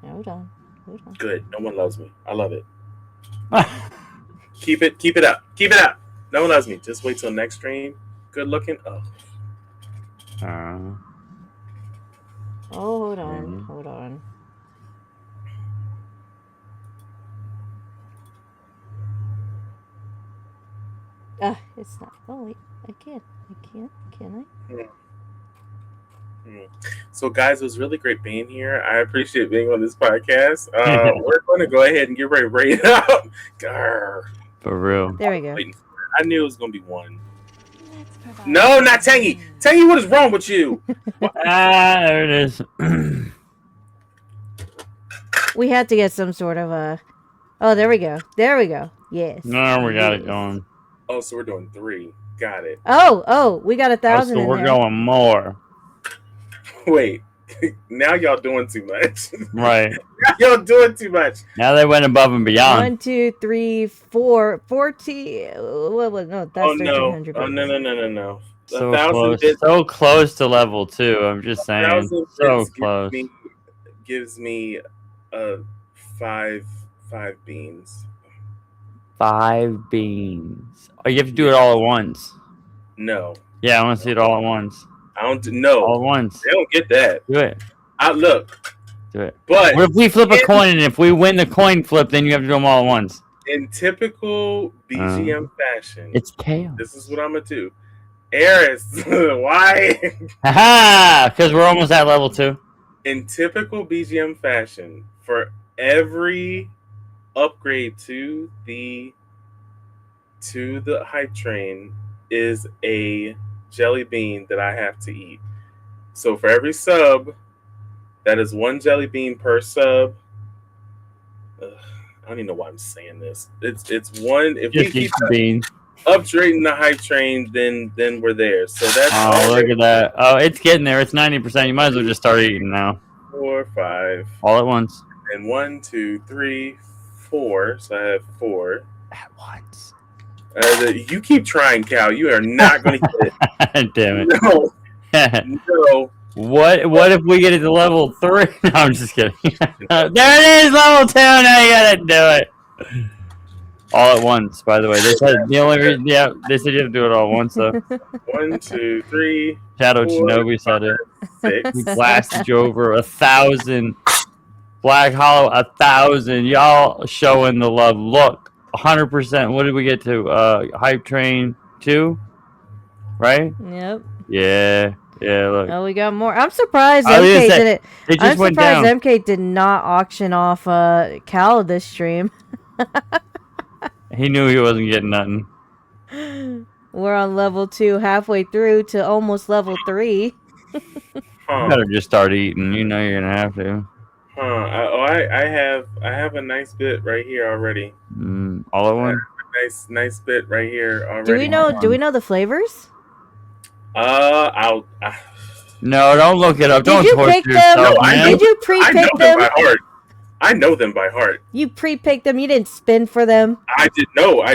S1: Hold on.
S4: Good. No one loves me. I love it. Keep it up. No one loves me. Just wait till next stream. Good looking. Oh.
S1: Hold on. It's not... Oh, wait. I can't. Can I?
S4: So, guys, it was really great being here. I appreciate being on this podcast. We're going to go ahead and get ready to rate it out. Grr.
S3: For real.
S1: There we go.
S4: I knew it was going to be one. No, not Tangy. Tangy, what is wrong with you?
S3: There it is.
S1: We had to get some sort of a... Oh, there we go. Yes.
S3: No, we got it going.
S4: Oh, so we're doing 3. Got it.
S1: Oh, we got 1,000
S3: so
S1: in
S3: we're
S1: there.
S3: going more.
S4: Wait. Now y'all doing too much.
S3: Right.
S4: Y'all doing too much.
S3: Now they went above and beyond.
S1: 1, 2, 3, 4, 40. What was... No, that's 1,300.
S4: Oh, no.
S3: So close. So close to level 2. I'm just saying. So close.
S4: Gives me 5 beans.
S3: 5 beans. Oh, you have to do it all at once.
S4: No.
S3: Yeah, I want to see it all at once.
S4: I don't know.
S3: All at once.
S4: They don't get that.
S3: Do it.
S4: Look.
S3: Do it.
S4: But
S3: what if we flip a coin, and if we win the coin flip, then you have to do them all at once?
S4: In typical BGM fashion,
S3: it's chaos.
S4: This is what I'm gonna do. Eris, why?
S3: Haha! Because we're almost at level 2.
S4: In typical BGM fashion, for every upgrade to the hype train is a jelly bean that I have to eat. So for every sub, that is 1 jelly bean per sub. I don't even know why I'm saying this. It's 1. If
S3: just
S4: we keep
S3: beans.
S4: upgrading the hype train, then we're there. So that's...
S3: Oh, look at that. Oh, it's getting there. It's 90%. You might as well just start eating now.
S4: 4, 5.
S3: All at once.
S4: And 1, 2, 3, 4. So I have 4.
S3: At once.
S4: You keep trying, Cal. You are not going to get it.
S3: Damn it.
S4: No. No.
S3: What if we get it to level 3? No, I'm just kidding. There it is, level 2. Now you gotta do it. All at once, by the way. They said the only reason, they said you have to do it all at once, though.
S4: 1, 2, 3.
S3: Shadow
S4: 4,
S3: Shinobi said it.
S4: 6.
S3: We blasted you over 1,000. Black Hollow 1,000. Y'all showing the love. Look, 100%. What did we get to? Hype Train 2, right?
S1: Yep.
S3: Yeah. Look.
S1: Oh, we got more. I'm surprised MK didn't.
S3: I'm
S1: surprised MK did not auction off Cal this stream.
S3: He knew he wasn't getting nothing.
S1: We're on level 2, halfway through to almost level 3.
S3: You
S4: Huh.
S3: better just start eating. You know you're gonna have to.
S4: Huh. I have a nice bit right here already.
S3: All at once.
S4: Nice bit right here
S1: Do we
S4: already.
S1: know? Do we know the flavors?
S4: I'll.
S3: No, don't look it up.
S1: Did
S3: Don't
S1: you
S3: torture
S1: pick them?
S3: yourself,
S4: No, I
S3: man.
S4: know.
S1: Did you
S4: I know
S1: pre-pick
S4: them
S1: them?
S4: by heart. I know them by heart.
S1: You pre-picked them. You didn't spin for them.
S4: I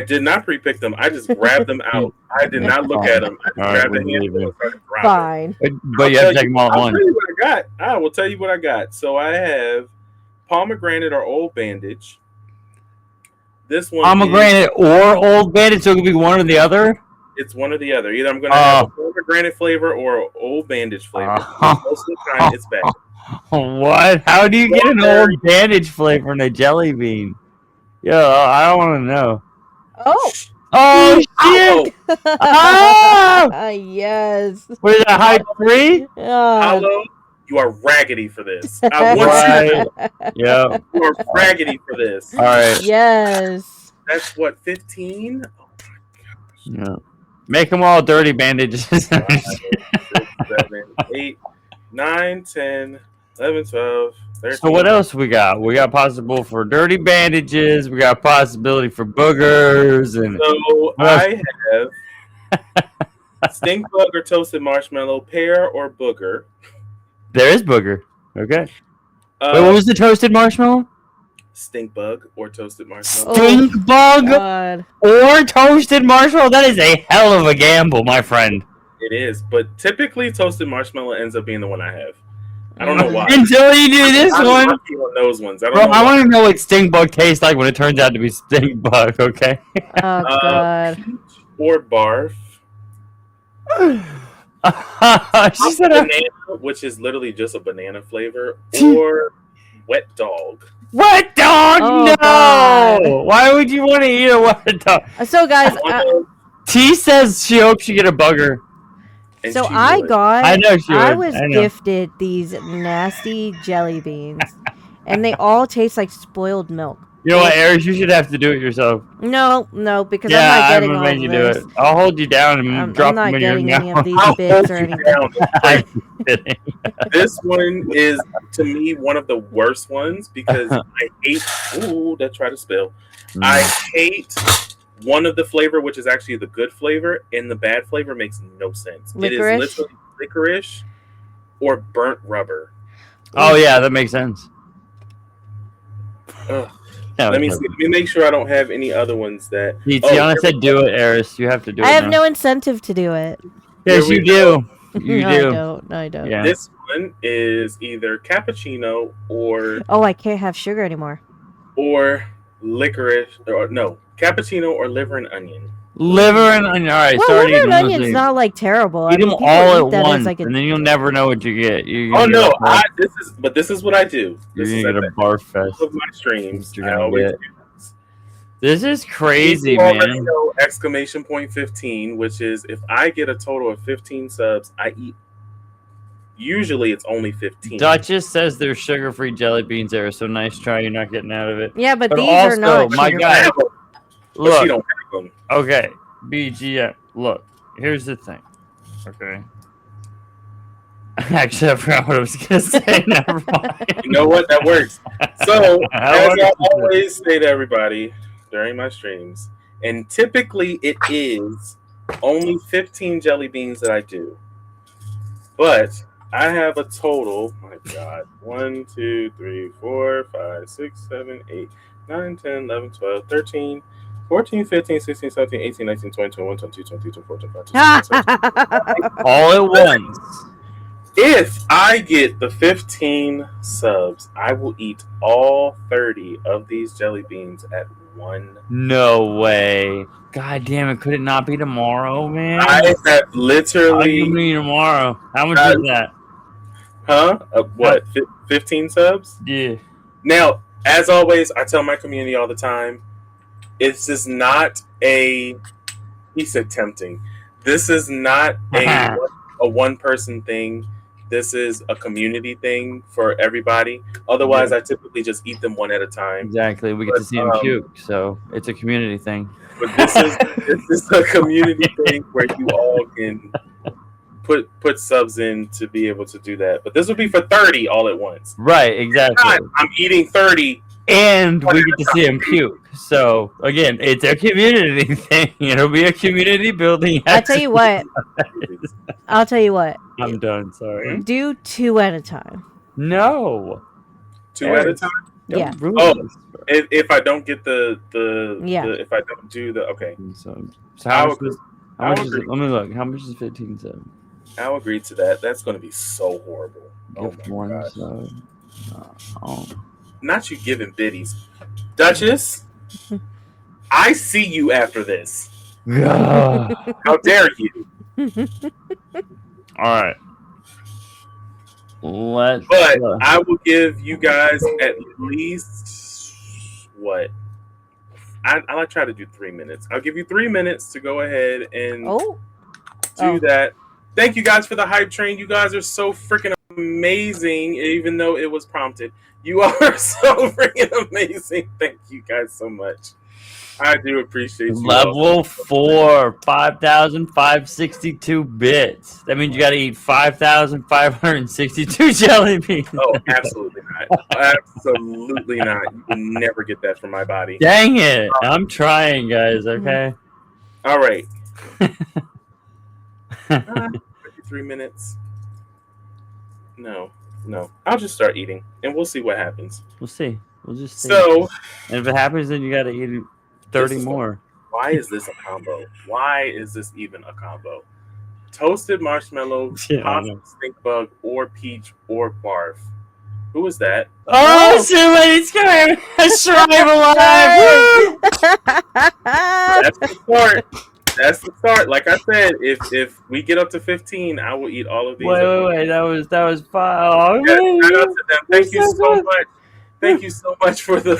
S4: did not pre-pick them. I just grabbed them out. I did not look at them. I just
S3: All right,
S4: grabbed
S3: we
S4: the
S3: believe
S4: handful
S3: you.
S4: and started dropping.
S1: Fine.
S3: But you have to take them all at
S4: I'll
S3: once.
S4: tell you what I got. I will tell you what I got. So I have pomegranate or old bandage. This one
S3: Pomegranate or Old Bandit, so it could be one or the other.
S4: it's one or the other. Either I'm going to have a pomegranate flavor or an old bandage flavor. Most of the time, it's bad.
S3: What? How do you get an Old Bandage flavor in a jelly bean? Yo, I don't want to know.
S1: Oh.
S3: Oh shit! Oh!
S1: Yes.
S3: What is that? High 3?
S4: Hollow, you are raggedy for this. I want
S3: Right. Yeah.
S4: you are raggedy for this.
S3: All right.
S1: Yes.
S4: That's what, 15? Oh my gosh.
S3: Yeah. Make them all dirty bandages.
S4: 5, 6, 7, 8, 9, 10, 11, 12, 13.
S3: So what else we got? We got possible for dirty bandages. We got possibility for boogers and
S4: So I have stink bug or toasted marshmallow, pear or booger.
S3: there is booger. Okay.
S4: Uh,
S3: Wait, what was the toasted marshmallow?
S4: Stink bug or toasted marshmallow.
S3: Stink bug
S1: God.
S3: or toasted marshmallow? That is a hell of a gamble, my friend.
S4: It is, but typically toasted marshmallow ends up being the one I have. I don't know why.
S3: Until you do this
S4: I'm
S3: one.
S4: lucky on those ones. I don't
S3: Bro,
S4: know
S3: I
S4: why.
S3: want to know what stink bug tastes like when it turns out to be stink bug, okay?
S1: Oh God.
S4: Or barf.
S3: She said,
S4: Banana, which is literally just a banana flavor, or wet dog.
S3: wet dog?
S1: Oh,
S3: no!
S1: God.
S3: Why would you want to eat a wet dog?
S1: So guys,
S3: T says she hopes she get a bugger.
S4: And
S1: so
S4: she
S1: I
S4: would.
S1: got.
S3: I know she would.
S1: I was
S3: I know.
S1: gifted these nasty jelly beans, and they all taste like spoiled milk.
S3: You know what, Eric? You should have to do it yourself.
S1: No, because
S3: Yeah,
S1: I'm not
S3: I'm
S1: getting
S3: gonna
S1: all
S3: make
S1: of
S3: you
S1: this.
S3: do it. I'll hold you down and
S1: I'm
S3: drop
S1: not
S3: them in your
S1: getting any
S3: mouth.
S1: of these
S4: I'll
S1: bits
S4: hold
S1: or
S4: you
S1: anything.
S4: down.
S3: I'm kidding.
S4: This one is, to me, one of the worst ones because I hate. Ooh, that try to spell. I hate one of the flavor, which is actually the good flavor, and the bad flavor makes no sense.
S1: Licorice?
S4: It is literally licorice or burnt rubber.
S3: Oh yeah, that makes sense.
S4: Ugh.
S3: No,
S4: Let me
S3: it's
S4: see. Let me make sure I don't have any other ones that.
S3: Tiana said, "Do it, Eris. You have to do it."
S1: I have
S3: now.
S1: no incentive to do it.
S3: Yes,
S4: Here
S3: you
S4: we
S3: do. You
S1: no,
S3: do.
S1: I don't. No, I don't.
S3: Yeah.
S4: This one is either cappuccino
S1: Oh, I can't have sugar anymore.
S4: or licorice, or no, cappuccino or liver and onion.
S3: Liver and onion. All right,
S1: Well,
S3: start
S1: liver
S3: eating
S1: and
S3: those
S1: onion's
S3: things.
S1: not like terrible.
S3: Eat them
S1: people
S3: all
S1: eat
S3: at
S1: that as,
S3: once,
S1: like, a-
S3: and then you'll never know what you get. You're
S4: Oh
S3: gonna
S4: no,
S3: get a barf-
S4: this is what I do.
S3: you're
S4: This
S3: gonna
S4: is
S3: get
S4: at
S3: a
S4: the
S3: barf
S4: end
S3: fest.
S4: of my streams.
S3: You're
S4: I
S3: gonna
S4: always
S3: get-
S4: do this.
S3: This is crazy,
S4: You already
S3: man.
S4: know exclamation point 15, which is if I get a total of 15 subs, I eat. Usually it's only 15.
S3: Duchess says there's sugar-free jelly beans there, so nice try. You're not getting out of it.
S1: Yeah, but
S3: But
S1: these are
S3: also,
S1: not.
S3: my
S1: sugar-
S3: guy-
S4: But she
S3: Look,
S4: don't have them.
S3: okay, BGM. Look, here's the thing. Okay. Actually, I forgot what I was gonna say. Never mind.
S4: You know what? That works. So,
S3: How
S4: as
S3: works
S4: I
S3: is it?
S4: always say to everybody during my streams, and typically it is only 15 jelly beans that I do. But I have a total, my God, 1, 2, 3, 4, 5, 6, 7, 8, 9, 10, 11, 12, 13, 14, 15, 16, 17, 18, 19, 20, 21, 22, 23, 24, 25, 26, 27.
S3: All at once.
S4: If I get the 15 subs, I will eat all 30 of these jelly beans at one.
S3: No way. God damn it! Could it not be tomorrow, man?
S4: I have
S3: How
S4: literally,
S3: can be tomorrow? How much is that?
S4: huh? What? 15 subs?
S3: Yeah.
S4: Now, as always, I tell my community all the time, this is not a. He said tempting. This is not a one-person thing. This is a community thing for everybody. Otherwise, I typically just eat them one at a time.
S3: Exactly. We get to
S4: But,
S3: see him puke, so it's a community thing.
S4: But this is a community thing where you all can put subs in to be able to do that. But this would be for 30 all at once.
S3: Right, exactly.
S4: I'm eating 30.
S3: And we get to see him puke. So, again, it's a community thing. It'll be a community building.
S1: I'll tell you what.
S3: I'm done, sorry.
S1: Do 2 at a time.
S3: No.
S4: 2 at a time?
S1: Yeah.
S4: If I don't get the if I don't do the okay.
S3: So how much is it? Let me look. How much is 15 subs?
S4: I'll agree to that. That's going to be so horrible.
S3: Give one sub.
S4: Not you giving biddies. Duchess, I see you after this. How dare you?
S3: All right.
S4: But I will give you guys at least what? I'll try to do 3 minutes. I'll give you 3 minutes to go ahead and do that. Thank you guys for the hype train. You guys are so freaking amazing, even though it was prompted. You are so freaking amazing. Thank you guys so much. I do appreciate you.
S3: Level 4, 5,562 bits. That means you got to eat 5,562 jelly beans.
S4: Oh, absolutely not. Absolutely not. You can never get that from my body.
S3: Dang it. I'm trying, guys, okay?
S4: All right. 3 minutes. No. I'll just start eating, and we'll see what happens.
S3: We'll see. We'll just see.
S4: So,
S3: and if it happens, then you got to eat 30 more.
S4: Why is this a combo? Why is this even a combo? Toasted marshmallow, stink bug, or peach, or barf. Who is that?
S3: Oh, somebody's coming! A shrine alive!
S4: That's the start. That's the start. Like I said, if we get up to 15, I will eat all of these.
S3: Wait. That was 5. Oh,
S4: yeah, thank you so much. Thank you so much for the.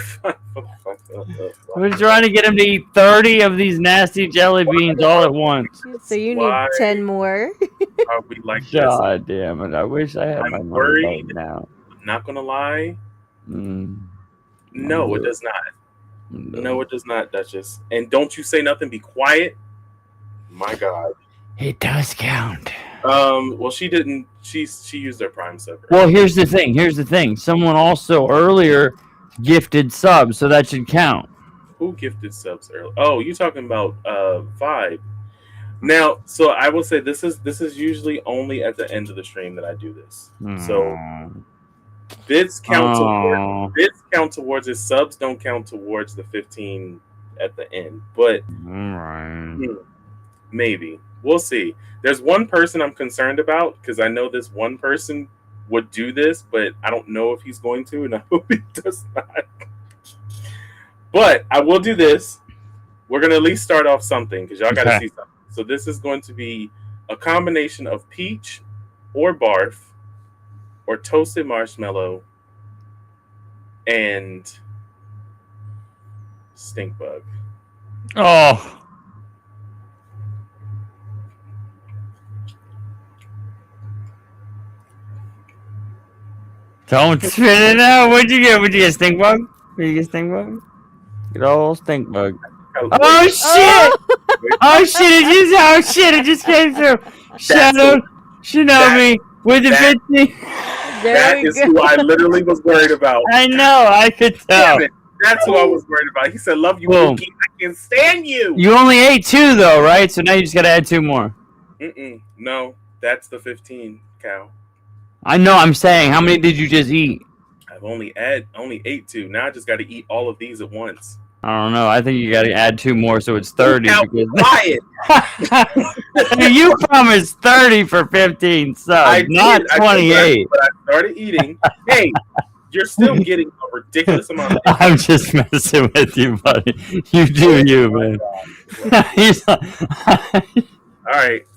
S3: We're trying to get him to eat 30 of these nasty jelly beans all at once.
S1: So you need 10 more.
S4: Are we like
S3: God damn it! I wish I had my money now.
S4: I'm not gonna lie. No, it does not. No, it does not, Duchess. And don't you say nothing. Be quiet. My God.
S3: It does count.
S4: Well, she didn't. She used their Prime sub.
S3: Well, here's the thing. Someone also earlier gifted subs, so that should count.
S4: Who gifted subs earlier? Oh, you talking about Vibe? Now, so I will say this is usually only at the end of the stream that I do this. So bits count towards it. Subs don't count towards the 15 at the end, but maybe. We'll see. There's one person I'm concerned about because I know this one person would do this, but I don't know if he's going to, and I hope he does not. But I will do this. We're going to at least start off something because y'all got to see something. So this is going to be a combination of peach or barf or toasted marshmallow and stink bug.
S3: Oh. Don't spit it out. What'd you get? Stink bug? Did you get stink bug? Get all stink bug. Oh shit! Oh shit! It just came through. Shinobi with the 50.
S4: That is who I literally was worried about.
S3: I know. I could tell.
S4: That's who I was worried about. He said, "Love you, Mookie. I can stand you."
S3: You only ate 2 though, right? So now you just gotta add 2 more.
S4: No, that's the 15 cow.
S3: I know. I'm saying, how many did you just eat?
S4: I've only ate 2. Now I just got to eat all of these at once.
S3: I don't know. I think you got to add 2 more, so it's 30.
S4: Quiet.
S3: You promised 30 for 15 subs, not 28.
S4: But I started eating. Hey, you're still getting a ridiculous amount of.
S3: I'm just messing with you, buddy. You do you, man.
S4: All right.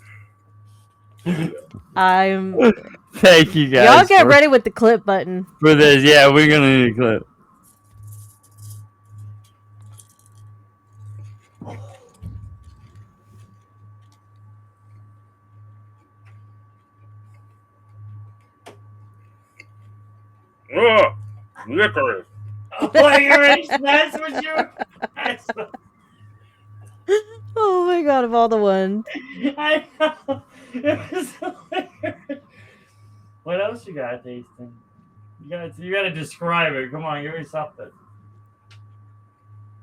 S3: Thank you guys.
S1: Y'all get ready with the clip button
S3: for this. Yeah, we're gonna need a clip.
S4: Licorice.
S3: Licorice. That's what you.
S1: Oh my god, of all the ones.
S3: I know. It was hilarious. What else you got tasting? You gotta describe it. Come on, give me something.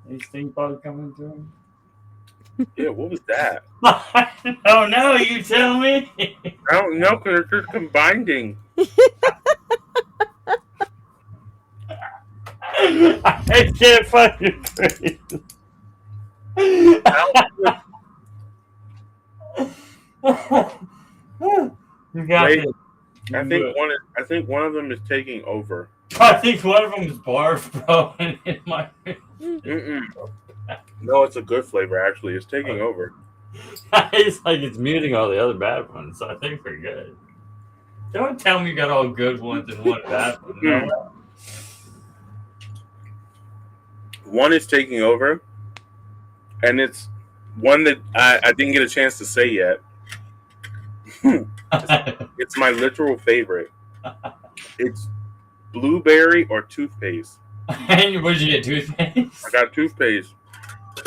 S3: Any stink bug coming through?
S4: Yeah, what was that?
S3: Oh no, you tell me.
S4: I don't know because it's just combining.
S3: I can't fucking breathe. You got
S4: Wait,
S3: this.
S4: I think one of them is taking over.
S3: I think one of them is barf, bro. In my
S4: No, it's a good flavor actually. It's taking over.
S3: it's like it's muting all the other bad ones, so I think we're good. Don't tell me you got all good ones and one bad one. No.
S4: One is taking over, and it's one that I didn't get a chance to say yet. It's my literal favorite. It's blueberry or toothpaste.
S3: And what did you get? Toothpaste?
S4: I got toothpaste.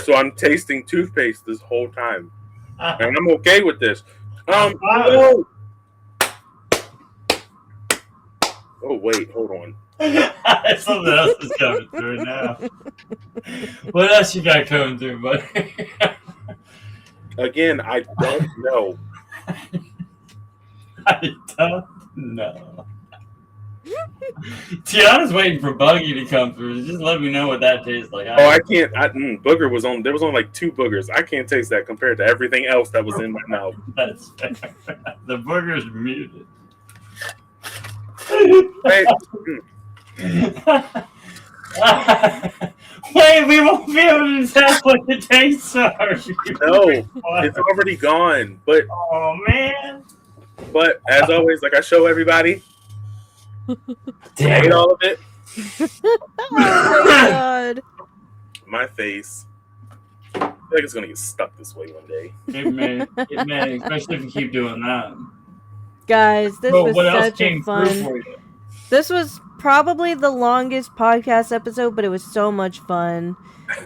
S4: So I'm tasting toothpaste this whole time. And I'm okay with this. Oh, wait, hold on.
S3: Something else is coming through now. What else you got coming through, buddy?
S4: Again, I don't know.
S3: I don't know. Tiana's waiting for Buggy to come through. Just let me know what that tastes like.
S4: I can't. Booger was on. There was only like 2 boogers. I can't taste that compared to everything else that was in my mouth.
S3: That's fair. The booger's muted.
S4: Wait,
S3: Wait, we won't be able to tell what the tastes are.
S4: no, it's already gone. But
S3: Oh man!
S4: as always, like I show everybody, I ate all of it.
S1: Oh my god.
S4: My face. I feel like it's gonna get stuck this way one day.
S3: It may, especially if you keep doing that.
S1: Guys, this was
S3: What else
S1: such a
S3: came through
S1: fun.
S3: for you?
S1: This was probably the longest podcast episode, but it was so much fun.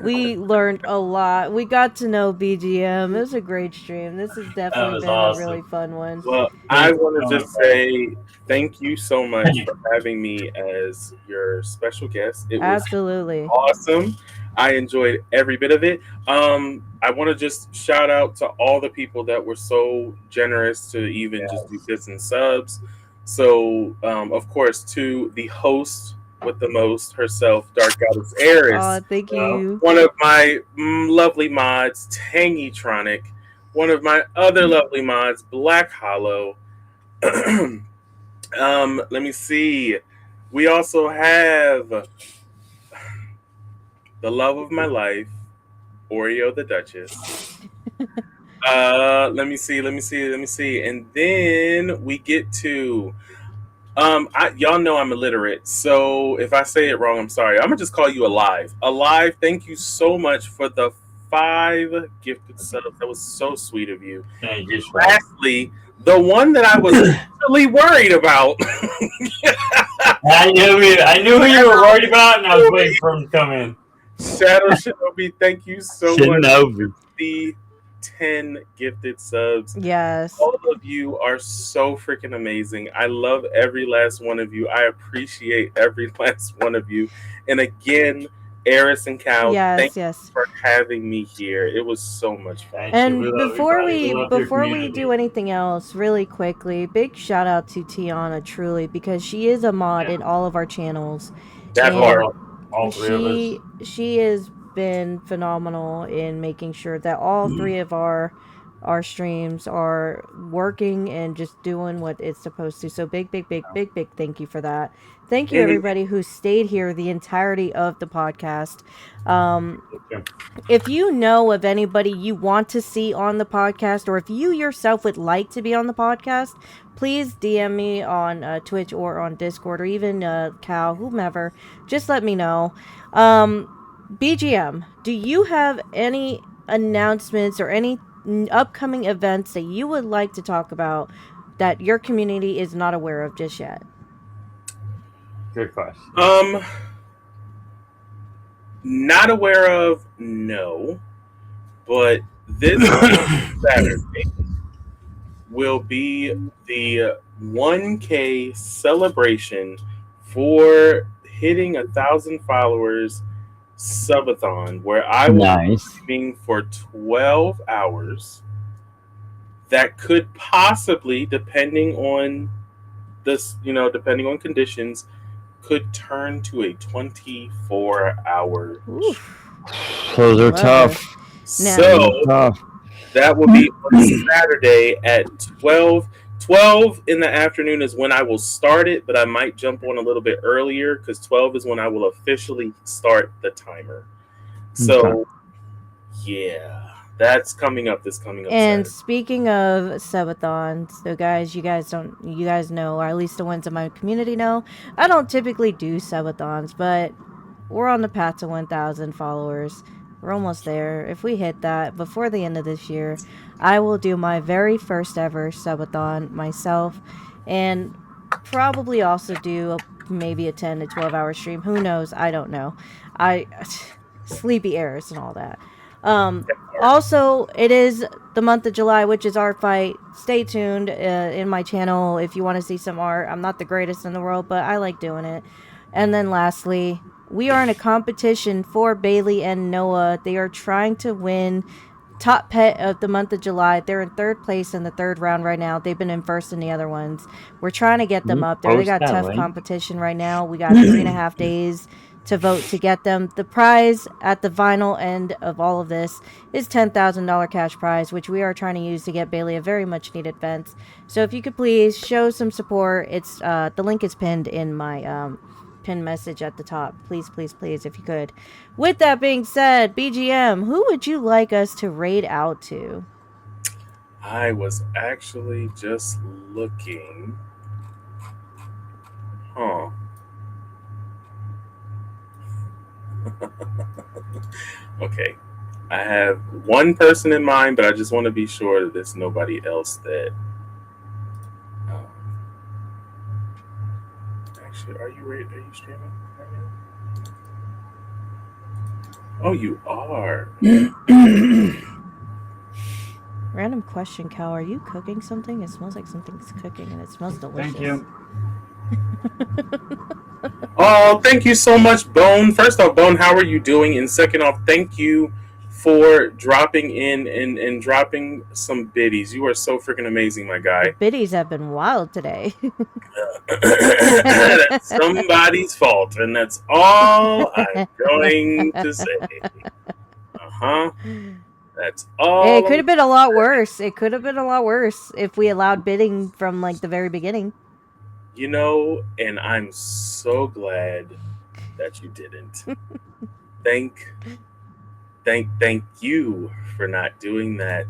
S1: We learned a lot. We got to know BGM. It was a great stream. This has definitely
S3: was
S1: been
S3: awesome.
S1: a really fun one.
S4: Well, I want to just say thank you so much for having me as your special guest. It was
S1: Absolutely.
S4: awesome. I enjoyed every bit of it. I want to just shout out to all the people that were so generous to even just do bits and subs. So, of course, to the host with the most herself, Dark Goddess Eris.
S1: Oh, thank you.
S4: One of my lovely mods, Tangytronic. One of my other lovely mods, Black Hollow. Let me see. We also have the love of my life, Oreo the Duchess. Let me see. And then we get to y'all know I'm illiterate, so if I say it wrong, I'm sorry. I'm gonna just call you Alive. Alive, thank you so much for the 5 gifted subs. That was so sweet of you.
S3: Thank you.
S4: Lastly, the one that I was really worried about.
S3: I knew who you were worried about, and I was waiting for him to come in.
S4: Shadow Shinobi, thank you so much for the 10 gifted subs.
S1: Yes.
S4: All of you are so freaking amazing. I love every last one of you. I appreciate every last one of you. And again, Eris and Cal, thank you for having me here. It was so much fun.
S1: And before we do anything else, really quickly, big shout out to Tiana, truly, because she is a mod in all of our channels.
S4: That part. All 3 of us.
S1: She has been phenomenal in making sure that all 3 of our streams are working and just doing what it's supposed to. So big thank you for that. Thank you everybody who stayed here the entirety of the podcast. If you know of anybody you want to see on the podcast, or if you yourself would like to be on the podcast, please DM me on Twitch or on Discord, or even Cal, whomever. Just let me know. BGM, do you have any announcements or any upcoming events that you would like to talk about that your community is not aware of just yet?
S3: Good question.
S4: Not aware of, no. But This Saturday will be the 1K celebration for hitting 1,000 followers subathon, where I will be
S3: Nice.
S4: streaming for 12 hours. That could possibly, depending on this, depending on conditions, could turn to a 24-hour.
S1: Oof.
S3: Those are
S1: Love
S3: tough.
S1: this.
S4: So
S3: Those are tough.
S4: that will be on Saturday at 12. 12 in the afternoon is when I will start it, but I might jump on a little bit earlier because 12 is when I will officially start the timer. So, yeah, that's coming up this coming up
S1: And
S4: Saturday.
S1: speaking of subathons, so guys, you guys know, or at least the ones in my community know, I don't typically do subathons, but we're on the path to 1,000 followers. We're almost there. If we hit that before the end of this year, I will do my very first ever subathon myself, and probably also do maybe a 10 to 12 hour stream. Who knows? I don't know. I sleepy errors and all that. Also, it is the month of July, which is art fight. Stay tuned in my channel if you want to see some art. I'm not the greatest in the world, but I like doing it. And then lastly, we are in a competition for Bailey and Noah. They are trying to win top pet of the month of July. They're in third place in the third round right now. They've been in first in the other ones. We're trying to get them up there. They
S3: Post
S1: got
S3: that
S1: tough
S3: link.
S1: competition right now. We got 3.5 days to vote to get them. The prize at the final end of all of this is $10,000 cash prize, which we are trying to use to get Bailey a very much needed fence. So if you could please show some support, it's the link is pinned in my pin message at the top. Please, please, please, if you could. With that being said, BGM, who would you like us to raid out to?
S4: I was actually just looking. Huh. Okay. I have one person in mind, but I just want to be sure that there's nobody else that. Um, actually, are you streaming right now? Oh, you are.
S1: Random question, Cal. Are you cooking something? It smells like something's cooking and it smells delicious.
S3: Thank you.
S4: Oh, thank you so much, Bone. First off, Bone, how are you doing? And second off, thank you for dropping in and dropping some biddies. You are so freaking amazing, my
S1: The
S4: guy.
S1: biddies have been wild today.
S4: That's somebody's fault, and that's all I'm going to say. That's all.
S1: It could have been a lot worse. It could have been a lot worse if we allowed bidding from like the very beginning.
S4: And I'm so glad that you didn't. Thank you for not doing that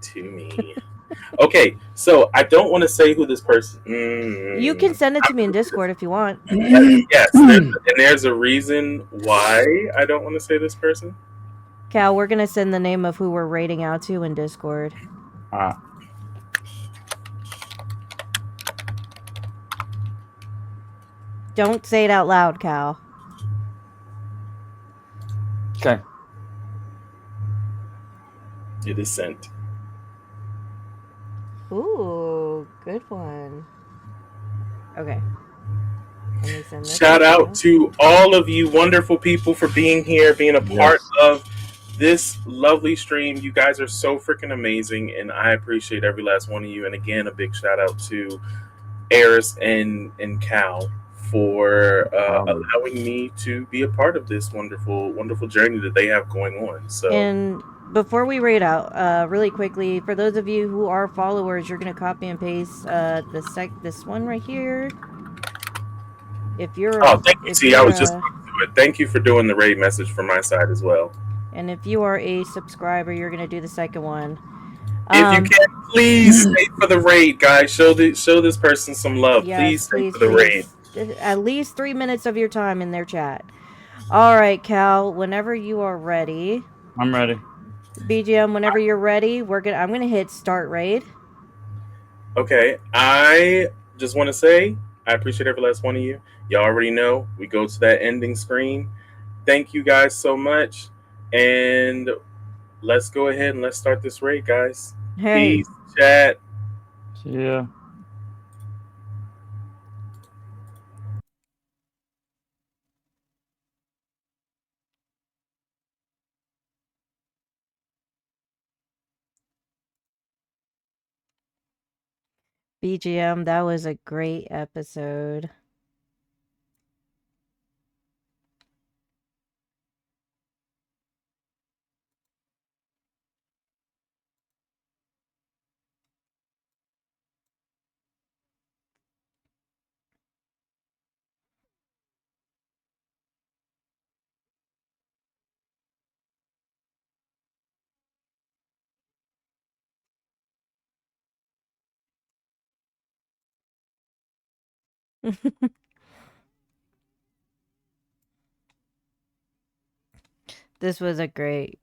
S4: to me. Okay, so I don't want to say who this person.
S1: You can send it to me in Discord if you want.
S4: Yes, and there's a reason why I don't want to say this person.
S1: Cal, we're gonna send the name of who we're raiding out to in Discord. Don't say it out loud, Cal.
S3: Okay.
S4: It is sent.
S1: Ooh, good one. Okay. Let me send this
S4: Shout out to all of you wonderful people for being here, being a part of this lovely stream. You guys are so freaking amazing, and I appreciate every last one of you. And again, a big shout out to Eris and Cal for allowing me to be a part of this wonderful journey that they have going on. So,
S1: and before we raid out, really quickly, for those of you who are followers, you're gonna copy and paste this one right here. If you're
S4: thank you. See, I was just thank you for doing the raid message from my side as well.
S1: And if you are a subscriber, you're gonna do the second one.
S4: If you can, please stay for the raid, guys. Show this person some love.
S1: Yes,
S4: please stay for the raid.
S1: At least 3 minutes of your time in their chat. All right, Cal. Whenever you are ready.
S3: I'm ready.
S1: BGM, whenever you're ready, I'm gonna hit start raid.
S4: Okay. I just want to say I appreciate every last one of you. Y'all already know we go to that ending screen. Thank you guys so much, and let's go ahead and let's start this raid, guys.
S1: All right.
S4: Peace, chat.
S3: See ya.
S1: BGM, that was a great episode. This was a great